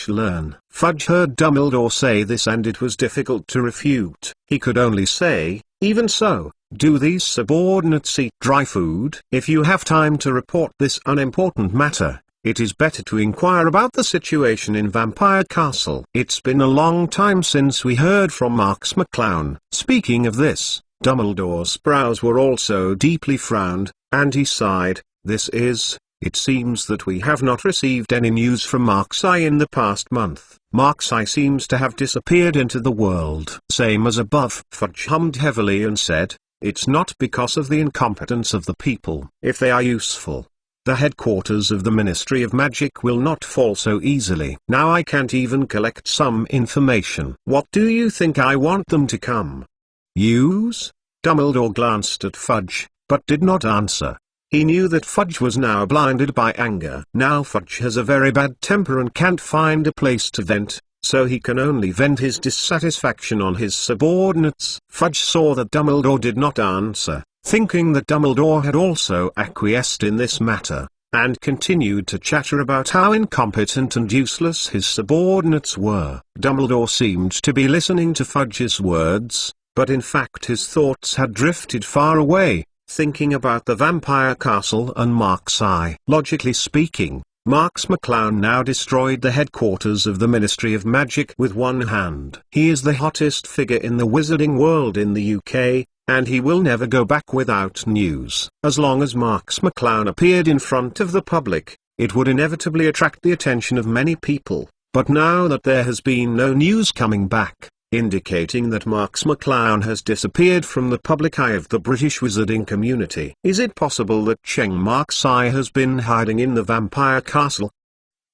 !Learn. Fudge heard Dumbledore say this and it was difficult to refute. He could only say, "Even so, do these subordinates eat dry food?" If you have time to report this unimportant matter, it is better to inquire about the situation in Vampire Castle. It's been a long time since we heard from Marks McClown. Speaking of this, Dumbledore's brows were also deeply frowned, and he sighed. It seems that we have not received any news from Markseye in the past month. Markseye seems to have disappeared into the world. Same as above. Fudge hummed heavily and said, "It's not because of the incompetence of the people. If they are useful, the headquarters of the Ministry of Magic will not fall so easily. Now I can't even collect some information. What do you think I want them to come use?" Dumbledore glanced at Fudge, but did not answer. He knew that Fudge was now blinded by anger. Now Fudge has a very bad temper and can't find a place to vent, so he can only vent his dissatisfaction on his subordinates. Fudge saw that Dumbledore did not answer, thinking that Dumbledore had also acquiesced in this matter, and continued to chatter about how incompetent and useless his subordinates were. Dumbledore seemed to be listening to Fudge's words, but in fact his thoughts had drifted far away, thinking about the Vampire Castle and Markseye. Logically speaking, Marks McClown now destroyed the headquarters of the Ministry of Magic with one hand. He is the hottest figure in the wizarding world in the UK, and he will never go back without news. As long as Marks McClown appeared in front of the public, it would inevitably attract the attention of many people. But now that there has been no news coming back, indicating that Marks McClown has disappeared from the public eye of the British wizarding community. Is it possible that Cheng Markseye has been hiding in the Vampire Castle?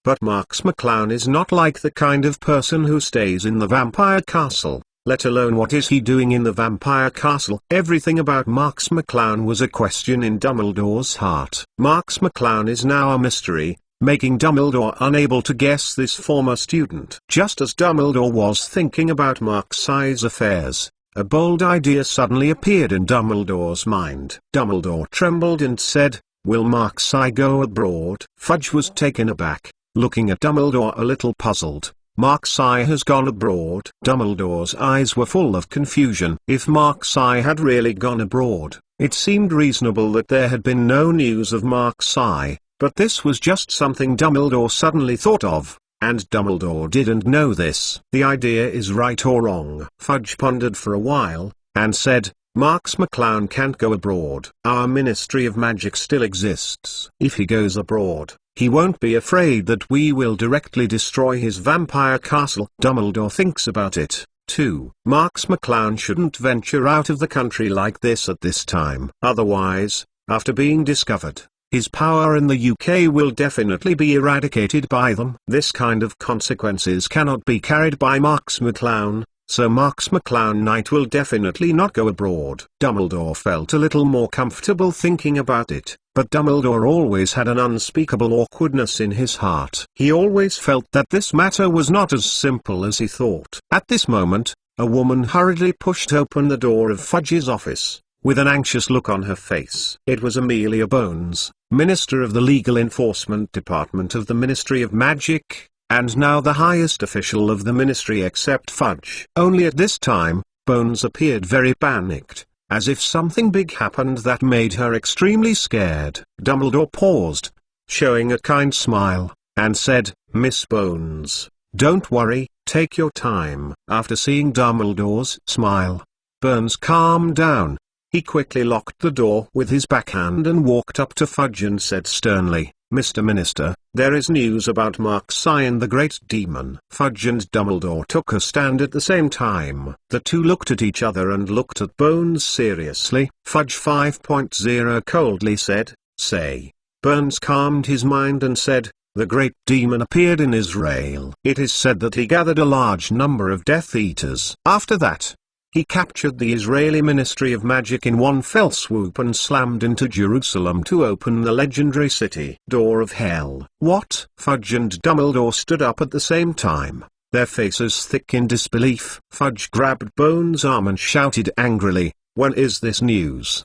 But Marks McClown is not like the kind of person who stays in the Vampire Castle. let alone what is he doing in the vampire castle. Everything about Marks McClown was a question in Dumbledore's heart. Marks McClown is now a mystery, making Dumbledore unable to guess this former student. Just as Dumbledore was thinking about Marks' affairs, a bold idea suddenly appeared in Dumbledore's mind. Dumbledore trembled and said, "Will Marks go abroad?" Fudge was taken aback, looking at Dumbledore a little puzzled. Marks has gone abroad? Dumbledore's eyes were full of confusion. If Marks had really gone abroad, it seemed reasonable that there had been no news of Marks, but this was just something Dumbledore suddenly thought of. And Dumbledore didn't know this. The idea is right or wrong. Fudge pondered for a while, and said, "Marks McClown can't go abroad. Our Ministry of Magic still exists. If he goes abroad, he won't be afraid that we will directly destroy his vampire castle." Dumbledore thinks about it, too. Marks McClown shouldn't venture out of the country like this at this time. Otherwise, after being discovered, his power in the UK will definitely be eradicated by them. This kind of consequences cannot be carried by Marks McClown, so Marks McClown Knight will definitely not go abroad. Dumbledore felt a little more comfortable thinking about it, but Dumbledore always had an unspeakable awkwardness in his heart. He always felt that this matter was not as simple as he thought. At this moment, a woman hurriedly pushed open the door of Fudge's office, with an anxious look on her face. It was Amelia Bones, Minister of the Legal Enforcement Department of the Ministry of Magic, and now the highest official of the ministry except Fudge. Only at this time, Bones appeared very panicked, as if something big happened that made her extremely scared. Dumbledore paused, showing a kind smile, and said, "Miss Bones, don't worry, take your time." After seeing Dumbledore's smile, Bones calmed down. He quickly locked the door with his backhand and walked up to Fudge and said sternly, "Mr. Minister, there is news about Marks and the Great Demon." Fudge and Dumbledore took a stand at the same time. The two looked at each other and looked at Bones seriously. Fudge 5.0 coldly said, "Say." Bones calmed his mind and said, "The Great Demon appeared in Israel. It is said that he gathered a large number of Death Eaters. After that, he captured the Israeli Ministry of Magic in one fell swoop and slammed into Jerusalem to open the legendary city. Door of Hell. What?" Fudge and Dumbledore stood up at the same time, their faces thick in disbelief. Fudge grabbed Bones' arm and shouted angrily, "When is this news?"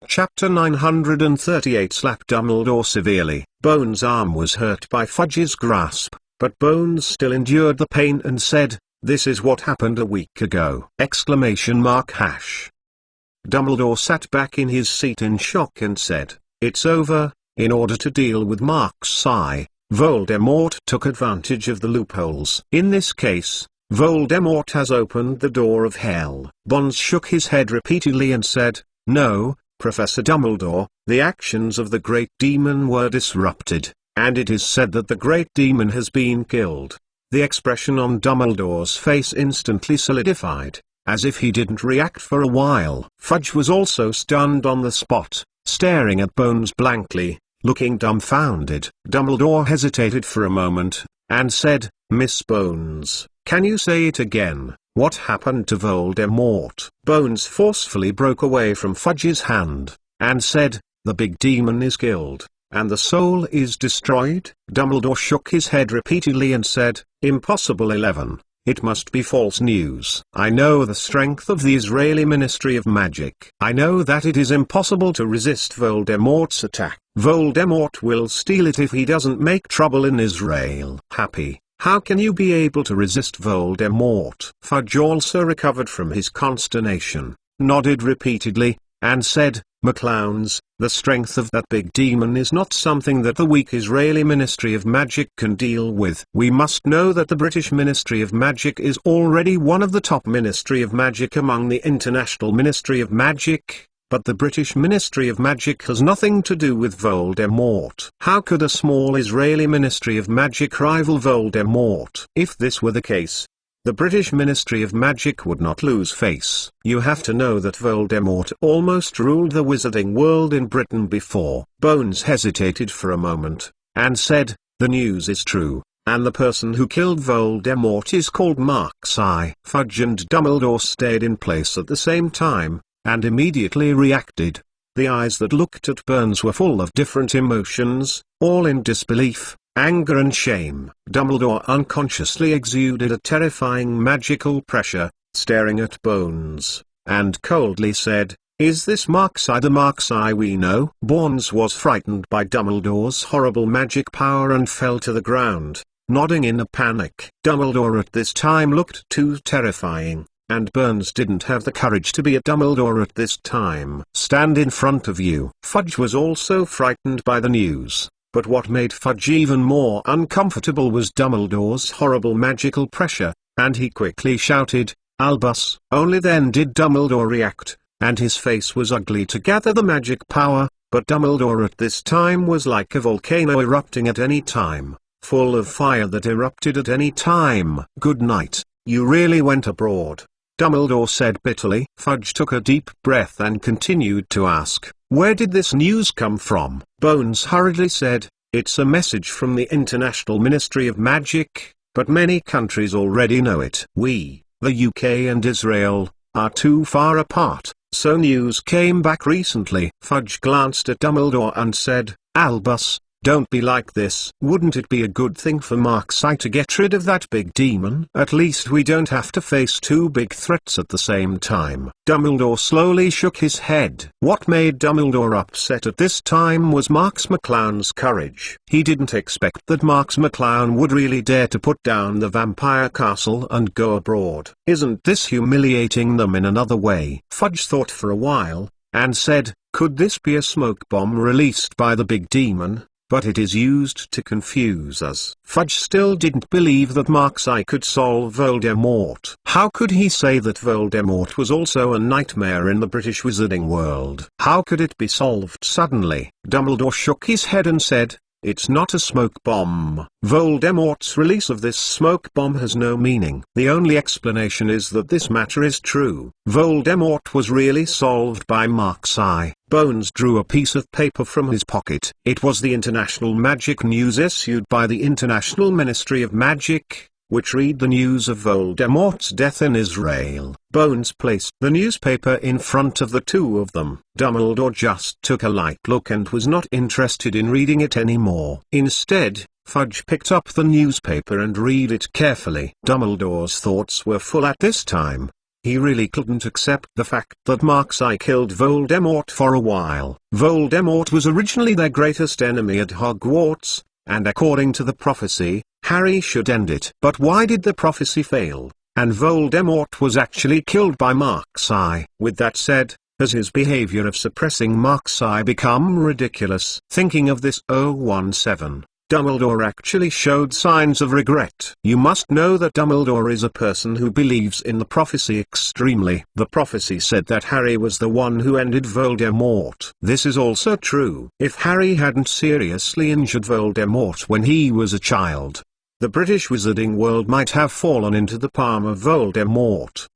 Chapter 938 Slap Dumbledore severely. Bones' arm was hurt by Fudge's grasp, but Bones still endured the pain and said, "This is what happened a week ago!" Dumbledore sat back in his seat in shock and said, "It's over." In order to deal with Marks, Voldemort took advantage of the loopholes. In this case, Voldemort has opened the door of hell. Bones shook his head repeatedly and said, "No, Professor Dumbledore, the actions of the Great Demon were disrupted, and it is said that the Great Demon has been killed." The expression on Dumbledore's face instantly solidified, as if he didn't react for a while. Fudge was also stunned on the spot, staring at Bones blankly, looking dumbfounded. Dumbledore hesitated for a moment, and said, "Miss Bones, can you say it again? What happened to Voldemort?" Bones forcefully broke away from Fudge's hand, and said, "The big demon is killed, and the soul is destroyed." Dumbledore shook his head repeatedly and said, "Impossible 11. It must be false news. I know the strength of the Israeli Ministry of Magic. I know that it is impossible to resist Voldemort's attack. Voldemort will steal it if he doesn't make trouble in Israel." "Happy, how can you be able to resist Voldemort?" Fudge also recovered from his consternation, nodded repeatedly, and said, "McClowns, the strength of that big demon is not something that the weak Israeli Ministry of Magic can deal with. We must know that the British Ministry of Magic is already one of the top Ministry of Magic among the International Ministry of Magic, but the British Ministry of Magic has nothing to do with Voldemort. How could a small Israeli Ministry of Magic rival Voldemort? If this were the case, the British Ministry of Magic would not lose face. You have to know that Voldemort almost ruled the wizarding world in Britain before." Bones hesitated for a moment, and said, "The news is true, and the person who killed Voldemort is called Mark-Cy. Fudge and Dumbledore stayed in place at the same time, and immediately reacted. The eyes that looked at Burns were full of different emotions, all in disbelief, anger and shame. Dumbledore unconsciously exuded a terrifying magical pressure, staring at Bones, and coldly said, "Is this Mark-Cy the Mark-Cy we know?" Bones was frightened by Dumbledore's horrible magic power and fell to the ground, nodding in a panic. Dumbledore at this time looked too terrifying, and Burns didn't have the courage to be a Dumbledore at this time. "Stand in front of you." Fudge was also frightened by the news, but what made Fudge even more uncomfortable was Dumbledore's horrible magical pressure, and he quickly shouted, "Albus!" Only then did Dumbledore react, and his face was ugly to gather the magic power, but Dumbledore at this time was like a volcano erupting at any time, full of fire that erupted at any time. "Good night, you really went abroad," Dumbledore said bitterly. Fudge took a deep breath and continued to ask, "Where did this news come from?" Bones hurriedly said, "It's a message from the International Ministry of Magic, but many countries already know it. We, the UK and Israel, are too far apart, so news came back recently." Fudge glanced at Dumbledore and said, "Albus, don't be like this. Wouldn't it be a good thing for Mark-Cy to get rid of that big demon? At least we don't have to face two big threats at the same time." Dumbledore slowly shook his head. What made Dumbledore upset at this time was Marks McClown's courage. He didn't expect that Marks McClown would really dare to put down the vampire castle and go abroad. "Isn't this humiliating them in another way?" Fudge thought for a while, and said, "Could this be a smoke bomb released by the big demon? But it is used to confuse us." Fudge still didn't believe that Mark-Cy could solve Voldemort. How could he say that Voldemort was also a nightmare in the British wizarding world? How could it be solved suddenly? Dumbledore shook his head and said, "It's not a smoke bomb. Voldemort's release of this smoke bomb has no meaning. The only explanation is that this matter is true. Voldemort was really solved by Mark-Cy." Bones drew a piece of paper from his pocket. It was the International Magic News issued by the International Ministry of Magic, which read the news of Voldemort's death in Israel. Bones placed the newspaper in front of the two of them. Dumbledore just took a light look and was not interested in reading it anymore. Instead, Fudge picked up the newspaper and read it carefully. Dumbledore's thoughts were full at this time. He really couldn't accept the fact that Mark-Cy killed Voldemort for a while. Voldemort was originally their greatest enemy at Hogwarts, and according to the prophecy, Harry should end it. But why did the prophecy fail, and Voldemort was actually killed by Mark-Cy? With that said, has his behavior of suppressing Mark-Cy become ridiculous? Thinking of this 017, Dumbledore actually showed signs of regret. You must know that Dumbledore is a person who believes in the prophecy extremely. The prophecy said that Harry was the one who ended Voldemort. This is also true. If Harry hadn't seriously injured Voldemort when he was a child, the British wizarding world might have fallen into the palm of Voldemort.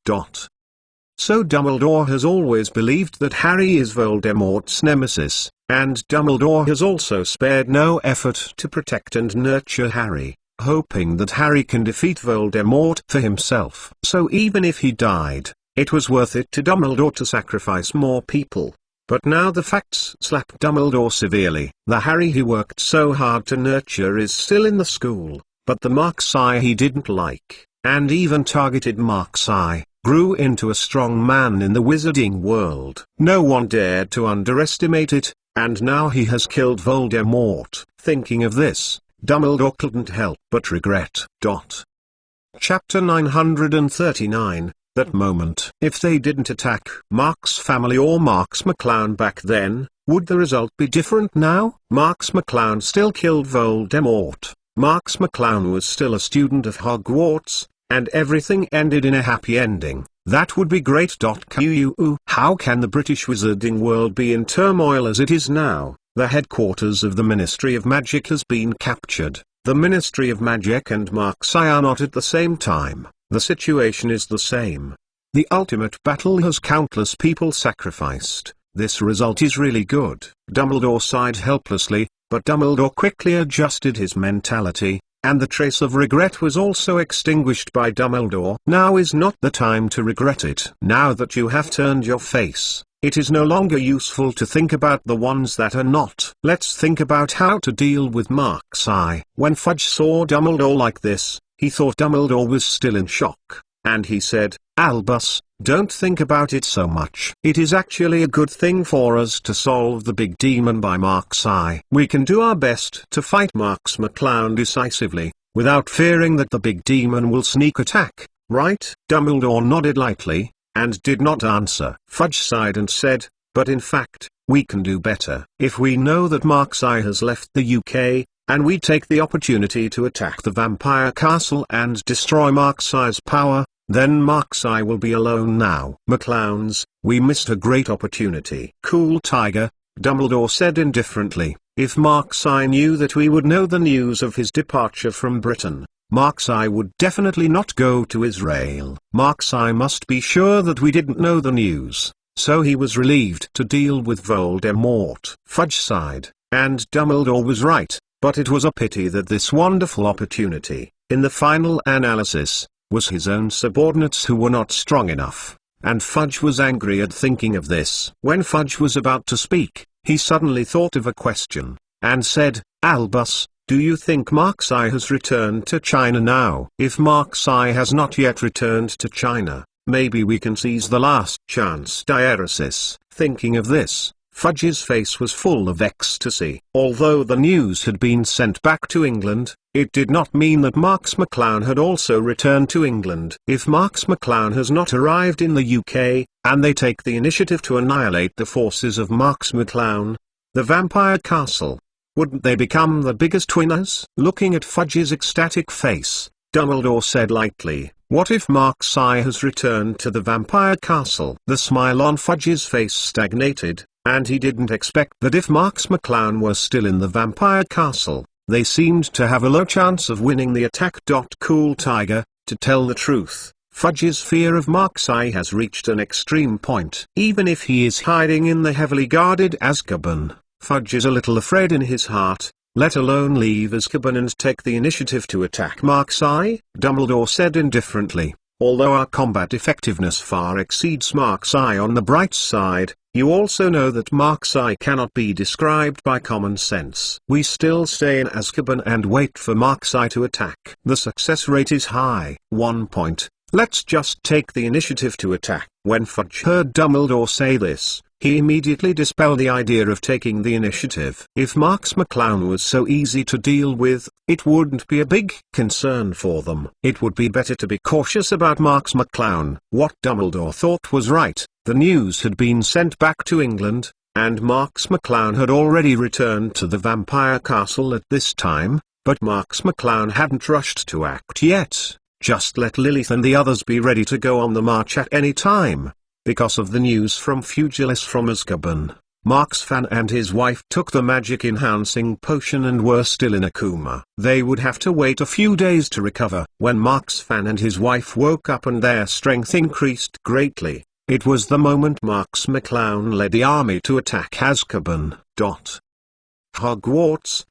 So Dumbledore has always believed that Harry is Voldemort's nemesis, and Dumbledore has also spared no effort to protect and nurture Harry, hoping that Harry can defeat Voldemort for himself. So even if he died, it was worth it to Dumbledore to sacrifice more people. But now the facts slap Dumbledore severely. The Harry he worked so hard to nurture is still in the school, but the Mark-Cy he didn't like, and even targeted Mark-Cy, grew into a strong man in the wizarding world. No one dared to underestimate it, and now he has killed Voldemort. Thinking of this, Dumbledore couldn't help but regret. Chapter 939, That Moment. If they didn't attack Mark's family or Marks McClown back then, would the result be different now? Marks McClown still killed Voldemort. Marks McClown was still a student of Hogwarts, and everything ended in a happy ending. That would be great. How can the British wizarding world be in turmoil as it is now? The headquarters of the Ministry of Magic has been captured. The Ministry of Magic and Mark-Cy are not at the same time. The situation is the same. The ultimate battle has countless people sacrificed. This result is really good. Dumbledore sighed helplessly, but Dumbledore quickly adjusted his mentality. and the trace of regret was also extinguished by Dumbledore. Now is not the time to regret it. Now that you have turned your face, it is no longer useful to think about the ones that are not. Let's think about how to deal with Mark's eye. When Fudge saw Dumbledore like this, he thought Dumbledore was still in shock, and he said, "Albus, don't think about it so much. It is actually a good thing for us to solve the big demon by Mark's eye. We can do our best to fight Marks McClown decisively, without fearing that the big demon will sneak attack, right?" Dumbledore nodded lightly, and did not answer. Fudge sighed and said, "But in fact, we can do better. If we know that Mark's eye has left the UK, and we take the opportunity to attack the vampire castle and destroy Mark's eye's power, then Mark's eye will be alone now." "McClowns, we missed a great opportunity." "Cool Tiger," Dumbledore said indifferently, "if Mark's eye knew that we would know the news of his departure from Britain, Mark's eye would definitely not go to Israel. Mark's eye must be sure that we didn't know the news, so he was relieved to deal with Voldemort." Fudge sighed, and Dumbledore was right, but it was a pity that this wonderful opportunity, in the final analysis, was his own subordinates who were not strong enough, and Fudge was angry at thinking of this. When Fudge was about to speak, he suddenly thought of a question, and said, "Albus, do you think Mark's eye has returned to China now? If Mark's eye has not yet returned to China, maybe we can seize the last chance." Diaeresis. Thinking of this, Fudge's face was full of ecstasy. Although the news had been sent back to England, it did not mean that Marks McClown had also returned to England. If Marks McClown has not arrived in the UK, and they take the initiative to annihilate the forces of Marks McClown, the vampire castle, wouldn't they become the biggest winners? Looking at Fudge's ecstatic face, Dumbledore said lightly, "What if Mark's eye has returned to the vampire castle?" The smile on Fudge's face stagnated, and he didn't expect that if Marks McClown were still in the vampire castle, they seemed to have a low chance of winning the attack. Cool Tiger, to tell the truth, Fudge's fear of Mark's eye has reached an extreme point. Even if he is hiding in the heavily guarded Azkaban, Fudge is a little afraid in his heart, let alone leave Azkaban and take the initiative to attack Mark's eye. Dumbledore said indifferently, "Although our combat effectiveness far exceeds Mark's eye, on the bright side, you also know that Mark's eye cannot be described by common sense. We still stay in Azkaban and wait for Mark's eye to attack. The success rate is high. 1 point. Let's just take the initiative to attack." When Fudge heard Dumbledore say this, he immediately dispelled the idea of taking the initiative. If Marks McClown was so easy to deal with, it wouldn't be a big concern for them. It would be better to be cautious about Marks McClown. What Dumbledore thought was right. The news had been sent back to England, and Marks McClown had already returned to the vampire castle at this time, but Marks McClown hadn't rushed to act yet. Just let Lilith and the others be ready to go on the march at any time. Because of the news from Fugilus from Azkaban, Marks Fan and his wife took the magic-enhancing potion and were still in a coma. They would have to wait a few days to recover. When Marks Fan and his wife woke up and their strength increased greatly, it was the moment Marks McClown led the army to attack Azkaban. Hogwarts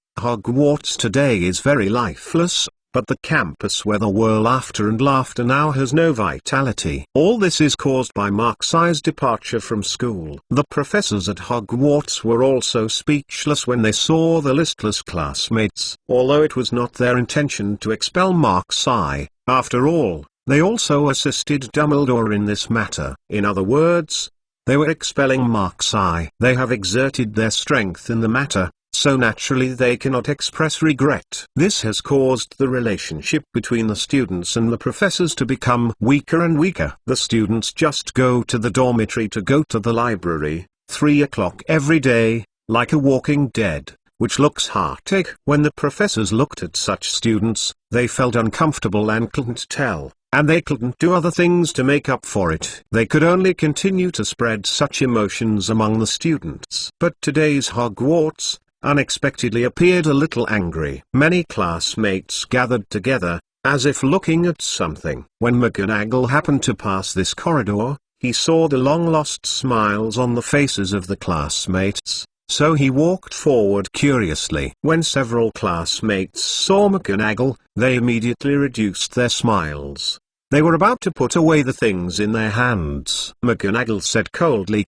today is very lifeless, but the campus where the whirl laughter and laughter now has no vitality. All this is caused by Mark's eye's departure from school. The professors at Hogwarts were also speechless when they saw the listless classmates. Although it was not their intention to expel Mark's eye, after all, they also assisted Dumbledore in this matter. In other words, they were expelling Mark's eye. They have exerted their strength in the matter, so naturally they cannot express regret. This has caused the relationship between the students and the professors to become weaker and weaker. The students just go to the dormitory to go to the library, 3 o'clock every day, like a walking dead, which looks heartache. When the professors looked at such students, they felt uncomfortable and couldn't tell, and they couldn't do other things to make up for it. They could only continue to spread such emotions among the students. But today's Hogwarts unexpectedly appeared a little angry. Many classmates gathered together, as if looking at something. When McGonagall happened to pass this corridor, he saw the long-lost smiles on the faces of the classmates, so he walked forward curiously. When several classmates saw McGonagall, they immediately reduced their smiles. They were about to put away the things in their hands. McGonagall said coldly: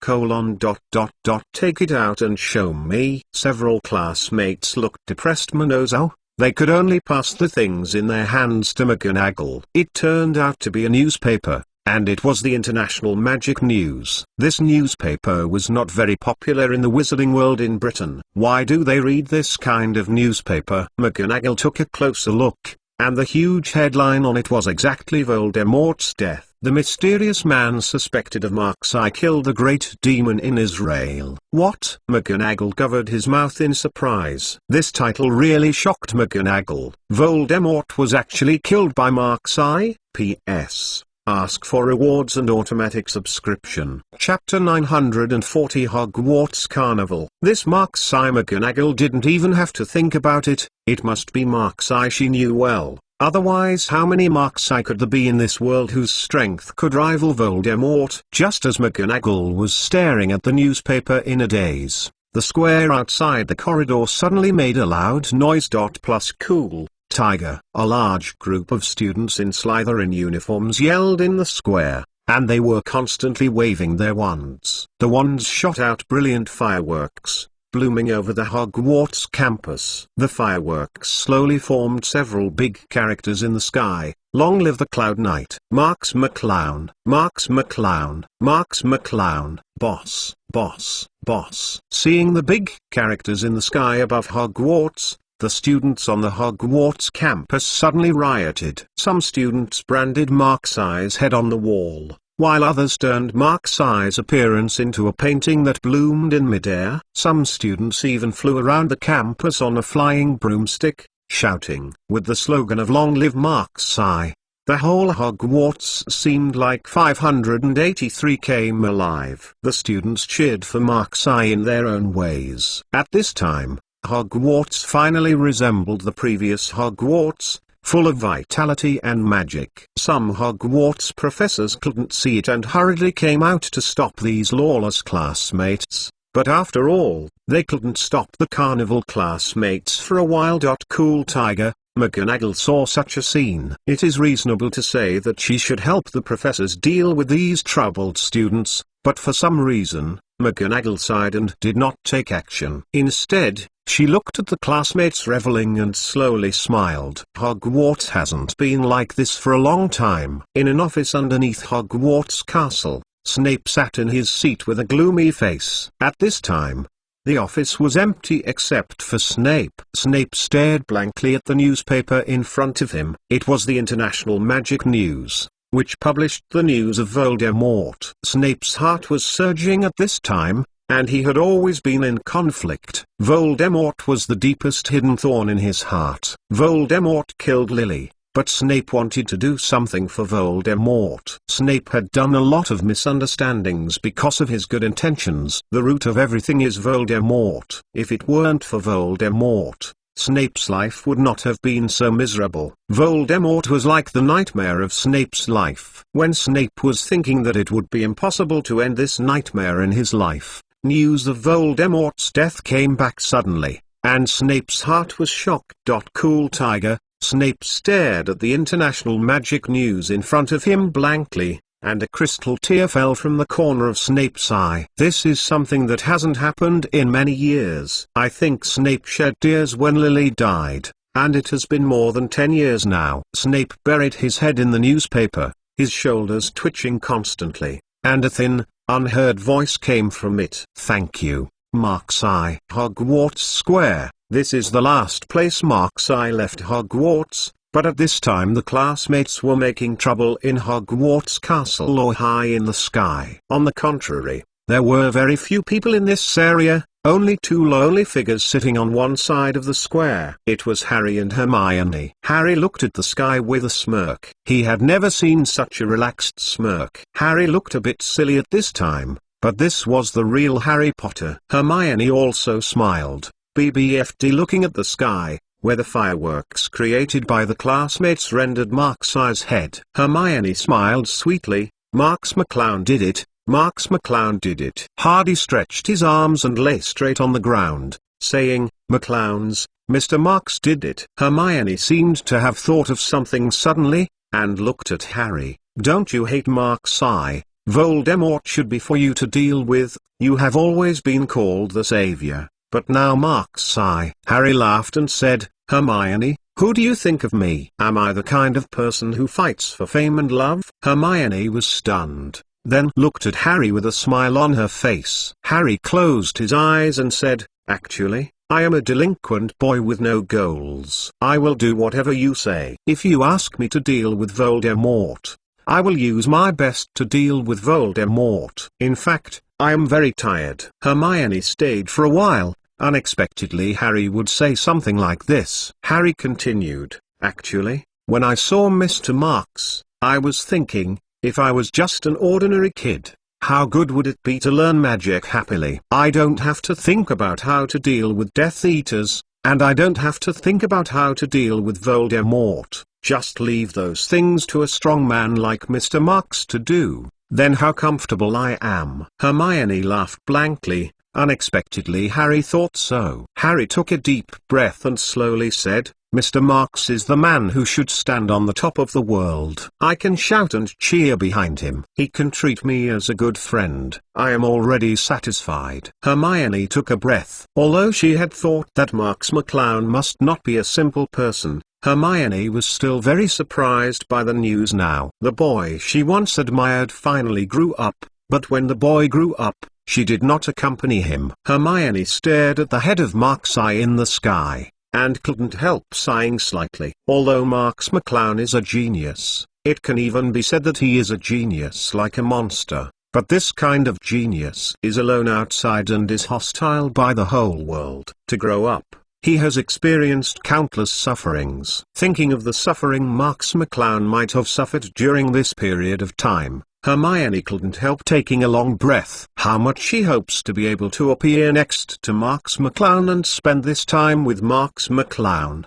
"Take it out and show me." Several classmates looked depressed. Manozo, they could only pass the things in their hands to McGonagall. It turned out to be a newspaper, and it was the International Magic News. This newspaper was not very popular in the wizarding world in Britain. Why do they read this kind of newspaper? McGonagall took a closer look, and the huge headline on it was exactly Voldemort's death. The mysterious man suspected of Marks-Eye killed the great demon in Israel. What? McGonagall covered his mouth in surprise. This title really shocked McGonagall. Voldemort was actually killed by Marks-Eye? P.S. Ask for rewards and automatic subscription. Chapter 940 Hogwarts Carnival. This Marks-Eye. McGonagall didn't even have to think about it. It must be Marks-Eye she knew well. Otherwise, how many Marks-Eye could there be in this world whose strength could rival Voldemort? Just as McGonagall was staring at the newspaper in a daze, the square outside the corridor suddenly made a loud noise. Plus cool Tiger. A large group of students in Slytherin uniforms yelled in the square, and they were constantly waving their wands. The wands shot out brilliant fireworks, blooming over the Hogwarts campus. The fireworks slowly formed several big characters in the sky. Long live the Cloud Knight. Marks McClown. Marks McClown. Marks McClown. Boss, boss, boss. Seeing the big characters in the sky above Hogwarts, the students on the Hogwarts campus suddenly rioted. Some students branded Marks-Eye's head on the wall, while others turned Marks-Eye's appearance into a painting that bloomed in midair. Some students even flew around the campus on a flying broomstick, shouting. With the slogan of "Long live Marks-Eye," the whole Hogwarts seemed like 583 came alive. The students cheered for Marks-Eye in their own ways. At this time, Hogwarts finally resembled the previous Hogwarts, full of vitality and magic. Some Hogwarts professors couldn't see it and hurriedly came out to stop these lawless classmates, but after all, they couldn't stop the carnival classmates for a while. Cool Tiger. McGonagall saw such a scene. It is reasonable to say that she should help the professors deal with these troubled students, but for some reason, McGonagall sighed and did not take action. Instead, she looked at the classmates reveling and slowly smiled. Hogwarts hasn't been like this for a long time. In an office underneath Hogwarts Castle, Snape sat in his seat with a gloomy face. At this time, the office was empty except for Snape. Snape stared blankly at the newspaper in front of him. It was the International Magic News, which published the news of Voldemort. Snape's heart was surging at this time, and he had always been in conflict. Voldemort was the deepest hidden thorn in his heart. Voldemort killed Lily, but Snape wanted to do something for Voldemort. Snape had done a lot of misunderstandings because of his good intentions. The root of everything is Voldemort. If it weren't for Voldemort, Snape's life would not have been so miserable. Voldemort was like the nightmare of Snape's life. When Snape was thinking that it would be impossible to end this nightmare in his life, news of Voldemort's death came back suddenly, and Snape's heart was shocked. Cool Tiger. Snape stared at the International Magic News in front of him blankly, and a crystal tear fell from the corner of Snape's eye. This is something that hasn't happened in many years. I think Snape shed tears when Lily died, and it has been more than 10 years now. Snape buried his head in the newspaper, his shoulders twitching constantly, and a thin, unheard voice came from it. Thank you, Marks-Eye. Hogwarts Square. This is the last place Marks-Eye left Hogwarts, but at this time the classmates were making trouble in Hogwarts Castle or high in the sky. On the contrary, there were very few people in this area, only two lonely figures sitting on one side of the square. It was Harry and Hermione. Harry looked at the sky with a smirk. He had never seen such a relaxed smirk. Harry looked a bit silly at this time, but this was the real Harry Potter. Hermione also smiled, BBFD, looking at the sky, where the fireworks created by the classmates rendered Marks-Eye's head. Hermione smiled sweetly. Marks McClown did it, Marks McClown did it. Hardy stretched his arms and lay straight on the ground, saying, "McClowns, Mr. Marks did it." Hermione seemed to have thought of something suddenly, and looked at Harry. "Don't you hate Marks-Eye? Voldemort should be for you to deal with. You have always been called the savior, but now Marks-Eye." Harry laughed and said, "Hermione, who do you think of me? Am I the kind of person who fights for fame and love?" Hermione was stunned, then looked at Harry with a smile on her face. Harry closed his eyes and said, "Actually, I am a delinquent boy with no goals. I will do whatever you say. If you ask me to deal with Voldemort, I will use my best to deal with Voldemort. In fact, I am very tired." Hermione stayed for a while. Unexpectedly Harry would say something like this. Harry continued, "Actually, when I saw Mr. Marks, I was thinking, if I was just an ordinary kid, how good would it be to learn magic happily? I don't have to think about how to deal with Death Eaters, and I don't have to think about how to deal with Voldemort. Just leave those things to a strong man like Mr. Marks to do. Then how comfortable I am." Hermione laughed blankly. Unexpectedly Harry thought so. Harry took a deep breath and slowly said, "Mr. Marks is the man who should stand on the top of the world. I can shout and cheer behind him. He can treat me as a good friend. I am already satisfied." Hermione took a breath. Although she had thought that Marks McClown must not be a simple person, Hermione was still very surprised by the news now. The boy she once admired finally grew up, but when the boy grew up, she did not accompany him. Hermione stared at the head of Marks-Eye in the sky, and couldn't help sighing slightly. Although Marks McClown is a genius, it can even be said that he is a genius like a monster, but this kind of genius is alone outside and is hostile by the whole world. To grow up, he has experienced countless sufferings. Thinking of the suffering Marks McClown might have suffered during this period of time, Hermione couldn't help taking a long breath. How much she hopes to be able to appear next to Marks McClown and spend this time with Marks McClown.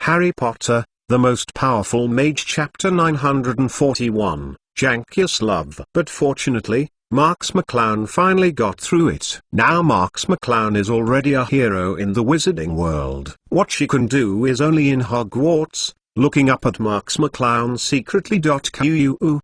Harry Potter, The Most Powerful Mage, Chapter 941, Jankius Love. But fortunately, Marks McClown finally got through it. Now Marks McClown is already a hero in the wizarding world. What she can do is only in Hogwarts. Looking up at Marks McClown secretly.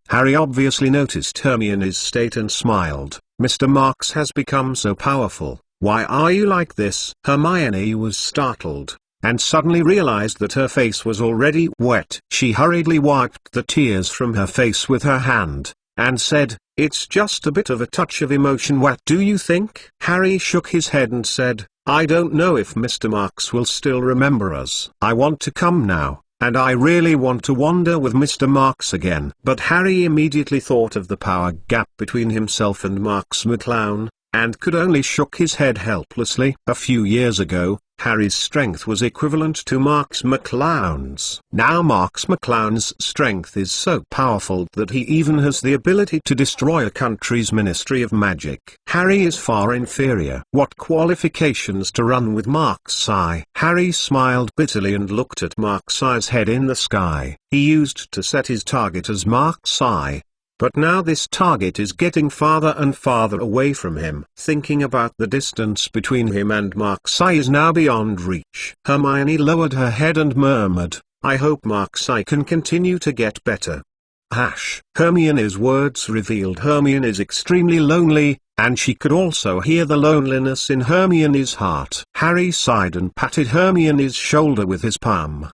Harry obviously noticed Hermione's state and smiled. "Mr. Marks has become so powerful. Why are you like this?" Hermione was startled, and suddenly realized that her face was already wet. She hurriedly wiped the tears from her face with her hand, and said, "It's just a bit of a touch of emotion. What do you think?" Harry shook his head and said, "I don't know if Mr. Marks will still remember us. I want to come now, and I really want to wander with Mr. Marks again." But Harry immediately thought of the power gap between himself and Marks McClown, and could only shook his head helplessly. A few years ago, Harry's strength was equivalent to Marks McClown's. Now Marks McClown's strength is so powerful that he even has the ability to destroy a country's Ministry of Magic. Harry is far inferior. What qualifications to run with Marks-Eye? Harry smiled bitterly and looked at Marks-Eye's head in the sky. He used to set his target as Marks-Eye, but now this target is getting farther and farther away from him. Thinking about the distance between him and Marks-Eye is now beyond reach. Hermione lowered her head and murmured, "I hope Marks-Eye can continue to get better." Hermione's words revealed Hermione is extremely lonely, and she could also hear the loneliness in Hermione's heart. Harry sighed and patted Hermione's shoulder with his palm.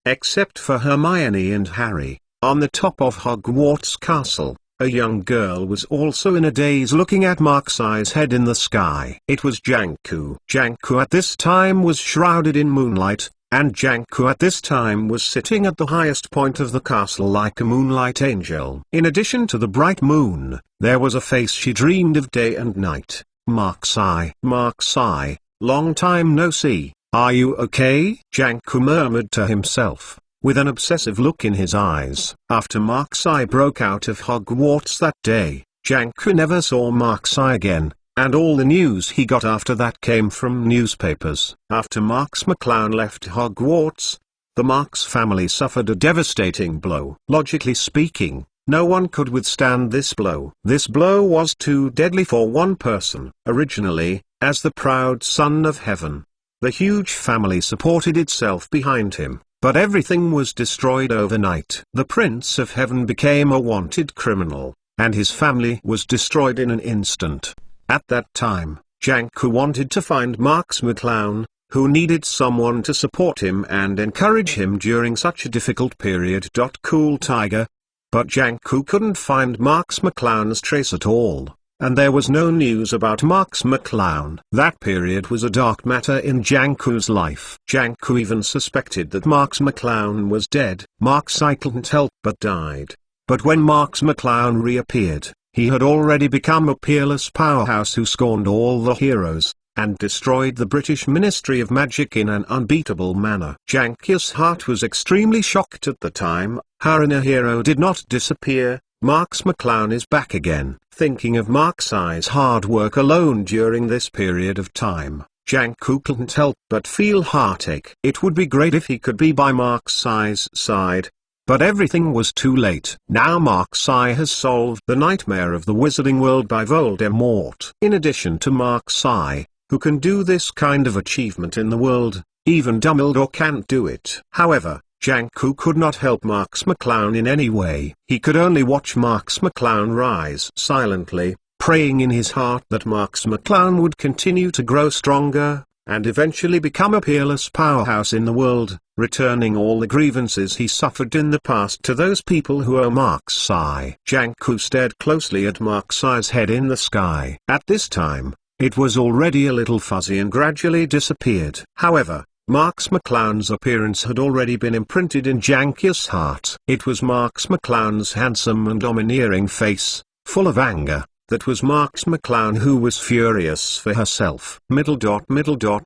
Except for Hermione and Harry, on the top of Hogwarts Castle, a young girl was also in a daze looking at Marks-Eye's head in the sky. It was Janku. Janku at this time was shrouded in moonlight, and Janku at this time was sitting at the highest point of the castle like a moonlight angel. In addition to the bright moon, there was a face she dreamed of day and night. Marks-Eye. Marks-Eye, long time no see. Are you okay? Janku murmured to himself, with an obsessive look in his eyes. After Marks-Eye broke out of Hogwarts that day, Janku never saw Marks-Eye again, and all the news he got after that came from newspapers. After Marks McClown left Hogwarts, the Marks family suffered a devastating blow. Logically speaking, No one could withstand this blow. This blow was too deadly for one person. Originally, as the proud son of heaven, the huge family supported itself behind him, but everything was destroyed overnight. The Prince of Heaven became a wanted criminal, and his family was destroyed in an instant. At that time, Janku wanted to find Marx McClown, who needed someone to support him and encourage him during such a difficult period. Cool Tiger. But Janku couldn't find Marx McClown's trace at all, and there was no news about Marx McClown. That period was a dark matter in Janku's life. Janku even suspected that Marx McClown was dead. Marx couldn't help but died. But when Marx McClown reappeared, he had already become a peerless powerhouse who scorned all the heroes, and destroyed the British Ministry of Magic in an unbeatable manner. Janku's heart was extremely shocked at the time. Her inner hero did not disappear. Marx McClown is back again. Thinking of Marx's hard work alone during this period of time, Janku couldn't help but feel heartache. It would be great if he could be by Marx's side. But everything was too late. Now Marx has solved the nightmare of the wizarding world by Voldemort. In addition to Marx, who can do this kind of achievement in the world, even Dumbledore can't do it. However, Janku could not help Marx McClown in any way. He could only watch Marx McClown rise silently, praying in his heart that Marx McClown would continue to grow stronger, and eventually become a peerless powerhouse in the world, returning all the grievances he suffered in the past to those people who owe Marx. Janku stared closely at Marx's head in the sky. At this time, it was already a little fuzzy and gradually disappeared. However, Marx McClown's appearance had already been imprinted in Janku's heart. It was Marx McClown's handsome and domineering face, full of anger. That was Marx McClown who was furious for herself.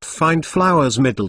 Find flowers. Middle.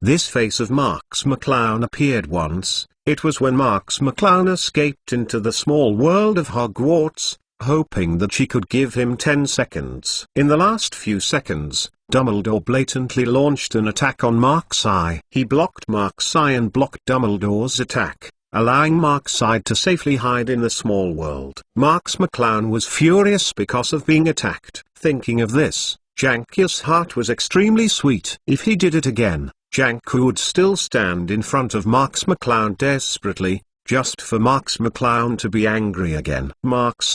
This face of Marx McClown appeared once. It was when Marx McClown escaped into the small world of Hogwarts, hoping that she could give him 10 seconds. In the last few seconds, Dumbledore blatantly launched an attack on Marx. He blocked Marx and blocked Dumbledore's attack, allowing Marx to safely hide in the small world. Marx McClown was furious because of being attacked. Thinking of this, Janku's heart was extremely sweet. If he did it again, Janku would still stand in front of Marx McClown desperately, just for Marx McClown to be angry again. Marx,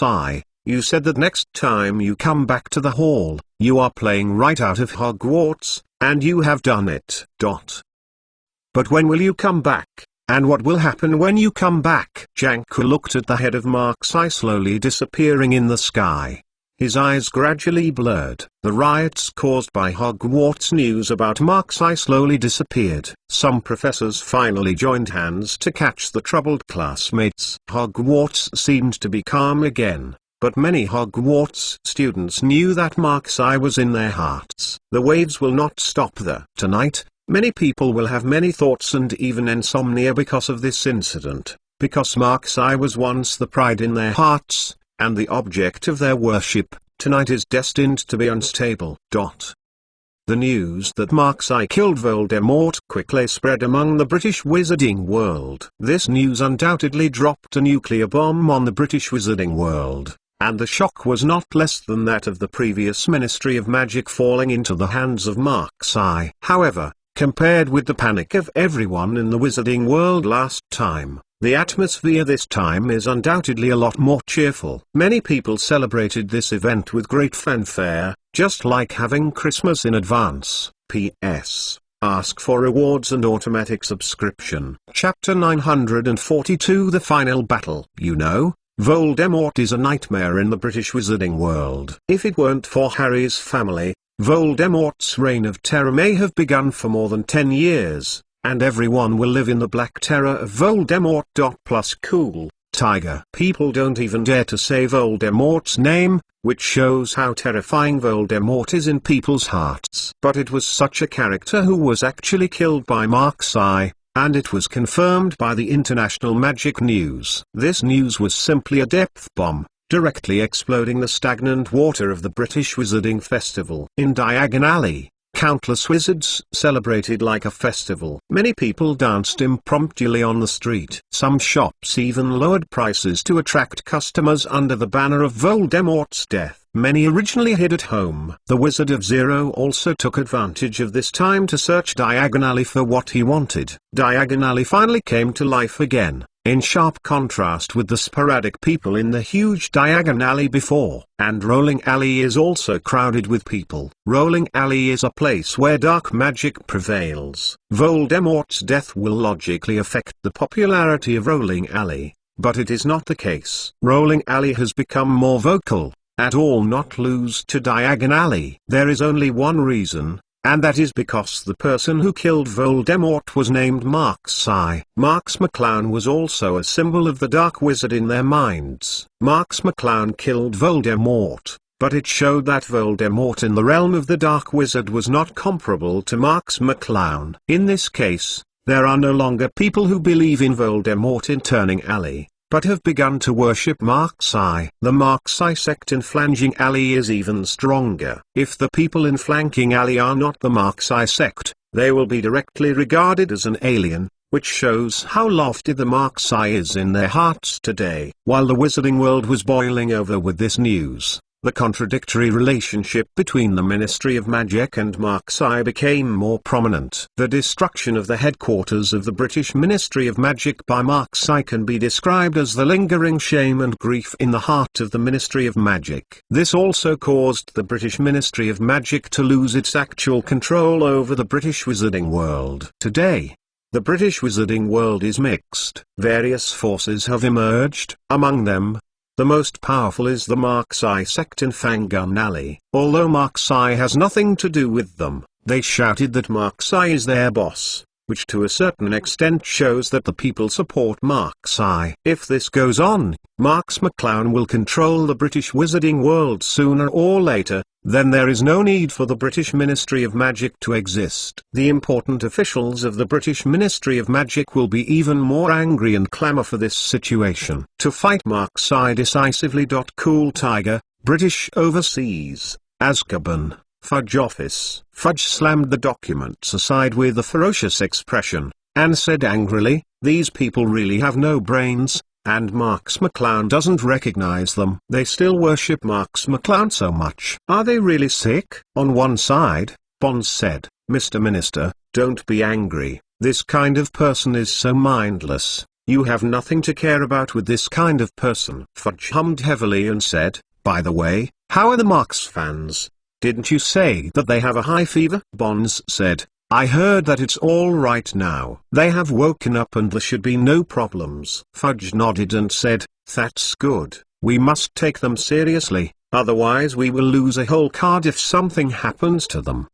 you said that next time you come back to the hall, you are playing right out of Hogwarts, and you have done it. But when will you come back? And what will happen when you come back? Janku looked at the head of Marx slowly disappearing in the sky. His eyes gradually blurred. The riots caused by Hogwarts news about Marx slowly disappeared. Some professors finally joined hands to catch the troubled classmates. Hogwarts seemed to be calm again, but many Hogwarts students knew that Marx was in their hearts. The waves will not stop there. Tonight, many people will have many thoughts and even insomnia because of this incident, because Marx was once the pride in their hearts, and the object of their worship. Tonight is destined to be unstable. The news that Marx killed Voldemort quickly spread among the British wizarding world. This news undoubtedly dropped a nuclear bomb on the British wizarding world, and the shock was not less than that of the previous Ministry of Magic falling into the hands of Marx. However, compared with the panic of everyone in the wizarding world last time, the atmosphere this time is undoubtedly a lot more cheerful. Many people celebrated this event with great fanfare, just like having Christmas in advance. P.S. Ask for rewards and automatic subscription. Chapter 942 The Final Battle. You know, Voldemort is a nightmare in the British wizarding world. If it weren't for Harry's family, Voldemort's reign of terror may have begun for more than 10 years. And everyone will live in the black terror of Voldemort. Plus Cool Tiger. People don't even dare to say Voldemort's name, which shows how terrifying Voldemort is in people's hearts. But it was such a character who was actually killed by Marx, and it was confirmed by the International Magic News. This news was simply a depth bomb, directly exploding the stagnant water of the British Wizarding Festival. In Diagon Alley, countless wizards celebrated like a festival. Many people danced impromptu on the street. Some shops even lowered prices to attract customers under the banner of Voldemort's death. Many originally hid at home. The Wizard of Zero also took advantage of this time to search Diagon Alley for what he wanted. Diagon Alley finally came to life again, in sharp contrast with the sporadic people in the huge Diagon Alley before. And Rolling Alley is also crowded with people. Rolling Alley is a place where dark magic prevails. Voldemort's death will logically affect the popularity of Rolling Alley, but it is not the case. Rolling Alley has become more vocal. At all not lose to Diagon Alley. There is only one reason, and that is because the person who killed Voldemort was named Marks-Eye. Marks McClown was also a symbol of the Dark Wizard in their minds. Marks McClown killed Voldemort, but it showed that Voldemort in the realm of the Dark Wizard was not comparable to Marks McClown. In this case, there are no longer people who believe in Voldemort in Turning Alley, but have begun to worship Marks-Eye. The Marks-Eye sect in Flanging Alley is even stronger. If the people in Flanking Alley are not the Marks-Eye sect, they will be directly regarded as an alien, which shows how lofty the Marks-Eye is in their hearts today. While the wizarding world was boiling over with this news, the contradictory relationship between the Ministry of Magic and Marks-Eye became more prominent. The destruction of the headquarters of the British Ministry of Magic by Marks-Eye can be described as the lingering shame and grief in the heart of the Ministry of Magic. This also caused the British Ministry of Magic to lose its actual control over the British wizarding world. Today, the British wizarding world is mixed. Various forces have emerged. Among them, the most powerful is the Marks-Eye sect in Flanking Alley. Although Marks-Eye has nothing to do with them, they shouted that Marks-Eye is their boss, which to a certain extent shows that the people support Marks-Eye. If this goes on, Marks McClown will control the British wizarding world sooner or later. Then there is no need for the British Ministry of Magic to exist. The important officials of the British Ministry of Magic will be even more angry and clamour for this situation. To fight Marks-Eye decisively. Cool Tiger, British Overseas, Azkaban, Fudge Office. Fudge slammed the documents aside with a ferocious expression, and said angrily, "These people really have no brains. And Marks McClown doesn't recognize them. They still worship Marks McClown so much. Are they really sick?" On one side, Bonds said, "Mr. Minister, don't be angry. This kind of person is so mindless. You have nothing to care about with this kind of person." Fudge hummed heavily and said, "By the way, how are the Marks fans? Didn't you say that they have a high fever?" Bonds said, "I heard that it's all right now. They have woken up and there should be no problems." Fudge nodded and said, "That's good. We must take them seriously, otherwise we will lose a whole card if something happens to them."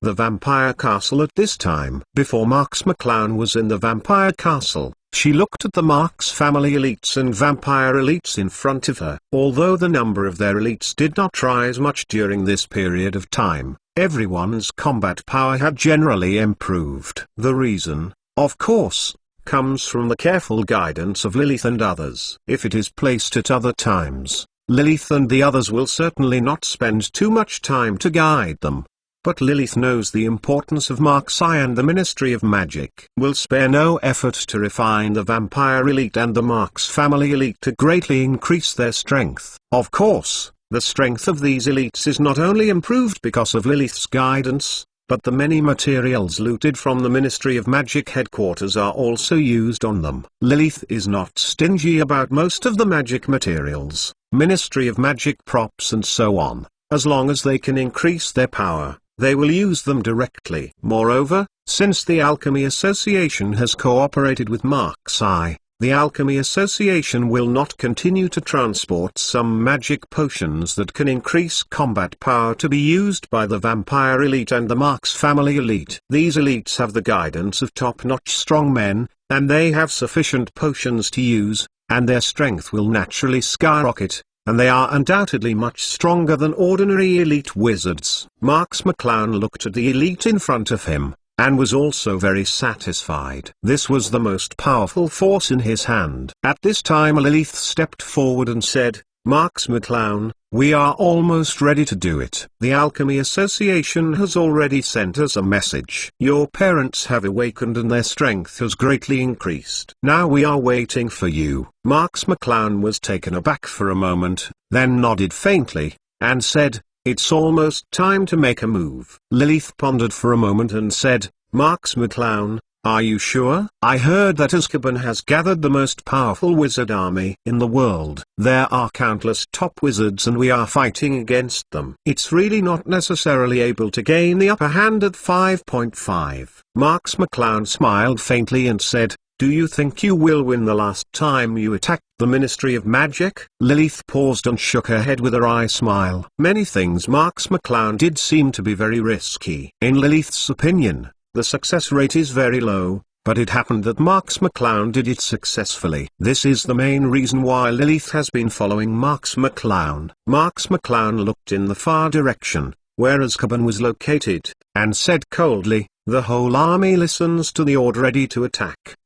The Vampire Castle. At this time, before Marks McClown was in the Vampire Castle, she looked at the Marks family elites and vampire elites in front of her. Although the number of their elites did not rise much during this period of time, everyone's combat power had generally improved. The reason, of course, comes from the careful guidance of Lilith and others. If it is placed at other times, Lilith and the others will certainly not spend too much time to guide them. But Lilith knows the importance of Marks-Eye, and the Ministry of Magic will spare no effort to refine the vampire elite and the Marks family elite to greatly increase their strength. Of course, the strength of these elites is not only improved because of Lilith's guidance, but the many materials looted from the Ministry of Magic headquarters are also used on them. Lilith is not stingy about most of the magic materials, Ministry of Magic props and so on. As long as they can increase their power, they will use them directly. Moreover, since the Alchemy Association has cooperated with Marks-Eye, the Alchemy Association will not continue to transport some magic potions that can increase combat power to be used by the Vampire Elite and the Marks family elite. These elites have the guidance of top-notch strong men, and they have sufficient potions to use, and their strength will naturally skyrocket. And they are undoubtedly much stronger than ordinary elite wizards. Marks McClown looked at the elite in front of him, and was also very satisfied. This was the most powerful force in his hand. At this time Lilith stepped forward and said, Marx McClown, we are almost ready to do it. The Alchemy Association has already sent us a message. Your parents have awakened and their strength has greatly increased. Now we are waiting for you. Marx McClown was taken aback for a moment, then nodded faintly, and said, "It's almost time to make a move." Lilith pondered for a moment and said, "Marx McClown, are you sure? I heard that Azkaban has gathered the most powerful wizard army in the world. There are countless top wizards and we are fighting against them. It's really not necessarily able to gain the upper hand at 5.5. Marx McClown smiled faintly and said, "Do you think you will win the last time you attacked the Ministry of Magic?" Lilith paused and shook her head with a wry smile. Many things Marx McClown did seem to be very risky. In Lilith's opinion, the success rate is very low, but it happened that Marx McClown did it successfully. This is the main reason why Lilith has been following Marx McClown. Marx McClown looked in the far direction, where Azkaban was located, and said coldly, "The whole army listens to the order ready to attack."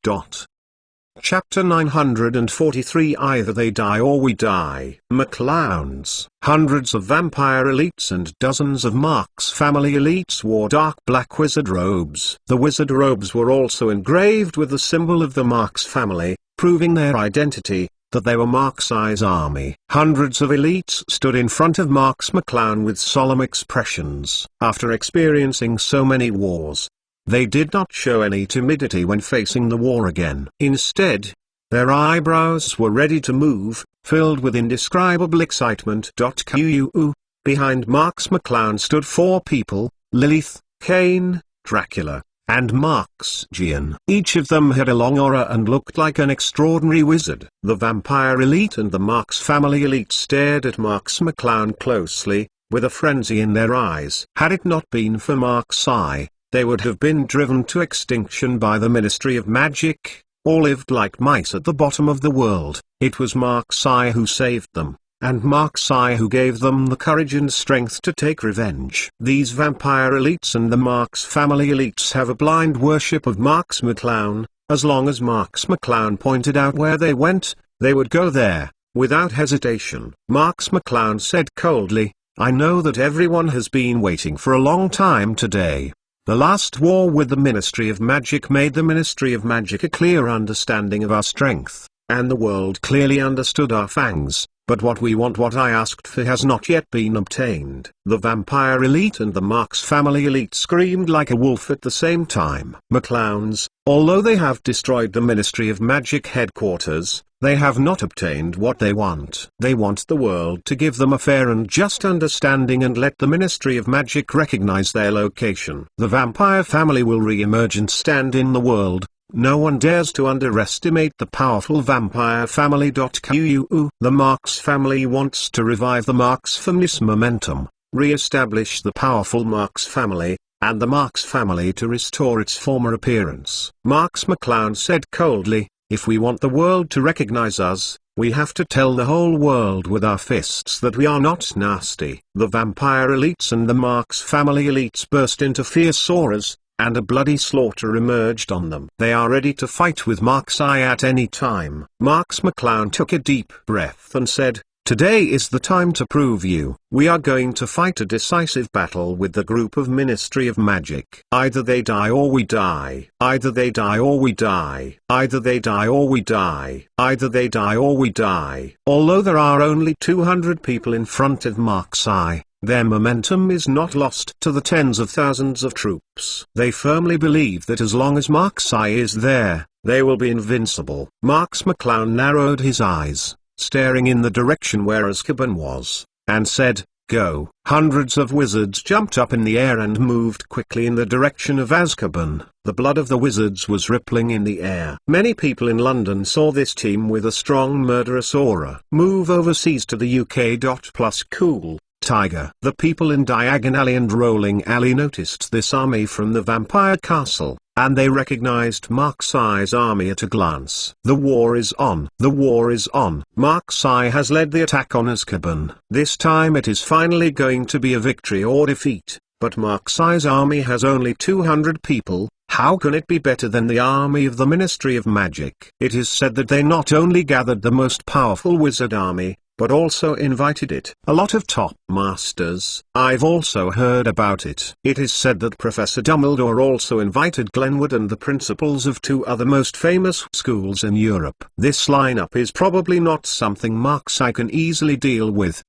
Chapter 943 Either they die or we die. McClowns. Hundreds of vampire elites and dozens of Marx family elites wore dark black wizard robes. The wizard robes were also engraved with the symbol of the Marx family, proving their identity, that they were Marxi's army. Hundreds of elites stood in front of Marx McClown with solemn expressions. After experiencing so many wars, they did not show any timidity when facing the war again. Instead, their eyebrows were ready to move, filled with indescribable excitement. Behind Marx McClown stood 4 people, Lilith, Kane, Dracula, and Marx Gian. Each of them had a long aura and looked like an extraordinary wizard. The vampire elite and the Marx family elite stared at Marx McClown closely, with a frenzy in their eyes. Had it not been for Marxi, they would have been driven to extinction by the Ministry of Magic, or lived like mice at the bottom of the world. It was Marxi who saved them, and Marxi who gave them the courage and strength to take revenge. These vampire elites and the Marx family elites have a blind worship of Marx McClown. As long as Marx McClown pointed out where they went, they would go there, without hesitation. Marx McClown said coldly, "I know that everyone has been waiting for a long time today. The last war with the Ministry of Magic made the Ministry of Magic a clear understanding of our strength, and the world clearly understood our fangs, but what we want, what I asked for, has not yet been obtained." The vampire elite and the Marx family elite screamed like a wolf at the same time. McClowns, although they have destroyed the Ministry of Magic headquarters, they have not obtained what they want. They want the world to give them a fair and just understanding and let the Ministry of Magic recognize their location. The vampire family will re-emerge and stand in the world. No one dares to underestimate the powerful vampire family. The Marx family wants to revive the Marx family's momentum, re-establish the powerful Marx family, and the Marx family to restore its former appearance. Marx McClown said coldly, "If we want the world to recognize us, we have to tell the whole world with our fists that we are not nasty." The vampire elites and the Marx family elites burst into fierce auras, and a bloody slaughter emerged on them. They are ready to fight with Marxi at any time. Marx McClown took a deep breath and said, "Today is the time to prove you. We are going to fight a decisive battle with the group of Ministry of Magic. Either they die or we die. Either they die or we die. Either they die or we die. Either they die or we die." Although there are only 200 people in front of Marxi, their momentum is not lost to the tens of thousands of troops. They firmly believe that as long as Marxi is there, they will be invincible. Marx McClown narrowed his eyes, staring in the direction where Azkaban was, and said, "Go." Hundreds of wizards jumped up in the air and moved quickly in the direction of Azkaban. The blood of the wizards was rippling in the air. Many people in London saw this team with a strong murderous aura move overseas to the UK. Plus cool Tiger. The people in Diagon Alley and Rolling Alley noticed this army from the vampire castle, and they recognized Marxi's army at a glance. The war is on. The war is on. Marxi has led the attack on Azkaban. This time it is finally going to be a victory or defeat, but Marxi's army has only 200 people. How can it be better than the army of the Ministry of Magic? It is said that they not only gathered the most powerful wizard army, but also invited it. A lot of top masters. I've also heard about it. It is said that Professor Dumbledore also invited Glenwood and the principals of two other most famous schools in Europe. This lineup is probably not something Marks-Eye can easily deal with.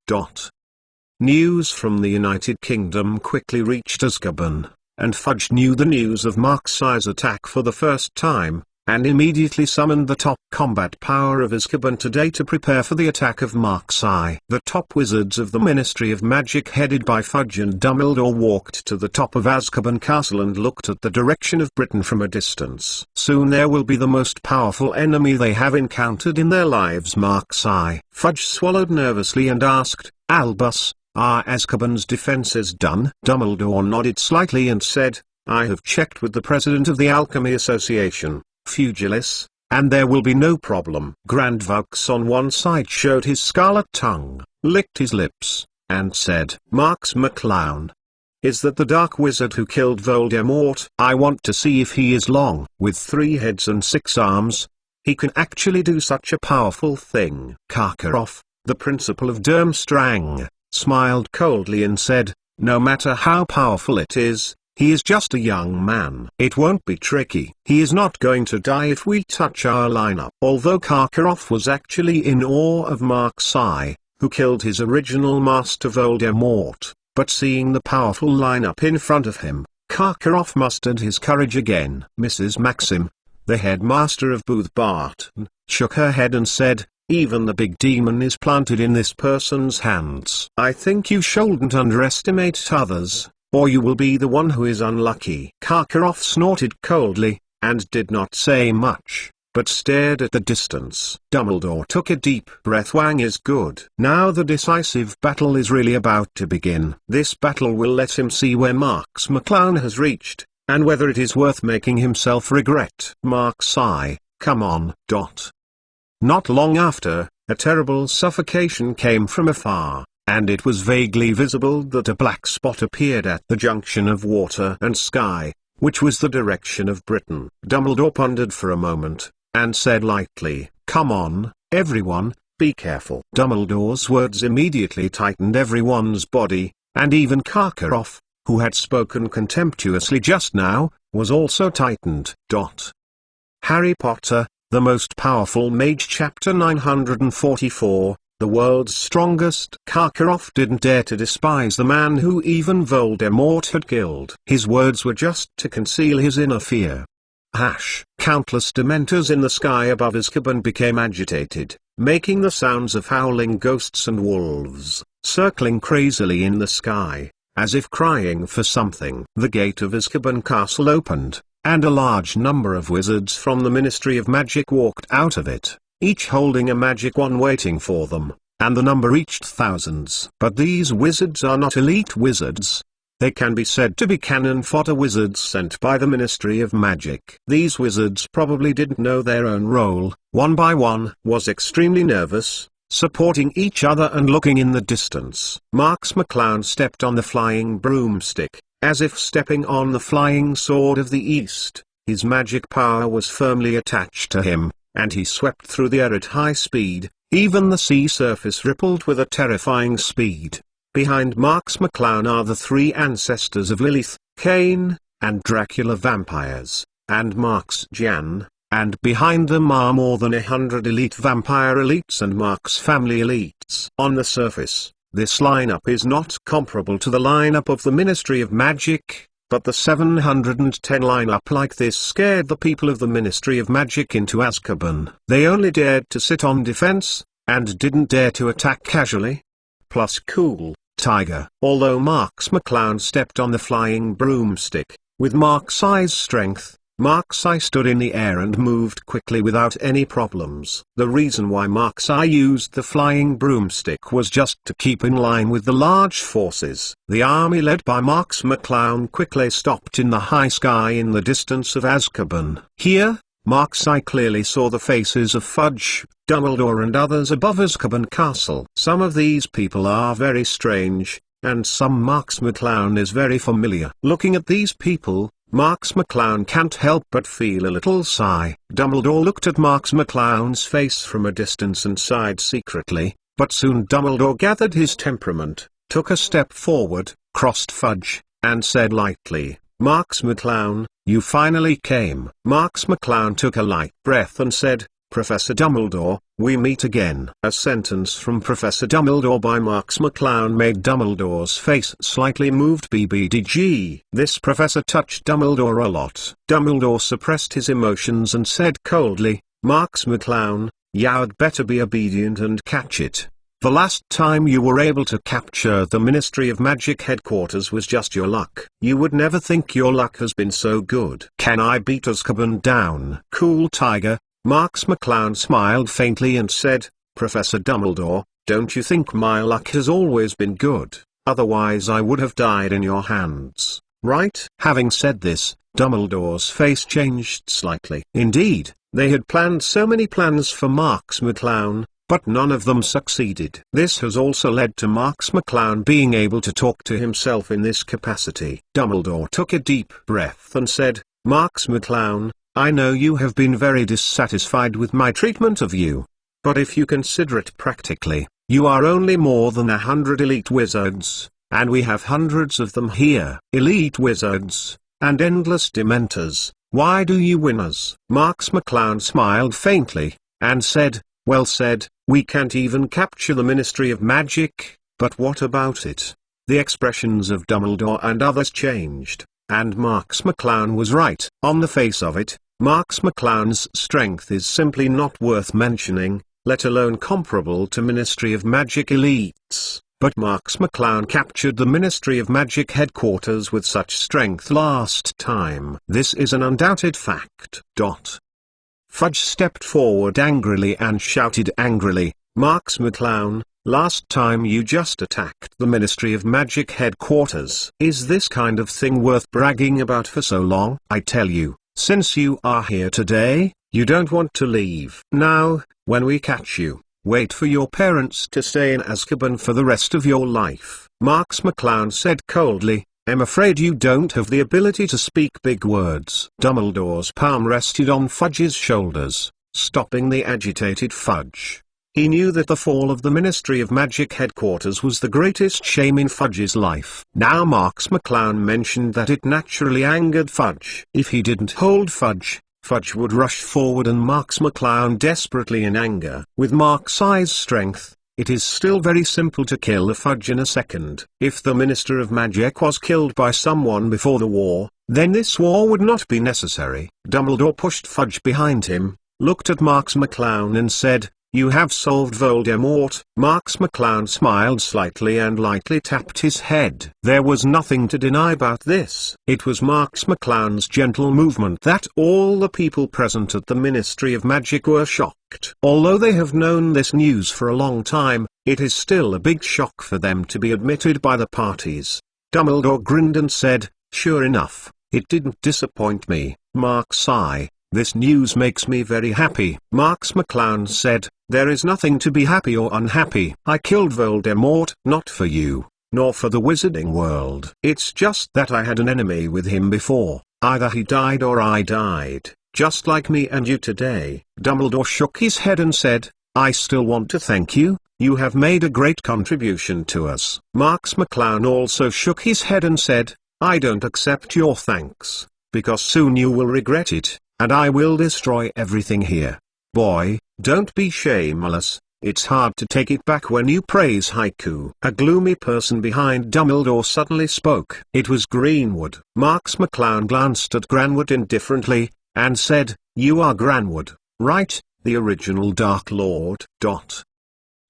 News from the United Kingdom quickly reached Azkaban, and Fudge knew the news of Marks-Eye's attack for the first time, and immediately summoned the top combat power of Azkaban today to prepare for the attack of Marks-Eye. The top wizards of the Ministry of Magic headed by Fudge and Dumbledore walked to the top of Azkaban Castle and looked at the direction of Britain from a distance. Soon there will be the most powerful enemy they have encountered in their lives, Marks-Eye. Fudge swallowed nervously and asked, Albus, are Azkaban's defenses done? Dumbledore nodded slightly and said, I have checked with the president of the Alchemy Association, Fugilus, and there will be no problem. Grandvaux on one side showed his scarlet tongue, licked his lips, and said, Marks McClown. Is that the dark wizard who killed Voldemort? I want to see if he is long. With 3 heads and 6 arms, he can actually do such a powerful thing. Karkaroff, the principal of Durmstrang, smiled coldly and said, no matter how powerful it is, he is just a young man. It won't be tricky. He is not going to die if we touch our lineup. Although Karkaroff was actually in awe of Marks-Eye, who killed his original master Voldemort, but seeing the powerful lineup in front of him, Karkaroff mustered his courage again. Mrs. Maxim, the headmaster of Booth Barton, shook her head and said, even the big demon is planted in this person's hands. I think you shouldn't underestimate others, or you will be the one who is unlucky. Karkaroff snorted coldly, and did not say much, but stared at the distance. Dumbledore took a deep breath. Wang is good. Now the decisive battle is really about to begin. This battle will let him see where Marks McClown has reached, and whether it is worth making himself regret. Marks-Eye, come on. Not long after, a terrible suffocation came from afar, and it was vaguely visible that a black spot appeared at the junction of water and sky, which was the direction of Britain. Dumbledore pondered for a moment, and said lightly, come on, everyone, be careful. Dumbledore's words immediately tightened everyone's body, and even Karkaroff, who had spoken contemptuously just now, was also tightened. Harry Potter, the Most Powerful Mage, Chapter 944, The World's Strongest. Karkaroff didn't dare to despise the man who even Voldemort had killed. His words were just to conceal his inner fear. Countless Dementors in the sky above Azkaban became agitated, making the sounds of howling ghosts and wolves, circling crazily in the sky, as if crying for something. The gate of Azkaban Castle opened, and a large number of wizards from the Ministry of Magic walked out of it, each holding a magic wand waiting for them, and the number reached thousands. But these wizards are not elite wizards. They can be said to be cannon fodder wizards sent by the Ministry of Magic. These wizards probably didn't know their own role. One by one was extremely nervous, supporting each other and looking in the distance. Marks McClown stepped on the flying broomstick, as if stepping on the flying sword of the East. His magic power was firmly attached to him, and he swept through the air at high speed. Even the sea surface rippled with a terrifying speed. Behind Marks McClown are the 3 ancestors of Lilith, Cain, and Dracula vampires, and Marks Jan, and behind them are more than 100 elite vampire elites and Marks family elites. On the surface, this lineup is not comparable to the lineup of the Ministry of Magic, but the 710 lineup like this scared the people of the Ministry of Magic into Azkaban. They only dared to sit on defense, and didn't dare to attack casually. Plus cool, Tiger. Although Marks McClown stepped on the flying broomstick, with Marks-Eye's strength, Marks-Eye stood in the air and moved quickly without any problems. The reason why Marks-Eye used the flying broomstick was just to keep in line with the large forces. The army led by Marks McClown quickly stopped in the high sky in the distance of Azkaban. Here, Marks-Eye clearly saw the faces of Fudge, Dumbledore and others above Azkaban Castle. Some of these people are very strange, and some Marks McClown is very familiar. Looking at these people, Marks McClown can't help but feel a little sigh. Dumbledore looked at Marks McClown's face from a distance and sighed secretly, But soon Dumbledore gathered his temperament, took a step forward, crossed Fudge, and said lightly, "Marks McClown, you finally came." Marks McClown took a light breath and said, "Professor Dumbledore, we meet again." A sentence from Professor Dumbledore by Marks McClown made Dumbledore's face slightly moved. BBDG. This professor touched Dumbledore a lot. Dumbledore suppressed his emotions and said coldly, "Marks McClown, you'd better be obedient and catch it. The last time you were able to capture the Ministry of Magic headquarters was just your luck. You would never think your luck has been so good. Can I beat Azkaban down?" "Cool tiger." Marks McClown smiled faintly and said, "Professor Dumbledore, don't you think my luck has always been good? Otherwise I would have died in your hands, right?" Having said this, Dumbledore's face changed slightly. Indeed, they had planned so many plans for Marks McClown, but none of them succeeded. This has also led to Marks McClown being able to talk to himself in this capacity. Dumbledore took a deep breath and said, "Marks McClown, I know you have been very dissatisfied with my treatment of you. But if you consider it practically, you are only more than 100 elite wizards, and we have hundreds of them here. Elite wizards, and endless dementors, why do you win us?" Marks McClown smiled faintly, and said, "Well said, we can't even capture the Ministry of Magic, but what about it?" The expressions of Dumbledore and others changed, and Marks McClown was right. On the face of it, Marks McClown's strength is simply not worth mentioning, let alone comparable to Ministry of Magic elites. But Marks McClown captured the Ministry of Magic headquarters with such strength last time. This is an undoubted fact. Fudge stepped forward angrily and shouted angrily, "Marks McClown, last time you just attacked the Ministry of Magic headquarters. Is this kind of thing worth bragging about for so long? I tell you, since you are here today, you don't want to leave. Now, when we catch you, wait for your parents to stay in Azkaban for the rest of your life." Marks McClown said coldly, "I'm afraid you don't have the ability to speak big words." Dumbledore's palm rested on Fudge's shoulders, stopping the agitated Fudge. He knew that the fall of the Ministry of Magic headquarters was the greatest shame in Fudge's life. Now Marks McClown mentioned that it naturally angered Fudge. If he didn't hold Fudge, Fudge would rush forward and Marks McClown desperately in anger. With Marks' strength, it is still very simple to kill a Fudge in a second. If the Minister of Magic was killed by someone before the war, then this war would not be necessary. Dumbledore pushed Fudge behind him, looked at Marks McClown and said, "You have solved Voldemort." Marks McClown smiled slightly and lightly tapped his head. There was nothing to deny about this. It was Marks McClown's gentle movement that all the people present at the Ministry of Magic were shocked. Although they have known this news for a long time, it is still a big shock for them to be admitted by the parties. Dumbledore grinned and said, "Sure enough, it didn't disappoint me, Marks. This news makes me very happy." Marks McClown said, "There is nothing to be happy or unhappy. I killed Voldemort, not for you, nor for the wizarding world. It's just that I had an enemy with him before. Either he died or I died, just like me and you today." Dumbledore shook his head and said, "I still want to thank you. You have made a great contribution to us." Marks McClown also shook his head and said, "I don't accept your thanks, because soon you will regret it, and I will destroy everything here. Boy, don't be shameless, it's hard to take it back when you praise haiku." A gloomy person behind Dumbledore suddenly spoke. It was Greenwood. Marks McClown glanced at Granwood indifferently, and said, "You are Granwood, right, the original Dark Lord."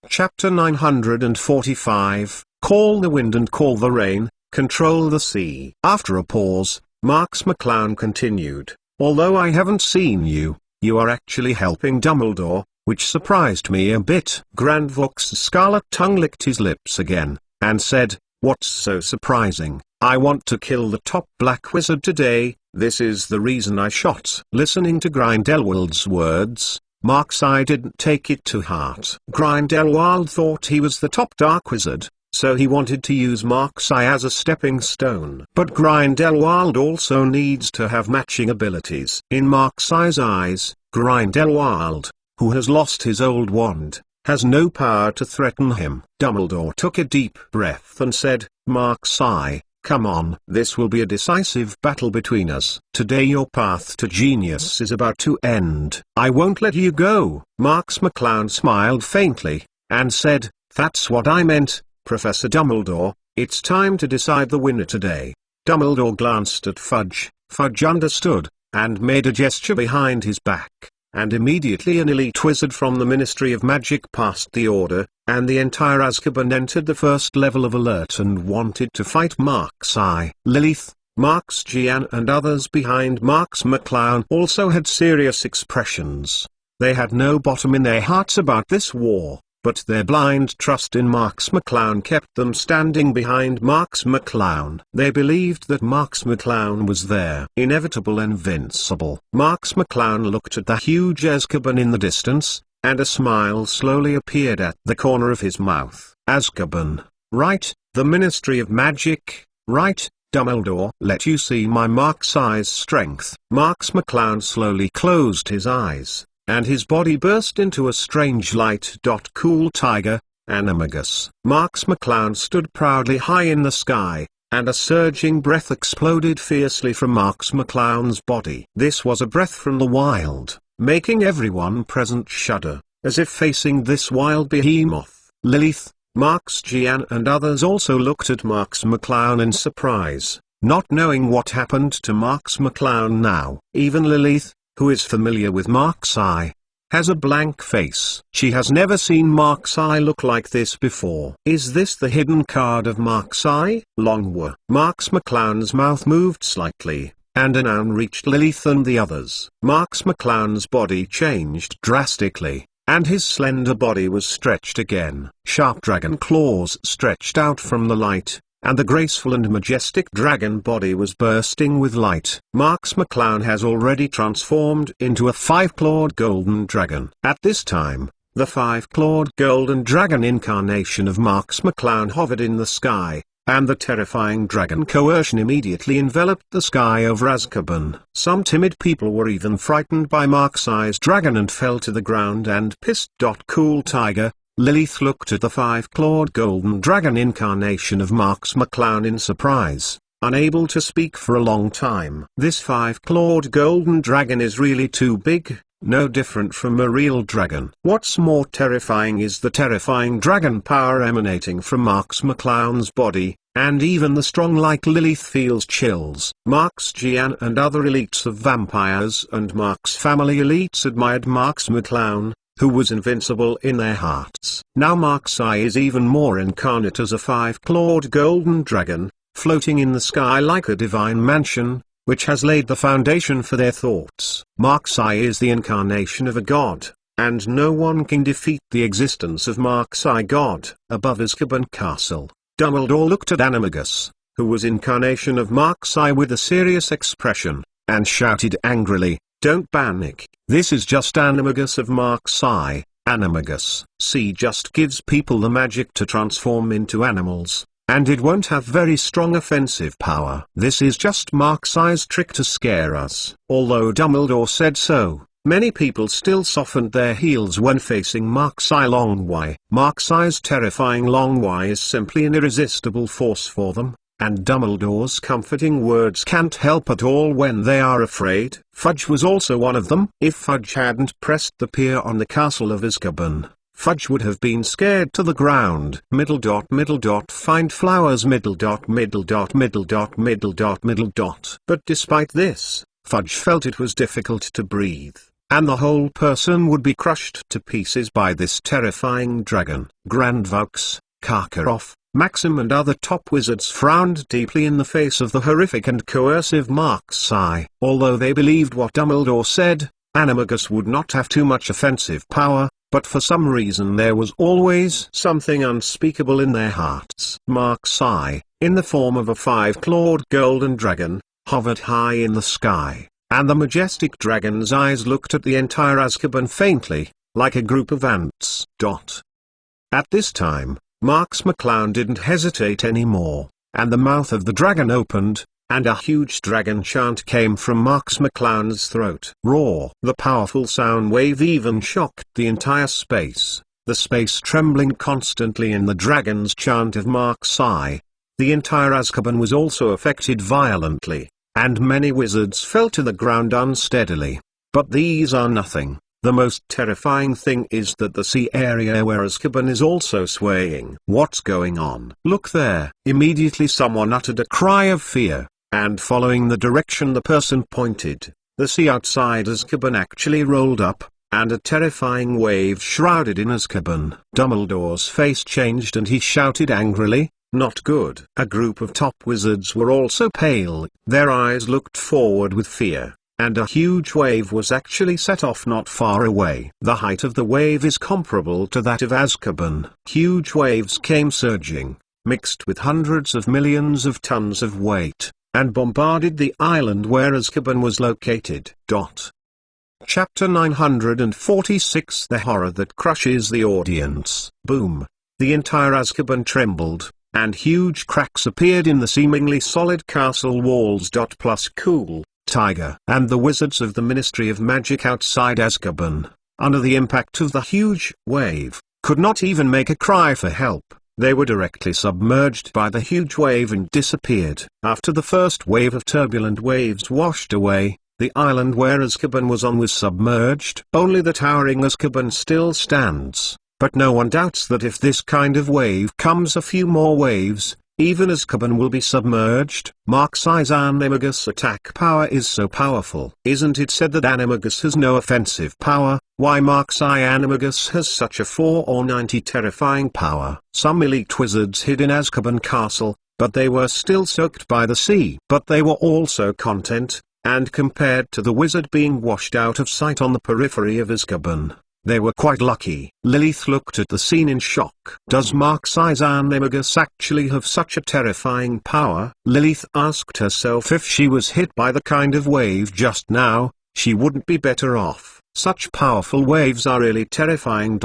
Chapter 945, Call the Wind and Call the Rain, Control the Sea. After a pause, Marks McClown continued, "Although I haven't seen you, you are actually helping Dumbledore, which surprised me a bit." Grandvox's scarlet tongue licked his lips again, and said, "What's so surprising? I want to kill the top black wizard today, this is the reason I shot." Listening to Grindelwald's words, Marks didn't take it to heart. Grindelwald thought he was the top dark wizard, so he wanted to use Marks as a stepping stone. But Grindelwald also needs to have matching abilities. In Marks' eyes, Grindelwald, who has lost his old wand, has no power to threaten him. Dumbledore took a deep breath and said, Mark-Sai, come on. This will be a decisive battle between us. Today your path to genius is about to end. I won't let you go. Marx McClown smiled faintly, and said, that's what I meant, Professor Dumbledore. It's time to decide the winner today. Dumbledore glanced at Fudge. Fudge understood, and made a gesture behind his back. And immediately an elite wizard from the Ministry of Magic passed the order, and the entire Azkaban entered the first level of alert and wanted to fight Mark-Sai. Lilith, Marx Gian and others behind Marx McClown also had serious expressions. They had no bottom in their hearts about this war, but their blind trust in Marx McClown kept them standing behind Marx McClown. They believed that Marx McClown was there, inevitable and invincible. Marx McClown looked at the huge Azkaban in the distance, and a smile slowly appeared at the corner of his mouth. Azkaban, right? The Ministry of Magic, right? Dumbledore, let you see my Mark-Sai's strength. Marx McClown slowly closed his eyes, and his body burst into a strange light. Cool tiger, Animagus. Marx McClown stood proudly high in the sky, and a surging breath exploded fiercely from Marx McClown's body. This was a breath from the wild, making everyone present shudder, as if facing this wild behemoth. Lilith, Marx Gian and others also looked at Marx McClown in surprise, not knowing what happened to Marx McClown now. Even Lilith, who is familiar with Mark-Sai, has a blank face. She has never seen Mark-Sai look like this before. Is this the hidden card of Mark-Sai? Longwa. Marx McClown's mouth moved slightly, and a noun reached Lilith and the others. Marx McClown's body changed drastically, and his slender body was stretched again. Sharp dragon claws stretched out from the light, and the graceful and majestic dragon body was bursting with light. Marx McClown has already transformed into a five-clawed golden dragon. At this time, the five-clawed golden dragon incarnation of Marx McClown hovered in the sky, and the terrifying dragon coercion immediately enveloped the sky over Azkaban. Some timid people were even frightened by Mark-Sai's dragon and fell to the ground and pissed. Cool tiger, Lilith looked at the five-clawed golden dragon incarnation of Marx McClown in surprise, unable to speak for a long time. This five-clawed golden dragon is really too big, no different from a real dragon. What's more terrifying is the terrifying dragon power emanating from Marx McClown's body, and even the strong like Lilith feels chills. Marx Gian and other elites of vampires and Marx family elites admired Marx McClown, who was invincible in their hearts. Now Mark-Sai is even more incarnate as a five-clawed golden dragon, floating in the sky like a divine mansion, which has laid the foundation for their thoughts. Mark-Sai is the incarnation of a god, and no one can defeat the existence of Mark-Sai God. Above Azkaban Castle, Dumbledore looked at Animagus, who was incarnation of Mark-Sai with a serious expression, and shouted angrily, don't panic, this is just Animagus of Mark-Sai. Animagus C just gives people the magic to transform into animals, and it won't have very strong offensive power. This is just Mark-Sai's trick to scare us. Although Dumbledore said so, many people still softened their heels when facing Mark-Sai Longwai. Mark-Sai's terrifying Longwai is simply an irresistible force for them, and Dumbledore's comforting words can't help at all when they are afraid. Fudge was also one of them. If Fudge hadn't pressed the pier on the castle of Azkaban, Fudge would have been scared to the ground. Find flowers. Middle dot. But despite this, Fudge felt it was difficult to breathe, and the whole person would be crushed to pieces by this terrifying dragon. Grandvaux, Karkaroff, Maxim and other top wizards frowned deeply in the face of the horrific and coercive Mark-Sai. Although they believed what Dumbledore said, Animagus would not have too much offensive power, but for some reason there was always something unspeakable in their hearts. Mark-Sai, in the form of a five-clawed golden dragon, hovered high in the sky, and the majestic dragon's eyes looked at the entire Azkaban faintly, like a group of ants. At this time, Marx McClown didn't hesitate anymore, and the mouth of the dragon opened, and a huge dragon chant came from Marx McClown's throat. Roar! The powerful sound wave even shocked the entire space, the space trembling constantly in the dragon's chant of Mark-Sai. The entire Azkaban was also affected violently, and many wizards fell to the ground unsteadily. But these are nothing. The most terrifying thing is that the sea area where Azkaban is also swaying. What's going on? Look there. Immediately someone uttered a cry of fear, and following the direction the person pointed, the sea outside Azkaban actually rolled up, and a terrifying wave shrouded in Azkaban. Dumbledore's face changed and he shouted angrily, "Not good." A group of top wizards were also pale. Their eyes looked forward with fear, and a huge wave was actually set off not far away. The height of the wave is comparable to that of Azkaban. Huge waves came surging, mixed with hundreds of millions of tons of weight, and bombarded the island where Azkaban was located. Chapter 946 The Horror That Crushes the Audience. Boom! The entire Azkaban trembled, and huge cracks appeared in the seemingly solid castle walls. Plus Cool Tiger and the wizards of the Ministry of Magic outside Azkaban, under the impact of the huge wave, could not even make a cry for help. They were directly submerged by the huge wave and disappeared. After the first wave of turbulent waves washed away, the island where Azkaban was on was submerged. Only the towering Azkaban still stands, but no one doubts that if this kind of wave comes a few more waves, even Azkaban will be submerged. Mark-Sai's Animagus attack power is so powerful. Isn't it said that Animagus has no offensive power? Why Mark-Sai Animagus has such a 490 terrifying power? Some elite wizards hid in Azkaban Castle, but they were still soaked by the sea. But they were also content, and compared to the wizard being washed out of sight on the periphery of Azkaban, they were quite lucky. Lilith looked at the scene in shock. Does Mark-Sai's Animagus actually have such a terrifying power? Lilith asked herself if she was hit by the kind of wave just now, she wouldn't be better off. Such powerful waves are really terrifying.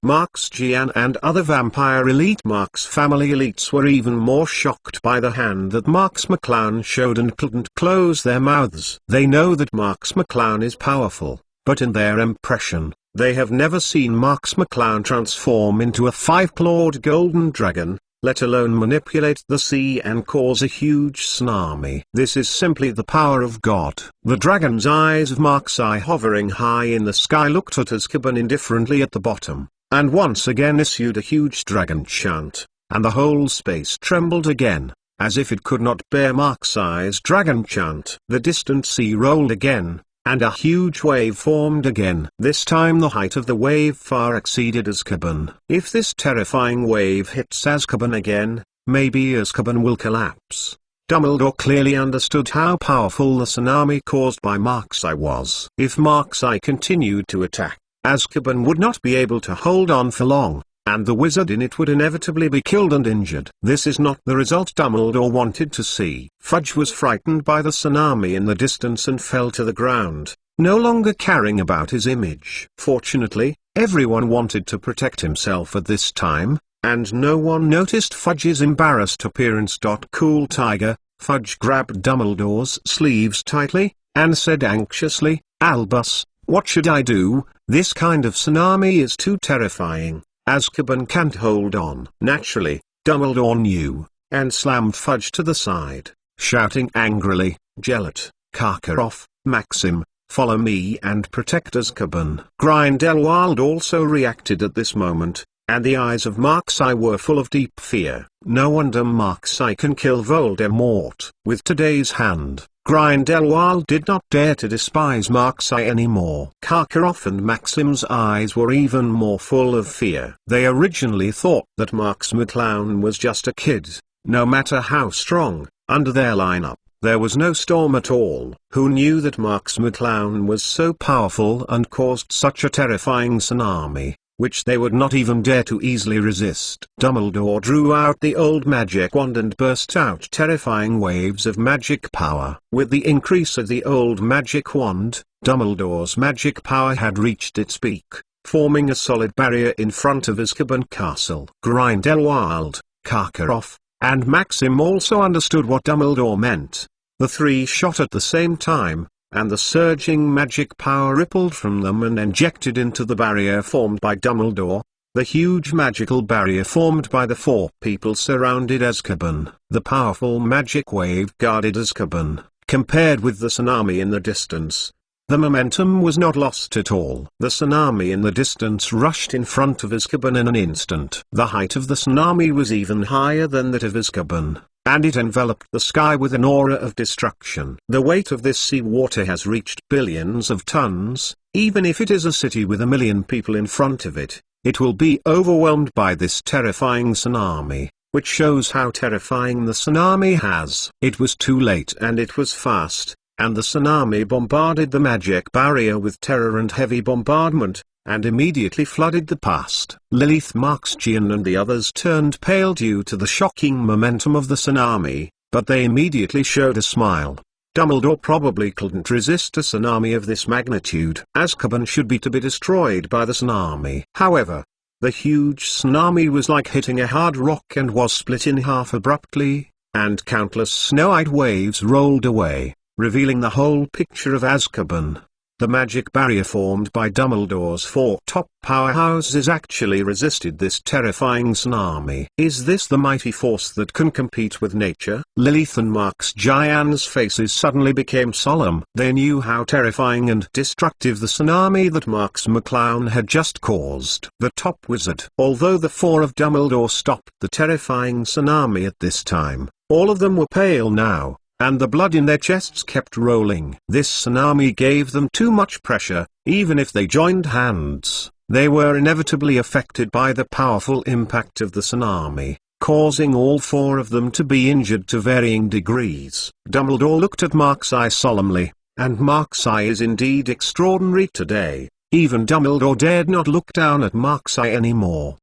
Mark's Gian and other vampire elite Mark's family elites were even more shocked by the hand that Marks McClown showed and couldn't close their mouths. They know that Marks McClown is powerful, but in their impression, they have never seen Marks McClown transform into a 5-clawed golden dragon, let alone manipulate the sea and cause a huge tsunami. This is simply the power of God. The dragon's eyes of Mark-Sai hovering high in the sky looked at Azkaban indifferently at the bottom, and once again issued a huge dragon chant, and the whole space trembled again, as if it could not bear Mark-Sai's dragon chant. The distant sea rolled again, and a huge wave formed again. This time the height of the wave far exceeded Azkaban. If this terrifying wave hits Azkaban again, maybe Azkaban will collapse. Dumbledore clearly understood how powerful the tsunami caused by Mark-Sai was. If Mark-Sai continued to attack, Azkaban would not be able to hold on for long, and the wizard in it would inevitably be killed and injured. This is not the result Dumbledore wanted to see. Fudge was frightened by the tsunami in the distance and fell to the ground, no longer caring about his image. Fortunately, everyone wanted to protect himself at this time, and no one noticed Fudge's embarrassed appearance. Cool Tiger, Fudge grabbed Dumbledore's sleeves tightly, and said anxiously, "Albus, what should I do? This kind of tsunami is too terrifying. Azkaban can't hold on." Naturally, Dumbledore knew, and slammed Fudge to the side, shouting angrily, "Gellert, Karkaroff, Maxim, follow me and protect Azkaban." Grindelwald also reacted at this moment, and the eyes of Mark-Sai were full of deep fear. No wonder Mark-Sai can kill Voldemort. With today's hand, Grindelwald did not dare to despise Mark-Sai anymore. Karkaroff and Maxim's eyes were even more full of fear. They originally thought that Marks McClown was just a kid. No matter how strong, under their lineup, there was no Storm at all. Who knew that Marks McClown was so powerful and caused such a terrifying tsunami, which they would not even dare to easily resist? Dumbledore drew out the old magic wand and burst out terrifying waves of magic power. With the increase of the old magic wand, Dumbledore's magic power had reached its peak, forming a solid barrier in front of Azkaban Castle. Grindelwald, Karkaroff, and Maxim also understood what Dumbledore meant. The three shot at the same time, and the surging magic power rippled from them and injected into the barrier formed by Dumbledore. The huge magical barrier formed by the four people surrounded Azkaban. The powerful magic wave guarded Azkaban. Compared with the tsunami in the distance, the momentum was not lost at all. The tsunami in the distance rushed in front of Azkaban in an instant. The height of the tsunami was even higher than that of Azkaban, and it enveloped the sky with an aura of destruction. The weight of this sea water has reached billions of tons. Even if it is a city with 1 million people in front of it, it will be overwhelmed by this terrifying tsunami, which shows how terrifying the tsunami has. It was too late and it was fast, and the tsunami bombarded the magic barrier with terror and heavy bombardment, and immediately flooded the past. Lilith, Marxian and the others turned pale due to the shocking momentum of the tsunami, but they immediately showed a smile. Dumbledore probably couldn't resist a tsunami of this magnitude. Azkaban should be destroyed by the tsunami. However, the huge tsunami was like hitting a hard rock and was split in half abruptly, and countless snow-white waves rolled away, revealing the whole picture of Azkaban. The magic barrier formed by Dumbledore's four top powerhouses actually resisted this terrifying tsunami. Is this the mighty force that can compete with nature? Lilith and Marxian's faces suddenly became solemn. They knew how terrifying and destructive the tsunami that Marx McClown had just caused. The top wizard. Although the four of Dumbledore stopped the terrifying tsunami at this time, all of them were pale now, and the blood in their chests kept rolling. This tsunami gave them too much pressure. Even if they joined hands, they were inevitably affected by the powerful impact of the tsunami, causing all four of them to be injured to varying degrees. Dumbledore looked at Marxi solemnly, and Marxi is indeed extraordinary today. Even Dumbledore dared not look down at Marxi anymore.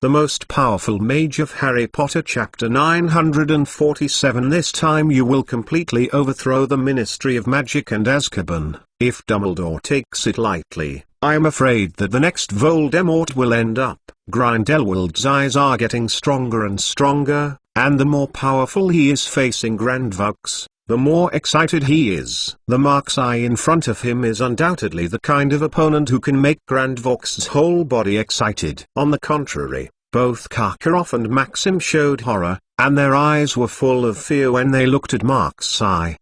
The most powerful mage of Harry Potter Chapter 947. This time you will completely overthrow the Ministry of Magic and Azkaban. If Dumbledore takes it lightly, I am afraid that the next Voldemort will end up. Grindelwald's eyes are getting stronger and stronger, and the more powerful he is facing Grandvux, the more excited he is. The Marxi in front of him is undoubtedly the kind of opponent who can make Grandvux's whole body excited. On the contrary, both Karkaroff and Maxim showed horror, and their eyes were full of fear when they looked at Marxi.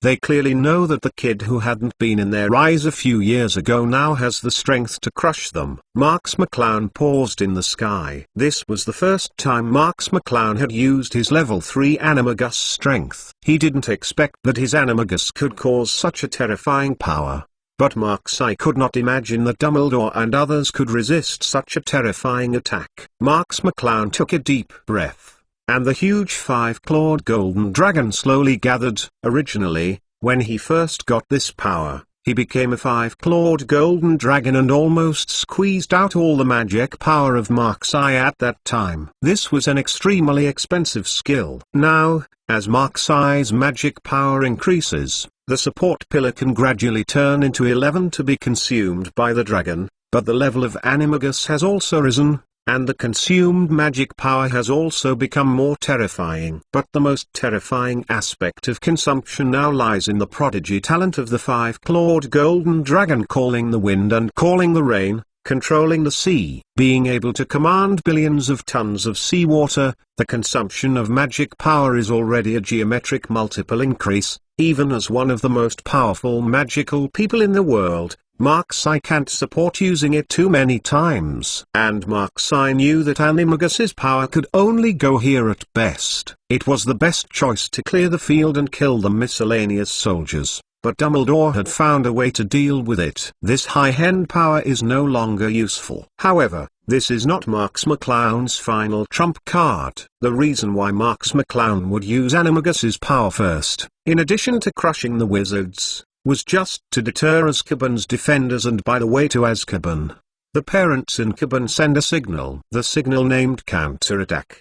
They clearly know that the kid who hadn't been in their eyes a few years ago now has the strength to crush them. Marx McClown paused in the sky. This was the first time Marx McClown had used his level 3 animagus strength. He didn't expect that his animagus could cause such a terrifying power. But Marxi could not imagine that Dumbledore and others could resist such a terrifying attack. Marx McClown took a deep breath, and the huge 5-clawed golden dragon slowly gathered. Originally, when he first got this power, he became a 5-clawed golden dragon and almost squeezed out all the magic power of Marxi at that time. This was an extremely expensive skill. Now, as Marxi's magic power increases, the support pillar can gradually turn into 11 to be consumed by the dragon, but the level of animagus has also risen, and the consumed magic power has also become more terrifying. But the most terrifying aspect of consumption now lies in the prodigy talent of the 5-clawed golden dragon, calling the wind and calling the rain, controlling the sea, being able to command billions of tons of seawater. The consumption of magic power is already a geometric multiple increase. Even as one of the most powerful magical people in the world, Marxi can't support using it too many times. And Marxi knew that animagus's power could only go here at best. It was the best choice to clear the field and kill the miscellaneous soldiers. But Dumbledore had found a way to deal with it. This high-end power is no longer useful. However, this is not Marx McClown's final trump card. The reason why Marx McClown would use animagus's power first, in addition to crushing the wizards, was just to deter Azkaban's defenders and by the way to Azkaban. The parents in Azkaban send a signal. The signal named counterattack.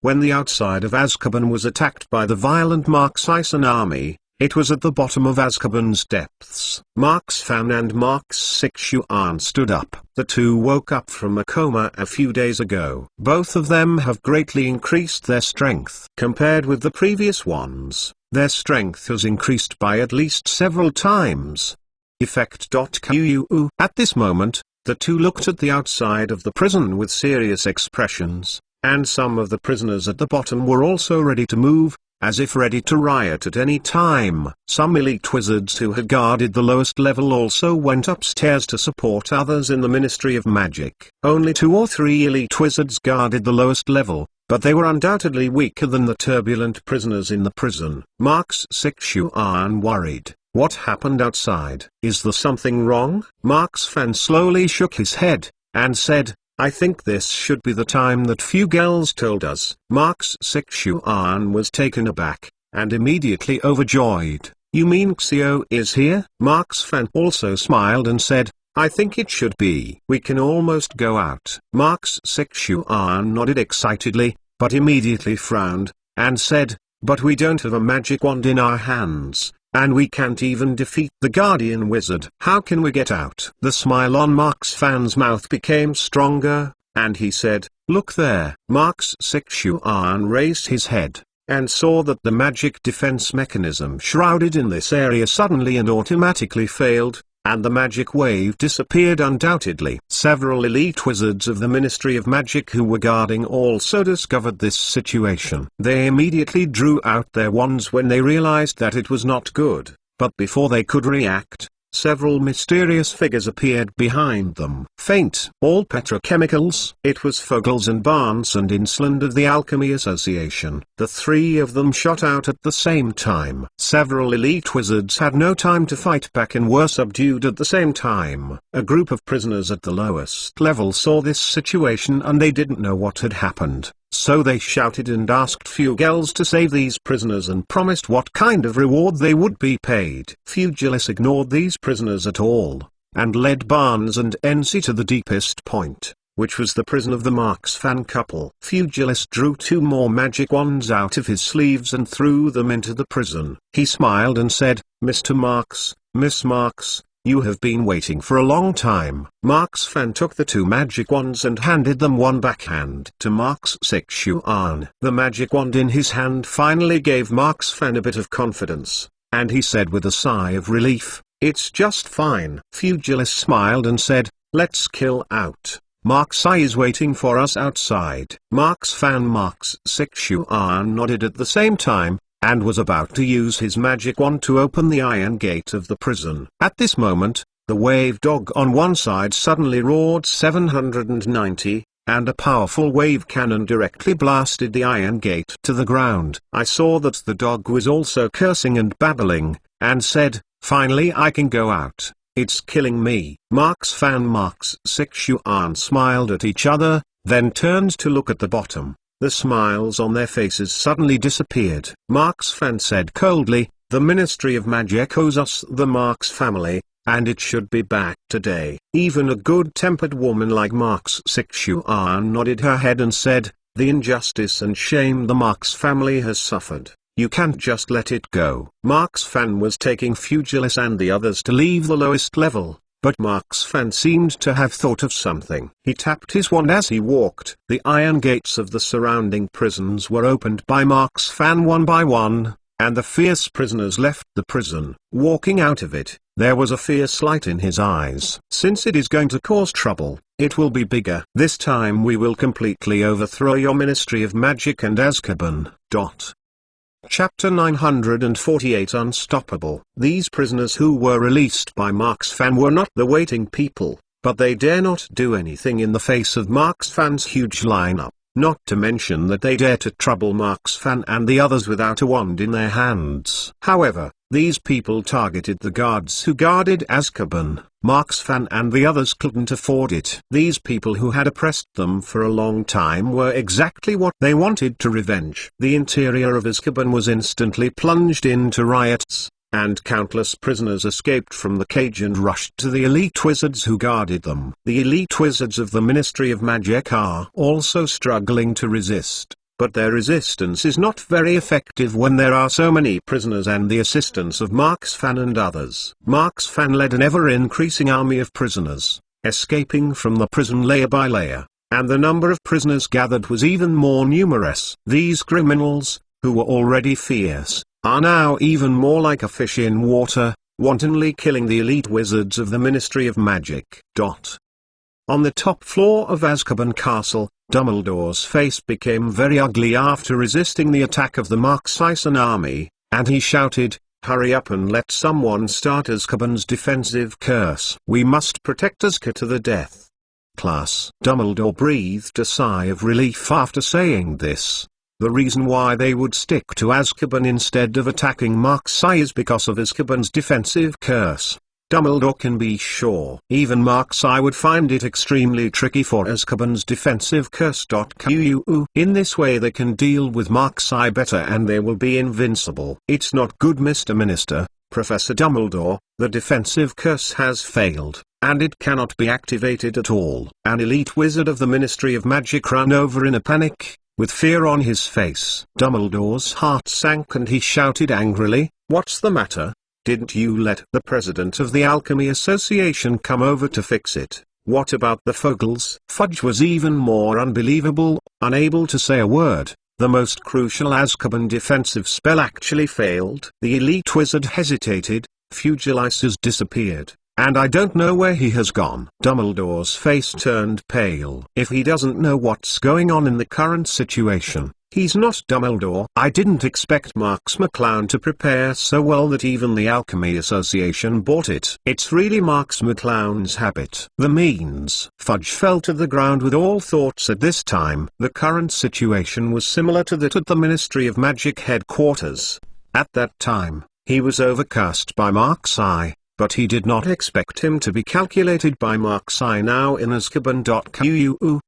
When the outside of Azkaban was attacked by the violent Marxi tsunami, it was at the bottom of Azkaban's depths. Marx Fan and Marx Sixuan stood up. The two woke up from a coma a few days ago. Both of them have greatly increased their strength. Compared with the previous ones, their strength was increased by at least several times. Effect.quu. At this moment, the two looked at the outside of the prison with serious expressions, and some of the prisoners at the bottom were also ready to move, as if ready to riot at any time. Some elite wizards who had guarded the lowest level also went upstairs to support others in the Ministry of Magic. Only 2 or 3 elite wizards guarded the lowest level, but they were undoubtedly weaker than the turbulent prisoners in the prison. Marx Sixuan worried. What happened outside? Is there something wrong? Marx Fan slowly shook his head, and said, I think this should be the time that Fugels told us. Marx Sixuan was taken aback, and immediately overjoyed. You mean Xio is here? Marx Fan also smiled and said, I think it should be. We can almost go out. Marx Sixuan nodded excitedly, but immediately frowned, and said, but we don't have a magic wand in our hands, and we can't even defeat the Guardian Wizard. How can we get out? The smile on Marx Fan's mouth became stronger, and he said, look there. Marx Sixuan raised his head, and saw that the magic defense mechanism shrouded in this area suddenly and automatically failed, and the magic wave disappeared undoubtedly. Several elite wizards of the Ministry of Magic who were guarding also discovered this situation. They immediately drew out their wands when they realized that it was not good, but before they could react, several mysterious figures appeared behind them. Faint. All petrochemicals. It was Fogels and Barnes and Insland of the Alchemy Association. The 3 of them shot out at the same time. Several elite wizards had no time to fight back and were subdued at the same time. A group of prisoners at the lowest level saw this situation and they didn't know what had happened. So they shouted and asked Fugels to save these prisoners and promised what kind of reward they would be paid. Fugels ignored these prisoners at all, and led Barnes and NC to the deepest point, which was the prison of the Marx Fan couple. Fugels drew 2 more magic wands out of his sleeves and threw them into the prison. He smiled and said, Mr. Marx, Miss Marx, you have been waiting for a long time. Marx Fan took the 2 magic wands and handed them one backhand to Marx Sixuan. The magic wand in his hand finally gave Marx Fan a bit of confidence, and he said with a sigh of relief, it's just fine. Fugels smiled and said, let's kill out. Marx I is waiting for us outside. Marx Fan Marx Sixuan nodded at the same time, and was about to use his magic wand to open the iron gate of the prison. At this moment, the wave dog on one side suddenly roared 790, and a powerful wave cannon directly blasted the iron gate to the ground. I saw that the dog was also cursing and babbling, and said, finally I can go out, it's killing me. Marx Fan Marx Sixuan smiled at each other, then turned to look at the bottom. The smiles on their faces suddenly disappeared. Marx Fan said coldly, the Ministry of Magic owes us the Marx family, and it should be back today. Even a good-tempered woman like Marx Sixuan nodded her head and said, the injustice and shame the Marx family has suffered, you can't just let it go. Marx Fan was taking Fugels and the others to leave the lowest level. But Marx Fan seemed to have thought of something. He tapped his wand as he walked. The iron gates of the surrounding prisons were opened by Marx Fan one by one, and the fierce prisoners left the prison. Walking out of it, there was a fierce light in his eyes. Since it is going to cause trouble, it will be bigger. This time we will completely overthrow your Ministry of Magic and Azkaban. Chapter 948 Unstoppable. These prisoners who were released by Marx Fan were not the waiting people, but they dare not do anything in the face of Marx Fan's huge lineup, not to mention that they dare to trouble Marx Fan and the others without a wand in their hands. However, these people targeted the guards who guarded Azkaban. Marx Fan and the others couldn't afford it. These people who had oppressed them for a long time were exactly what they wanted to revenge. The interior of Azkaban was instantly plunged into riots, and countless prisoners escaped from the cage and rushed to the elite wizards who guarded them. The elite wizards of the Ministry of Magic are also struggling to resist. But their resistance is not very effective when there are so many prisoners and the assistance of Marx Fan and others. Marx Fan led an ever-increasing army of prisoners, escaping from the prison layer by layer, and the number of prisoners gathered was even more numerous. These criminals, who were already fierce, are now even more like a fish in water, wantonly killing the elite wizards of the Ministry of Magic. On the top floor of Azkaban Castle, Dumbledore's face became very ugly after resisting the attack of the Mark Sison army, and he shouted, "Hurry up and let someone start Azkaban's defensive curse. We must protect Azkaban to the death." Class. Dumbledore breathed a sigh of relief after saying this. The reason why they would stick to Azkaban instead of attacking Mark-Sai is because of Azkaban's defensive curse. Dumbledore can be sure even Mark-Sai would find it extremely tricky for Azkaban's defensive curse. In this way they can deal with Mark-Sai better and they will be invincible. It's not good, Mr. Minister, Professor Dumbledore, the defensive curse has failed, and it cannot be activated at all. An elite wizard of the Ministry of Magic ran over in a panic, with fear on his face. Dumbledore's heart sank and he shouted angrily, "What's the matter? Didn't you let the president of the Alchemy Association come over to fix it? What about the Fuggles?" Fudge was even more unbelievable, unable to say a word. The most crucial Azkaban defensive spell actually failed. The elite wizard hesitated. Fugilis has disappeared, and I don't know where he has gone. Dumbledore's face turned pale. If he doesn't know what's going on in the current situation, he's not Dumbledore. I didn't expect Marks McClown to prepare so well that even the Alchemy Association bought it. It's really Marks McClown's habit. The means. Fudge fell to the ground with all thoughts at this time. The current situation was similar to that at the Ministry of Magic headquarters. At that time, he was overcast by Mark-Sai, but he did not expect him to be calculated by Mark-Sai now in Azkaban.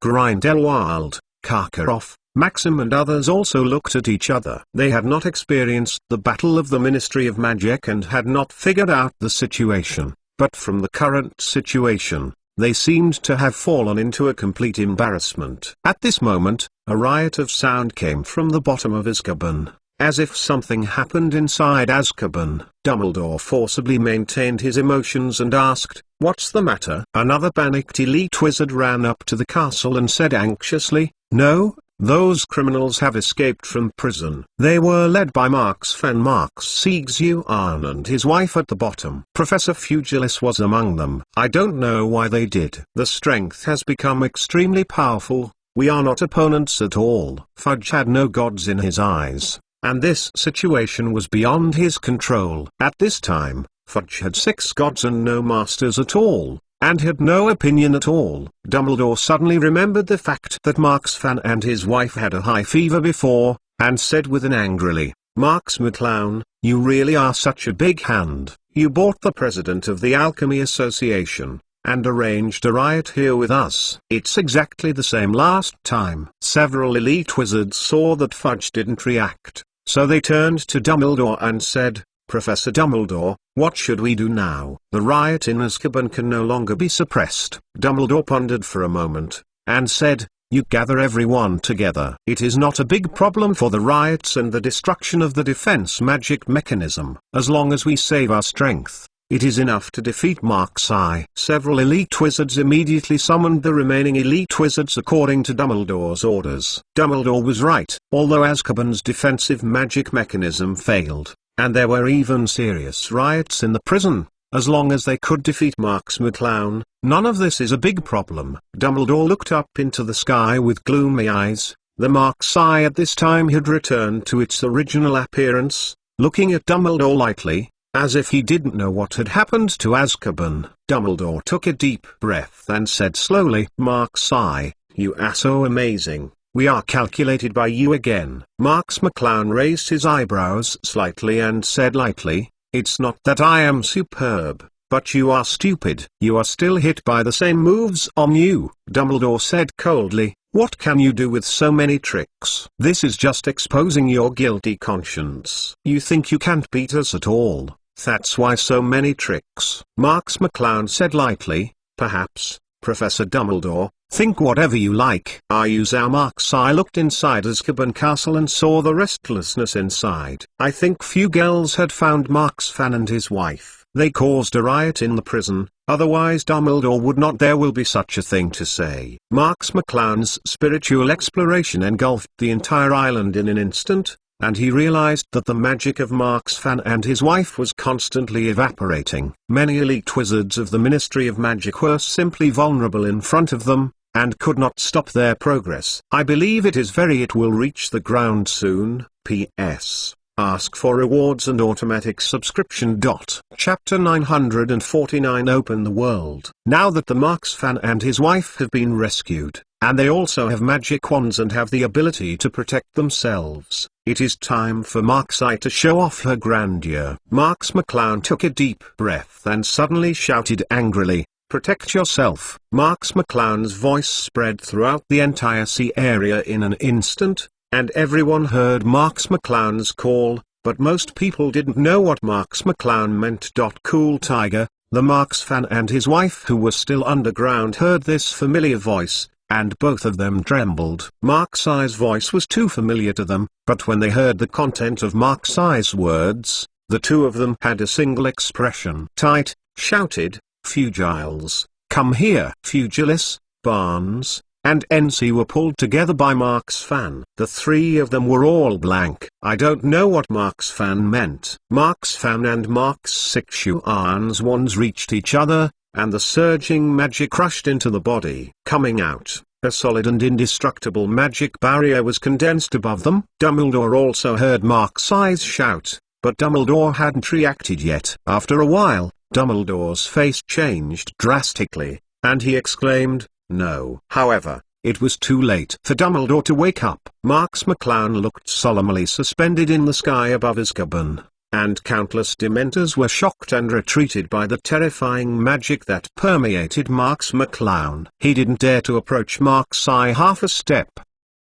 Grindelwald, Karkaroff, Maxim and others also looked at each other. They had not experienced the battle of the Ministry of Magic and had not figured out the situation, but from the current situation, they seemed to have fallen into a complete embarrassment. At this moment, a riot of sound came from the bottom of Azkaban, as if something happened inside Azkaban. Dumbledore forcibly maintained his emotions and asked, "What's the matter?" Another panicked elite wizard ran up to the castle and said anxiously, "No, those criminals have escaped from prison. They were led by Marks Siegzuan and his wife at the bottom. Professor Fugilis was among them. I don't know why they did. The strength has become extremely powerful. We are not opponents at all." Fudge had no gods in his eyes, and this situation was beyond his control. At this time, Fudge had 6 gods and no masters at all, and had no opinion at all. Dumbledore suddenly remembered the fact that Marks Fan and his wife had a high fever before, and said with an angrily, "Marks McClown, you really are such a big hand. You bought the president of the Alchemy Association, and arranged a riot here with us." It's exactly the same last time. Several elite wizards saw that Fudge didn't react, so they turned to Dumbledore and said, "Professor Dumbledore, what should we do now? The riot in Azkaban can no longer be suppressed." Dumbledore pondered for a moment, and said, "You gather everyone together. It is not a big problem for the riots and the destruction of the defense magic mechanism. As long as we save our strength, it is enough to defeat Mark-Sai." Several elite wizards immediately summoned the remaining elite wizards according to Dumbledore's orders. Dumbledore was right. Although Azkaban's defensive magic mechanism failed, and there were even serious riots in the prison, as long as they could defeat Marks McClown, none of this is a big problem. Dumbledore looked up into the sky with gloomy eyes. The Mark-Sai at this time had returned to its original appearance, looking at Dumbledore lightly, as if he didn't know what had happened to Azkaban. Dumbledore took a deep breath and said slowly, "Mark-Sai, you are so amazing. We are calculated by you again." Marks McClown raised his eyebrows slightly and said lightly, "It's not that I am superb, but you are stupid. You are still hit by the same moves on you." Dumbledore said coldly, "What can you do with so many tricks? This is just exposing your guilty conscience. You think you can't beat us at all, that's why so many tricks." Marks McClown said lightly, "Perhaps, Professor Dumbledore, think whatever you like." Marks-Sai looked inside Azkaban Castle and saw the restlessness inside. I think Fugilis had found Marks Fan and his wife. They caused a riot in the prison, otherwise Dumbledore would not. There will be such a thing to say. Marks McClown's spiritual exploration engulfed the entire island in an instant. and he realized that the magic of Marx Fan and his wife was constantly evaporating. Many elite wizards of the Ministry of Magic were simply vulnerable in front of them, and could not stop their progress. I believe it will reach the ground soon. P.S. Ask for rewards and automatic subscription. Chapter 949 Open the World. Now that the Marx Fan and his wife have been rescued, and they also have magic wands and have the ability to protect themselves, it is time for Marxi to show off her grandeur. Marx McClown took a deep breath and suddenly shouted angrily, "Protect yourself!" Marx McClown's voice spread throughout the entire sea area in an instant, and everyone heard Marx McClown's call, but most people didn't know what Marx McClown meant. Cool Tiger, the Marx Fan and his wife who were still underground heard this familiar voice, and both of them trembled. Marxi's voice was too familiar to them, but when they heard the content of Marxi's words, the two of them had a single expression. Tight, shouted, "Fugiles, come here!" Fugilis, Barnes, and NC were pulled together by Marx Fan. The three of them were all blank. I don't know what Marx Fan meant. Marx Fan and Marx Sixuan's wands reached each other, and the surging magic rushed into the body. Coming out, a solid and indestructible magic barrier was condensed above them. Dumbledore also heard Marxi's shout, but Dumbledore hadn't reacted yet. After a while, Dumbledore's face changed drastically, and he exclaimed, "No." However, it was too late for Dumbledore to wake up. Marx McClown looked solemnly suspended in the sky above Azkaban, and countless Dementors were shocked and retreated by the terrifying magic that permeated Marx McClown. He didn't dare to approach Marxi half a step.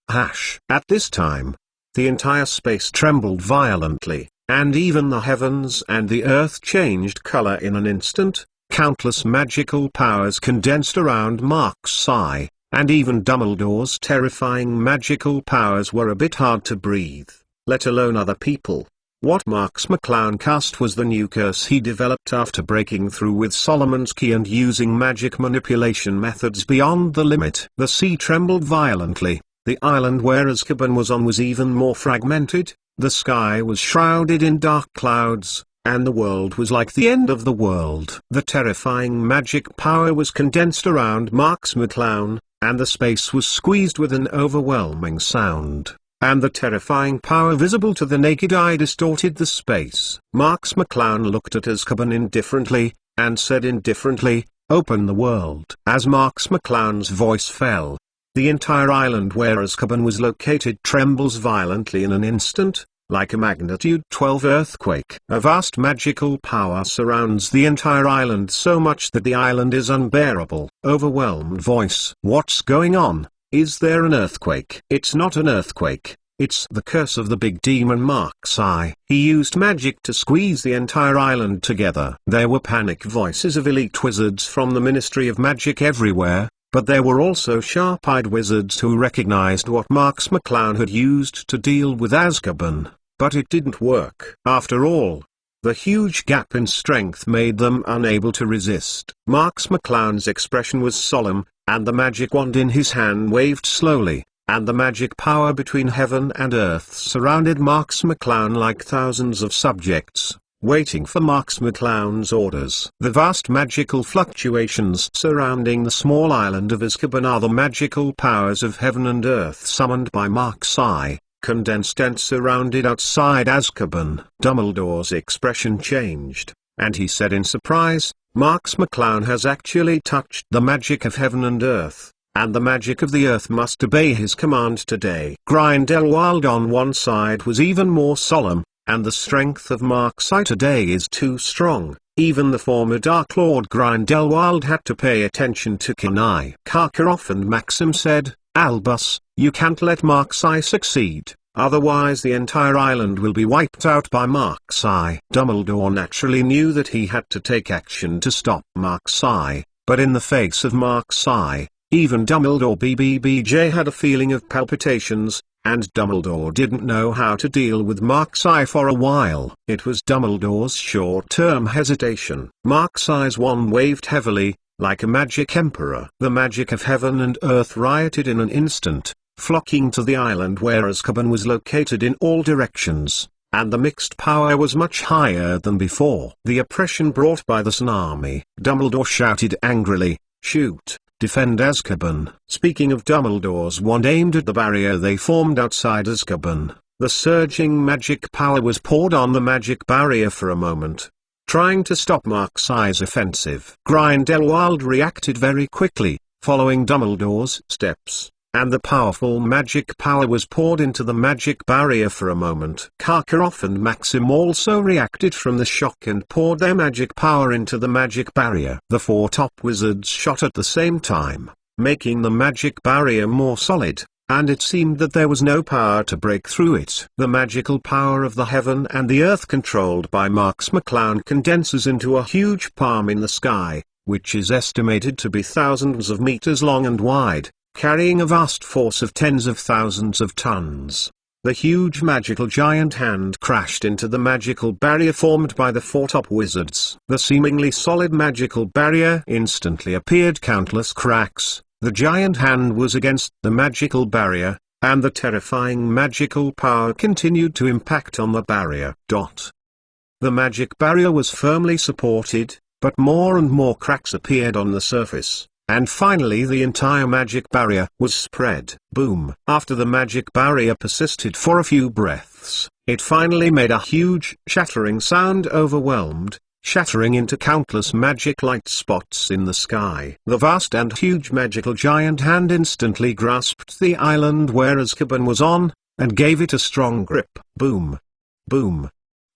At this time, the entire space trembled violently, and even the heavens and the earth changed color in an instant. Countless magical powers condensed around Marxi, and even Dumbledore's terrifying magical powers were a bit hard to breathe, let alone other people. What Marx McClown cast was the new curse he developed after breaking through with Solomon's Key and using magic manipulation methods beyond the limit. The sea trembled violently, the island where Azkaban was on was even more fragmented, the sky was shrouded in dark clouds, and the world was like the end of the world. The terrifying magic power was condensed around Marx McClown, and the space was squeezed with an overwhelming sound, and the terrifying power visible to the naked eye distorted the space. Marx McClown looked at Azkaban indifferently, and said indifferently, "Open the world." As Marx McClown's voice fell, the entire island where Azkaban was located trembles violently in an instant, like a magnitude 12 earthquake. A vast magical power surrounds the entire island so much that the island is unbearable. Overwhelmed voice. What's going on? Is there an earthquake? It's not an earthquake. It's the curse of the big demon Marxi. He used magic to squeeze the entire island together. There were panic voices of elite wizards from the Ministry of Magic everywhere, but there were also sharp-eyed wizards who recognized what Marx McClown had used to deal with Azkaban. But it didn't work. After all, the huge gap in strength made them unable to resist. Marx McClown's expression was solemn, and the magic wand in his hand waved slowly, and the magic power between heaven and earth surrounded Marx McClown like thousands of subjects, waiting for Marx McClown's orders. The vast magical fluctuations surrounding the small island of Azkaban are the magical powers of heaven and earth summoned by Marxi, condensed and surrounded outside Azkaban. Dumbledore's expression changed, and he said in surprise, "Marx McClown has actually touched the magic of heaven and earth, and the magic of the earth must obey his command today." Grindelwald on one side was even more solemn, and the strength of Marxi today is too strong. Even the former Dark Lord Grindelwald had to pay attention to Kenai. Karkaroff and Maxim said, "Albus, you can't let Marxi succeed, otherwise the entire island will be wiped out by Marxi." Dumbledore naturally knew that he had to take action to stop Marxi, but in the face of Marxi, even Dumbledore BBBJ had a feeling of palpitations, and Dumbledore didn't know how to deal with Marxi for a while. It was Dumbledore's short-term hesitation. Marxi's wand waved heavily, like a magic emperor. The magic of heaven and earth rioted in an instant, flocking to the island where Azkaban was located in all directions, and the mixed power was much higher than before. The oppression brought by the tsunami. Dumbledore shouted angrily, "Shoot! Defend Azkaban!" Speaking of Dumbledore's wand aimed at the barrier they formed outside Azkaban, the surging magic power was poured on the magic barrier for a moment, trying to stop Marks's offensive. Grindelwald reacted very quickly, following Dumbledore's steps, and the powerful magic power was poured into the magic barrier for a moment. Karkaroff and Maxim also reacted from the shock and poured their magic power into the magic barrier. The four top wizards shot at the same time, making the magic barrier more solid, and it seemed that there was no power to break through it. The magical power of the heaven and the earth controlled by Marks McClown condenses into a huge palm in the sky, which is estimated to be thousands of meters long and wide, carrying a vast force of tens of thousands of tons. The huge magical giant hand crashed into the magical barrier formed by the four top wizards. The seemingly solid magical barrier instantly appeared countless cracks. The giant hand was against the magical barrier, and the terrifying magical power continued to impact on the barrier. The magic barrier was firmly supported, but more and more cracks appeared on the surface, and finally the entire magic barrier was spread. Boom! After the magic barrier persisted for a few breaths, it finally made a huge, shattering sound, overwhelmed, shattering into countless magic light spots in the sky. The vast and huge magical giant hand instantly grasped the island where Azkaban was on, and gave it a strong grip. Boom! Boom!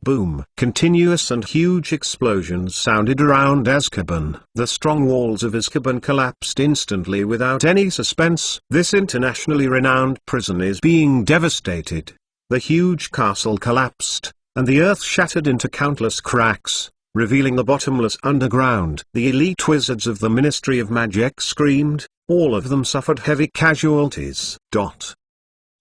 Boom! Continuous and huge explosions sounded around Azkaban. The strong walls of Azkaban collapsed instantly without any suspense. This internationally renowned prison is being devastated. The huge castle collapsed, and the earth shattered into countless cracks, revealing the bottomless underground. The elite wizards of the Ministry of Magic screamed, all of them suffered heavy casualties.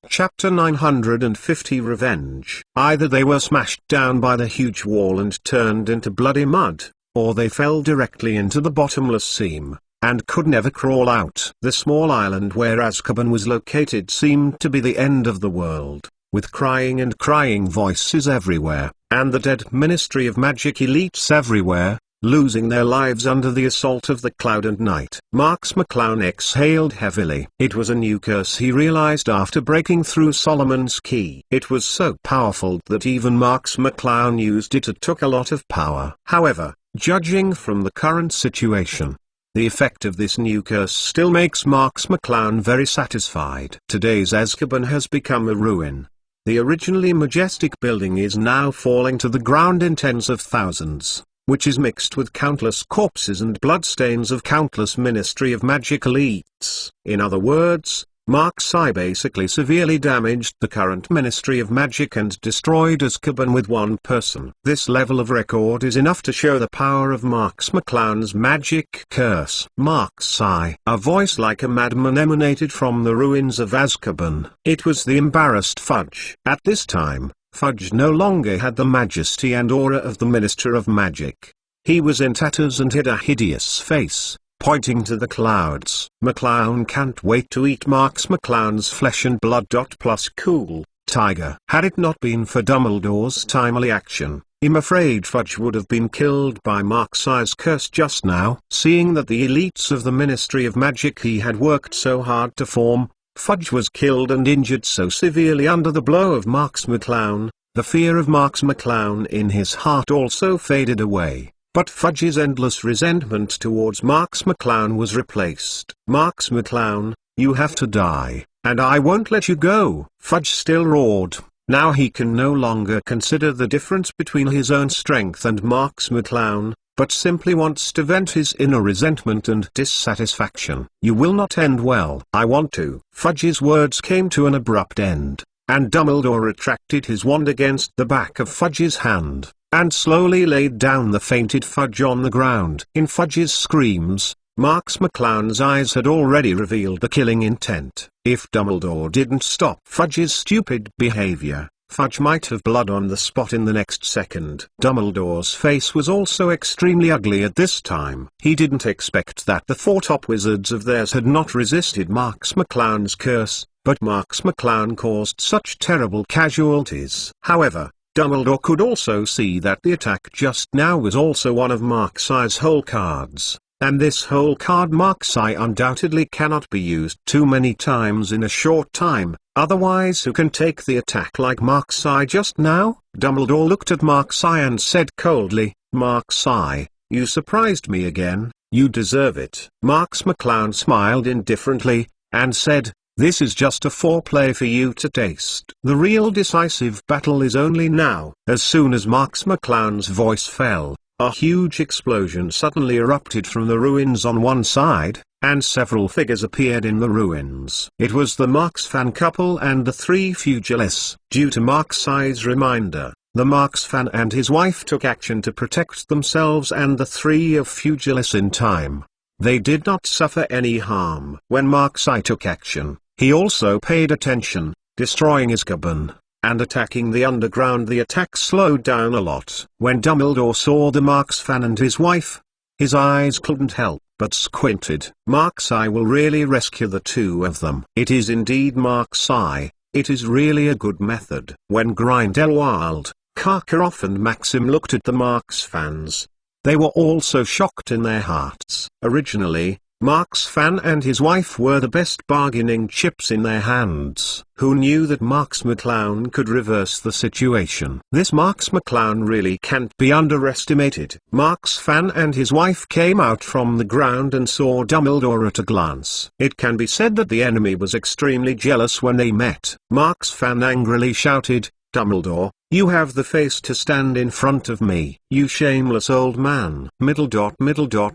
Chapter 950 Revenge. Either they were smashed down by the huge wall and turned into bloody mud, or they fell directly into the bottomless seam, and could never crawl out. The small island where Azkaban was located seemed to be the end of the world, with crying and crying voices everywhere, and the dead Ministry of Magic elites everywhere, losing their lives under the assault of the Cloud and Night. Marks McClown exhaled heavily. It was a new curse he realized after breaking through Solomon's key. It was so powerful that even Marks McClown used it. It took a lot of power. However, judging from the current situation, the effect of this new curse still makes Marks McClown very satisfied. Today's Azkaban has become a ruin. The originally majestic building is now falling to the ground in tens of thousands, which is mixed with countless corpses and bloodstains of countless Ministry of Magic elites. In other words, Marks-I basically severely damaged the current Ministry of Magic and destroyed Azkaban with one person. This level of record is enough to show the power of Marks McClown's magic curse. Marks-I. A voice like a madman emanated from the ruins of Azkaban. It was the embarrassed Fudge. At this time, Fudge no longer had the majesty and aura of the Minister of Magic. He was in tatters and had a hideous face, pointing to the clouds. McClown can't wait to eat Marks McClown's flesh and blood. Plus cool, tiger. Had it not been for Dumbledore's timely action, I'm afraid Fudge would have been killed by Marks-I's curse just now. Seeing that the elites of the Ministry of Magic he had worked so hard to form, Fudge was killed and injured so severely under the blow of Marks McClown, the fear of Marks McClown in his heart also faded away. But Fudge's endless resentment towards Marks McClown was replaced. Marks McClown, you have to die, and I won't let you go. Fudge still roared. Now he can no longer consider the difference between his own strength and Marks McClown, but simply wants to vent his inner resentment and dissatisfaction. You will not end well. I want to. Fudge's words came to an abrupt end, and Dumbledore retracted his wand against the back of Fudge's hand, and slowly laid down the fainted Fudge on the ground. In Fudge's screams, Marks McClown's eyes had already revealed the killing intent. If Dumbledore didn't stop Fudge's stupid behavior, Fudge might have blood on the spot in the next second. Dumbledore's face was also extremely ugly at this time. He didn't expect that the four top wizards of theirs had not resisted Marks McClown's curse, but Marx McClown caused such terrible casualties. However, Dumbledore could also see that the attack just now was also one of Marks-Eye's hole cards, and this hole card Marks-Eye undoubtedly cannot be used too many times in a short time, otherwise who can take the attack like Marks-Eye just now? Dumbledore looked at Marks-Eye and said coldly, "Marks-Eye, you surprised me again, you deserve it." Marx McClown smiled indifferently, and said, "This is just a foreplay for you to taste. The real decisive battle is only now." As soon as Marx McClown's voice fell, a huge explosion suddenly erupted from the ruins on one side, and several figures appeared in the ruins. It was the Marx fan couple and the three pugilists. Due to Marks-Eye's reminder, the Marx fan and his wife took action to protect themselves and the three of pugilists in time. They did not suffer any harm. When Marks-Eye took action, he also paid attention, destroying Azkaban, and attacking the underground. The attack slowed down a lot. When Dumbledore saw the Marx fan and his wife, his eyes couldn't help but squinted. Marks-Eye will really rescue the two of them. It is indeed Marks-Eye, it is really a good method. When Grindelwald, Karkaroff and Maxim looked at the Marx fans, they were also shocked in their hearts. Originally, Marx fan and his wife were the best bargaining chips in their hands. Who knew that Marx McClown could reverse the situation? This Marx McClown really can't be underestimated. Marx fan and his wife came out from the ground and saw Dumbledore at a glance. It can be said that the enemy was extremely jealous when they met. Marx fan angrily shouted, "Dumbledore, you have the face to stand in front of me, you shameless old man."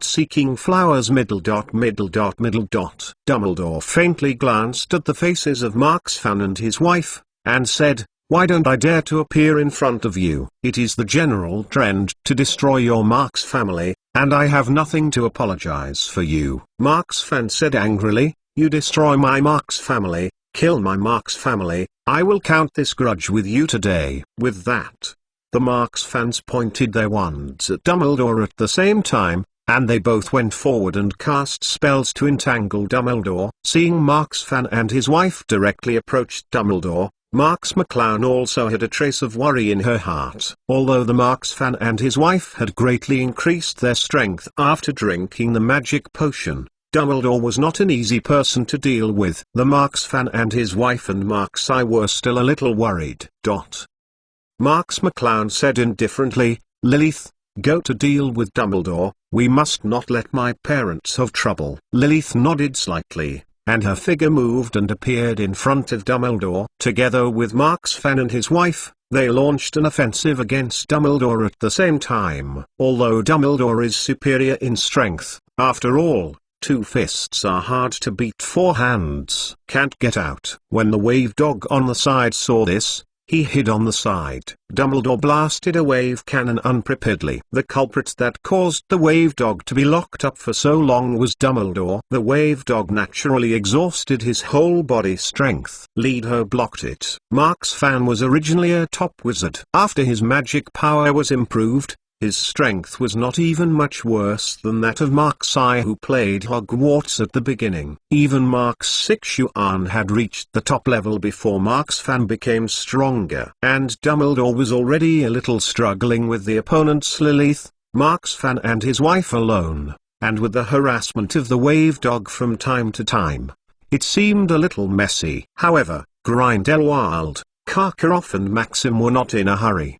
Seeking flowers. Dumbledore faintly glanced at the faces of Marx fan and his wife, and said, "Why don't I dare to appear in front of you? It is the general trend to destroy your Marx family, and I have nothing to apologize for you." Marx fan said angrily, "You destroy my Marx family, kill my Marx family, I will count this grudge with you today." With that, the Marx fans pointed their wands at Dumbledore at the same time, and they both went forward and cast spells to entangle Dumbledore. Seeing Marx fan and his wife directly approach Dumbledore, Marx McClown also had a trace of worry in her heart. Although the Marx fan and his wife had greatly increased their strength after drinking the magic potion, Dumbledore was not an easy person to deal with. The Marx fan and his wife and Marks-Eye were still a little worried. Marx McClown said indifferently, "Lilith, go to deal with Dumbledore, we must not let my parents have trouble." Lilith nodded slightly, and her figure moved and appeared in front of Dumbledore. Together with Marx fan and his wife, they launched an offensive against Dumbledore at the same time. Although Dumbledore is superior in strength, after all, two fists are hard to beat. Four hands can't get out. When the wave dog on the side saw this, he hid on the side. Dumbledore blasted a wave cannon unpreparedly. The culprit that caused the wave dog to be locked up for so long was Dumbledore. The wave dog naturally exhausted his whole body strength. Leader blocked it. Marx fan was originally a top wizard. After his magic power was improved, his strength was not even much worse than that of Marks-Eye, who played Hogwarts at the beginning. Even Marx Sixuan had reached the top level before Marx fan became stronger. And Dumbledore was already a little struggling with the opponents Lilith, Marx fan and his wife alone, and with the harassment of the wave dog from time to time. It seemed a little messy. However, Grindelwald, Karkaroff and Maxim were not in a hurry.